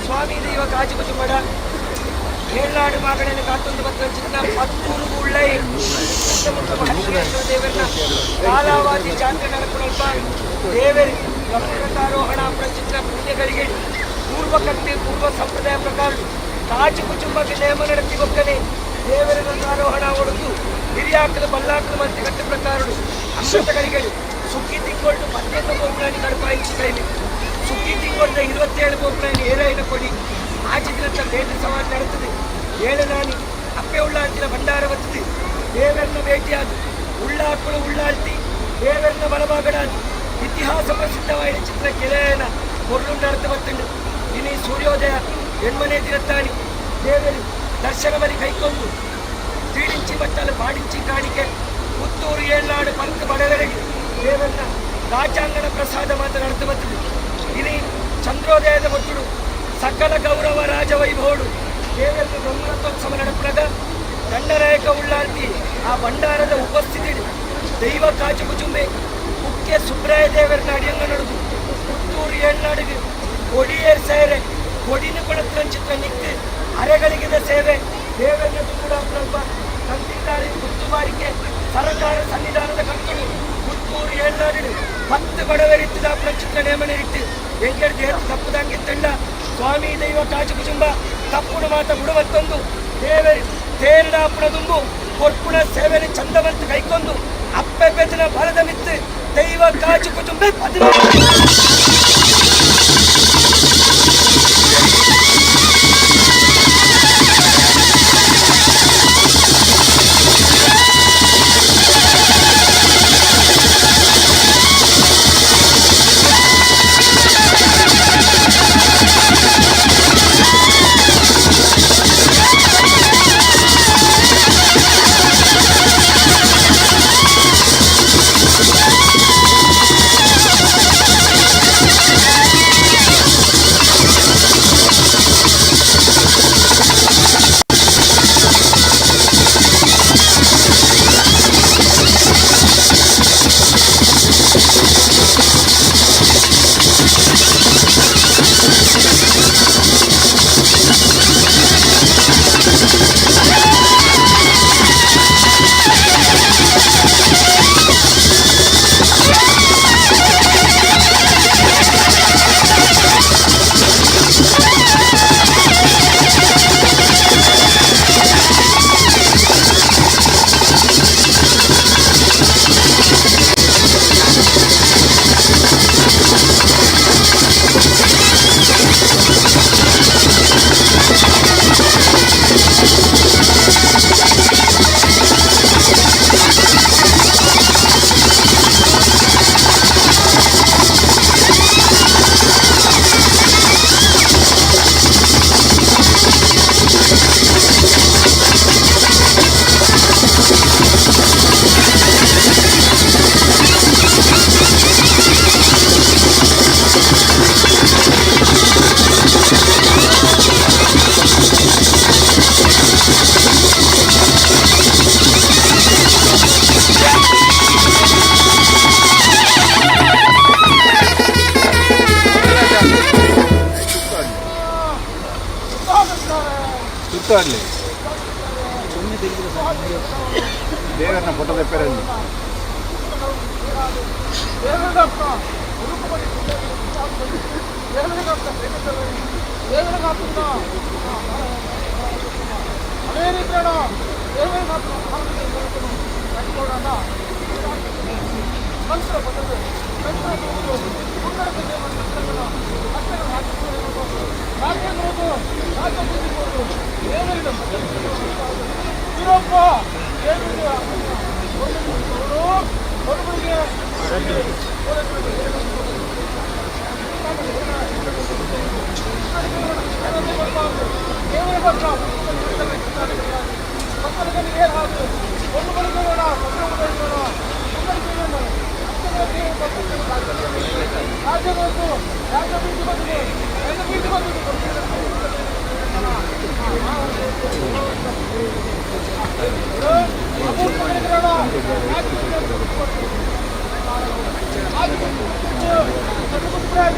ಸ್ವಾಮಿ ದೈವ ಕಾಜಿಕುಚುಂಬಡ ಏಳ್ನಾಡು ಮಗಡನೆ ಕಾತೊಂದು ಬತ್ತಂಚಿನ ಪತ್ತೂರು ಉಳ್ಳೈ ದೇವರನ್ನ ಕಾಲಾವಾದಿ ಜಾತ್ರೆ ನಡಕುಳಲ್ಪ ದೇವರಿ ಗಮನತಾರೋಹಣ ಪ್ರಚಿತ್ರ ಪೂಜೆಗಳಿಗೆ ಪೂರ್ವ ಸಂಪ್ರದಾಯ ಪ್ರಕಾರ ಕಾಜಿಕುಚುಂಬಕ್ಕೆ ನೇಮ ನಡೆಸಿ ಒಕ್ಕನೆ ದೇವರನ್ನು ಆರೋಹಣ ಹೊಡೆದು ಹಿರಿಯಾಕಲು ಬಲ್ಲಾಕಲು ಮಂತ್ರಿ ಕಟ್ಟ ಪ್ರಕಾರ ಅಮೃತಗಳಿಗೆ ಸುಗ್ಗಿ ತಿಂಗಳು 18 ಗೋಪುರಾಣಿ ಕಡಪಾಯಿಸಿ ಕೈಲಿ ಸುಗ್ಗಿ ತಿಂಗಳ 27 ಗೋಪುರಾಣಿ ಏರಾಯಿನ ಕೊಡಿ ಆಚಿದಿನಂತ ಬೇಟೆ ಸವಾರಿ ನಡೆಯುತ್ತದೆ 7 ನಾನಿ ಅಪ್ಪೆ ಉಳ್ಳಾಳ್ತಿನ ಭಂಡಾರ ಬರ್ತದೆ ದೇವರನ್ನ ಭೇಟಿಯಾದ ಉಳ್ಳಾಕಳು ಉಳ್ಳಾಳ್ತಿ ದೇವರನ್ನ ಬಲಭಾಗಡಾದ ಇತಿಹಾಸ ಪ್ರಸಿದ್ಧವಾದ ಚಿತ್ರ ಕೆರೆಯನ ಕೊರ್ಲುಂಡಾರ್ಥ ಬರ್ತಂಡು ಇನಿ ಸೂರ್ಯೋದಯ ಹೆಣ್ಮನೆ ತಿರುತ್ತಾನಿ ದೇವರು ದರ್ಶನ ಬಲಿ ಕೈಕೊಂಡು 3 ಇಂಚಿ ಬಟ್ಟಲು 4 ಇಂಚಿ ಕಾಣಿಕೆ ಪುತ್ತೂರು ಏಳ್ನಾಡು ಪಂತ ಬಡವರಿಗೆ ದೇವರನ್ನ ರಾಜಾಂಗಣ ಪ್ರಸಾದ ಮಾತನಾಡ್ತಾ ಬರ್ತದೆ ಇನಿ ಚಂದ್ರೋದಯದ ಒತ್ತುಡು ಸಕಲ ಗೌರವ ರಾಜವೈಭವಡು ದೇವರನ್ನ ಬ್ರಹ್ಮರಥೋತ್ಸವ ನಡೆಪುವಾಗ ದಂಡನಾಯಕ ಉಳ್ಳಾಳ್ತಿ ಆ ಭಂಡಾರದ ಉಪಸ್ಥಿತಿ ದೈವ ಕಾಜುಗುಜುಂಬೆ ಮುಖ್ಯ ಸುಬ್ರಾಯ ದೇವರನ್ನ ಅಡಿಯಂಗ ನಡೆದು ಪುತ್ತೂರು ಏಳ್ನಾಡಿಗೆ ಕೊಡಿಯೇರ್ ಸೇರೆ ಕೊಡಿನ ಕೊಡತ್ರ ನಿಕ್ತೆ ಅರೆಗಳಿಗಿದ ಸೇವೆ ದೇವರನ್ನ ಕೂಡ ಸ್ವಲ್ಪ ತಂತಿದ್ದಾರೆ ಗುತ್ತುವಾರಿಕೆ ಸರ್ಕಾರ ಸನ್ನಿಧಾನದ ಕರ್ತರು ಪುತ್ತೂರು ಏಳ್ನಾಡಿಡು 10 ಬಡವರಿತ್ತಿದ ಚಿತ್ರ ನೇಮನಿರಿತ್ತು ಎಂಕರ್ ದೇಹ ತಪ್ಪುದಂಗಿತ್ತಂಡ ಸ್ವಾಮಿ ದೈವ ಕಾಜುಕುಜುಂಬ ತಪ್ಪುಡು ಮಾತ ಮುಡುವತ್ತೊಂದು ದೇವರಿ ತೇರಡಾಪುಣ ದುಂಬು ಕೊರ್ಪುಣ ಸೇವೆನ ಚಂದವಂತ ಕೈಕೊಂಡು ಅಪ್ಪೆ ಬೆದನ ಬಲದ ಮಿತ್ತು ದೈವ ಕಾಜುಕುಜುಂಬೆ 14 ಸುತ್ತಾಡಲಿ ದೇವರನ್ನ ಫೋಟೋ ತೆಪ್ಪರಲ್ಲಿ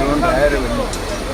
Don't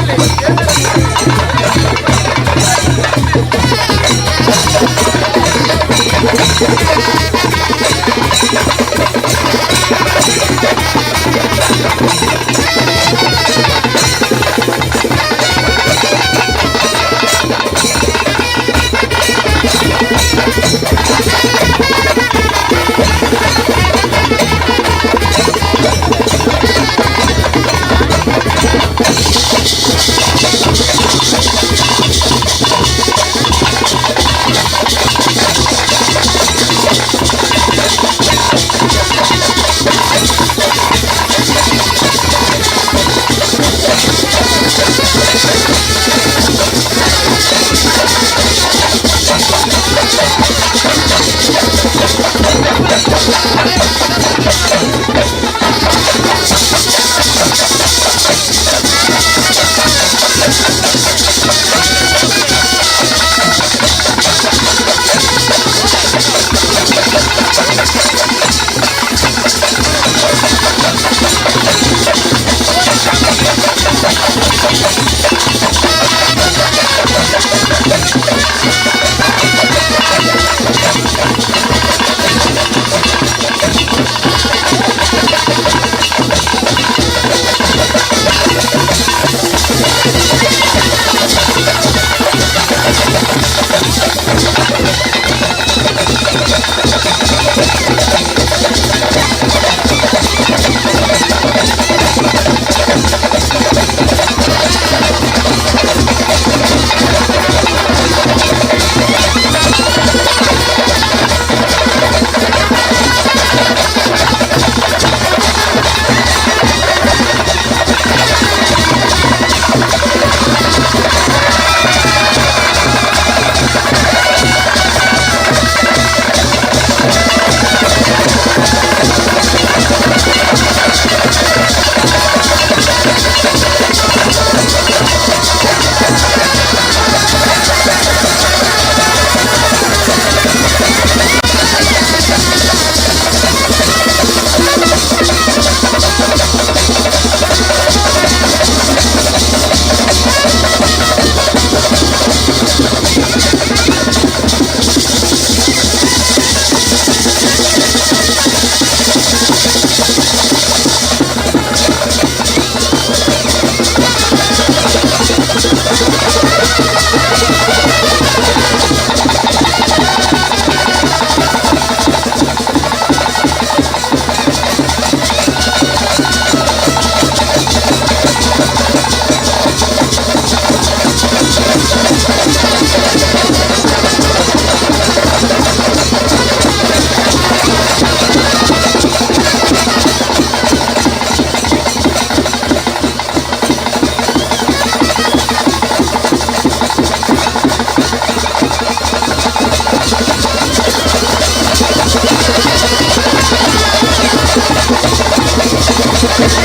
बोले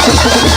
ಠಠಠಠ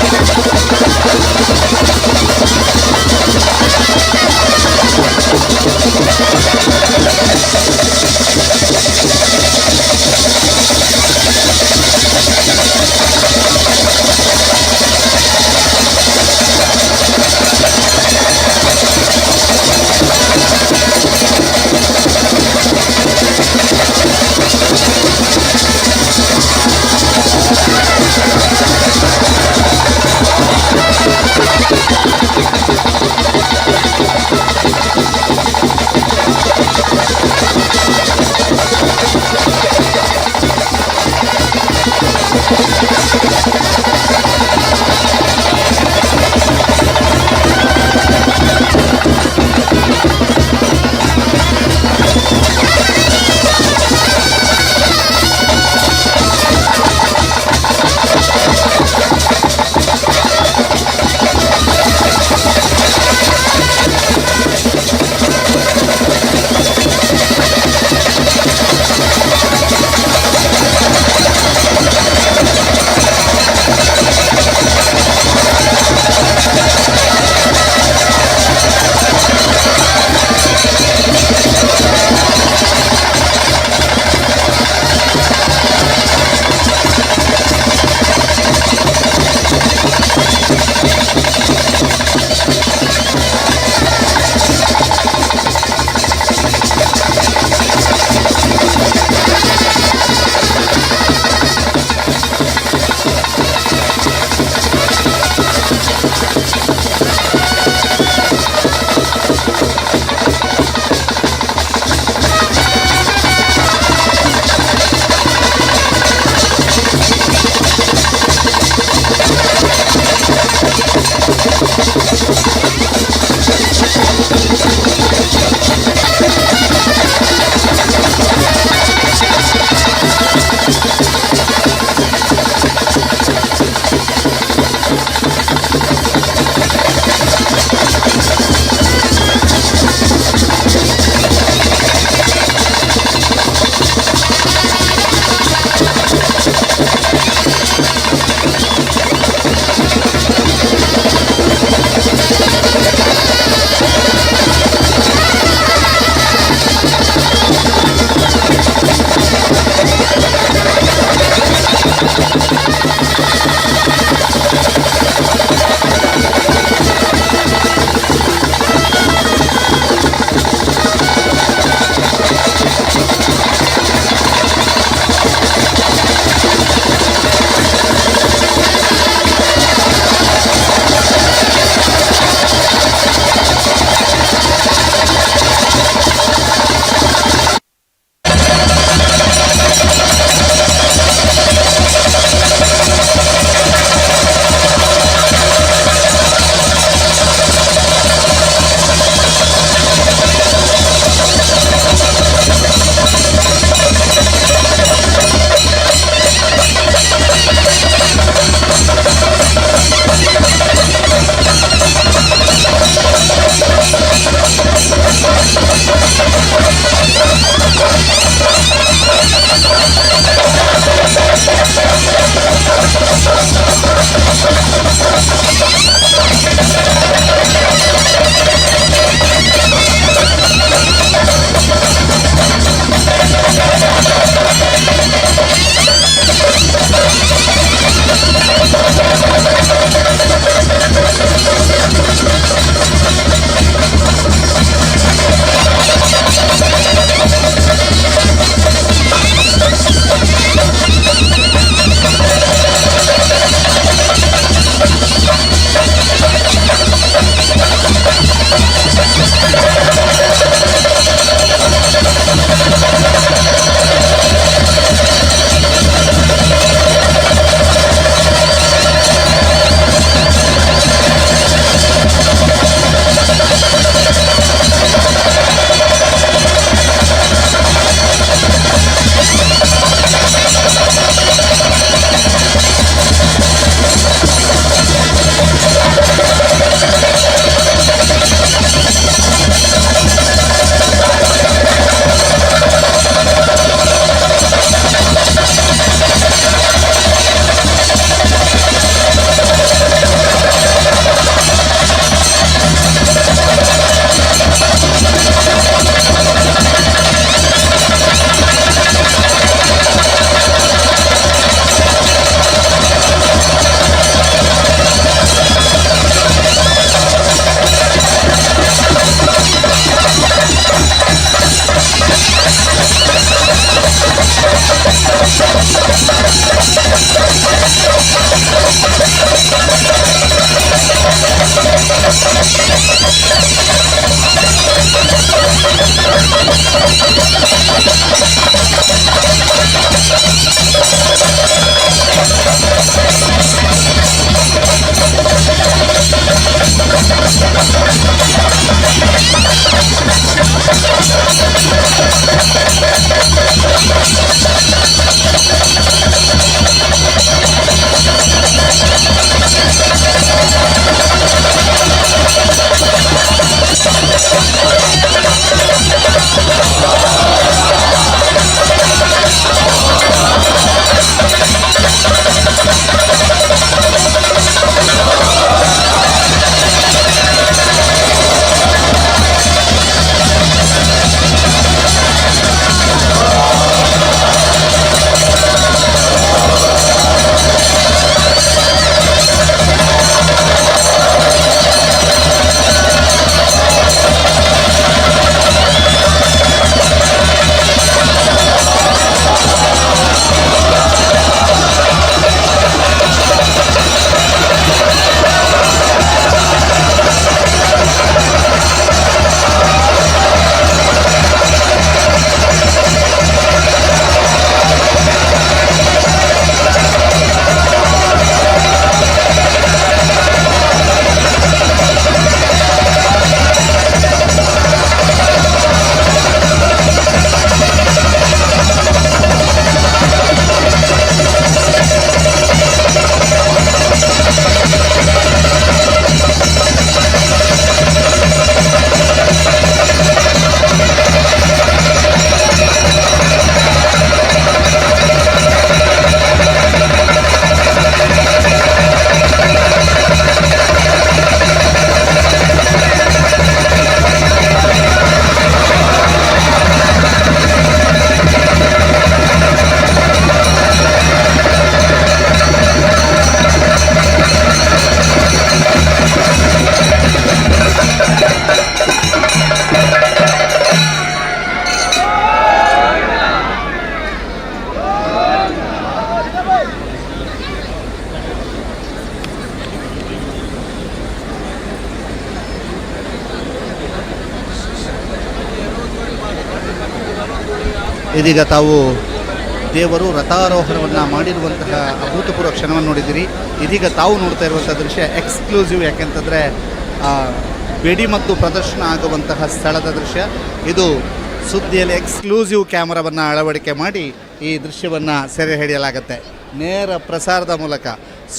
ಇದೀಗ ತಾವು ದೇವರು ರಥಾರೋಹಣವನ್ನು ಮಾಡಿರುವಂತಹ ಅಭೂತಪೂರ್ವ ಕ್ಷಣವನ್ನು ನೋಡಿದ್ದೀರಿ. ಇದೀಗ ತಾವು ನೋಡ್ತಾ ಇರುವಂಥ ದೃಶ್ಯ ಎಕ್ಸ್ಕ್ಲೂಸಿವ್, ಯಾಕೆಂತಂದರೆ ಬೆಡಿ ಮತ್ತು ಪ್ರದರ್ಶನ ಆಗುವಂತಹ ಸ್ಥಳದ ದೃಶ್ಯ ಇದು. ಸುದ್ದಿಯಲ್ಲಿ ಎಕ್ಸ್ಕ್ಲೂಸಿವ್ ಕ್ಯಾಮರಾವನ್ನು ಅಳವಡಿಕೆ ಮಾಡಿ ಈ ದೃಶ್ಯವನ್ನು ಸೆರೆ ಹಿಡಿಯಲಾಗುತ್ತೆ. ನೇರ ಪ್ರಸಾರದ ಮೂಲಕ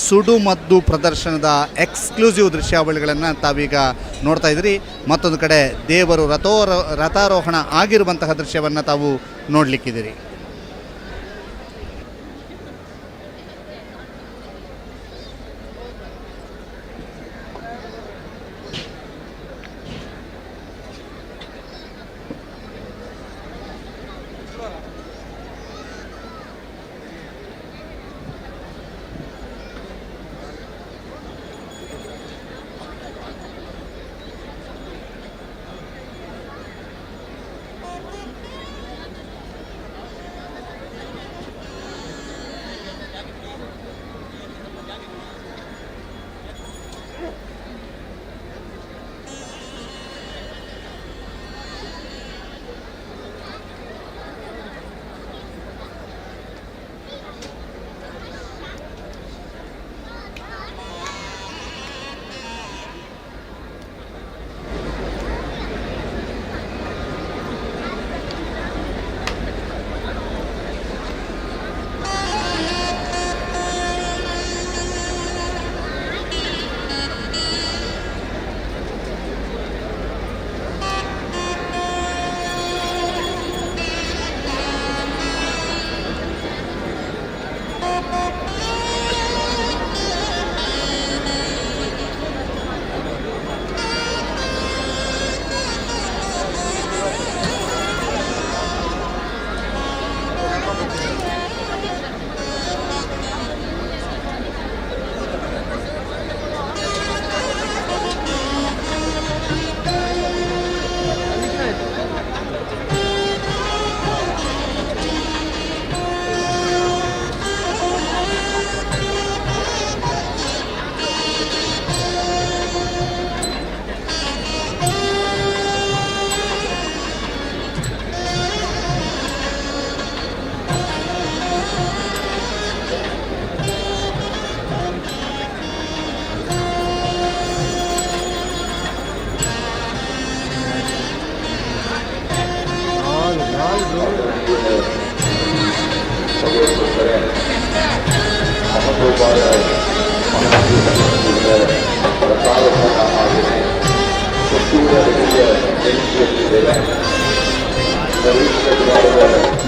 ಸುಡುಮದ್ದು ಪ್ರದರ್ಶನದ ಎಕ್ಸ್ಕ್ಲೂಸಿವ್ ದೃಶ್ಯಾವಳಿಗಳನ್ನು ತಾವೀಗ ನೋಡ್ತಾ ಇದ್ದೀರಿ. ಮತ್ತೊಂದು ಕಡೆ ದೇವರು ರಥಾರೋಹಣ ಆಗಿರುವಂತಹ ದೃಶ್ಯವನ್ನು ತಾವು ನೋಡಲಿಕ್ಕಿದ್ದೀರಿ.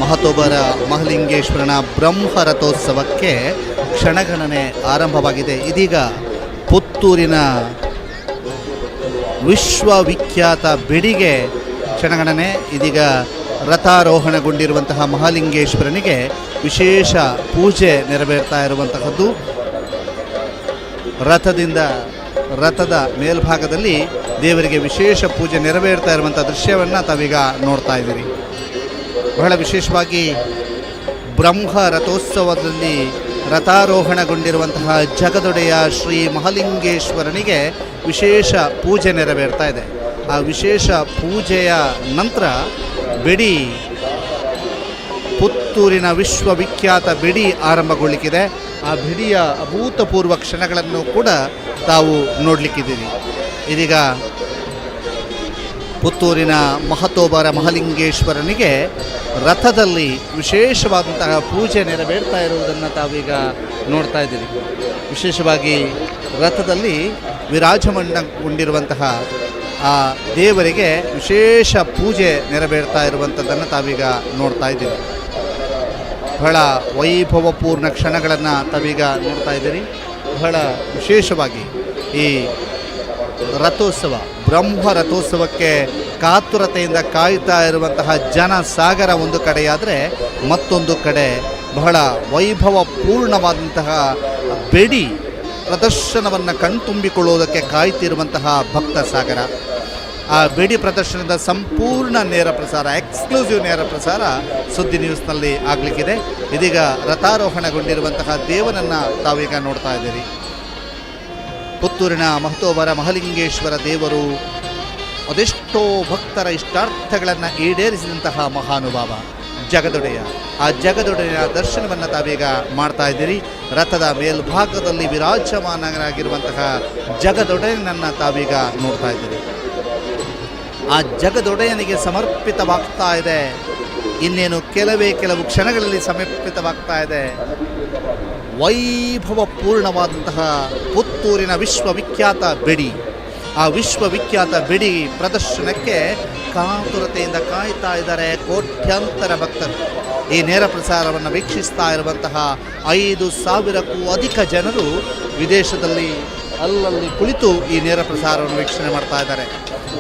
ಮಹತೋಬರ ಮಹಲಿಂಗೇಶ್ವರನ ಬ್ರಹ್ಮರಥೋತ್ಸವಕ್ಕೆ ಕ್ಷಣಗಣನೆ ಆರಂಭವಾಗಿದೆ. ಇದೀಗ ಪುತ್ತೂರಿನ ವಿಶ್ವವಿಖ್ಯಾತ ಬೆಡಿಗೆ ಕ್ಷಣಗಣನೆ. ಇದೀಗ ರಥಾರೋಹಣಗೊಂಡಿರುವಂತಹ ಮಹಾಲಿಂಗೇಶ್ವರನಿಗೆ ವಿಶೇಷ ಪೂಜೆ ನೆರವೇರ್ತಾ ಇರುವಂತಹದ್ದು. ರಥದ ಮೇಲ್ಭಾಗದಲ್ಲಿ ದೇವರಿಗೆ ವಿಶೇಷ ಪೂಜೆ ನೆರವೇರ್ತಾ ಇರುವಂಥ ದೃಶ್ಯವನ್ನು ತಾವೀಗ ನೋಡ್ತಾ ಇದ್ದೀರಿ. ಬಹಳ ವಿಶೇಷವಾಗಿ ಬ್ರಹ್ಮ ರಥೋತ್ಸವದಲ್ಲಿ ರಥಾರೋಹಣಗೊಂಡಿರುವಂತಹ ಜಗದೊಡೆಯ ಶ್ರೀ ಮಹಾಲಿಂಗೇಶ್ವರನಿಗೆ ವಿಶೇಷ ಪೂಜೆ ನೆರವೇರ್ತಾ ಇದೆ. ಆ ವಿಶೇಷ ಪೂಜೆಯ ನಂತರ ಬೆಡಿ, ಪುತ್ತೂರಿನ ವಿಶ್ವವಿಖ್ಯಾತ ಬೆಡಿ ಆರಂಭಗೊಳ್ಳಿಕ್ಕಿದೆ. ಆ ಬೆಡಿಯ ಅಭೂತಪೂರ್ವ ಕ್ಷಣಗಳನ್ನು ಕೂಡ ತಾವು ನೋಡಲಿಕ್ಕಿದ್ದೀರಿ. ಇದೀಗ ಪುತ್ತೂರಿನ ಮಹತೋಬರ ಮಹಾಲಿಂಗೇಶ್ವರನಿಗೆ ರಥದಲ್ಲಿ ವಿಶೇಷವಾದಂತಹ ಪೂಜೆ ನೆರವೇರ್ತಾ ಇರುವುದನ್ನು ತಾವೀಗ ನೋಡ್ತಾ ಇದ್ದೀರಿ. ವಿಶೇಷವಾಗಿ ರಥದಲ್ಲಿ ವಿರಾಜಮಾನಗೊಂಡಿರುವಂತಹ ಆ ದೇವರಿಗೆ ವಿಶೇಷ ಪೂಜೆ ನೆರವೇರ್ತಾ ಇರುವಂಥದ್ದನ್ನು ತಾವೀಗ ನೋಡ್ತಾ ಇದ್ದೀರಿ. ಬಹಳ ವೈಭವಪೂರ್ಣ ಕ್ಷಣಗಳನ್ನು ತಾವೀಗ ನೋಡ್ತಾ ಇದ್ದೀರಿ. ಬಹಳ ವಿಶೇಷವಾಗಿ ಈ ರಥೋತ್ಸವ, ಬ್ರಹ್ಮ ರಥೋತ್ಸವಕ್ಕೆ ಕಾತುರತೆಯಿಂದ ಕಾಯ್ತಾ ಇರುವಂತಹ ಜನ ಸಾಗರ ಒಂದು ಕಡೆಯಾದರೆ, ಮತ್ತೊಂದು ಕಡೆ ಬಹಳ ವೈಭವಪೂರ್ಣವಾದಂತಹ ಬೆಡಿ ಪ್ರದರ್ಶನವನ್ನು ಕಣ್ತುಂಬಿಕೊಳ್ಳುವುದಕ್ಕೆ ಕಾಯ್ತಿರುವಂತಹ ಭಕ್ತ ಸಾಗರ. ಆ ಬೆಡಿ ಪ್ರದರ್ಶನದ ಸಂಪೂರ್ಣ ನೇರ ಪ್ರಸಾರ, ಎಕ್ಸ್ಕ್ಲೂಸಿವ್ ನೇರ ಪ್ರಸಾರ ಸುದ್ದಿ ನ್ಯೂಸ್ನಲ್ಲಿ ಆಗಲಿಕ್ಕಿದೆ. ಇದೀಗ ರಥಾರೋಹಣಗೊಂಡಿರುವಂತಹ ದೇವನನ್ನು ತಾವೀಗ ನೋಡ್ತಾ ಇದ್ದೀರಿ. ಪುತ್ತೂರಿನ ಮಹತೋಬರ ಮಹಾಲಿಂಗೇಶ್ವರ ದೇವರು ಅದೆಷ್ಟೋ ಭಕ್ತರ ಇಷ್ಟಾರ್ಥಗಳನ್ನು ಈಡೇರಿಸಿದಂತಹ ಮಹಾನುಭಾವ. ಜಗದೊಡೆಯ. ಆ ಜಗದೊಡೆಯ ದರ್ಶನವನ್ನು ತಾವೀಗ ಮಾಡ್ತಾ ಇದ್ದೀರಿ. ರಥದ ಮೇಲ್ಭಾಗದಲ್ಲಿ ವಿರಾಜಮಾನರಾಗಿರುವಂತಹ ಜಗದೊಡೆಯನನ್ನು ತಾವೀಗ ನೋಡ್ತಾ ಇದ್ದೀರಿ. ಆ ಜಗದೊಡೆಯನಿಗೆ ಸಮರ್ಪಿತವಾಗ್ತಾ ಇದೆ. ಇನ್ನೇನು ಕೆಲವು ಕ್ಷಣಗಳಲ್ಲಿ ಸಮರ್ಪಿತವಾಗ್ತಾ ಇದೆ ವೈಭವಪೂರ್ಣವಾದಂತಹ ಪುತ್ತೂರಿನ ವಿಶ್ವವಿಖ್ಯಾತ ಬೆಡಿ. ಆ ವಿಶ್ವವಿಖ್ಯಾತ ಬೆಡಿ ಪ್ರದರ್ಶನಕ್ಕೆ ಕಾತುರತೆಯಿಂದ ಕಾಯ್ತಾ ಇದ್ದಾರೆ ಕೋಟ್ಯಾಂತರ ಭಕ್ತರು. ಈ ನೇರ ಪ್ರಸಾರವನ್ನು ವೀಕ್ಷಿಸ್ತಾ ಇರುವಂತಹ 5,000ಕ್ಕೂ ಅಧಿಕ ಜನರು ವಿದೇಶದಲ್ಲಿ ಅಲ್ಲಲ್ಲಿ ಕುಳಿತು ಈ ನೇರ ಪ್ರಸಾರವನ್ನು ವೀಕ್ಷಣೆ ಮಾಡ್ತಾ ಇದ್ದಾರೆ.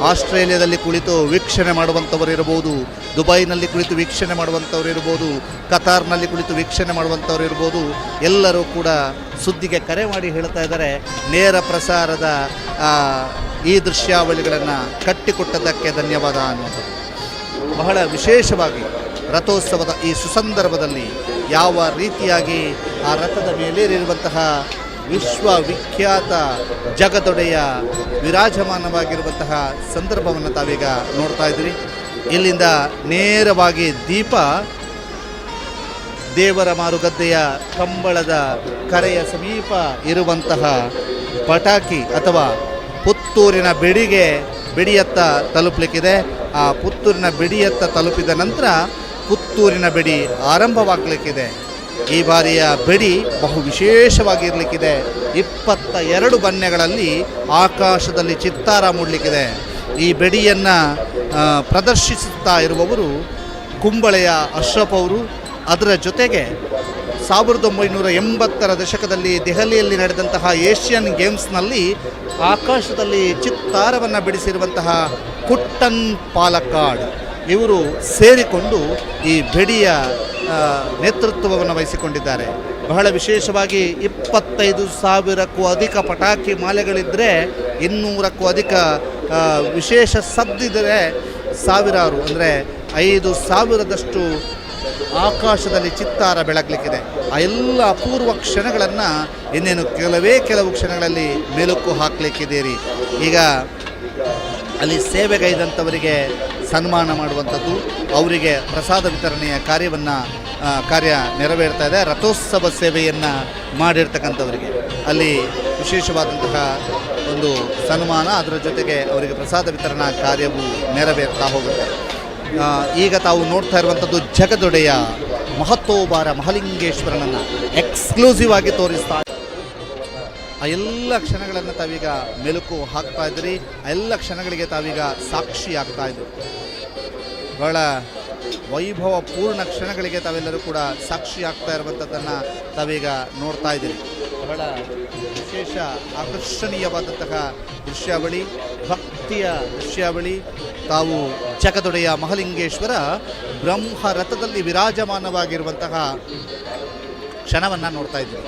ಆಸ್ಟ್ರೇಲಿಯಾದಲ್ಲಿ ಕುಳಿತು ವೀಕ್ಷಣೆ ಮಾಡುವಂಥವರು ಇರ್ಬೋದು, ದುಬೈನಲ್ಲಿ ಕುಳಿತು ವೀಕ್ಷಣೆ ಮಾಡುವಂಥವ್ರು ಇರ್ಬೋದು, ಕತಾರ್ನಲ್ಲಿ ಕುಳಿತು ವೀಕ್ಷಣೆ ಮಾಡುವಂಥವ್ರು ಇರ್ಬೋದು. ಎಲ್ಲರೂ ಕೂಡ ಸುದ್ದಿಗೆ ಕರೆ ಮಾಡಿ ಹೇಳ್ತಾ ಇದ್ದಾರೆ, ನೇರ ಪ್ರಸಾರದ ಈ ದೃಶ್ಯಾವಳಿಗಳನ್ನು ಕಟ್ಟಿಕೊಟ್ಟದ್ದಕ್ಕೆ ಧನ್ಯವಾದ ಅನ್ನೋದು. ಬಹಳ ವಿಶೇಷವಾಗಿ ರಥೋತ್ಸವದ ಈ ಸುಸಂದರ್ಭದಲ್ಲಿ ಯಾವ ರೀತಿಯಾಗಿ ಆ ರಥದ ಮೇಲೇರಿರುವಂತಹ ವಿಶ್ವವಿಖ್ಯಾತ ಜಗದೊಡೆಯ ವಿರಾಜಮಾನವಾಗಿರುವಂತಹ ಸಂದರ್ಭವನ್ನು ತಾವೀಗ ನೋಡ್ತಾ ಇದ್ದೀರಿ. ಇಲ್ಲಿಂದ ನೇರವಾಗಿ ದೀಪ ದೇವರ ಮಾರುಗದ್ದೆಯ ಕಂಬಳದ ಕರೆಯ ಸಮೀಪ ಇರುವಂತಹ ಪಟಾಕಿ ಅಥವಾ ಪುತ್ತೂರಿನ ಬೆಡಿಯತ್ತ ತಲುಪಲಿಕ್ಕಿದೆ. ಆ ಪುತ್ತೂರಿನ ಬೆಡಿಯತ್ತ ತಲುಪಿದ ನಂತರ ಪುತ್ತೂರಿನ ಬೆಡಿ ಆರಂಭವಾಗಲಿಕ್ಕಿದೆ. ಈ ಬಾರಿಯ ಬೆಡಿ ಬಹು ವಿಶೇಷವಾಗಿರಲಿಕ್ಕಿದೆ. 22 ಬಣ್ಣಗಳಲ್ಲಿ ಆಕಾಶದಲ್ಲಿ ಚಿತ್ತಾರ ಮೂಡಲಿಕ್ಕಿದೆ. ಈ ಬೆಡಿಯನ್ನು ಪ್ರದರ್ಶಿಸುತ್ತಾ ಇರುವವರು ಕುಂಬಳೆಯ ಅಶ್ರಫ್ ಅವರು. ಅದರ ಜೊತೆಗೆ 1980ರ ದಶಕದಲ್ಲಿ ದೆಹಲಿಯಲ್ಲಿ ನಡೆದಂತಹ ಏಷ್ಯನ್ ಗೇಮ್ಸ್ನಲ್ಲಿ ಆಕಾಶದಲ್ಲಿ ಚಿತ್ತಾರವನ್ನು ಬಿಡಿಸಿರುವಂತಹ ಕುಟ್ಟನ್ ಪಾಲಕ್ಕಾಡ್ ಇವರು ಸೇರಿಕೊಂಡು ಈ ಬೆಡಿಯ ನೇತೃತ್ವವನ್ನು ವಹಿಸಿಕೊಂಡಿದ್ದಾರೆ. ಬಹಳ ವಿಶೇಷವಾಗಿ 25,000ಕ್ಕೂ ಅಧಿಕ ಪಟಾಕಿ ಮಾಲೆಗಳಿದ್ದರೆ 200ಕ್ಕೂ ಅಧಿಕ ವಿಶೇಷ ಸದ್ದಿದ್ದರೆ ಸಾವಿರಾರು ಅಂದರೆ 5,000ದಷ್ಟು ಆಕಾಶದಲ್ಲಿ ಚಿತ್ತಾರ ಬೆಳಗಲಿಕ್ಕಿದೆ. ಆ ಎಲ್ಲ ಅಪೂರ್ವ ಕ್ಷಣಗಳನ್ನು ಇನ್ನೇನು ಕೆಲವು ಕ್ಷಣಗಳಲ್ಲಿ ಮೆಲುಕು ಹಾಕಲಿಕ್ಕಿದ್ದೀರಿ. ಈಗ ಅಲ್ಲಿ ಸೇವೆಗೈದಂಥವರಿಗೆ ಸನ್ಮಾನ ಮಾಡುವಂಥದ್ದು, ಅವರಿಗೆ ಪ್ರಸಾದ ವಿತರಣೆಯ ಕಾರ್ಯ ನೆರವೇರ್ತಾ ಇದೆ. ರಥೋತ್ಸವ ಸೇವೆಯನ್ನು ಮಾಡಿರ್ತಕ್ಕಂಥವರಿಗೆ ಅಲ್ಲಿ ವಿಶೇಷವಾದಂತಹ ಒಂದು ಸನ್ಮಾನ, ಅದರ ಜೊತೆಗೆ ಅವರಿಗೆ ಪ್ರಸಾದ ವಿತರಣಾ ಕಾರ್ಯವು ನೆರವೇರ್ತಾ ಹೋಗುತ್ತೆ. ಈಗ ತಾವು ನೋಡ್ತಾ ಇರುವಂಥದ್ದು ಜಗದೊಡೆಯ ಮಹತ್ತೋಬಾರ ಮಹಾಲಿಂಗೇಶ್ವರನನ್ನು ಎಕ್ಸ್ಕ್ಲೂಸಿವ್ ಆಗಿ ತೋರಿಸ್ತಾ ಆ ಎಲ್ಲ ಕ್ಷಣಗಳನ್ನು ತಾವೀಗ ಮೆಲುಕು ಹಾಕ್ತಾ ಇದ್ದೀರಿ. ಆ ಎಲ್ಲ ಕ್ಷಣಗಳಿಗೆ ತಾವೀಗ ಸಾಕ್ಷಿ ಆಗ್ತಾ ಇದ್ದೀರಿ. ಬಹಳ ವೈಭವ ಪೂರ್ಣ ಕ್ಷಣಗಳಿಗೆ ತಾವೆಲ್ಲರೂ ಕೂಡ ಸಾಕ್ಷಿ ಆಗ್ತಾ ಇರುವಂಥದ್ದನ್ನು ತಾವೀಗ ನೋಡ್ತಾ ಇದ್ದೀರಿ. ಬಹಳ ವಿಶೇಷ ಆಕರ್ಷಣೀಯವಾದಂತಹ ದೃಶ್ಯಾವಳಿ, ಭಕ್ತಿಯ ದೃಶ್ಯಾವಳಿ. ತಾವು ಜಗದೊಡೆಯ ಮಹಾಲಿಂಗೇಶ್ವರ ಬ್ರಹ್ಮ ರಥದಲ್ಲಿ ವಿರಾಜಮಾನವಾಗಿರುವಂತಹ ಕ್ಷಣವನ್ನು ನೋಡ್ತಾ ಇದ್ದೀರಿ.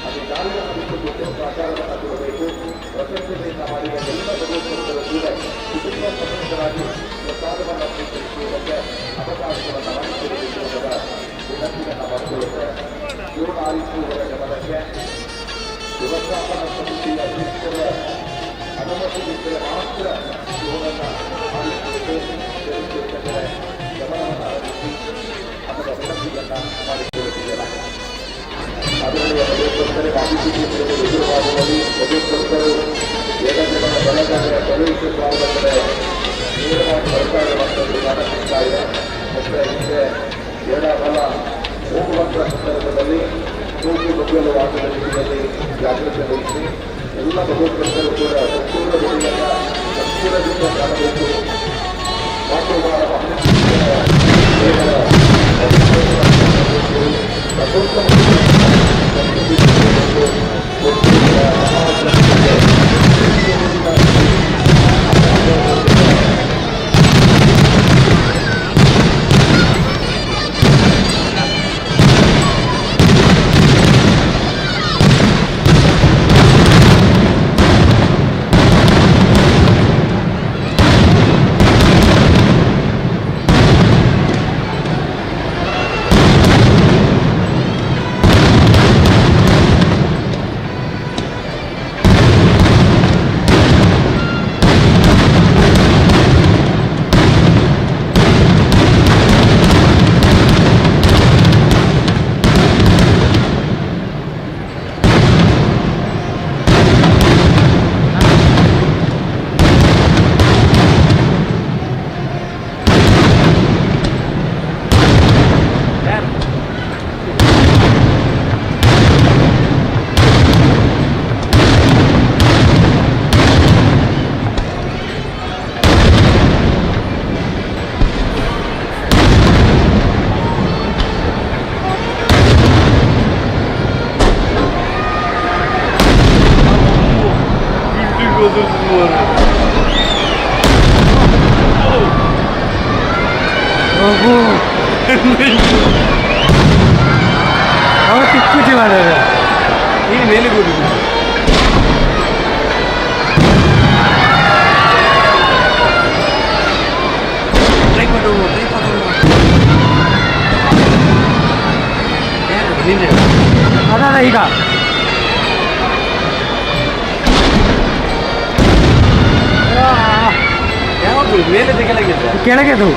ಅದು ಕಾರ್ಯವನ್ನು ಬಿಟ್ಟು ಆಚಾರವನ್ನು ಕೊಡಬೇಕು. ಪ್ರಶಸ್ತಿಯಿಂದ ಮಾಡಿದ ಎಲ್ಲ ಭಗವಂತರು ಕೂಡ ಕುಟುಂಬ ಸದಸ್ಯರಾಗಿ ಪ್ರಸಾದವನ್ನು ಸ್ವೀಕರಿಸುವುದಕ್ಕೆ ಅವಕಾಶವನ್ನು ಮಾಡಿಕೊಡಬೇಕು ಎಂಬ ವಿನಂತಿಯನ್ನು ಮಾಡಿಕೊಳ್ಳುತ್ತೆ. ಜೂನ್ 6 ಗಮನಕ್ಕೆ ವ್ಯವಸ್ಥಾಪನಾ ಸಮಿತಿಯ ಅಧ್ಯಕ್ಷರ ಅನುಮತಿಯಿದ್ದರೆ ಮಾತ್ರ ಜೂನನ್ನು ಮಾಡಿಕೊಳ್ಳಬೇಕು. ಗಮನವನ್ನು ಹರಿಸಿ ಅದರ ವಿನಂತಿಯನ್ನು ಮಾಡಿಕೊಳ್ಳುತ್ತಿದ್ದಾರೆ. ಅದರಲ್ಲಿ ಭಗವಂತರೇ ಮಾಹಿತಿ ಎದುರುವಾಗುವಲ್ಲಿ ಭಗವಂತರು ಏಕಜನ ಬಲಗಡೆ ಪ್ರವೇಶ ಭಾಗದ ನೇರವಾಗಿ ಬರ್ತಾ ಇರುವಂಥದ್ದು ಕಾಣಿಸ್ತಾ ಇದೆ. ಮತ್ತೆ ಹಿಂದೆ ಎಡಬಲ ಹೋಗುವಂಥ ಸಂದರ್ಭದಲ್ಲಿ ಸೋಂಕು ಬಗ್ಗಲು ಆಟದ ರೀತಿಯಲ್ಲಿ ಜಾಗೃತಿ ವಹಿಸಿ ಎಲ್ಲ ಭಗವಂತರು ಕೂಡ ಸಂಪೂರ್ಣ ಬಗೆಯ ಸಂಪೂರ್ಣದಿಂದ ಕಾಣಬೇಕು. ಮಾತೃಭಾರ ಕಿಚ್ಚಿ ಮಾಡ್ಯಾರ ಈಗ ಮೇಲೆ ಕೂಡಿದ್ರು. ಅದ ಈಗ ಯಾವುದು ಮೇಲೆ ಕೆಳಗೆ ಅದು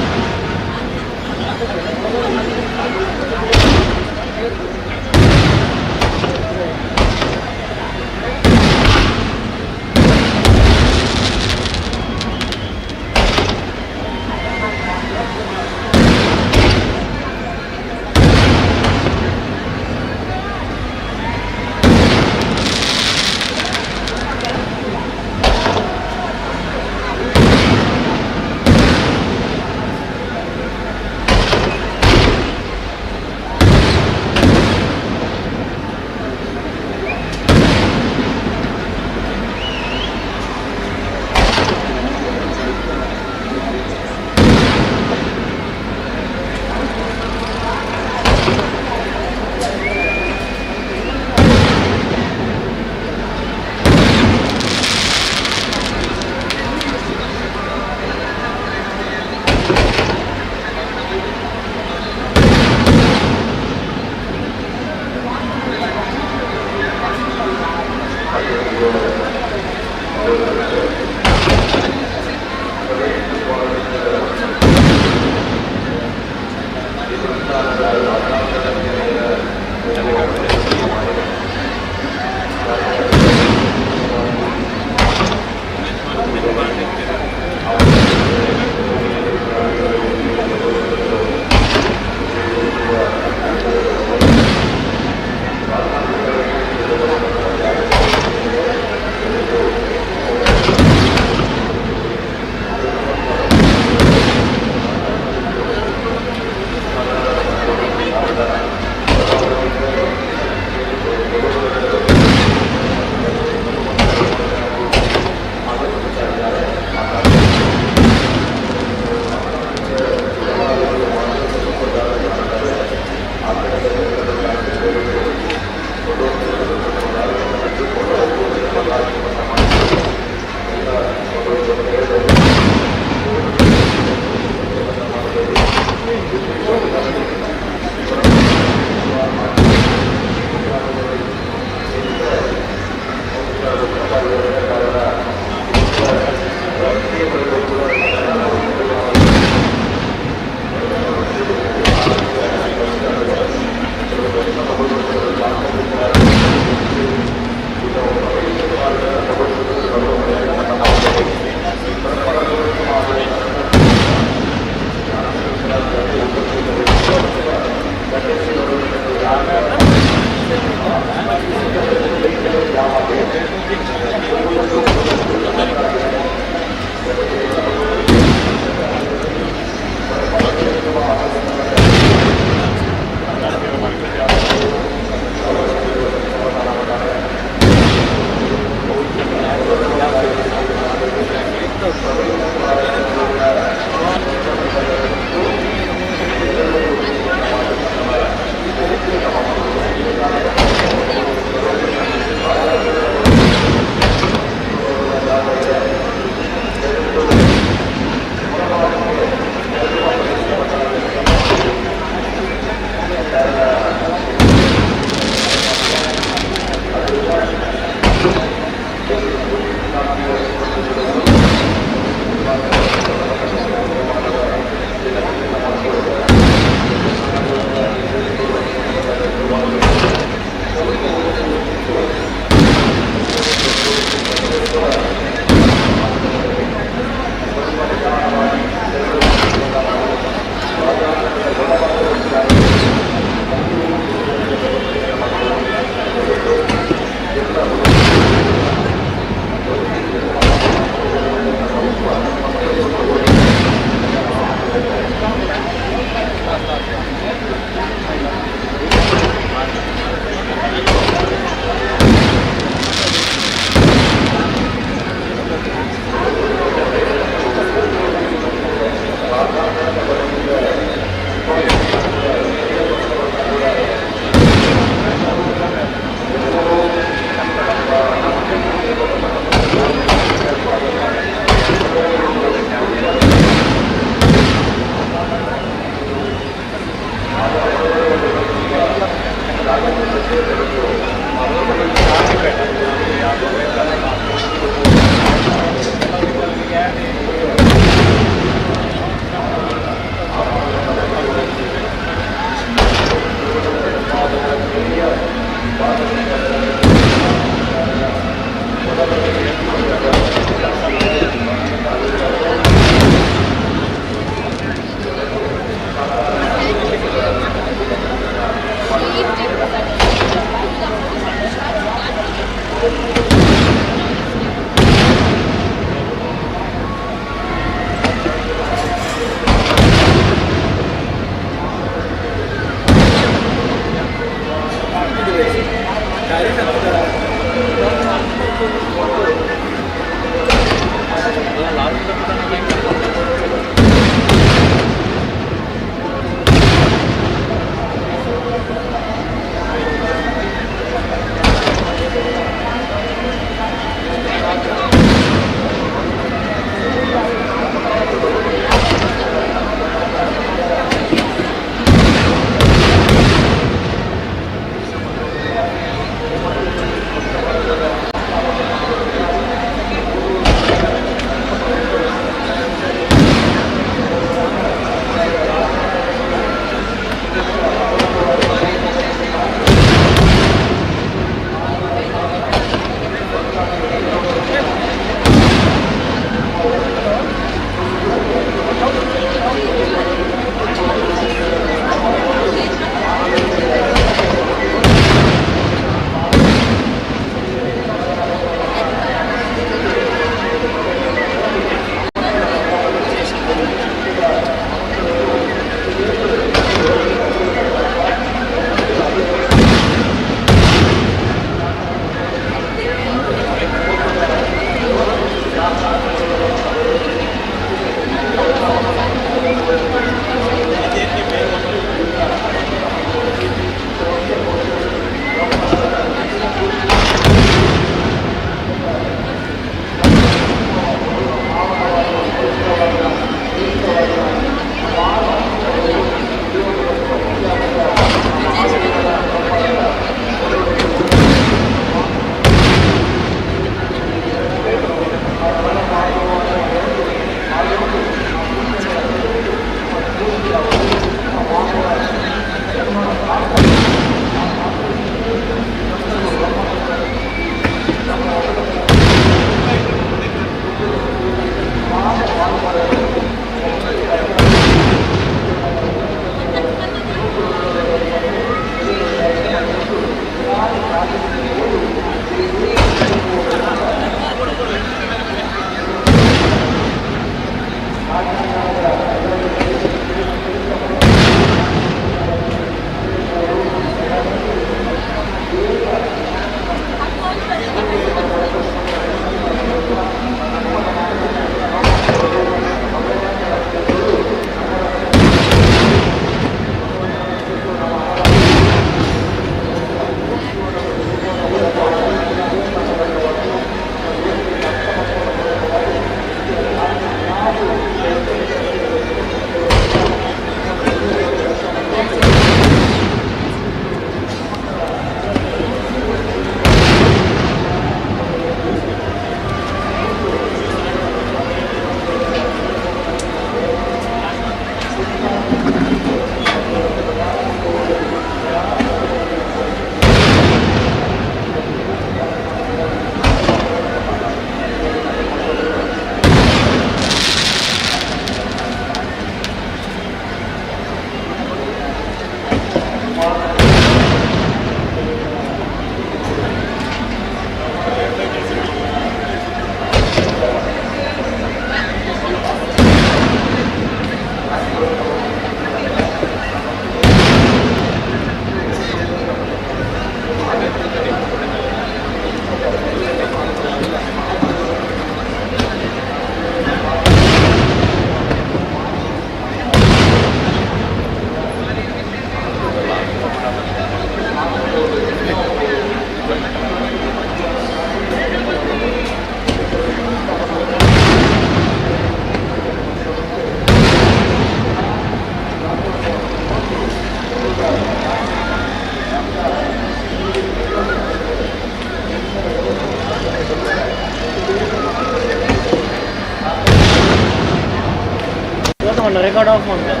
ರೆಕಾರ್ಡ್ ಆಫ್ ಮಾಡ್ತಾರೆ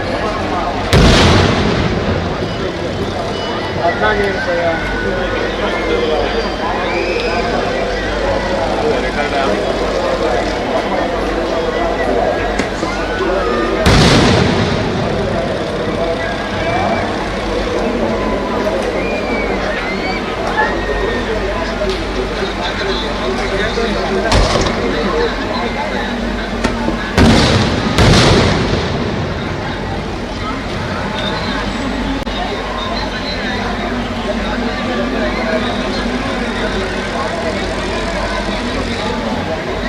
14 ¡Vamos!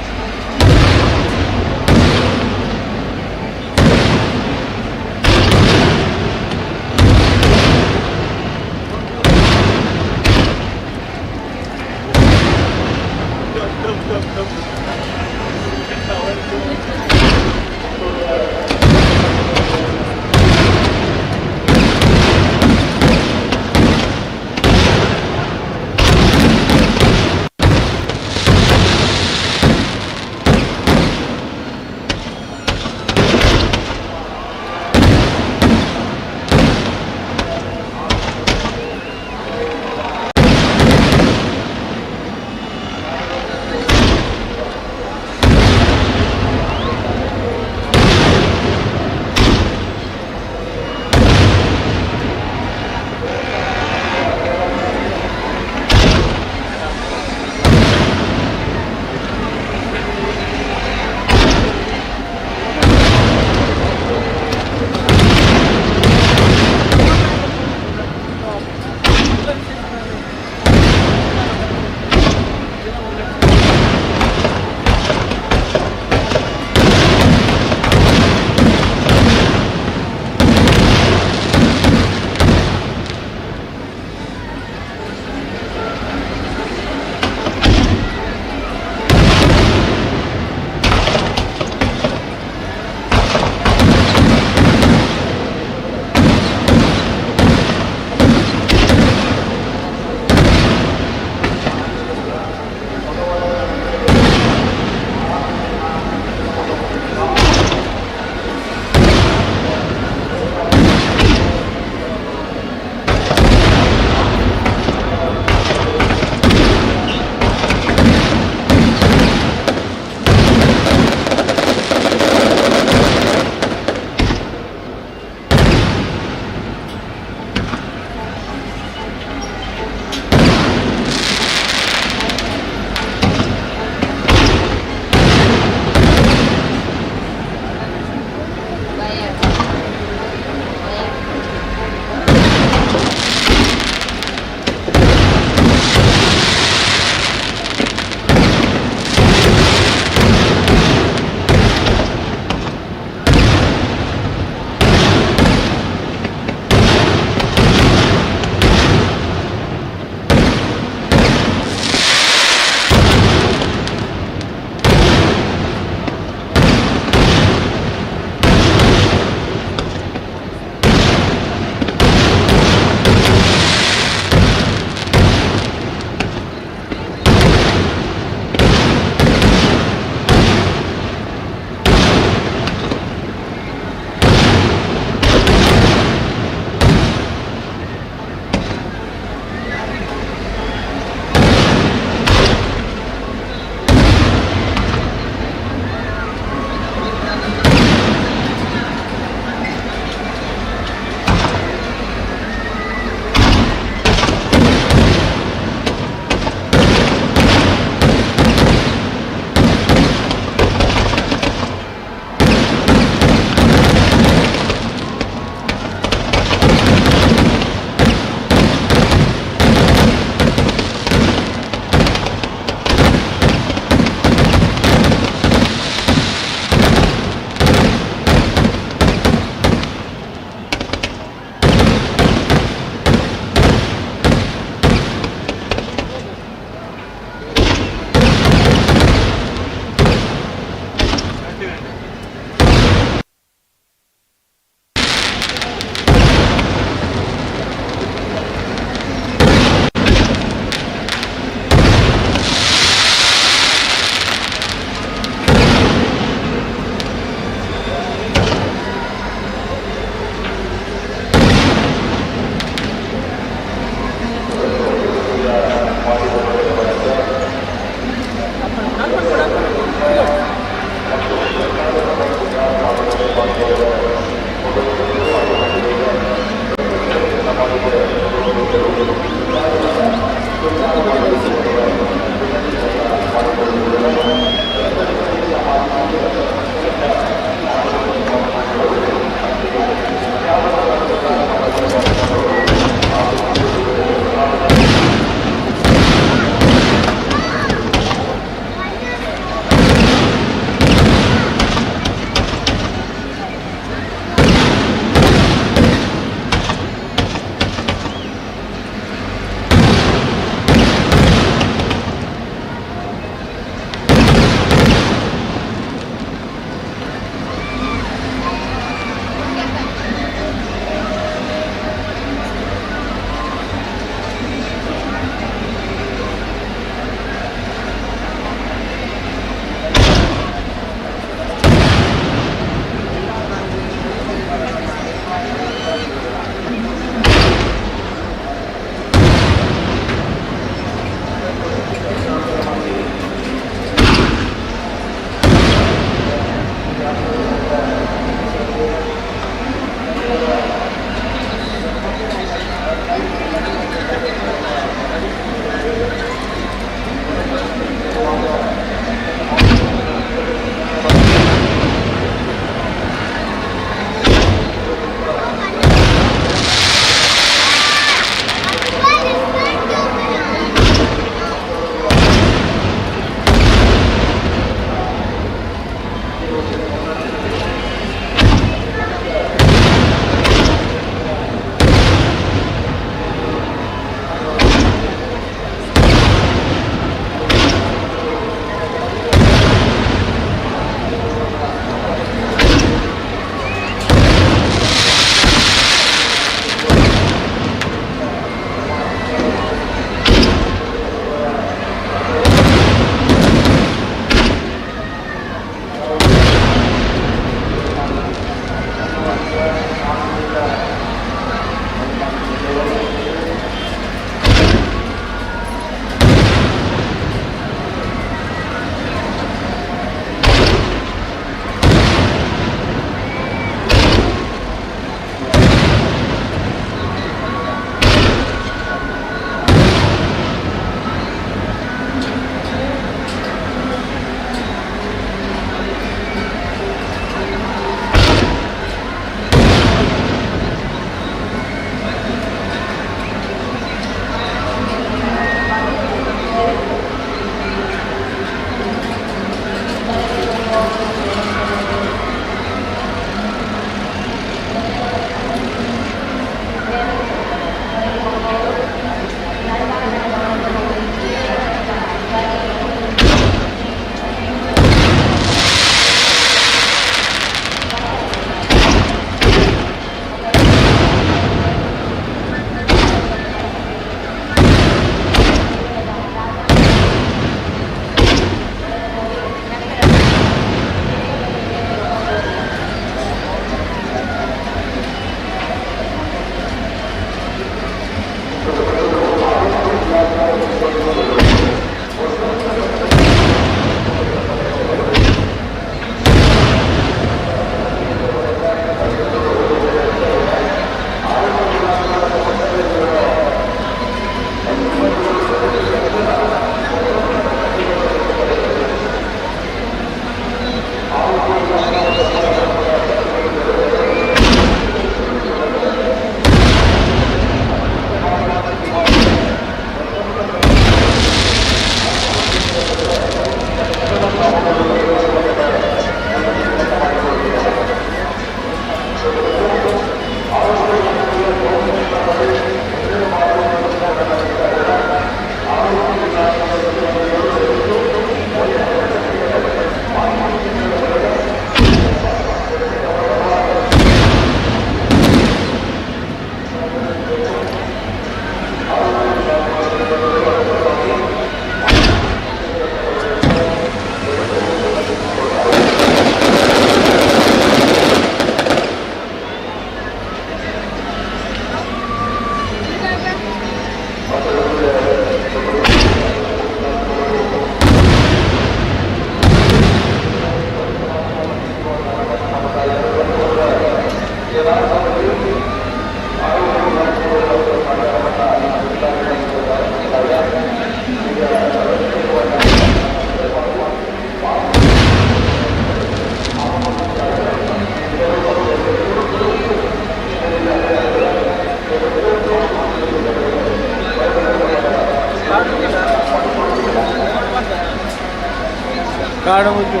ಕಾಡು ಮುಚ್ಚು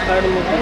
ಕಾಡು ಮುಚ್ಚು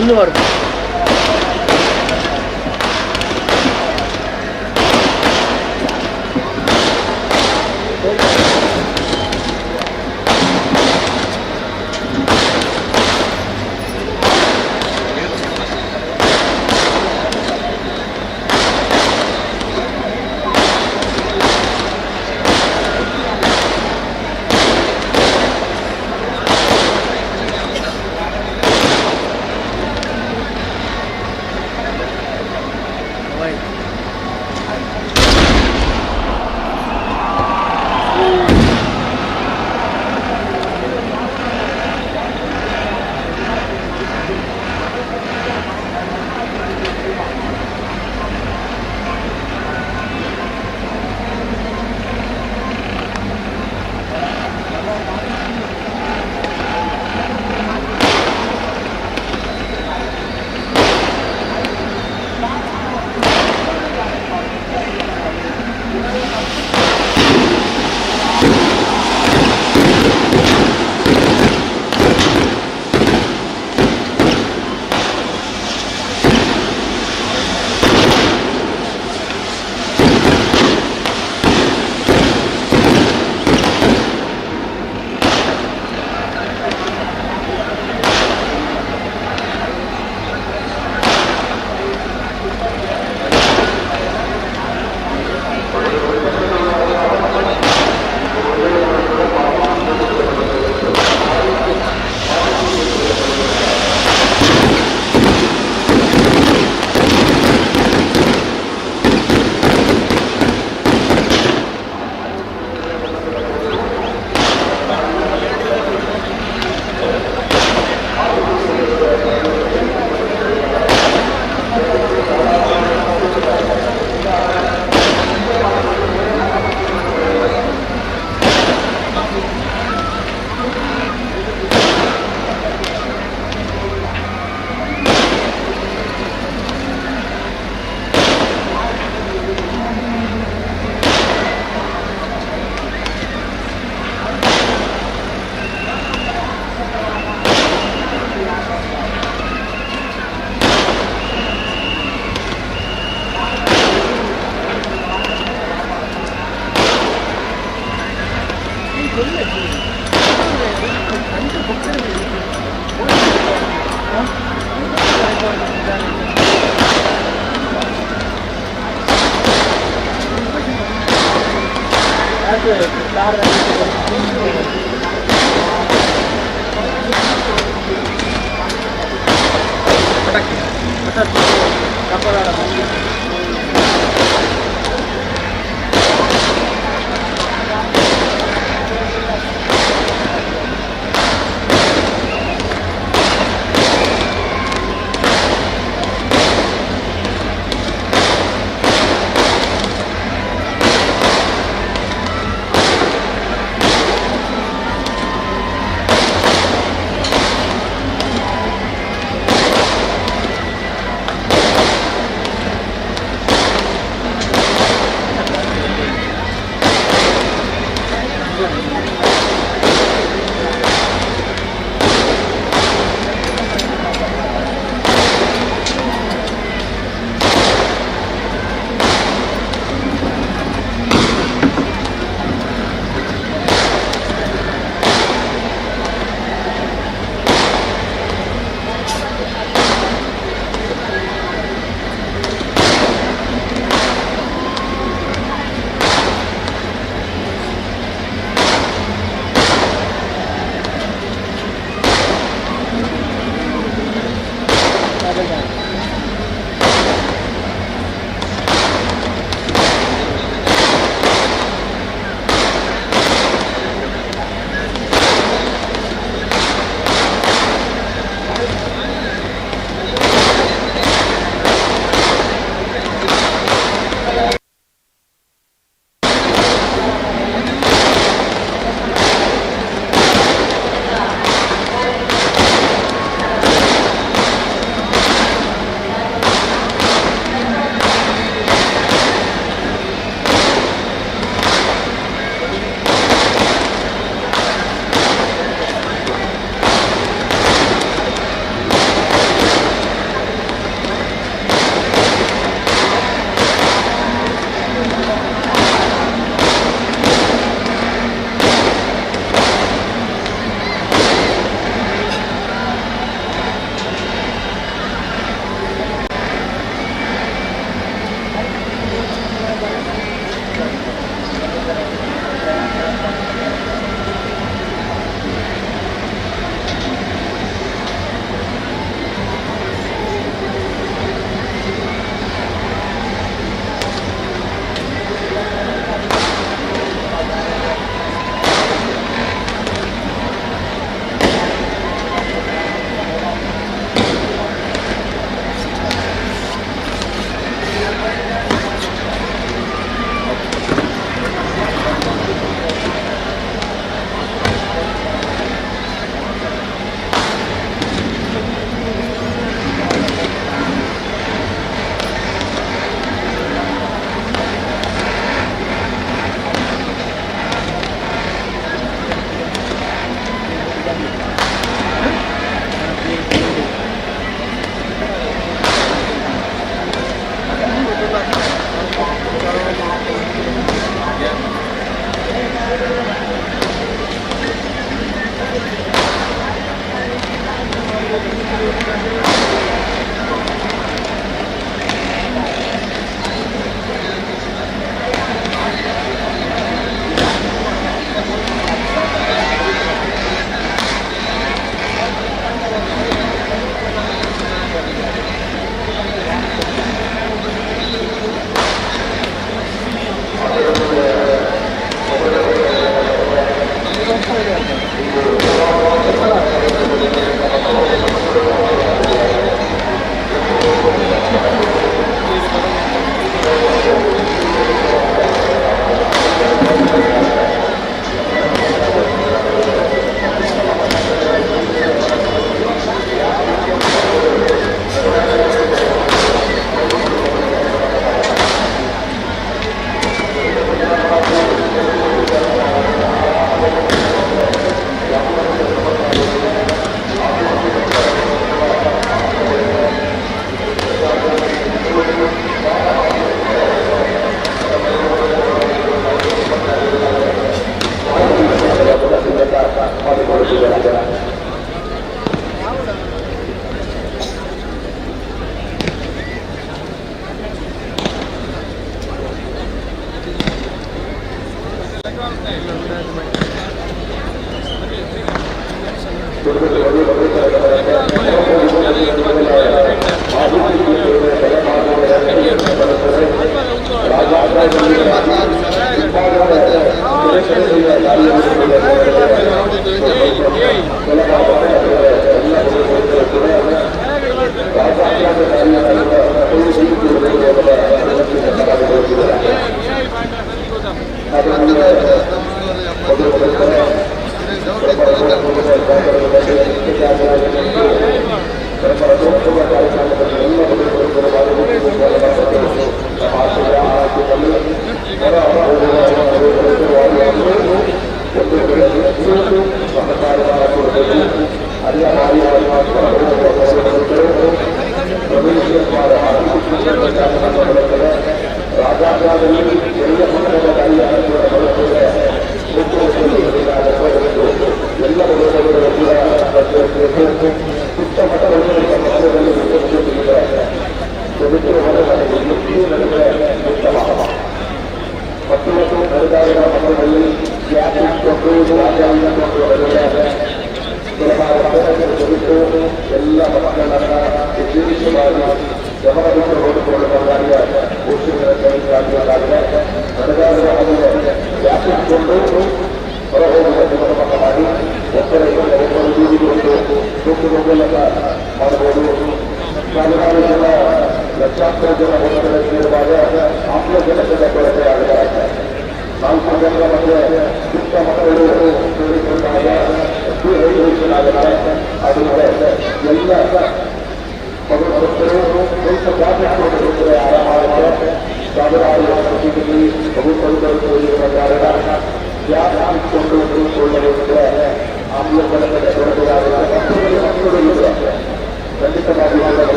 ഒന്ന് പറഞ്ഞു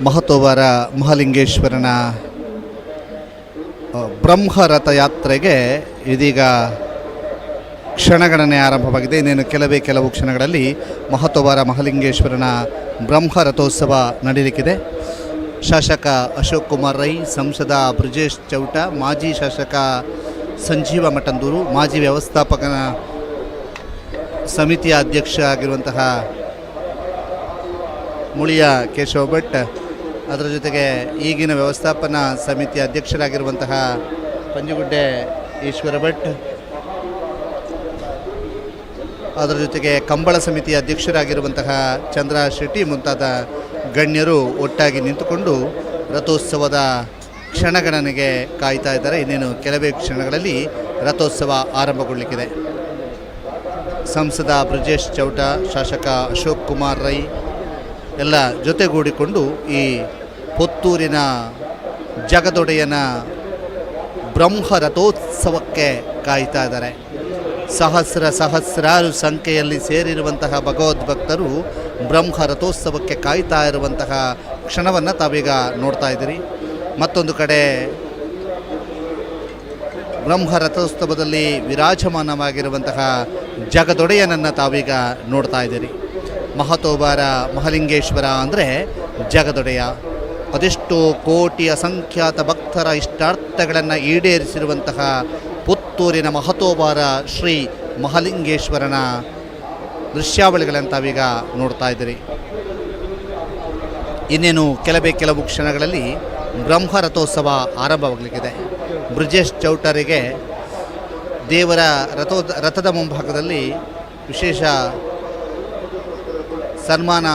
ಮಹತೋಬಾರ ಮಹಾಲಿಂಗೇಶ್ವರನ ಬ್ರಹ್ಮರಥ ಯಾತ್ರೆಗೆ ಇದೀಗ ಕ್ಷಣಗಣನೆ ಆರಂಭವಾಗಿದೆ. ಇನ್ನೇನು ಕೆಲವು ಕ್ಷಣಗಳಲ್ಲಿ ಮಹತೋಬಾರ ಮಹಾಲಿಂಗೇಶ್ವರನ ಬ್ರಹ್ಮರಥೋತ್ಸವ ನಡೆಯಲಿಕ್ಕಿದೆ. ಶಾಸಕ ಅಶೋಕ್ ಕುಮಾರ್ ರೈ, ಸಂಸದ ಬ್ರಿಜೇಶ್ ಚೌಟ, ಮಾಜಿ ಶಾಸಕ ಸಂಜೀವ ಮಠಂದೂರು, ಮಾಜಿ ವ್ಯವಸ್ಥಾಪಕನ ಸಮಿತಿಯ ಅಧ್ಯಕ್ಷ ಆಗಿರುವಂತಹ ಮುಳಿಯ ಕೇಶವ ಭಟ್, ಅದರ ಜೊತೆಗೆ ಈಗಿನ ವ್ಯವಸ್ಥಾಪನಾ ಸಮಿತಿಯ ಅಧ್ಯಕ್ಷರಾಗಿರುವಂತಹ ಪಂಜುಗುಡ್ಡೆ ಈಶ್ವರ ಭಟ್, ಅದರ ಜೊತೆಗೆ ಕಂಬಳ ಸಮಿತಿಯ ಅಧ್ಯಕ್ಷರಾಗಿರುವಂತಹ ಚಂದ್ರ ಶೆಟ್ಟಿ ಮುಂತಾದ ಗಣ್ಯರು ಒಟ್ಟಾಗಿ ನಿಂತುಕೊಂಡು ರಥೋತ್ಸವದ ಕ್ಷಣಗಣನೆಗೆ ಕಾಯ್ತಾ ಇದ್ದಾರೆ. ಇನ್ನೇನು ಕೆಲವೇ ಕ್ಷಣಗಳಲ್ಲಿ ರಥೋತ್ಸವ ಆರಂಭಗೊಳ್ಳಲಿಕ್ಕಿದೆ. ಸಂಸದ ಬ್ರಿಜೇಶ್ ಚೌಟ, ಶಾಸಕ ಅಶೋಕ್ ಕುಮಾರ್ ರೈ ಎಲ್ಲ ಜೊತೆಗೂಡಿಕೊಂಡು ಈ ಪುತ್ತೂರಿನ ಜಗದೊಡೆಯನ ಬ್ರಹ್ಮರಥೋತ್ಸವಕ್ಕೆ ಕಾಯ್ತಾ ಇದ್ದಾರೆ. ಸಹಸ್ರಾರು ಸಂಖ್ಯೆಯಲ್ಲಿ ಸೇರಿರುವಂತಹ ಭಗವದ್ಭಕ್ತರು ಬ್ರಹ್ಮರಥೋತ್ಸವಕ್ಕೆ ಕಾಯ್ತಾ ಇರುವಂತಹ ಕ್ಷಣವನ್ನು ತಾವೀಗ ನೋಡ್ತಾ ಇದ್ದೀರಿ. ಮತ್ತೊಂದು ಕಡೆ ಬ್ರಹ್ಮರಥೋತ್ಸವದಲ್ಲಿ ವಿರಾಜಮಾನವಾಗಿರುವಂತಹ ಜಗದೊಡೆಯನನ್ನು ತಾವೀಗ ನೋಡ್ತಾ ಇದ್ದೀರಿ. ಮಹತೋಬಾರ ಮಹಾಲಿಂಗೇಶ್ವರ ಅಂದರೆ ಜಗದೊಡೆಯ. ಅದೆಷ್ಟೋ ಕೋಟಿ ಅಸಂಖ್ಯಾತ ಭಕ್ತರ ಇಷ್ಟಾರ್ಥಗಳನ್ನು ಈಡೇರಿಸಿರುವಂತಹ ಪುತ್ತೂರಿನ ಮಹತೋಬಾರ ಶ್ರೀ ಮಹಾಲಿಂಗೇಶ್ವರನ ದೃಶ್ಯಾವಳಿಗಳನ್ನು ತಾವೀಗ ನೋಡ್ತಾ ಇದ್ದೀರಿ. ಇನ್ನೇನು ಕೆಲವು ಕ್ಷಣಗಳಲ್ಲಿ ಬ್ರಹ್ಮರಥೋತ್ಸವ ಆರಂಭವಾಗಲಿಕ್ಕಿದೆ. ಬ್ರಿಜೇಶ್ ಚೌಟರಿಗೆ ದೇವರ ರಥದ ಮುಂಭಾಗದಲ್ಲಿ ವಿಶೇಷ ಸನ್ಮಾನ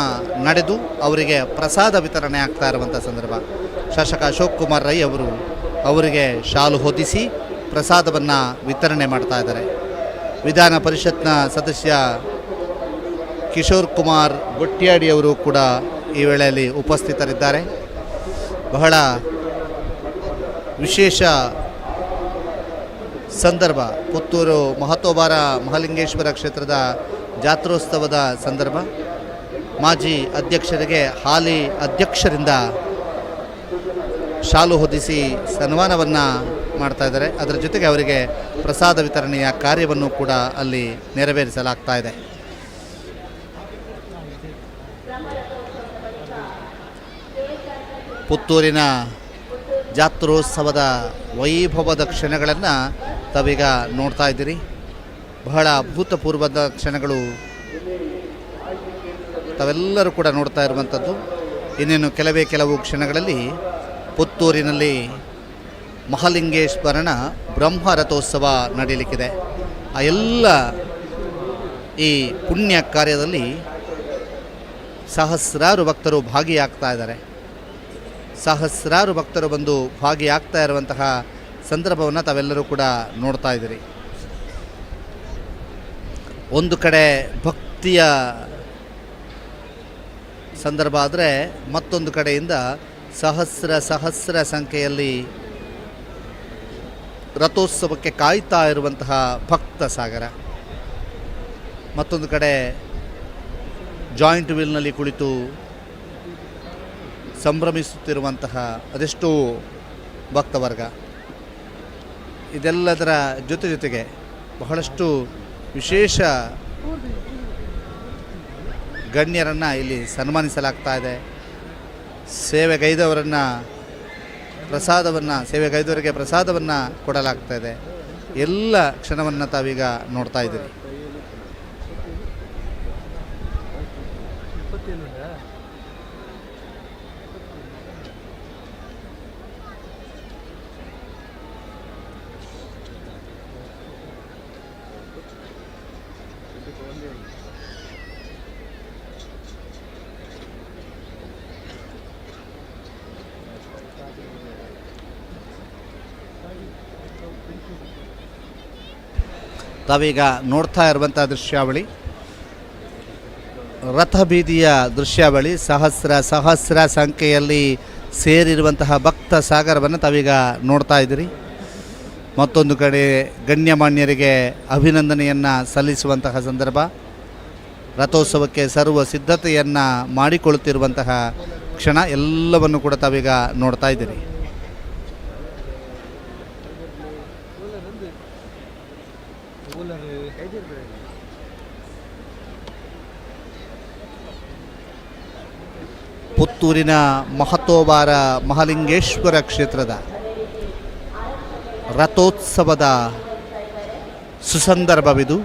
ನಡೆದು ಅವರಿಗೆ ಪ್ರಸಾದ ವಿತರಣೆ ಆಗ್ತಾ ಇರುವಂಥ ಸಂದರ್ಭ. ಶಾಸಕ ಅಶೋಕ್ ಕುಮಾರ್ ರೈ ಅವರಿಗೆ ಶಾಲು ಹೊದಿಸಿ ಪ್ರಸಾದವನ್ನು ವಿತರಣೆ ಮಾಡ್ತಾ ಇದ್ದಾರೆ. ವಿಧಾನ ಪರಿಷತ್ನ ಸದಸ್ಯ ಕಿಶೋರ್ ಕುಮಾರ್ ಗೊಟ್ಯಾಡಿ ಅವರು ಕೂಡ ಈ ವೇಳೆಯಲ್ಲಿ ಉಪಸ್ಥಿತರಿದ್ದಾರೆ. ಬಹಳ ವಿಶೇಷ ಸಂದರ್ಭ, ಪುತ್ತೂರು ಮಹತೋಬಾರ ಮಹಾಲಿಂಗೇಶ್ವರ ಕ್ಷೇತ್ರದ ಜಾತ್ರೋತ್ಸವದ ಸಂದರ್ಭ. ಮಾಜಿ ಅಧ್ಯಕ್ಷರಿಗೆ ಹಾಲಿ ಅಧ್ಯಕ್ಷರಿಂದ ಶಾಲು ಹೊದಿಸಿ ಸನ್ಮಾನವನ್ನು ಮಾಡ್ತಾ ಇದ್ದಾರೆ. ಅದರ ಜೊತೆಗೆ ಅವರಿಗೆ ಪ್ರಸಾದ ವಿತರಣೆಯ ಕಾರ್ಯವನ್ನು ಕೂಡ ಅಲ್ಲಿ ನೆರವೇರಿಸಲಾಗ್ತಾ ಇದೆ. ಪುತ್ತೂರಿನ ಜಾತ್ರೋತ್ಸವದ ವೈಭವದ ಕ್ಷಣಗಳನ್ನು ತಾವೀಗ ನೋಡ್ತಾ ಇದ್ದೀರಿ. ಬಹಳ ಅಭೂತಪೂರ್ವದ ಕ್ಷಣಗಳು ತಾವೆಲ್ಲರೂ ಕೂಡ ನೋಡ್ತಾ ಇರುವಂಥದ್ದು. ಇನ್ನೇನು ಕೆಲವು ಕ್ಷಣಗಳಲ್ಲಿ ಪುತ್ತೂರಿನಲ್ಲಿ ಮಹಾಲಿಂಗೇಶ್ವರನ ಬ್ರಹ್ಮ ರಥೋತ್ಸವ ನಡೆಯಲಿಕ್ಕಿದೆ. ಆ ಎಲ್ಲ ಈ ಪುಣ್ಯ ಕಾರ್ಯದಲ್ಲಿ ಸಹಸ್ರಾರು ಭಕ್ತರು ಭಾಗಿಯಾಗ್ತಾ ಇದ್ದಾರೆ. ಸಹಸ್ರಾರು ಭಕ್ತರು ಬಂದು ಭಾಗಿಯಾಗ್ತಾ ಇರುವಂತಹ ಸಂದರ್ಭವನ್ನು ತಾವೆಲ್ಲರೂ ಕೂಡ ನೋಡ್ತಾ ಇದ್ದೀರಿ. ಒಂದು ಕಡೆ ಭಕ್ತಿಯ ಸಂದರ್ಭ ಆದರೆ ಮತ್ತೊಂದು ಕಡೆಯಿಂದ ಸಹಸ್ರ ಸಂಖ್ಯೆಯಲ್ಲಿ ರಥೋತ್ಸವಕ್ಕೆ ಕಾಯ್ತಾ ಇರುವಂತಹ ಭಕ್ತ ಸಾಗರ. ಮತ್ತೊಂದು ಕಡೆ ಜಾಯಿಂಟ್ ವೀಲ್ನಲ್ಲಿ ಕುಳಿತು ಸಂಭ್ರಮಿಸುತ್ತಿರುವಂತಹ ಅದೆಷ್ಟೋ ಭಕ್ತವರ್ಗ. ಇದೆಲ್ಲದರ ಜೊತೆಗೆ ಬಹಳಷ್ಟು ವಿಶೇಷ ಗಣ್ಯರನ್ನು ಇಲ್ಲಿ ಸನ್ಮಾನಿಸಲಾಗ್ತಾ ಇದೆ. ಸೇವೆಗೈದವರಿಗೆ ಪ್ರಸಾದವನ್ನು ಕೊಡಲಾಗ್ತಾ ಇದೆ. ಎಲ್ಲ ಕ್ಷಣವನ್ನು ತಾವೀಗ ನೋಡ್ತಾ ಇದ್ದೀರಿ. ತಾವೀಗ ನೋಡ್ತಾ ಇರುವಂಥ ದೃಶ್ಯಾವಳಿ ರಥಬೀದಿಯ ದೃಶ್ಯಾವಳಿ. ಸಹಸ್ರ ಸಂಖ್ಯೆಯಲ್ಲಿ ಸೇರಿರುವಂತಹ ಭಕ್ತ ಸಾಗರವನ್ನು ತಾವೀಗ ನೋಡ್ತಾ ಇದ್ದೀರಿ. ಮತ್ತೊಂದು ಕಡೆ ಗಣ್ಯಮಾನ್ಯರಿಗೆ ಅಭಿನಂದನೆಯನ್ನು ಸಲ್ಲಿಸುವಂತಹ ಸಂದರ್ಭ, ರಥೋತ್ಸವಕ್ಕೆ ಸರ್ವ ಸಿದ್ಧತೆಯನ್ನು ಮಾಡಿಕೊಳ್ಳುತ್ತಿರುವಂತಹ ಕ್ಷಣ ಎಲ್ಲವನ್ನು ಕೂಡ ತಾವೀಗ ನೋಡ್ತಾ ಇದ್ದೀರಿ. ಪುತ್ತೂರಿನ ಮಹತೋಬಾರ ಮಹಾಲಿಂಗೇಶ್ವರ ಕ್ಷೇತ್ರದ ರಥೋತ್ಸವದ ಸುಸಂದರ್ಭವಿದು.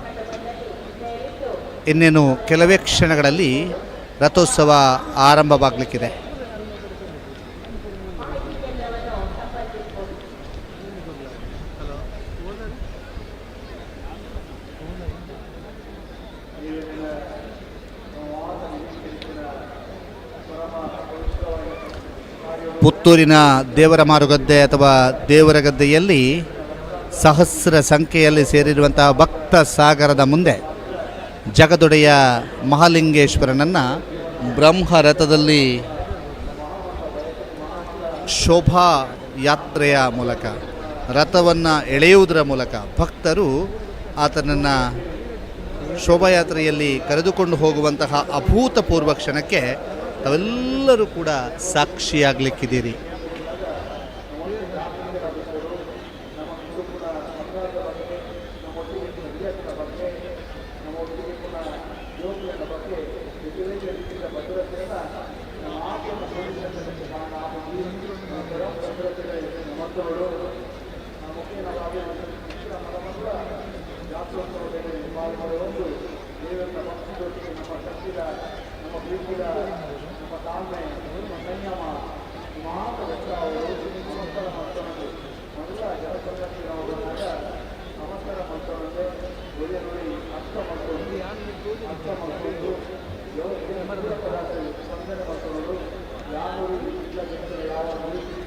ಇನ್ನೇನು ಕೆಲವೇ ಕ್ಷಣಗಳಲ್ಲಿ ರಥೋತ್ಸವ ಆರಂಭವಾಗಲಿಕ್ಕಿದೆ. ಪುತ್ತೂರಿನ ದೇವರ ಮಾರುಗದ್ದೆ ಅಥವಾ ದೇವರ ಗದ್ದೆಯಲ್ಲಿ ಸಹಸ್ರ ಸಂಖ್ಯೆಯಲ್ಲಿ ಸೇರಿರುವಂತಹ ಭಕ್ತ ಸಾಗರದ ಮುಂದೆ ಜಗದೊಡೆಯ ಮಹಾಲಿಂಗೇಶ್ವರನನ್ನು ಬ್ರಹ್ಮರಥದಲ್ಲಿ ಶೋಭಾ ಯಾತ್ರೆಯ ಮೂಲಕ ರಥವನ್ನು ಎಳೆಯುವುದರ ಮೂಲಕ ಭಕ್ತರು ಆತನನ್ನು ಶೋಭಾಯಾತ್ರೆಯಲ್ಲಿ ಕರೆದುಕೊಂಡು ಹೋಗುವಂತಹ ಅಭೂತಪೂರ್ವ ಕ್ಷಣಕ್ಕೆ ತಾವೆಲ್ಲರೂ ಕೂಡ ಸಾಕ್ಷಿಯಾಗಲಿಕ್ಕಿದ್ದೀರಿ. ಯಾವ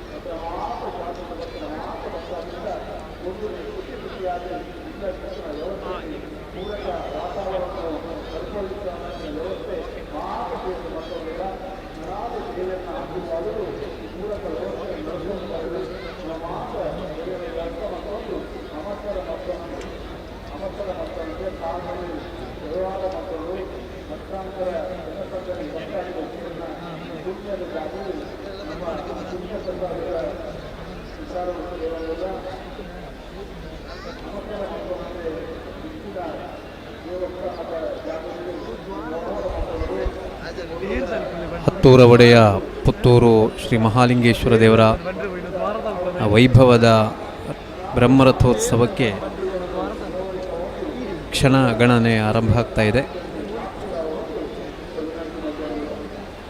ಹತ್ತೂರ ಒಡೆಯ ಪುತ್ತೂರು ಶ್ರೀ ಮಹಾಲಿಂಗೇಶ್ವರ ದೇವರ ವೈಭವದ ಬ್ರಹ್ಮರಥೋತ್ಸವಕ್ಕೆ ಕ್ಷಣಗಣನೆ ಆರಂಭ ಆಗ್ತಾ ಇದೆ.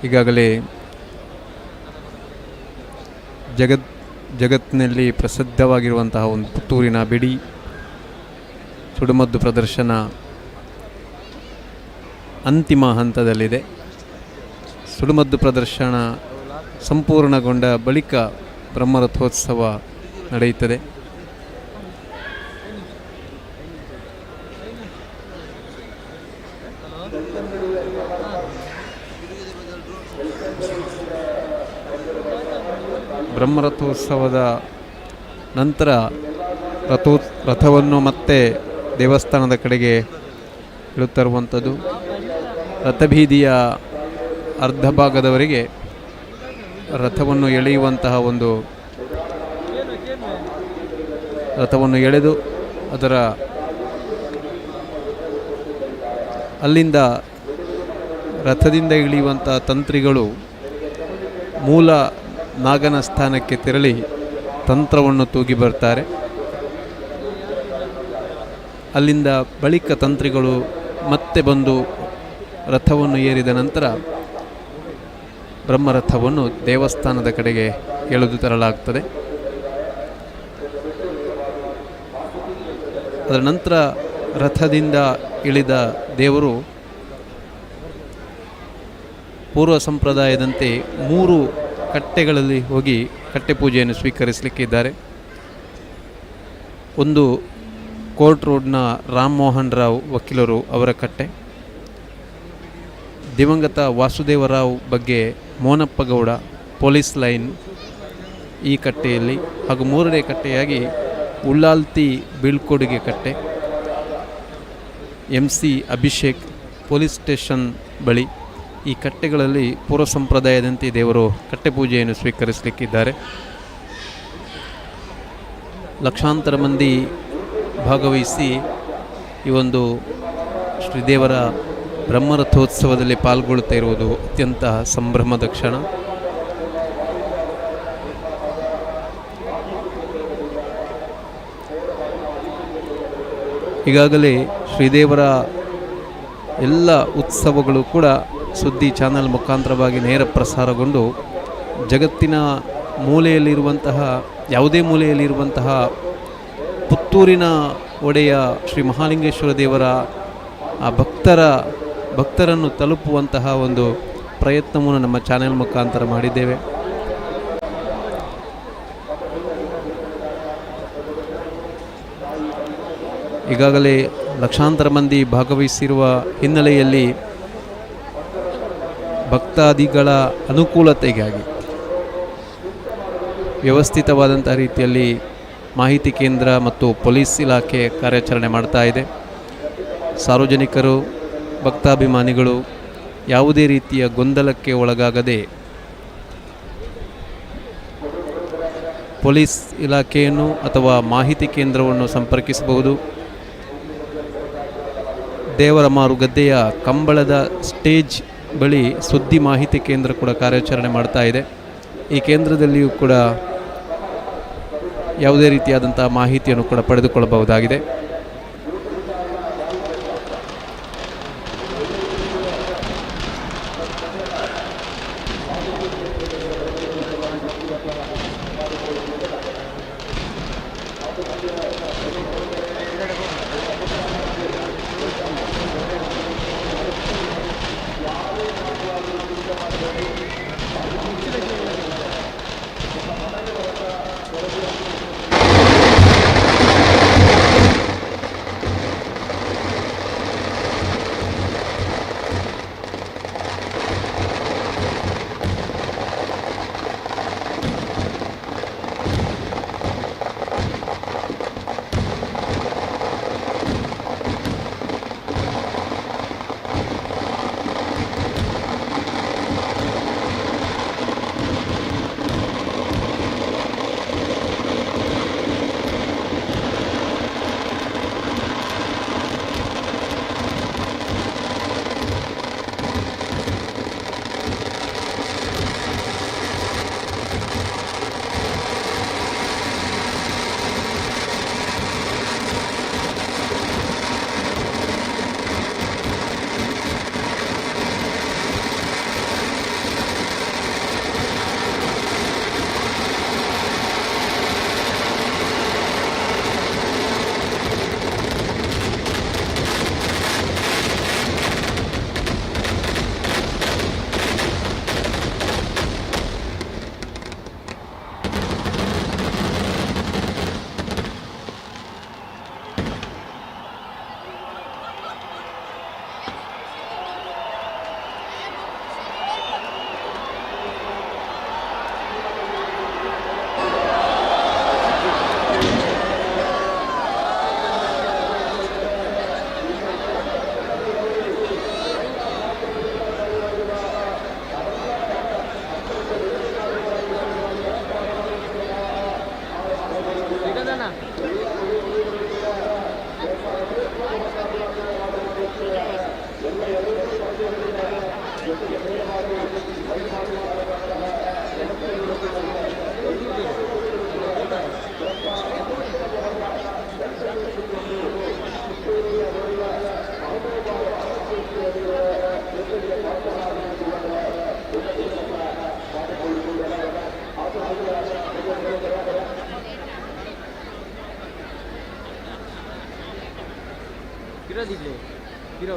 ಈಗಾಗಲೇ ಜಗತ್ತಿನಲ್ಲಿ ಪ್ರಸಿದ್ಧವಾಗಿರುವಂತಹ ಒಂದು ಪುತ್ತೂರಿನ ಬಿಡಿ ಸುಡುಮದ್ದು ಪ್ರದರ್ಶನ ಅಂತಿಮ ಹಂತದಲ್ಲಿದೆ. ಸುಡುಮದ್ದು ಪ್ರದರ್ಶನ ಸಂಪೂರ್ಣಗೊಂಡ ಬಳಿಕ ಬ್ರಹ್ಮರಥೋತ್ಸವ ನಡೆಯುತ್ತದೆ. ಬ್ರಹ್ಮರಥೋತ್ಸವದ ನಂತರ ರಥವನ್ನು ಮತ್ತೆ ದೇವಸ್ಥಾನದ ಕಡೆಗೆ ಇಳುತ್ತರುವಂಥದ್ದು. ರಥಬೀದಿಯ ಅರ್ಧ ಭಾಗದವರೆಗೆ ರಥವನ್ನು ಎಳೆದು ಅದರ ಅಲ್ಲಿಂದ ರಥದಿಂದ ಇಳಿಯುವಂಥ ತಂತ್ರಿಗಳು ಮೂಲ ನಾಗನ ಸ್ಥಾನಕ್ಕೆ ತೆರಳಿ ತಂತ್ರವನ್ನು ತೂಗಿ ಬರ್ತಾರೆ. ಅಲ್ಲಿಂದ ಬಳಿಕ ತಂತ್ರಿಗಳು ಮತ್ತೆ ಬಂದು ರಥವನ್ನು ಏರಿದ ನಂತರ ಬ್ರಹ್ಮರಥವನ್ನು ದೇವಸ್ಥಾನದ ಕಡೆಗೆ ಎಳೆದು ತರಲಾಗ್ತದೆ. ಅದರ ನಂತರ ರಥದಿಂದ ಇಳಿದ ದೇವರು ಪೂರ್ವ ಸಂಪ್ರದಾಯದಂತೆ 3 ಕಟ್ಟೆಗಳಲ್ಲಿ ಹೋಗಿ ಕಟ್ಟೆ ಪೂಜೆಯನ್ನು ಸ್ವೀಕರಿಸಲಿಕ್ಕಿದ್ದಾರೆ. ಒಂದು ಕೋರ್ಟ್ ರೋಡ್ನ ರಾಮ್ ಮೋಹನ್ ರಾವ್ ವಕೀಲರು ಅವರ ಕಟ್ಟೆ, ದಿವಂಗತ ವಾಸುದೇವರಾವ್ ಬಗ್ಗೆ ಮೋನಪ್ಪ ಗೌಡ ಪೊಲೀಸ್ ಲೈನ್ ಈ ಕಟ್ಟೆಯಲ್ಲಿ, ಹಾಗೂ 3ನೇ ಕಟ್ಟೆಯಾಗಿ ಉಳ್ಳಾಲ್ತಿ ಬೀಳ್ಕೊಡುಗೆ ಕಟ್ಟೆ, MC ಅಭಿಷೇಕ್ ಪೊಲೀಸ್ ಸ್ಟೇಷನ್ ಬಳಿ ಈ ಕಟ್ಟೆಗಳಲ್ಲಿ ಪೂರ್ವ ಸಂಪ್ರದಾಯದಂತೆ ದೇವರು ಕಟ್ಟೆ ಪೂಜೆಯನ್ನು ಸ್ವೀಕರಿಸಲಿಕ್ಕಿದ್ದಾರೆ. ಲಕ್ಷಾಂತರ ಮಂದಿ ಭಾಗವಹಿಸಿ ಈ ಒಂದು ಶ್ರೀದೇವರ ಬ್ರಹ್ಮರಥೋತ್ಸವದಲ್ಲಿ ಪಾಲ್ಗೊಳ್ಳುತ್ತಾ ಇರುವುದು ಅತ್ಯಂತ ಸಂಭ್ರಮದ ಕ್ಷಣ. ಈಗಾಗಲೇ ಶ್ರೀದೇವರ ಎಲ್ಲ ಉತ್ಸವಗಳು ಕೂಡ ಸುದ್ದಿ ಚಾನಲ್ ಮುಖಾಂತರವಾಗಿ ನೇರ ಪ್ರಸಾರಗೊಂಡು ಜಗತ್ತಿನ ಮೂಲೆಯಲ್ಲಿರುವಂತಹ ಯಾವುದೇ ಮೂಲೆಯಲ್ಲಿರುವಂತಹ ಪುತ್ತೂರಿನ ಒಡೆಯ ಶ್ರೀ ಮಹಾಲಿಂಗೇಶ್ವರ ದೇವರ ಆ ಭಕ್ತರನ್ನು ತಲುಪುವಂತಹ ಒಂದು ಪ್ರಯತ್ನವನ್ನು ನಮ್ಮ ಚಾನೆಲ್ ಮುಖಾಂತರ ಮಾಡಿದ್ದೇವೆ. ಈಗಾಗಲೇ ಲಕ್ಷಾಂತರ ಮಂದಿ ಭಾಗವಹಿಸಿರುವ ಹಿನ್ನೆಲೆಯಲ್ಲಿ ಭಕ್ತಾದಿಗಳ ಅನುಕೂಲತೆಗಾಗಿ ವ್ಯವಸ್ಥಿತವಾದಂಥ ರೀತಿಯಲ್ಲಿ ಮಾಹಿತಿ ಕೇಂದ್ರ ಮತ್ತು ಪೊಲೀಸ್ ಇಲಾಖೆ ಕಾರ್ಯಾಚರಣೆ ಮಾಡ್ತಾ ಇದೆ. ಸಾರ್ವಜನಿಕರು ಭಕ್ತಾಭಿಮಾನಿಗಳು ಯಾವುದೇ ರೀತಿಯ ಗೊಂದಲಕ್ಕೆ ಒಳಗಾಗದೆ ಪೊಲೀಸ್ ಇಲಾಖೆಯನ್ನು ಅಥವಾ ಮಾಹಿತಿ ಕೇಂದ್ರವನ್ನು ಸಂಪರ್ಕಿಸಬಹುದು. ದೇವರ ಮಾರುಗದ್ದೆಯ ಕಂಬಳದ ಸ್ಟೇಜ್ ಬಳಿ ಸುದ್ದಿ ಮಾಹಿತಿ ಕೇಂದ್ರ ಕೂಡ ಕಾರ್ಯಾಚರಣೆ ಮಾಡ್ತಾ ಇದೆ. ಈ ಕೇಂದ್ರದಲ್ಲಿಯೂ ಕೂಡ ಯಾವುದೇ ರೀತಿಯಾದಂಥ ಮಾಹಿತಿಯನ್ನು ಕೂಡ ಪಡೆದುಕೊಳ್ಳಬಹುದಾಗಿದೆ. गिरा दीजिए गिरो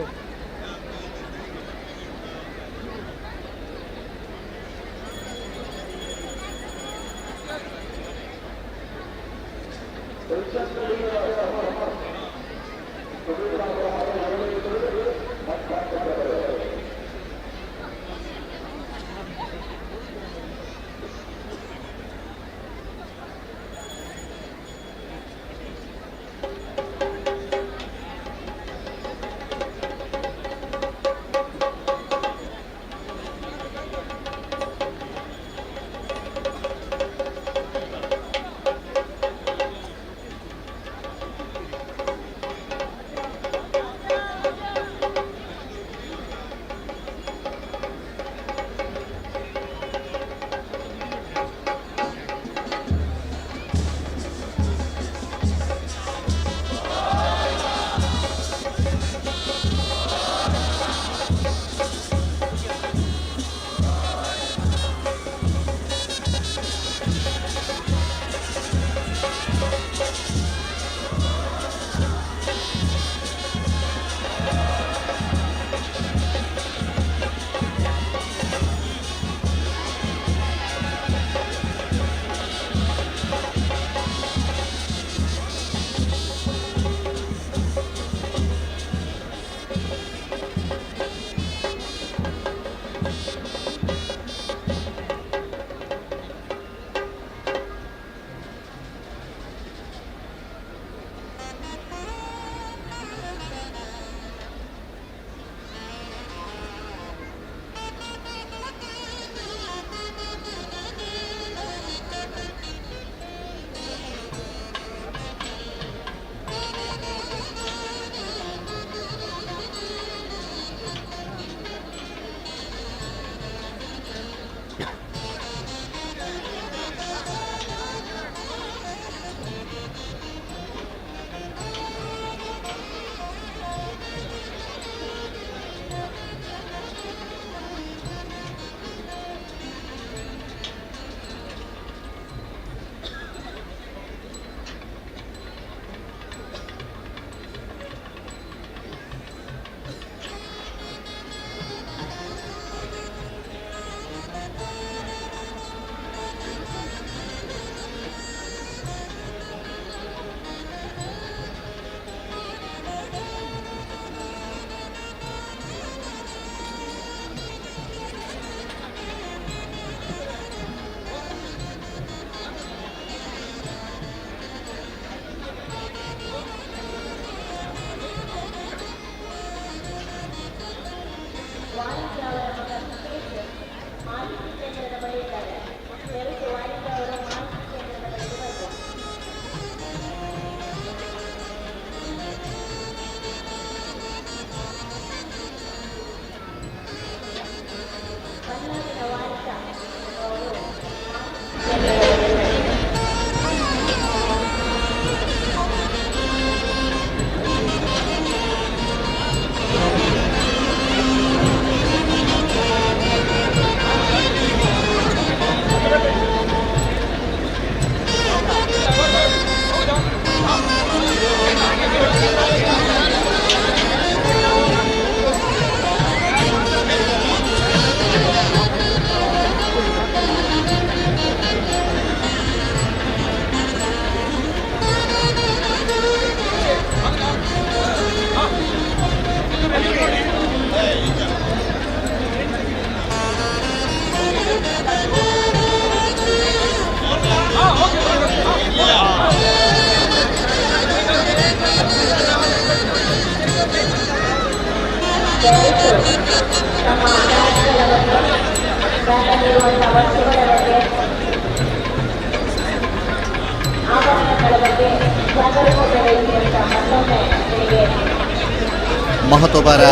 ಮಹತೋಬರ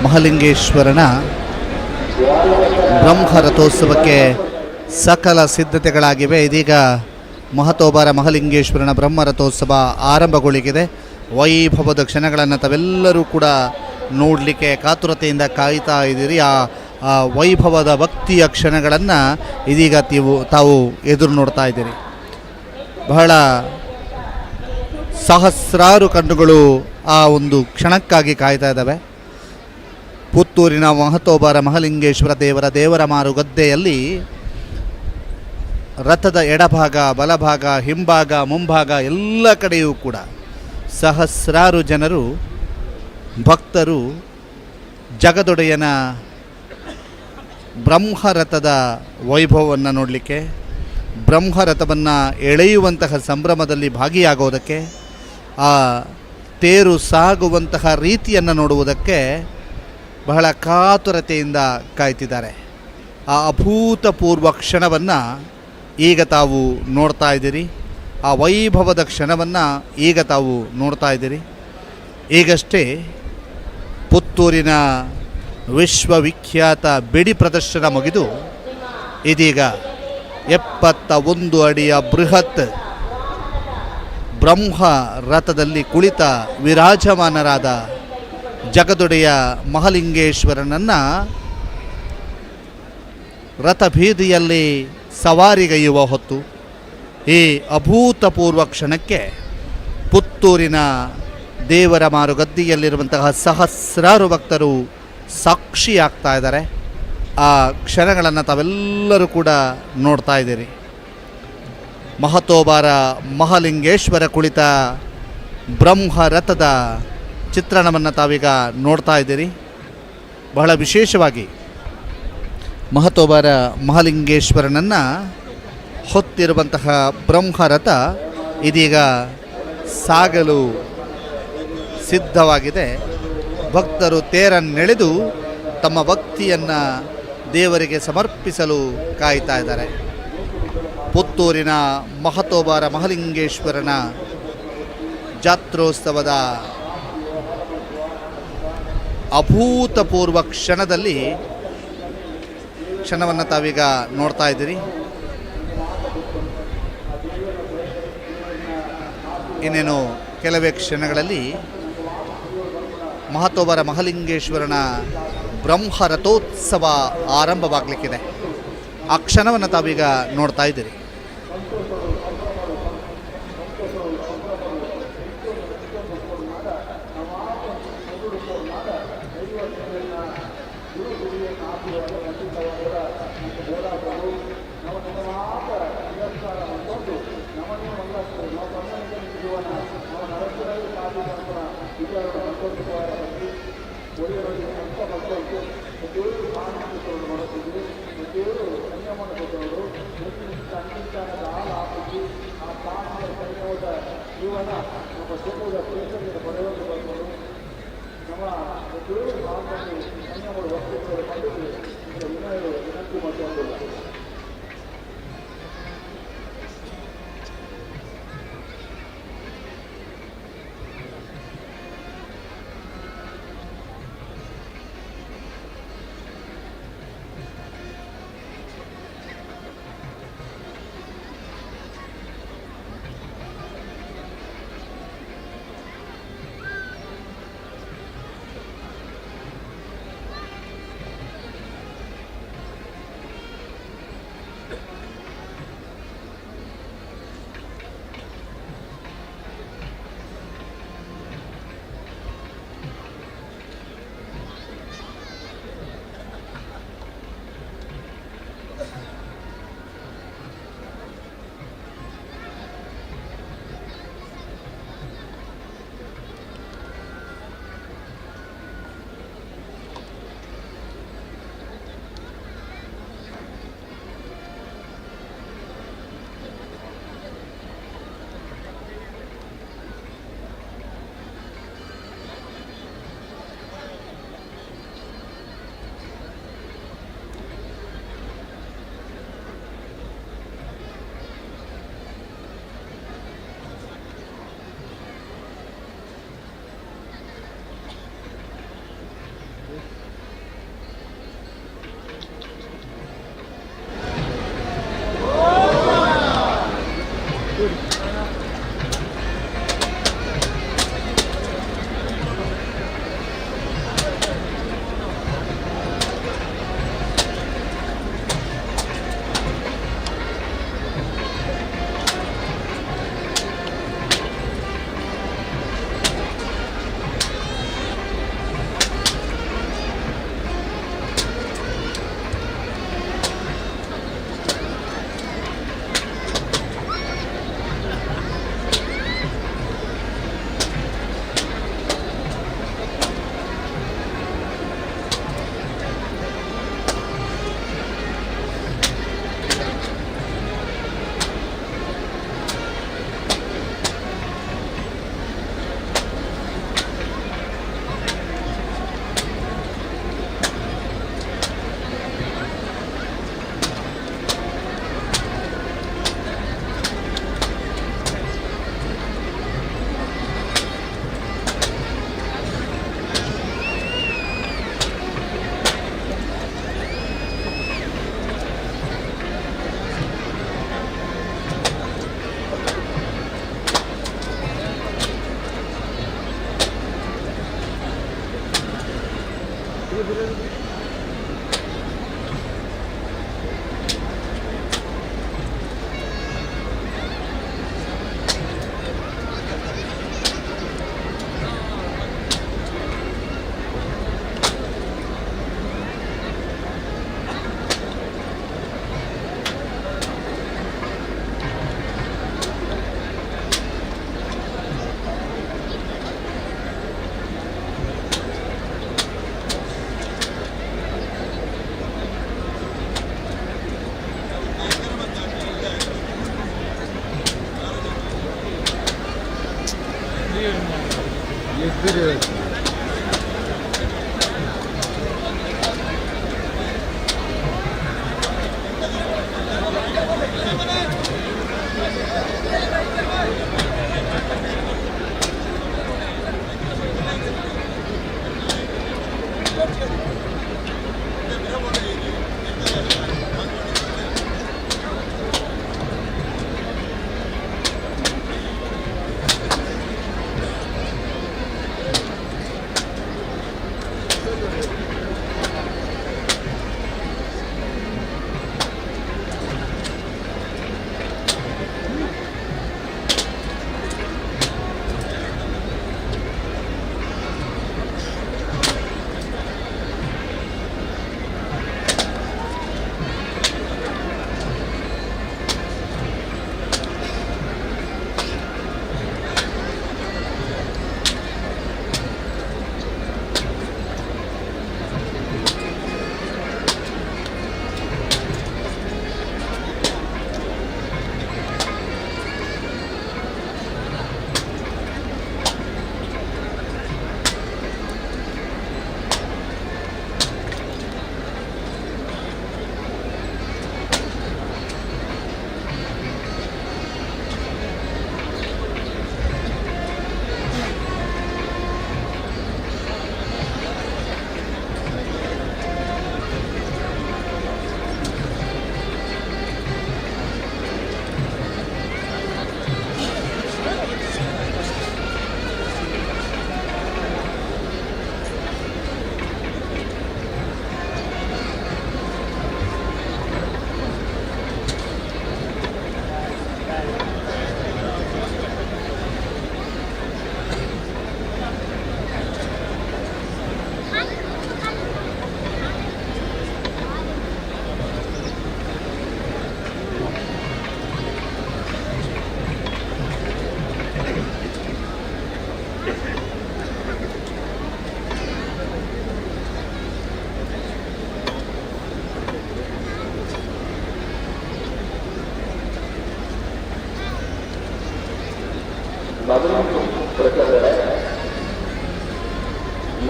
ಮಹಾಲಿಂಗೇಶ್ವರನ ಬ್ರಹ್ಮರಥೋತ್ಸವಕ್ಕೆ ಸಕಲ ಸಿದ್ಧತೆಗಳಾಗಿವೆ. ಇದೀಗ ಮಹತೋಬಾರ ಮಹಾಲಿಂಗೇಶ್ವರನ ಬ್ರಹ್ಮರಥೋತ್ಸವ ಆರಂಭಗೊಳ್ಳಿಗಿದೆ. ವೈಭವದ ಕ್ಷಣಗಳನ್ನು ತಾವೆಲ್ಲರೂ ಕೂಡ ನೋಡಲಿಕ್ಕೆ ಕಾತುರತೆಯಿಂದ ಕಾಯ್ತಾ ಇದ್ದೀರಿ. ಆ ವೈಭವದ ಭಕ್ತಿಯ ಕ್ಷಣಗಳನ್ನು ಇದೀಗ ತಾವು ಎದುರು ನೋಡ್ತಾ ಇದ್ದೀರಿ. ಬಹಳ ಸಹಸ್ರಾರು ಕಣ್ಣುಗಳು ಆ ಒಂದು ಕ್ಷಣಕ್ಕಾಗಿ ಕಾಯ್ತಾ ಇದ್ದಾವೆ. ಪುತ್ತೂರಿನ ಮಹತೋಬಾರ ಮಹಾಲಿಂಗೇಶ್ವರ ದೇವರ ಮಾರು ಗದ್ದೆಯಲ್ಲಿ ರಥದ ಎಡಭಾಗ, ಬಲಭಾಗ, ಹಿಂಭಾಗ, ಮುಂಭಾಗ ಎಲ್ಲ ಕಡೆಯೂ ಕೂಡ ಸಹಸ್ರಾರು ಜನರು ಭಕ್ತರು ಜಗದೊಡೆಯನ ಬ್ರಹ್ಮರಥದ ವೈಭವವನ್ನು ನೋಡಲಿಕ್ಕೆ, ಬ್ರಹ್ಮರಥವನ್ನು ಎಳೆಯುವಂತಹ ಸಂಭ್ರಮದಲ್ಲಿ ಭಾಗಿಯಾಗೋದಕ್ಕೆ, ಆ ತೇರು ಸಾಗುವಂತಹ ರೀತಿಯನ್ನು ನೋಡುವುದಕ್ಕೆ ಬಹಳ ಕಾತುರತೆಯಿಂದ ಕಾಯ್ತಿದ್ದಾರೆ. ಆ ಅಭೂತಪೂರ್ವ ಕ್ಷಣವನ್ನು ಈಗ ತಾವು ನೋಡ್ತಾ ಇದ್ದೀರಿ. ಆ ವೈಭವದ ಕ್ಷಣವನ್ನು ಈಗ ತಾವು ನೋಡ್ತಾ ಇದ್ದೀರಿ. ಈಗಷ್ಟೇ ಪುತ್ತೂರಿನ ವಿಶ್ವವಿಖ್ಯಾತ ಬೆಡಿ ಪ್ರದರ್ಶನ ಮುಗಿದು ಇದೀಗ 71 ಅಡಿಯ ಬೃಹತ್ ಬ್ರಹ್ಮ ರಥದಲ್ಲಿ ಕುಳಿತ ವಿರಾಜಮಾನರಾದ ಜಗದೊಡೆಯ ಮಹಾಲಿಂಗೇಶ್ವರನನ್ನು ರಥಬೀದಿಯಲ್ಲಿ ಸವಾರಿಗೈಯುವ ಹೊತ್ತು ಈ ಅಭೂತಪೂರ್ವ ಕ್ಷಣಕ್ಕೆ ಪುತ್ತೂರಿನ ದೇವರ ಮಾರುಗದ್ದೆಯಲ್ಲಿರುವಂತಹ ಸಹಸ್ರಾರು ಭಕ್ತರು ಸಾಕ್ಷಿಯಾಗ್ತಾ ಇದ್ದಾರೆ. ಆ ಕ್ಷಣಗಳನ್ನು ತಾವೆಲ್ಲರೂ ಕೂಡ ನೋಡ್ತಾ ಇದ್ದೀರಿ. ಮಹತೋಬಾರ ಮಹಾಲಿಂಗೇಶ್ವರ ಕುಳಿತ ಬ್ರಹ್ಮರಥದ ಚಿತ್ರಣವನ್ನು ತಾವೀಗ ನೋಡ್ತಾ ಇದ್ದೀರಿ. ಬಹಳ ವಿಶೇಷವಾಗಿ ಮಹತೋಬಾರ ಮಹಾಲಿಂಗೇಶ್ವರನನ್ನು ಹೊತ್ತಿರುವಂತಹ ಬ್ರಹ್ಮರಥ ಇದೀಗ ಸಾಗಲು ಸಿದ್ಧವಾಗಿದೆ. ಭಕ್ತರು ತೇರನ್ನೆಳೆದು ತಮ್ಮ ಭಕ್ತಿಯನ್ನು ದೇವರಿಗೆ ಸಮರ್ಪಿಸಲು ಕಾಯ್ತಾ ಇದ್ದಾರೆ. ಪುತ್ತೂರಿನ ಮಹತೋಬಾರ ಮಹಾಲಿಂಗೇಶ್ವರನ ಜಾತ್ರೋತ್ಸವದ ಅಭೂತಪೂರ್ವ ಕ್ಷಣವನ್ನು ತಾವೀಗ ನೋಡ್ತಾ ಇದ್ದೀರಿ. ಇನ್ನೇನು ಕೆಲವೇ ಕ್ಷಣಗಳಲ್ಲಿ ಮಹತೋಬಾರ ಮಹಾಲಿಂಗೇಶ್ವರನ ಬ್ರಹ್ಮರಥೋತ್ಸವ ಆರಂಭವಾಗಲಿಕ್ಕಿದೆ. ಆ ಕ್ಷಣವನ್ನು ತಾವೀಗ ನೋಡ್ತಾ ಇದ್ದೀರಿ.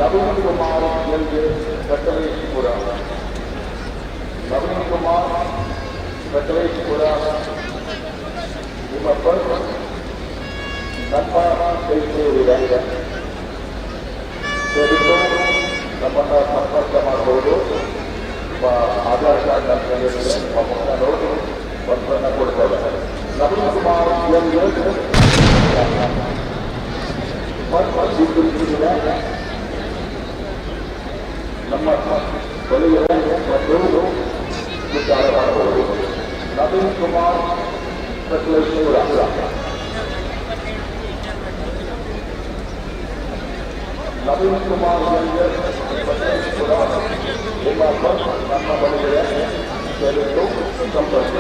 नवीन कुमार सकलेशपुर नवीन कुमार सकलेशपुर ನಿಮ್ಮ ಬಂದು ನಮ್ಮ ಕೈಸೂರಿದೆ ಸೇರಿದ್ದು ನಮ್ಮನ್ನು ಸಂಪರ್ಕ ಮಾಡಬಹುದು. ನಿಮ್ಮ ಆಧಾರ್ ಕಾರ್ಡ್ ಅಂತ ಹೇಳಿದ್ರೆ ನಮ್ಮ ನೋಡಿ ಪತ್ರವನ್ನು ಕೊಡ್ತೇವೆ. ನವೀನ್ ಕುಮಾರ್ ನಮ್ಮ ಬಳಿಯ ಮತ್ತು ವಿಚಾರ ಮಾಡಬಹುದು. ನವೀನ್ ಕುಮಾರ್ ಸಕಲೇಶ್ವರ ನವೀನ್ ಕುಮಾರ್ ಸಕಲೇಶ್ವರ ನಿಮ್ಮ ನಮ್ಮ ಬಳಿಯ ಸಂಪರ್ಕ.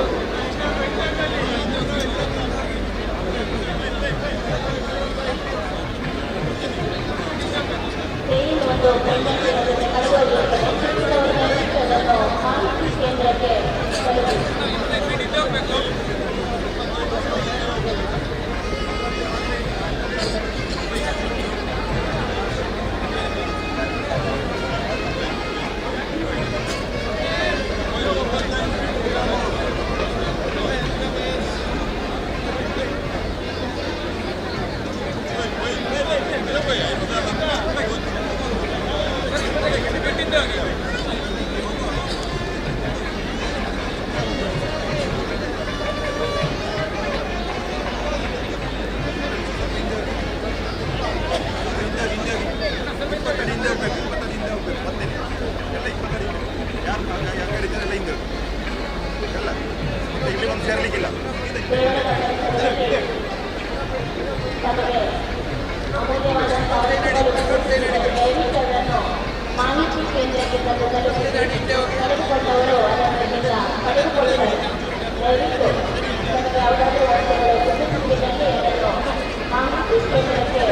ಕೇಂದ್ರಕ್ಕೆ ಮಾಹಿತಿ ಕೇಂದ್ರಕ್ಕೆ ತಂದು ಕಳೆದುಕೊಂಡವರು ಅದನ್ನು ಪಡೆದುಕೊಳ್ಳುತ್ತಾರೆ. ದಯವಿಟ್ಟು ನಿಮಗೆ ಯಾವುದಾದ್ರೂ ಮಾಹಿತಿ ಕೇಂದ್ರಕ್ಕೆ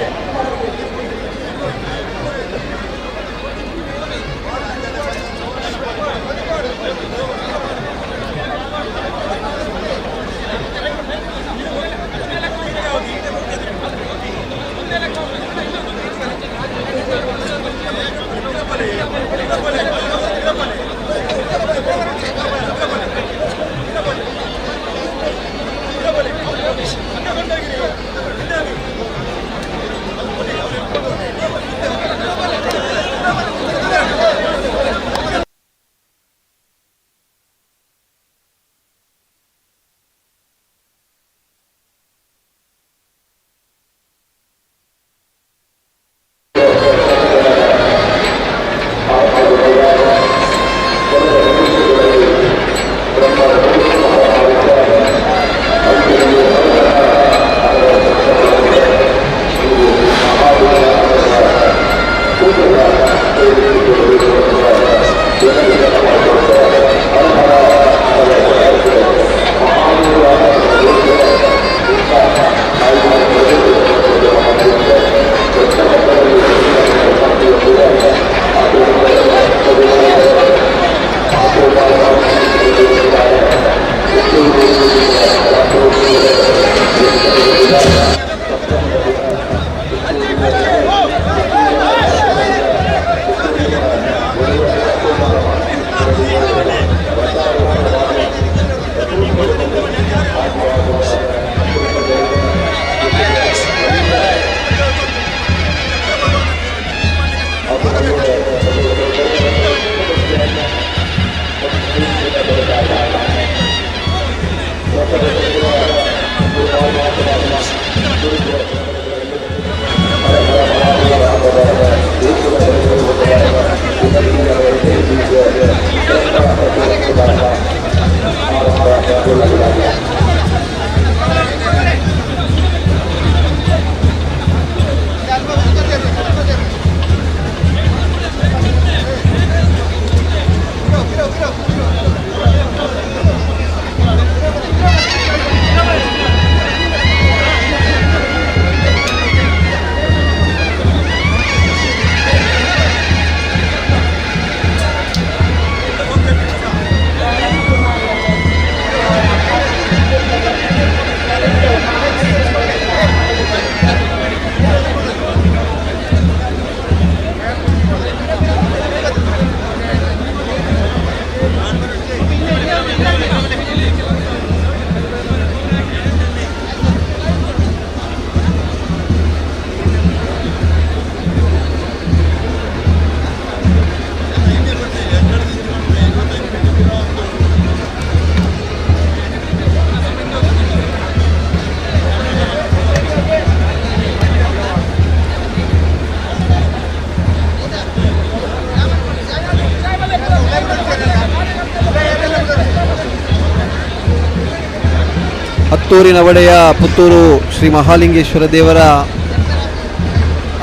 ಪುತ್ತೂರಿನ ಒಡೆಯ ಪುತ್ತೂರು ಶ್ರೀ ಮಹಾಲಿಂಗೇಶ್ವರ ದೇವರ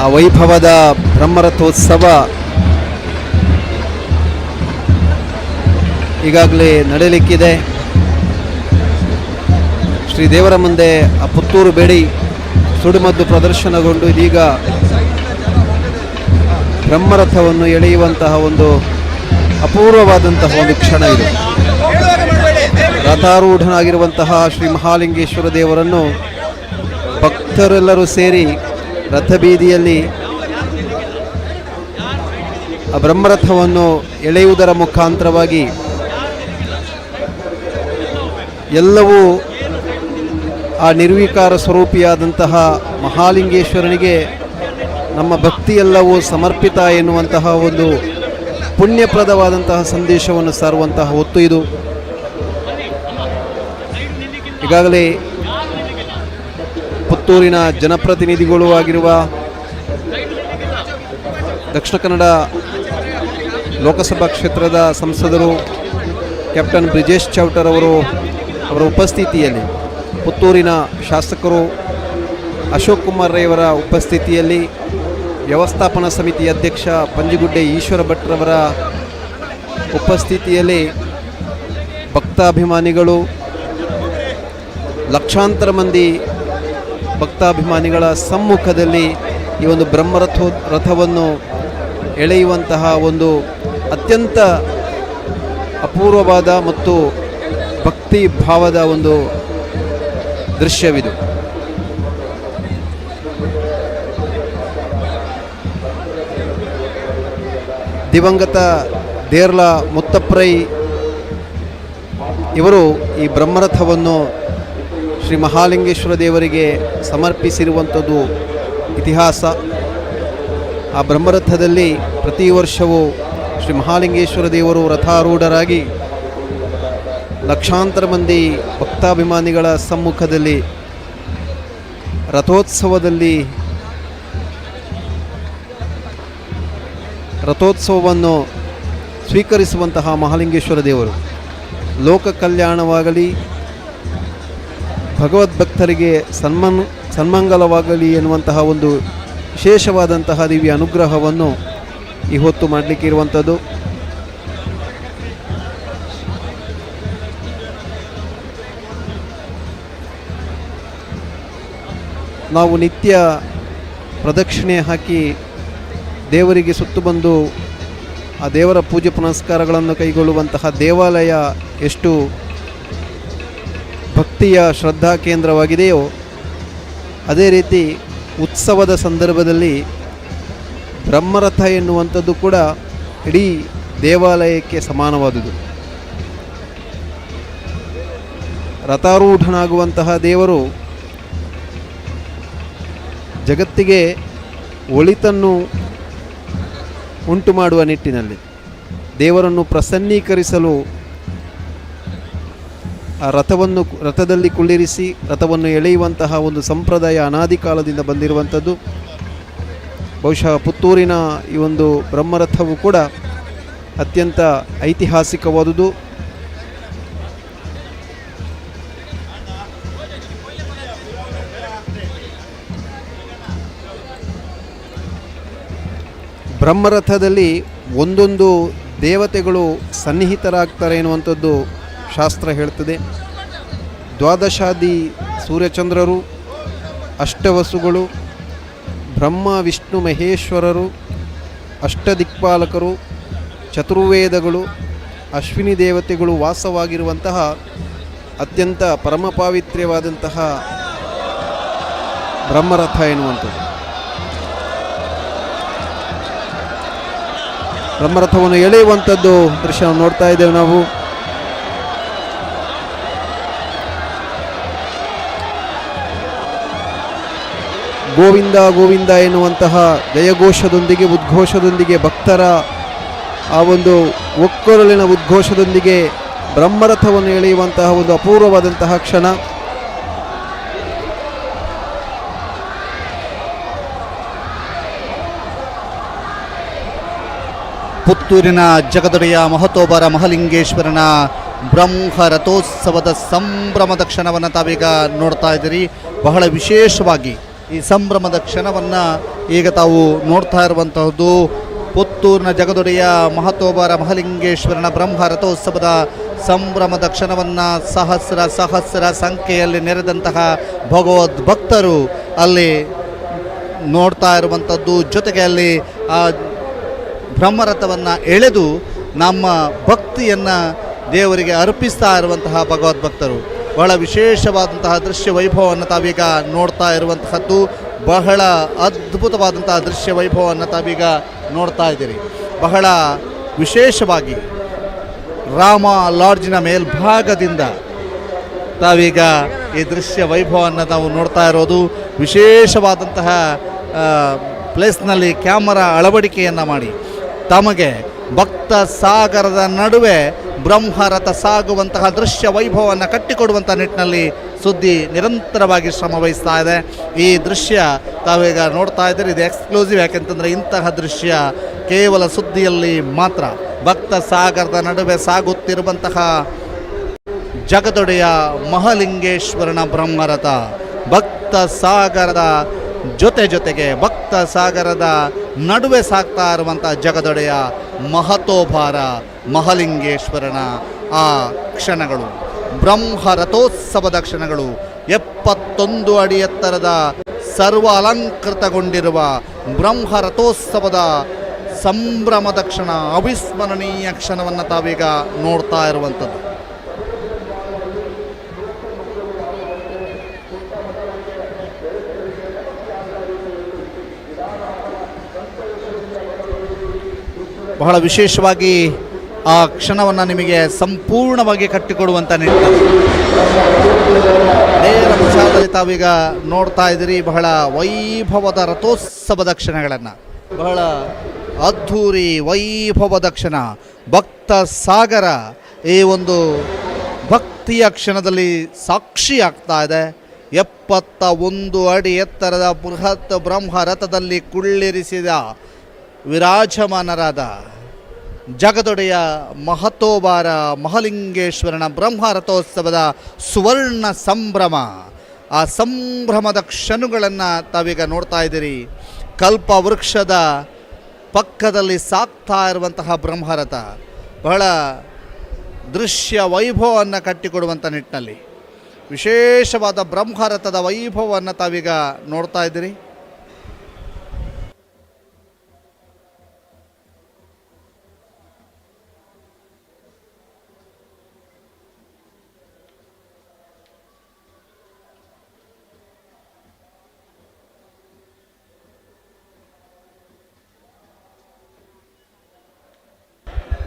ಆ ವೈಭವದ ಬ್ರಹ್ಮರಥೋತ್ಸವ ಈಗಾಗಲೇ ನಡೆಯಲಿಕ್ಕಿದೆ. ಶ್ರೀ ದೇವರ ಮುಂದೆ ಆ ಪುತ್ತೂರು ಬೇಡಿ ಸುಡುಮದ್ದು ಪ್ರದರ್ಶನಗೊಂಡು ಇದೀಗ ಬ್ರಹ್ಮರಥವನ್ನು ಎಳೆಯುವಂತಹ ಒಂದು ಅಪೂರ್ವವಾದಂತಹ ಒಂದು ಕ್ಷಣ ಇದು. ರಥಾರೂಢನಾಗಿರುವಂತಹ ಶ್ರೀ ಮಹಾಲಿಂಗೇಶ್ವರ ದೇವರನ್ನು ಭಕ್ತರೆಲ್ಲರೂ ಸೇರಿ ರಥಬೀದಿಯಲ್ಲಿ ಆ ಬ್ರಹ್ಮರಥವನ್ನು ಎಳೆಯುವುದರ ಮುಖಾಂತರವಾಗಿ ಎಲ್ಲವೂ ಆ ನಿರ್ವಿಕಾರ ಸ್ವರೂಪಿಯಾದಂತಹ ಮಹಾಲಿಂಗೇಶ್ವರನಿಗೆ ನಮ್ಮ ಭಕ್ತಿಯೆಲ್ಲವೂ ಸಮರ್ಪಿತ ಎನ್ನುವಂತಹ ಒಂದು ಪುಣ್ಯಪ್ರದವಾದಂತಹ ಸಂದೇಶವನ್ನು ಸಾರುವಂತಹ ಹೊತ್ತು ಇದು. ಈಗಾಗಲೇ ಪುತ್ತೂರಿನ ಜನಪ್ರತಿನಿಧಿಗಳು ಆಗಿರುವ ದಕ್ಷಿಣ ಕನ್ನಡ ಲೋಕಸಭಾ ಕ್ಷೇತ್ರದ ಸಂಸದರು ಕ್ಯಾಪ್ಟನ್ ಬ್ರಿಜೇಶ್ ಚೌಟರ್ ಅವರ ಉಪಸ್ಥಿತಿಯಲ್ಲಿ, ಪುತ್ತೂರಿನ ಶಾಸಕರು ಅಶೋಕ್ ಕುಮಾರ್ ರೈಯವರ ಉಪಸ್ಥಿತಿಯಲ್ಲಿ, ವ್ಯವಸ್ಥಾಪನಾ ಸಮಿತಿ ಅಧ್ಯಕ್ಷ ಪಂಜಿಗುಡ್ಡೆ ಈಶ್ವರ ಭಟ್ರವರ ಉಪಸ್ಥಿತಿಯಲ್ಲಿ ಭಕ್ತಾಭಿಮಾನಿಗಳು, ಲಕ್ಷಾಂತರ ಮಂದಿ ಭಕ್ತಾಭಿಮಾನಿಗಳ ಸಮ್ಮುಖದಲ್ಲಿ ಈ ಒಂದು ರಥವನ್ನು ಎಳೆಯುವಂತಹ ಒಂದು ಅತ್ಯಂತ ಅಪೂರ್ವವಾದ ಮತ್ತು ಭಕ್ತಿ ಭಾವದ ಒಂದು ದೃಶ್ಯವಿದು. ದಿವಂಗತ ದೇರ್ಲ ಮುತ್ತಪ್ರೈ ಇವರು ಈ ಬ್ರಹ್ಮರಥವನ್ನು ಶ್ರೀ ಮಹಾಲಿಂಗೇಶ್ವರ ದೇವರಿಗೆ ಸಮರ್ಪಿಸಿರುವಂಥದ್ದು ಇತಿಹಾಸ. ಆ ಬ್ರಹ್ಮರಥದಲ್ಲಿ ಪ್ರತಿ ವರ್ಷವೂ ಶ್ರೀ ಮಹಾಲಿಂಗೇಶ್ವರ ದೇವರು ರಥಾರೂಢರಾಗಿ ಲಕ್ಷಾಂತರ ಮಂದಿ ಭಕ್ತಾಭಿಮಾನಿಗಳ ಸಮ್ಮುಖದಲ್ಲಿ ರಥೋತ್ಸವವನ್ನು ಸ್ವೀಕರಿಸುವಂತಹ ಮಹಾಲಿಂಗೇಶ್ವರ ದೇವರು ಲೋಕ ಕಲ್ಯಾಣವಾಗಲಿ, ಭಗವದ್ಭಕ್ತರಿಗೆ ಸನ್ಮಂಗಲವಾಗಲಿ ಎನ್ನುವಂತಹ ಒಂದು ವಿಶೇಷವಾದಂತಹ ದಿವ್ಯ ಅನುಗ್ರಹವನ್ನು ಈ ಹೊತ್ತು ಮಾಡಲಿಕ್ಕೆ ಇರುವಂಥದ್ದು. ನಾವು ನಿತ್ಯ ಪ್ರದಕ್ಷಿಣೆ ಹಾಕಿ ದೇವರಿಗೆ ಸುತ್ತು ಬಂದು ಆ ದೇವರ ಪೂಜೆ ಪುನಸ್ಕಾರಗಳನ್ನು ಕೈಗೊಳ್ಳುವಂತಹ ದೇವಾಲಯ ಎಷ್ಟು ಭಕ್ತಿಯ ಶ್ರದ್ಧಾ ಕೇಂದ್ರವಾಗಿದೆಯೋ, ಅದೇ ರೀತಿ ಉತ್ಸವದ ಸಂದರ್ಭದಲ್ಲಿ ಬ್ರಹ್ಮರಥ ಎನ್ನುವಂಥದ್ದು ಕೂಡ ಇಡೀ ದೇವಾಲಯಕ್ಕೆ ಸಮಾನವಾದುದು. ರಥಾರೂಢನಾಗುವಂತಹ ದೇವರು ಜಗತ್ತಿಗೆ ಒಳಿತನ್ನು ಉಂಟು ಮಾಡುವ ನಿಟ್ಟಿನಲ್ಲಿ ದೇವರನ್ನು ಪ್ರಸನ್ನೀಕರಿಸಲು ಆ ರಥದಲ್ಲಿ ಕುಳ್ಳಿರಿಸಿ ರಥವನ್ನು ಎಳೆಯುವಂತಹ ಒಂದು ಸಂಪ್ರದಾಯ ಅನಾದಿ ಕಾಲದಿಂದ ಬಂದಿರುವಂಥದ್ದು. ಬಹುಶಃ ಪುತ್ತೂರಿನ ಈ ಒಂದು ಬ್ರಹ್ಮರಥವು ಕೂಡ ಅತ್ಯಂತ ಐತಿಹಾಸಿಕವಾದುದು. ಬ್ರಹ್ಮರಥದಲ್ಲಿ ಒಂದೊಂದು ದೇವತೆಗಳು ಸನ್ನಿಹಿತರಾಗ್ತಾರೆ ಎನ್ನುವಂಥದ್ದು ಶಾಸ್ತ್ರ ಹೇಳ್ತದೆ. ದ್ವಾದಶಾದಿ ಸೂರ್ಯಚಂದ್ರರು, ಅಷ್ಟವಸುಗಳು, ಬ್ರಹ್ಮ ವಿಷ್ಣು ಮಹೇಶ್ವರರು, ಅಷ್ಟದಿಕ್ಪಾಲಕರು, ಚತುರ್ವೇದಗಳು, ಅಶ್ವಿನಿ ದೇವತೆಗಳು ವಾಸವಾಗಿರುವಂತಹ ಅತ್ಯಂತ ಪರಮಪಾವಿತ್ರ್ಯವಾದಂತಹ ಬ್ರಹ್ಮರಥ ಎನ್ನುವಂಥದ್ದು. ಬ್ರಹ್ಮರಥವನ್ನು ಎಳೆಯುವಂಥದ್ದು ದೃಶ್ಯವನ್ನು ನೋಡ್ತಾ ಇದ್ದೇವೆ ನಾವು. ಗೋವಿಂದ ಗೋವಿಂದ ಎನ್ನುವಂತಹ ಜಯಘೋಷದೊಂದಿಗೆ, ಉದ್ಘೋಷದೊಂದಿಗೆ, ಭಕ್ತರ ಆ ಒಂದು ಒಕ್ಕೊರಲಿನ ಉದ್ಘೋಷದೊಂದಿಗೆ ಬ್ರಹ್ಮರಥವನ್ನು ಎಳೆಯುವಂತಹ ಒಂದು ಅಪೂರ್ವವಾದಂತಹ ಕ್ಷಣ. ಪುತ್ತೂರಿನ ಜಗದೊಡೆಯ ಮಹತೋಬರ ಮಹಾಲಿಂಗೇಶ್ವರನ ಬ್ರಹ್ಮ ರಥೋತ್ಸವದ ಸಂಭ್ರಮದ ಕ್ಷಣವನ್ನು ತಾವೀಗ ನೋಡ್ತಾ ಇದ್ದೀರಿ. ಬಹಳ ವಿಶೇಷವಾಗಿ ಈ ಸಂಭ್ರಮದ ಕ್ಷಣವನ್ನು ಈಗ ತಾವು ನೋಡ್ತಾ ಇರುವಂತಹದ್ದು ಪುತ್ತೂರಿನ ಜಗದೊಡೆಯ ಮಹತೋಬಾರ ಮಹಾಲಿಂಗೇಶ್ವರನ ಬ್ರಹ್ಮ ರಥೋತ್ಸವದ ಸಂಭ್ರಮದ ಕ್ಷಣವನ್ನು ಸಹಸ್ರ ಸಂಖ್ಯೆಯಲ್ಲಿ ನೆರೆದಂತಹ ಭಗವದ್ ಭಕ್ತರು ಅಲ್ಲಿ ನೋಡ್ತಾ ಇರುವಂಥದ್ದು. ಜೊತೆಗೆ ಅಲ್ಲಿ ಆ ಬ್ರಹ್ಮರಥವನ್ನು ಎಳೆದು ನಮ್ಮ ಭಕ್ತಿಯನ್ನು ದೇವರಿಗೆ ಅರ್ಪಿಸ್ತಾ ಇರುವಂತಹ ಭಗವದ್ಭಕ್ತರು. ಬಹಳ ವಿಶೇಷವಾದಂತಹ ದೃಶ್ಯ ವೈಭವವನ್ನು ತಾವೀಗ ನೋಡ್ತಾ ಇರುವಂತಹದ್ದು. ಬಹಳ ಅದ್ಭುತವಾದಂತಹ ದೃಶ್ಯ ವೈಭವವನ್ನು ತಾವೀಗ ನೋಡ್ತಾ ಇದ್ದೀರಿ. ಬಹಳ ವಿಶೇಷವಾಗಿ ರಾಮ ಲಾಡ್ಜಿನ ಮೇಲ್ಭಾಗದಿಂದ ತಾವೀಗ ಈ ದೃಶ್ಯ ವೈಭವವನ್ನು ನಾವು ನೋಡ್ತಾ ಇರೋದು. ವಿಶೇಷವಾದಂತಹ ಪ್ಲೇಸ್ನಲ್ಲಿ ಕ್ಯಾಮರಾ ಅಳವಡಿಕೆಯನ್ನು ಮಾಡಿ ತಮಗೆ ಭಕ್ತ ಸಾಗರದ ನಡುವೆ ಬ್ರಹ್ಮರಥ ಸಾಗುವಂತಹ ದೃಶ್ಯ ವೈಭವವನ್ನು ಕಟ್ಟಿಕೊಡುವಂಥ ನಿಟ್ಟಿನಲ್ಲಿ ಸುದ್ದಿ ನಿರಂತರವಾಗಿ ಶ್ರಮ ವಹಿಸ್ತಾ ಇದೆ. ಈ ದೃಶ್ಯ ತಾವೀಗ ನೋಡ್ತಾ ಇದ್ದೀರಿ. ಇದು ಎಕ್ಸ್ಕ್ಲೂಸಿವ್. ಯಾಕೆಂತಂದರೆ ಇಂತಹ ದೃಶ್ಯ ಕೇವಲ ಸುದ್ದಿಯಲ್ಲಿ ಮಾತ್ರ. ಭಕ್ತ ಸಾಗರದ ನಡುವೆ ಸಾಗುತ್ತಿರುವಂತಹ ಜಗದೊಡೆಯ ಮಹಾಲಿಂಗೇಶ್ವರನ ಬ್ರಹ್ಮರಥ ಭಕ್ತ ಸಾಗರದ ಜೊತೆಗೆ ಭಕ್ತ ಸಾಗರದ ನಡುವೆ ಸಾಗ್ತಾ ಇರುವಂಥ ಜಗದೊಡೆಯ ಮಹತೋಭಾರ ಮಹಾಲಿಂಗೇಶ್ವರನ ಆ ಕ್ಷಣಗಳು, ಬ್ರಹ್ಮ ರಥೋತ್ಸವದ ಕ್ಷಣಗಳು. 71 ಅಡಿ ಎತ್ತರದ ಸರ್ವ ಅಲಂಕೃತಗೊಂಡಿರುವ ಬ್ರಹ್ಮ ರಥೋತ್ಸವದ ಸಂಭ್ರಮದ ಕ್ಷಣ, ಅವಿಸ್ಮರಣೀಯ ಕ್ಷಣವನ್ನು ತಾವೀಗ ನೋಡ್ತಾ ಇರುವಂಥದ್ದು. ಬಹಳ ವಿಶೇಷವಾಗಿ ಆ ಕ್ಷಣವನ್ನು ನಿಮಗೆ ಸಂಪೂರ್ಣವಾಗಿ ಕಟ್ಟಿಕೊಡುವಂಥ ನಿಟ್ಟಿನಲ್ಲಿ ನೇರ ಪ್ರಸಾರದಲ್ಲಿ ತಾವೀಗ ನೋಡ್ತಾ ಇದ್ದೀರಿ. ಬಹಳ ವೈಭವದ ರಥೋತ್ಸವದ ಕ್ಷಣಗಳನ್ನು, ಬಹಳ ಅದ್ಧೂರಿ ವೈಭವದ ಕ್ಷಣ. ಭಕ್ತ ಸಾಗರ ಈ ಒಂದು ಭಕ್ತಿಯ ಕ್ಷಣದಲ್ಲಿ ಸಾಕ್ಷಿ ಆಗ್ತಾ ಇದೆ. 71 ಅಡಿ ಎತ್ತರದ ಬೃಹತ್ ಬ್ರಹ್ಮ ರಥದಲ್ಲಿ ಕುಳ್ಳಿರಿಸಿದ ವಿರಾಜಮಾನರಾದ ಜಗದೊಡೆಯ ಮಹತೋಬಾರ ಮಹಾಲಿಂಗೇಶ್ವರನ ಬ್ರಹ್ಮ ರಥೋತ್ಸವದ ಸುವರ್ಣ ಸಂಭ್ರಮ. ಆ ಸಂಭ್ರಮದ ಕ್ಷಣಗಳನ್ನು ತಾವೀಗ ನೋಡ್ತಾ ಇದ್ದೀರಿ. ಕಲ್ಪವೃಕ್ಷದ ಪಕ್ಕದಲ್ಲಿ ಸಾಗ್ತಾ ಇರುವಂತಹ ಬ್ರಹ್ಮರಥ ಬಹಳ ದೃಶ್ಯ ವೈಭವವನ್ನು ಕಟ್ಟಿಕೊಡುವಂಥ ನಿಟ್ಟಿನಲ್ಲಿ ವಿಶೇಷವಾದ ಬ್ರಹ್ಮರಥದ ವೈಭವವನ್ನು ತಾವೀಗ ನೋಡ್ತಾ ಇದ್ದೀರಿ.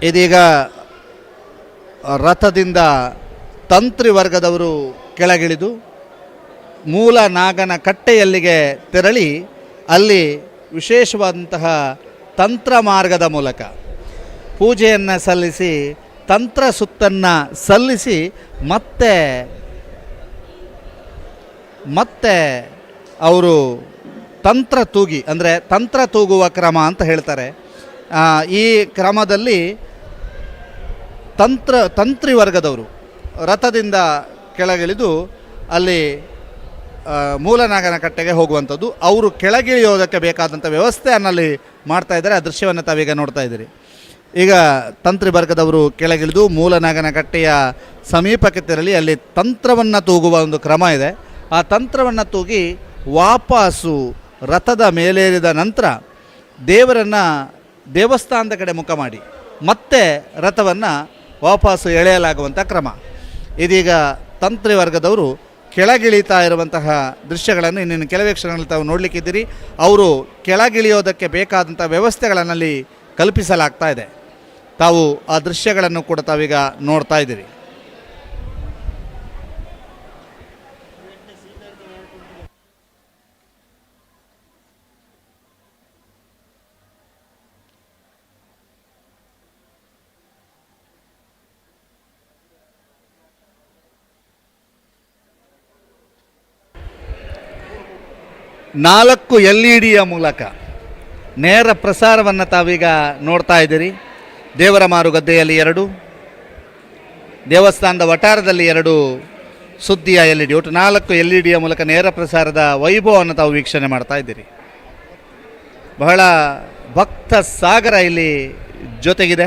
ಇದೀಗ ರಥದಿಂದ ತಂತ್ರಿ ವರ್ಗದವರು ಕೆಳಗಿಳಿದು ಮೂಲ ನಾಗನ ಕಟ್ಟೆಯಲ್ಲಿಗೆ ತೆರಳಿ ಅಲ್ಲಿ ವಿಶೇಷವಾದಂತಹ ತಂತ್ರ ಮಾರ್ಗದ ಮೂಲಕ ಪೂಜೆಯನ್ನು ಸಲ್ಲಿಸಿ ತಂತ್ರ ಸುತ್ತನ್ನು ಸಲ್ಲಿಸಿ ಮತ್ತೆ ಅವರು ತಂತ್ರ ತೂಗಿ, ಅಂದರೆ ತಂತ್ರ ತೂಗುವ ಕ್ರಮ ಅಂತ ಹೇಳ್ತಾರೆ. ಈ ಕ್ರಮದಲ್ಲಿ ತಂತ್ರಿ ವರ್ಗದವರು ರಥದಿಂದ ಕೆಳಗಿಳಿದು ಅಲ್ಲಿ ಮೂಲನಾಗನ ಕಟ್ಟೆಗೆ ಹೋಗುವಂಥದ್ದು. ಅವರು ಕೆಳಗಿಳಿಯೋದಕ್ಕೆ ಬೇಕಾದಂಥ ವ್ಯವಸ್ಥೆಯನ್ನಲ್ಲಿ ಮಾಡ್ತಾ ಇದ್ದಾರೆ. ಆ ದೃಶ್ಯವನ್ನು ತಾವೀಗ ನೋಡ್ತಾ ಇದ್ದೀರಿ. ಈಗ ತಂತ್ರಿ ವರ್ಗದವರು ಕೆಳಗಿಳಿದು ಮೂಲನಾಗನ ಕಟ್ಟೆಯ ಸಮೀಪಕ್ಕೆ ತೆರಳಿ ಅಲ್ಲಿ ತಂತ್ರವನ್ನು ತೂಗುವ ಒಂದು ಕ್ರಮ ಇದೆ. ಆ ತಂತ್ರವನ್ನು ತೂಗಿ ವಾಪಸ್ಸು ರಥದ ಮೇಲೇರಿದ ನಂತರ ದೇವರನ್ನು ದೇವಸ್ಥಾನದ ಕಡೆ ಮುಖ ಮಾಡಿ ಮತ್ತೆ ರಥವನ್ನು ವಾಪಸ್ಸು ಎಳೆಯಲಾಗುವಂಥ ಕ್ರಮ. ಇದೀಗ ತಂತ್ರಿ ವರ್ಗದವರು ಕೆಳಗಿಳಿತಾ ಇರುವಂತಹ ದೃಶ್ಯಗಳನ್ನು ಇನ್ನೇನು ಕೆಲವೇ ಕ್ಷಣಗಳಲ್ಲಿ ತಾವು ನೋಡಲಿಕ್ಕಿದ್ದೀರಿ. ಅವರು ಕೆಳಗಿಳಿಯೋದಕ್ಕೆ ಬೇಕಾದಂಥ ವ್ಯವಸ್ಥೆಗಳನ್ನಲ್ಲಿ ಕಲ್ಪಿಸಲಾಗ್ತಾ ಇದೆ. ತಾವು ಆ ದೃಶ್ಯಗಳನ್ನು ಕೂಡ ತಾವೀಗ ನೋಡ್ತಾ ಇದ್ದೀರಿ. ನಾಲ್ಕು LED ಮೂಲಕ ನೇರ ಪ್ರಸಾರವನ್ನು ತಾವೀಗ ನೋಡ್ತಾ ಇದ್ದೀರಿ. ದೇವರ ಮಾರುಗದ್ದೆಯಲ್ಲಿ 2, ದೇವಸ್ಥಾನದ ವಠಾರದಲ್ಲಿ 2 ಸುದ್ದಿಯ LED, ಒಟ್ಟು 4 LED ಮೂಲಕ ನೇರ ಪ್ರಸಾರದ ವೈಭವವನ್ನು ತಾವು ವೀಕ್ಷಣೆ ಮಾಡ್ತಾ ಇದ್ದೀರಿ. ಬಹಳ ಭಕ್ತ ಸಾಗರ ಇಲ್ಲಿ ಜೊತೆಗಿದೆ.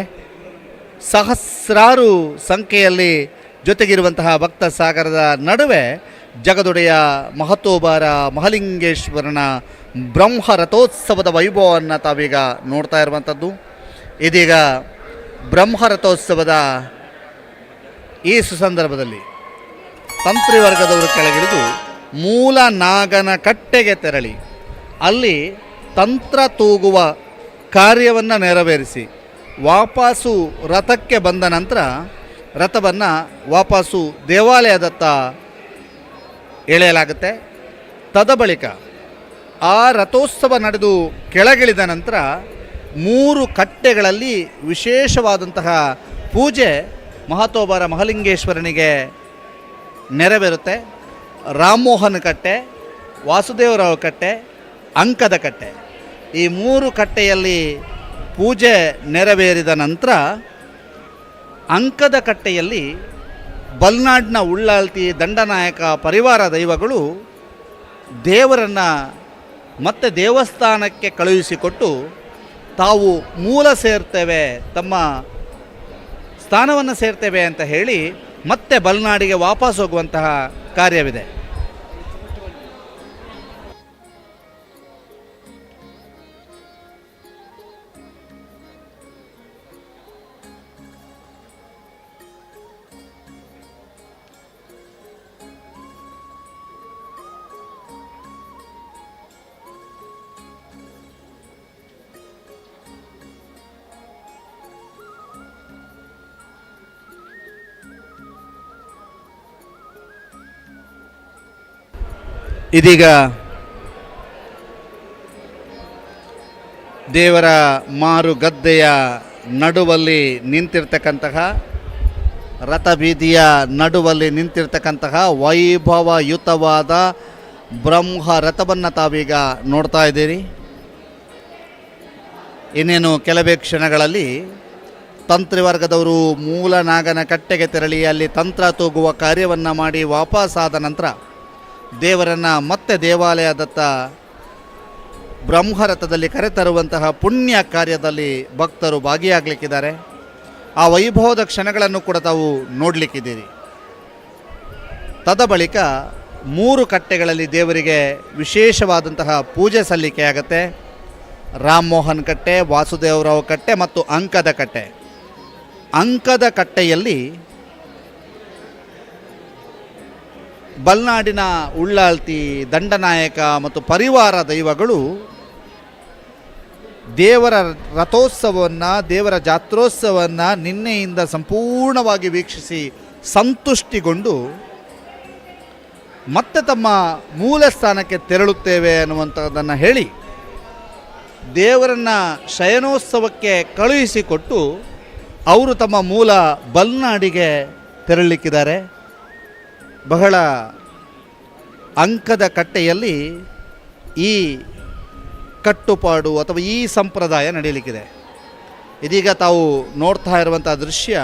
ಸಹಸ್ರಾರು ಸಂಖ್ಯೆಯಲ್ಲಿ ಜೊತೆಗಿರುವಂತಹ ಭಕ್ತ ಸಾಗರದ ನಡುವೆ ಜಗದೊಡೆಯ ಮಹತೋಬಾರ ಮಹಾಲಿಂಗೇಶ್ವರನ ಬ್ರಹ್ಮ ರಥೋತ್ಸವದ ವೈಭವವನ್ನು ತಾವೀಗ ನೋಡ್ತಾ ಇರುವಂಥದ್ದು. ಇದೀಗ ಬ್ರಹ್ಮ ರಥೋತ್ಸವದ ಈ ಸುಸಂದರ್ಭದಲ್ಲಿ ತಂತ್ರಿ ವರ್ಗದವರು ಕೆಳಗಿಳಿದು ಮೂಲ ನಾಗನ ಕಟ್ಟೆಗೆ ತೆರಳಿ ಅಲ್ಲಿ ತಂತ್ರ ತೂಗುವ ಕಾರ್ಯವನ್ನು ನೆರವೇರಿಸಿ ವಾಪಸ್ಸು ರಥಕ್ಕೆ ಬಂದ ನಂತರ ರಥವನ್ನು ವಾಪಸ್ಸು ದೇವಾಲಯದತ್ತ ಎಳೆಯಲಾಗುತ್ತೆ. ತದಬಳಿಕ ಆ ರಥೋತ್ಸವ ನಡೆದು ಕೆಳಗಿಳಿದ ನಂತರ 3 ಕಟ್ಟೆಗಳಲ್ಲಿ ವಿಶೇಷವಾದಂತಹ ಪೂಜೆ ಮಹತೋಬಾರ ಮಹಾಲಿಂಗೇಶ್ವರನಿಗೆ ನೆರವೇರುತ್ತೆ. ರಾಮಮೋಹನ ಕಟ್ಟೆ, ವಾಸುದೇವರಾವ್ ಕಟ್ಟೆ, ಅಂಕದ ಕಟ್ಟೆ, ಈ 3 ಕಟ್ಟೆಯಲ್ಲಿ ಪೂಜೆ ನೆರವೇರಿದ ನಂತರ ಅಂಕದ ಕಟ್ಟೆಯಲ್ಲಿ ಬಲ್ನಾಡಿನ ಉಳ್ಳಾಲ್ತಿ ದಂಡನಾಯಕ ಪರಿವಾರ ದೈವಗಳು ದೇವರನ್ನು ಮತ್ತೆ ದೇವಸ್ಥಾನಕ್ಕೆ ಕಳುಹಿಸಿಕೊಟ್ಟು ತಾವು ಮೂಲ ಸೇರ್ತೇವೆ, ತಮ್ಮ ಸ್ಥಾನವನ್ನು ಸೇರ್ತೇವೆ ಅಂತ ಹೇಳಿ ಮತ್ತೆ ಬಲ್ನಾಡಿಗೆ ವಾಪಸ್ ಹೋಗುವಂತಹ ಕಾರ್ಯವಿದೆ. ಇದೀಗ ದೇವರ ಮಾರು ಗದ್ದೆಯ ನಡುವಲ್ಲಿ ನಿಂತಿರ್ತಕ್ಕಂತಹ ರಥಬೀದಿಯ ನಡುವಲ್ಲಿ ನಿಂತಿರ್ತಕ್ಕಂತಹ ವೈಭವಯುತವಾದ ಬ್ರಹ್ಮ ರಥವನ್ನು ತಾವೀಗ ನೋಡ್ತಾ ಇದ್ದೀರಿ. ಇನ್ನೇನು ಕೆಲವೇ ಕ್ಷಣಗಳಲ್ಲಿ ತಂತ್ರಿವರ್ಗದವರು ಮೂಲ ನಾಗನ ಕಟ್ಟೆಗೆ ತೆರಳಿ ಅಲ್ಲಿ ತಂತ್ರ ತೂಗುವ ಕಾರ್ಯವನ್ನು ಮಾಡಿ ವಾಪಸ್ಸಾದ ನಂತರ ದೇವರನ್ನು ಮತ್ತೆ ದೇವಾಲಯದತ್ತ ಬ್ರಹ್ಮರಥದಲ್ಲಿ ಕರೆತರುವಂತಹ ಪುಣ್ಯ ಕಾರ್ಯದಲ್ಲಿ ಭಕ್ತರು ಭಾಗಿಯಾಗಲಿಕ್ಕಿದ್ದಾರೆ. ಆ ವೈಭವದ ಕ್ಷಣಗಳನ್ನು ಕೂಡ ತಾವು ನೋಡಲಿಕ್ಕಿದ್ದೀರಿ. ತದಬಳಿಕ 3 ಕಟ್ಟೆಗಳಲ್ಲಿ ದೇವರಿಗೆ ವಿಶೇಷವಾದಂತಹ ಪೂಜೆ ಸಲ್ಲಿಕೆ ಆಗುತ್ತೆ. ರಾಮಮೋಹನ್ ಕಟ್ಟೆ, ವಾಸುದೇವರಾವ್ ಕಟ್ಟೆ ಮತ್ತು ಅಂಕದ ಕಟ್ಟೆ. ಅಂಕದ ಕಟ್ಟೆಯಲ್ಲಿ ಬಲ್ನಾಡಿನ ಉಳ್ಳಾಲ್ತಿ ದಂಡನಾಯಕ ಮತ್ತು ಪರಿವಾರ ದೈವಗಳು ದೇವರ ರಥೋತ್ಸವವನ್ನು, ದೇವರ ಜಾತ್ರೋತ್ಸವವನ್ನು ನಿನ್ನೆಯಿಂದ ಸಂಪೂರ್ಣವಾಗಿ ವೀಕ್ಷಿಸಿ ಸಂತುಷ್ಟಿಗೊಂಡು ಮತ್ತೆ ತಮ್ಮ ಮೂಲ ಸ್ಥಾನಕ್ಕೆ ತೆರಳುತ್ತೇವೆ ಅನ್ನುವಂಥದ್ದನ್ನು ಹೇಳಿ ದೇವರನ್ನು ಶಯನೋತ್ಸವಕ್ಕೆ ಕಳುಹಿಸಿಕೊಟ್ಟು ಅವರು ತಮ್ಮ ಮೂಲ ಬಲ್ನಾಡಿಗೆ ತೆರಳಲಿಕ್ಕಿದ್ದಾರೆ. ಬಹಳ ಅಂಕದ ಕಟ್ಟೆಯಲ್ಲಿ ಈ ಕಟ್ಟುಪಾಡು ಅಥವಾ ಈ ಸಂಪ್ರದಾಯ ನಡೆಯಲಿಕ್ಕಿದೆ. ಇದೀಗ ತಾವು ನೋಡ್ತಾ ಇರುವಂಥ ದೃಶ್ಯ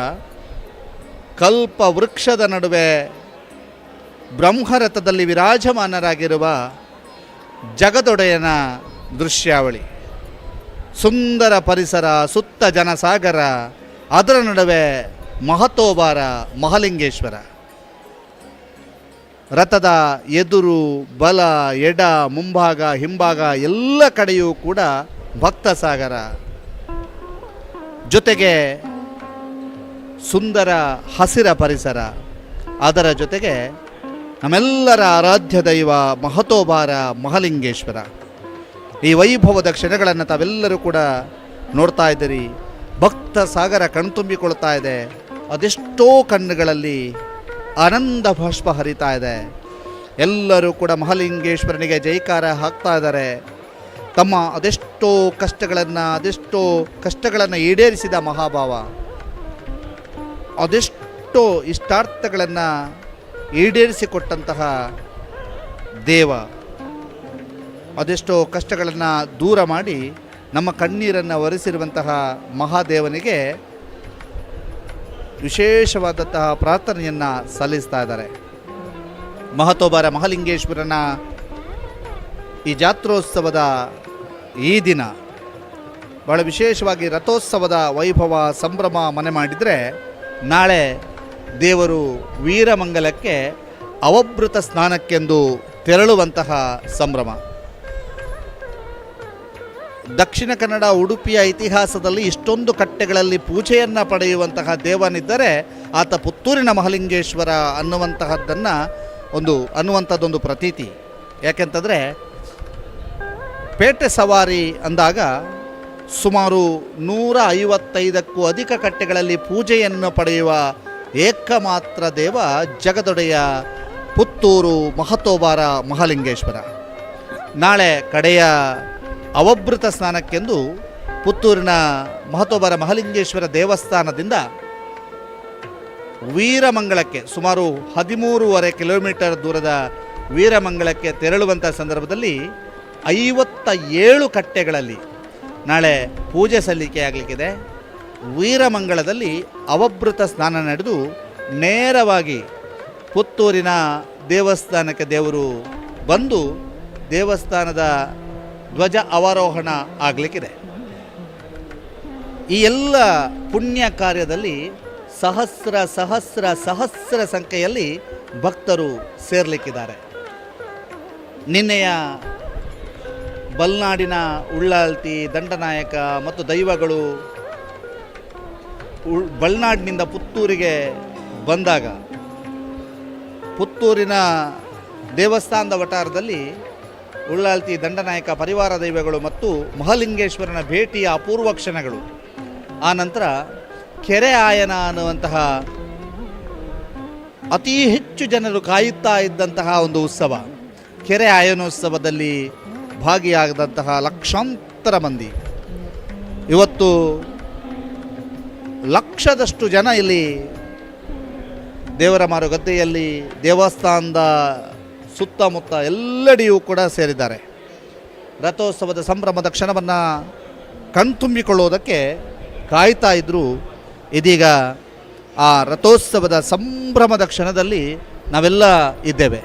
ಕಲ್ಪ ವೃಕ್ಷದ ನಡುವೆ ಬ್ರಹ್ಮರಥದಲ್ಲಿ ವಿರಾಜಮಾನರಾಗಿರುವ ಜಗದೊಡೆಯನ ದೃಶ್ಯಾವಳಿ. ಸುಂದರ ಪರಿಸರ, ಸುತ್ತ ಜನಸಾಗರ, ಅದರ ನಡುವೆ ಮಹತೋಬಾರ ಮಹಾಲಿಂಗೇಶ್ವರ. ರಥದ ಎದುರು, ಬಲ, ಎಡ, ಮುಂಭಾಗ, ಹಿಂಭಾಗ ಎಲ್ಲ ಕಡೆಯೂ ಕೂಡ ಭಕ್ತ ಸಾಗರ, ಜೊತೆಗೆ ಸುಂದರ ಹಸಿರ ಪರಿಸರ, ಅದರ ಜೊತೆಗೆ ನಮ್ಮೆಲ್ಲರ ಆರಾಧ್ಯ ದೈವ ಮಹತೋಬಾರ ಮಹಾಲಿಂಗೇಶ್ವರ. ಈ ವೈಭವದ ಕ್ಷಣಗಳನ್ನು ತಾವೆಲ್ಲರೂ ಕೂಡ ನೋಡ್ತಾ ಇದ್ದೀರಿ. ಭಕ್ತ ಸಾಗರ ಕಣ್ತುಂಬಿಕೊಳ್ತಾ ಇದೆ. ಅದೆಷ್ಟೋ ಕಣ್ಣುಗಳಲ್ಲಿ ಆನಂದ ಬಾಷ್ಪ ಹರಿತಾ ಇದೆ. ಎಲ್ಲರೂ ಕೂಡ ಮಹಾಲಿಂಗೇಶ್ವರನಿಗೆ ಜೈಕಾರ ಹಾಕ್ತಾ ಇದ್ದಾರೆ. ತಮ್ಮ ಅದೆಷ್ಟೋ ಕಷ್ಟಗಳನ್ನು ಈಡೇರಿಸಿದ ಮಹಾಭಾವ, ಅದೆಷ್ಟೋ ಇಷ್ಟಾರ್ಥಗಳನ್ನು ಈಡೇರಿಸಿಕೊಟ್ಟಂತಹ ದೇವ, ಅದೆಷ್ಟೋ ಕಷ್ಟಗಳನ್ನು ದೂರ ಮಾಡಿ ನಮ್ಮ ಕಣ್ಣೀರನ್ನು ಒರೆಸಿರುವಂತಹ ಮಹಾದೇವನಿಗೆ ವಿಶೇಷವಾದಂತಹ ಪ್ರಾರ್ಥನೆಯನ್ನು ಸಲ್ಲಿಸ್ತಾ ಇದ್ದಾರೆ. ಮಹತೋಬಾರ ಮಹಾಲಿಂಗೇಶ್ವರನ ಈ ಜಾತ್ರೋತ್ಸವದ ಈ ದಿನ ಭಾಳ ವಿಶೇಷವಾಗಿ ರಥೋತ್ಸವದ ವೈಭವ ಸಂಭ್ರಮ ಮನೆ ಮಾಡಿದರೆ, ನಾಳೆ ದೇವರು ವೀರಮಂಗಲಕ್ಕೆ ಅವಭೃತ ಸ್ನಾನಕ್ಕೆಂದು ತೆರಳುವಂತಹ ಸಂಭ್ರಮ. ದಕ್ಷಿಣ ಕನ್ನಡ ಉಡುಪಿಯ ಇತಿಹಾಸದಲ್ಲಿ ಇಷ್ಟೊಂದು ಕಟ್ಟೆಗಳಲ್ಲಿ ಪೂಜೆಯನ್ನು ಪಡೆಯುವಂತಹ ದೇವನಿದ್ದರೆ ಆತ ಪುತ್ತೂರಿನ ಮಹಾಲಿಂಗೇಶ್ವರ ಅನ್ನುವಂಥದ್ದೊಂದು ಪ್ರತೀತಿ. ಯಾಕೆಂತಂದರೆ ಪೇಟೆ ಸವಾರಿ ಅಂದಾಗ ಸುಮಾರು 155ಕ್ಕೂ ಅಧಿಕ ಕಟ್ಟೆಗಳಲ್ಲಿ ಪೂಜೆಯನ್ನು ಪಡೆಯುವ ಏಕಮಾತ್ರ ದೇವ ಜಗದೊಡೆಯ ಪುತ್ತೂರು ಮಹತೋಬಾರ ಮಹಾಲಿಂಗೇಶ್ವರ. ನಾಳೆ ಕಡೆಯ ಅವಭೃತ ಸ್ನಾನಕ್ಕೆಂದು ಪುತ್ತೂರಿನ ಮಹತೋಬಾರ ಮಹಾಲಿಂಗೇಶ್ವರ ದೇವಸ್ಥಾನದಿಂದ ವೀರಮಂಗಳಕ್ಕೆ ಸುಮಾರು 13.5 ಕಿಲೋಮೀಟರ್ ದೂರದ ವೀರಮಂಗಳಕ್ಕೆ ತೆರಳುವಂಥ ಸಂದರ್ಭದಲ್ಲಿ 57 ಕಟ್ಟೆಗಳಲ್ಲಿ ನಾಳೆ ಪೂಜೆ ಸಲ್ಲಿಕೆ ಆಗಲಿಕ್ಕಿದೆ. ವೀರಮಂಗಳದಲ್ಲಿ ಅವಭೃತ ಸ್ನಾನ ನಡೆದು ನೇರವಾಗಿ ಪುತ್ತೂರಿನ ದೇವಸ್ಥಾನಕ್ಕೆ ದೇವರು ಬಂದು ದೇವಸ್ಥಾನದ ಧ್ವಜ ಅವರೋಹಣ ಆಗಲಿಕ್ಕಿದೆ. ಈ ಎಲ್ಲ ಪುಣ್ಯ ಕಾರ್ಯದಲ್ಲಿ ಸಹಸ್ರ ಸಂಖ್ಯೆಯಲ್ಲಿ ಭಕ್ತರು ಸೇರಲಿಕ್ಕಿದ್ದಾರೆ. ನಿನ್ನೆಯ ಬಲ್ನಾಡಿನ ಉಳ್ಳಾಲ್ತಿ, ದಂಡನಾಯಕ ಮತ್ತು ದೈವಗಳು ಬಲ್ನಾಡಿನಿಂದ ಪುತ್ತೂರಿಗೆ ಬಂದಾಗ ಪುತ್ತೂರಿನ ದೇವಸ್ಥಾನದ ವಟಾರದಲ್ಲಿ ಉಳ್ಳಾಲ್ತಿ, ದಂಡನಾಯಕ, ಪರಿವಾರ ದೈವಗಳು ಮತ್ತು ಮಹಾಲಿಂಗೇಶ್ವರನ ಭೇಟಿಯ ಅಪೂರ್ವ ಕ್ಷಣಗಳು. ಆ ನಂತರ ಕೆರೆ ಆಯನ ಅನ್ನುವಂತಹ ಅತಿ ಹೆಚ್ಚು ಜನರು ಕಾಯುತ್ತಾ ಇದ್ದಂತಹ ಒಂದು ಉತ್ಸವ. ಕೆರೆ ಆಯನೋತ್ಸವದಲ್ಲಿ ಭಾಗಿಯಾಗದಂತಹ ಲಕ್ಷಾಂತರ ಮಂದಿ, ಇವತ್ತು ಲಕ್ಷದಷ್ಟು ಜನ ಇಲ್ಲಿ ದೇವರ ಮಾರುಗದ್ದೆಯಲ್ಲಿ ದೇವಸ್ಥಾನದ ಸುತ್ತಮುತ್ತ ಎಲ್ಲೆಡೆಯೂ ಕೂಡ ಸೇರಿದ್ದಾರೆ. ರಥೋತ್ಸವದ ಸಂಭ್ರಮದ ಕ್ಷಣವನ್ನು ಕಣ್ತುಂಬಿಕೊಳ್ಳುವುದಕ್ಕೆ ಕಾಯ್ತಾ ಇದ್ದರು. ಇದೀಗ ಆ ರಥೋತ್ಸವದ ಸಂಭ್ರಮದ ಕ್ಷಣದಲ್ಲಿ ನಾವೆಲ್ಲ ಇದ್ದೇವೆ.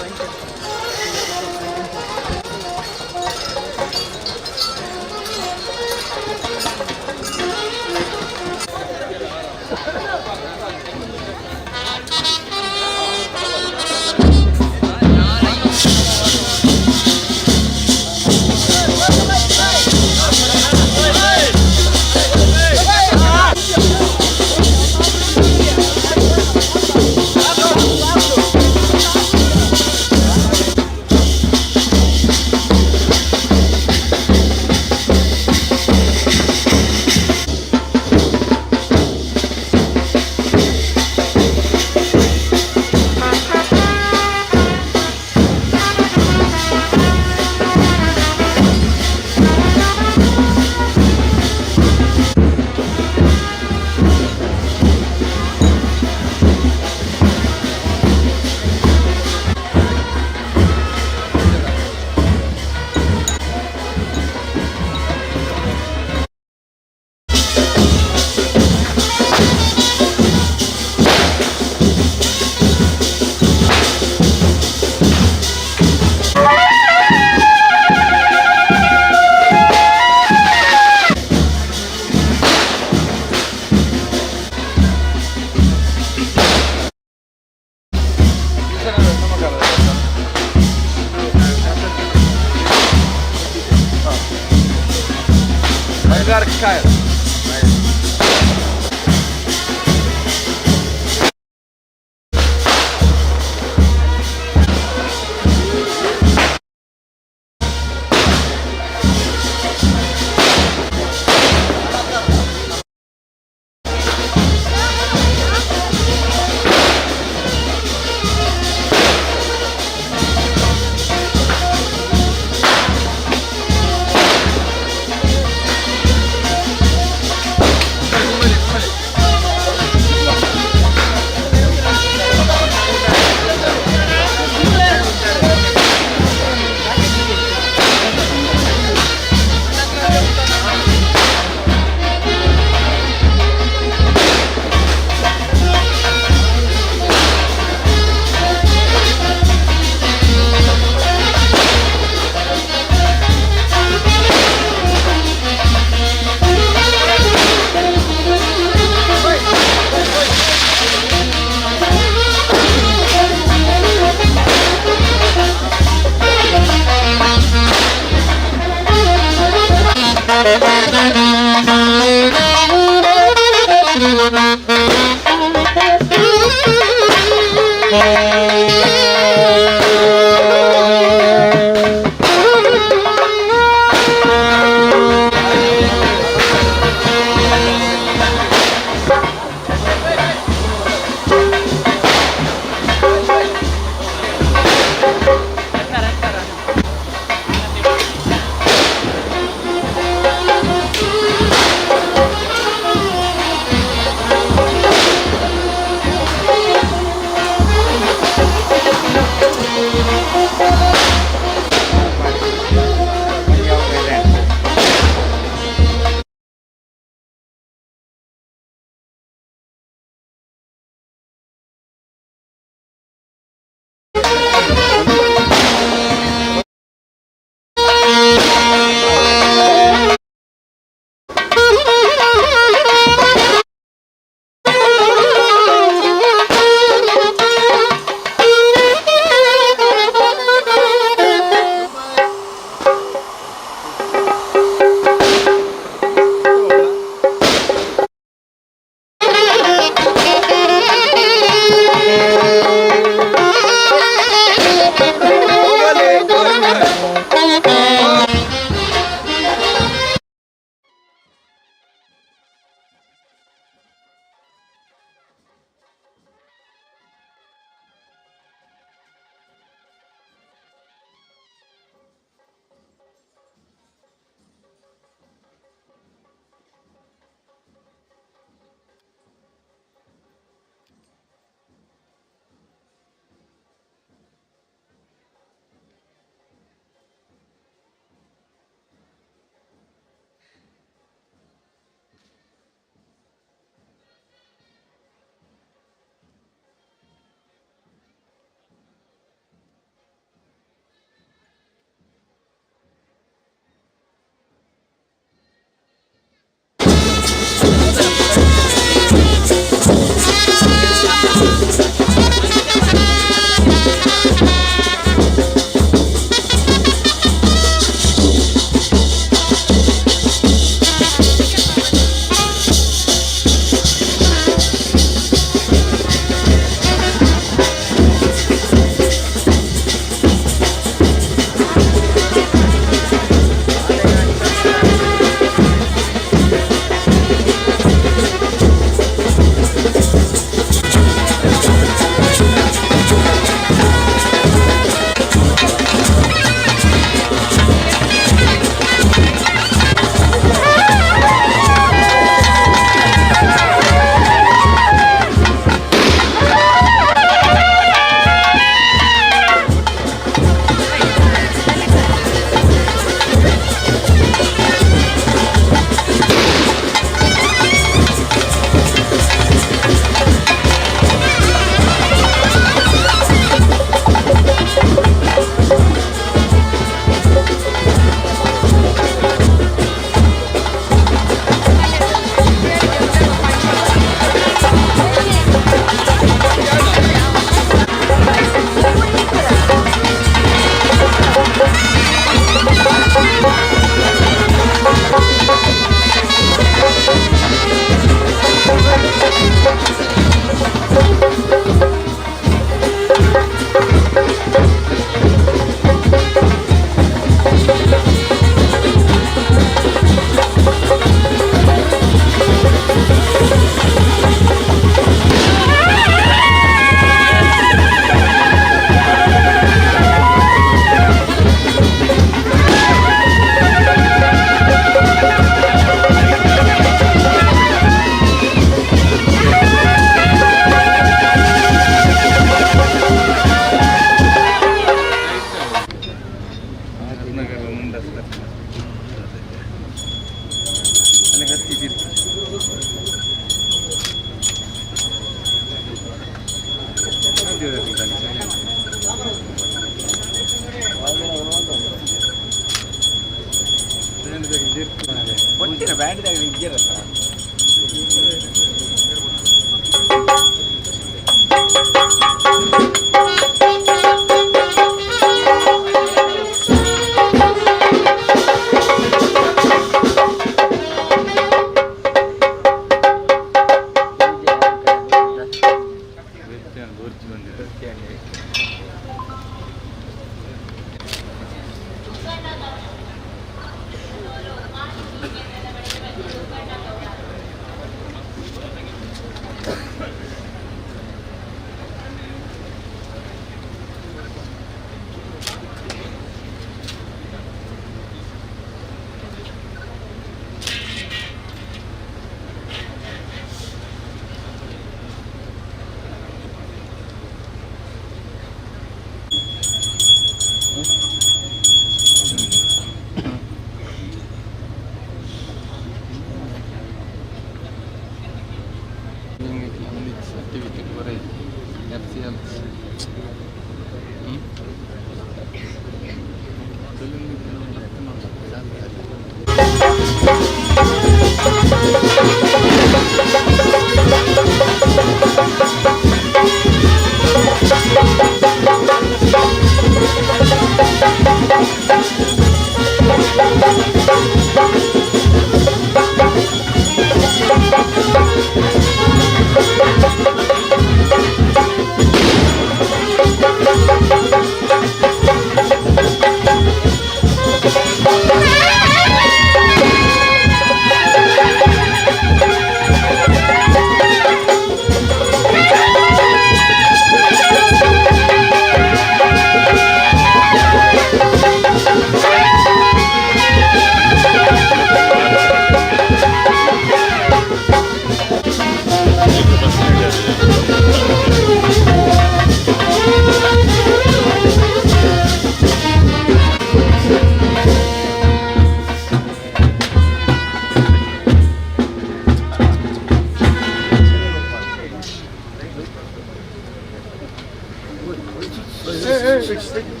ಜಗದೀಶ್.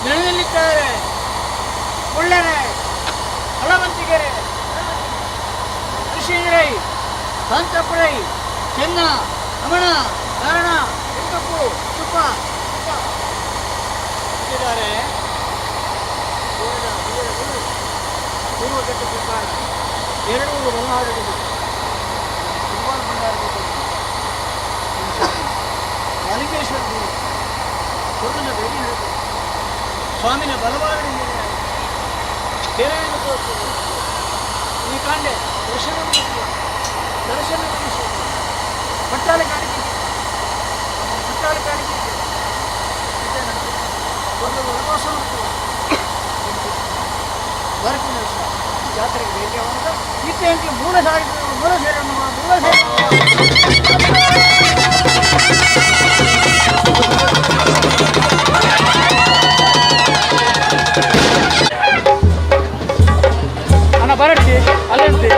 ನೆನೆಯಲ್ಲಿದ್ದಾರೆ ಒಳ್ಳೆರೆ ಹಳವಂತಿಗೆರೆ ಕೃಷ್ಣಗಿರೈ ಕಾಂತಪುರೈ ಚೆನ್ನ ರಮಣ ಕಾರಣ ವೆಂಕಪ್ಪು ತುಪ್ಪ ಇದ್ದಾರೆ ಪೂರ್ವಘಟ್ಟ ಸರ್ಕಾರ ಎರಡೂರು ಮಲ್ನಾಡಿಗೆ ಮಾಲಿಕೇಶ್ವರ ಕೊಡಗಿನ ಭೇಟಿ ನೀಡುತ್ತದೆ ಸ್ವಾಮಿನ ಬಲವಾರದಿಂದ ಬೇರೆಯನ್ನು ತೋರಿಸುವುದು ಈ ಕಾಂಡೆ ದರ್ಶನ ಪಟ್ಟಾಲ ಕಾಣಿಕೆ ಒಂದು ವನವಾಸ ಭಾರತೀಯ ಜಾತ್ರೆಗೆ ಭೇಟಿ ಆಗುವಾಗ ನಿತ್ಯ ಮೂಲ ಸೇರನ್ನು ಅಣ್ಣ ಬರಟ್ಟಿ ಅಲ್ಲಂತೆ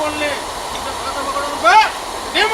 ಒಳ್ಳೆ ಪ್ರಥಮಗಳನ್ನು ಬಾ ನೀವು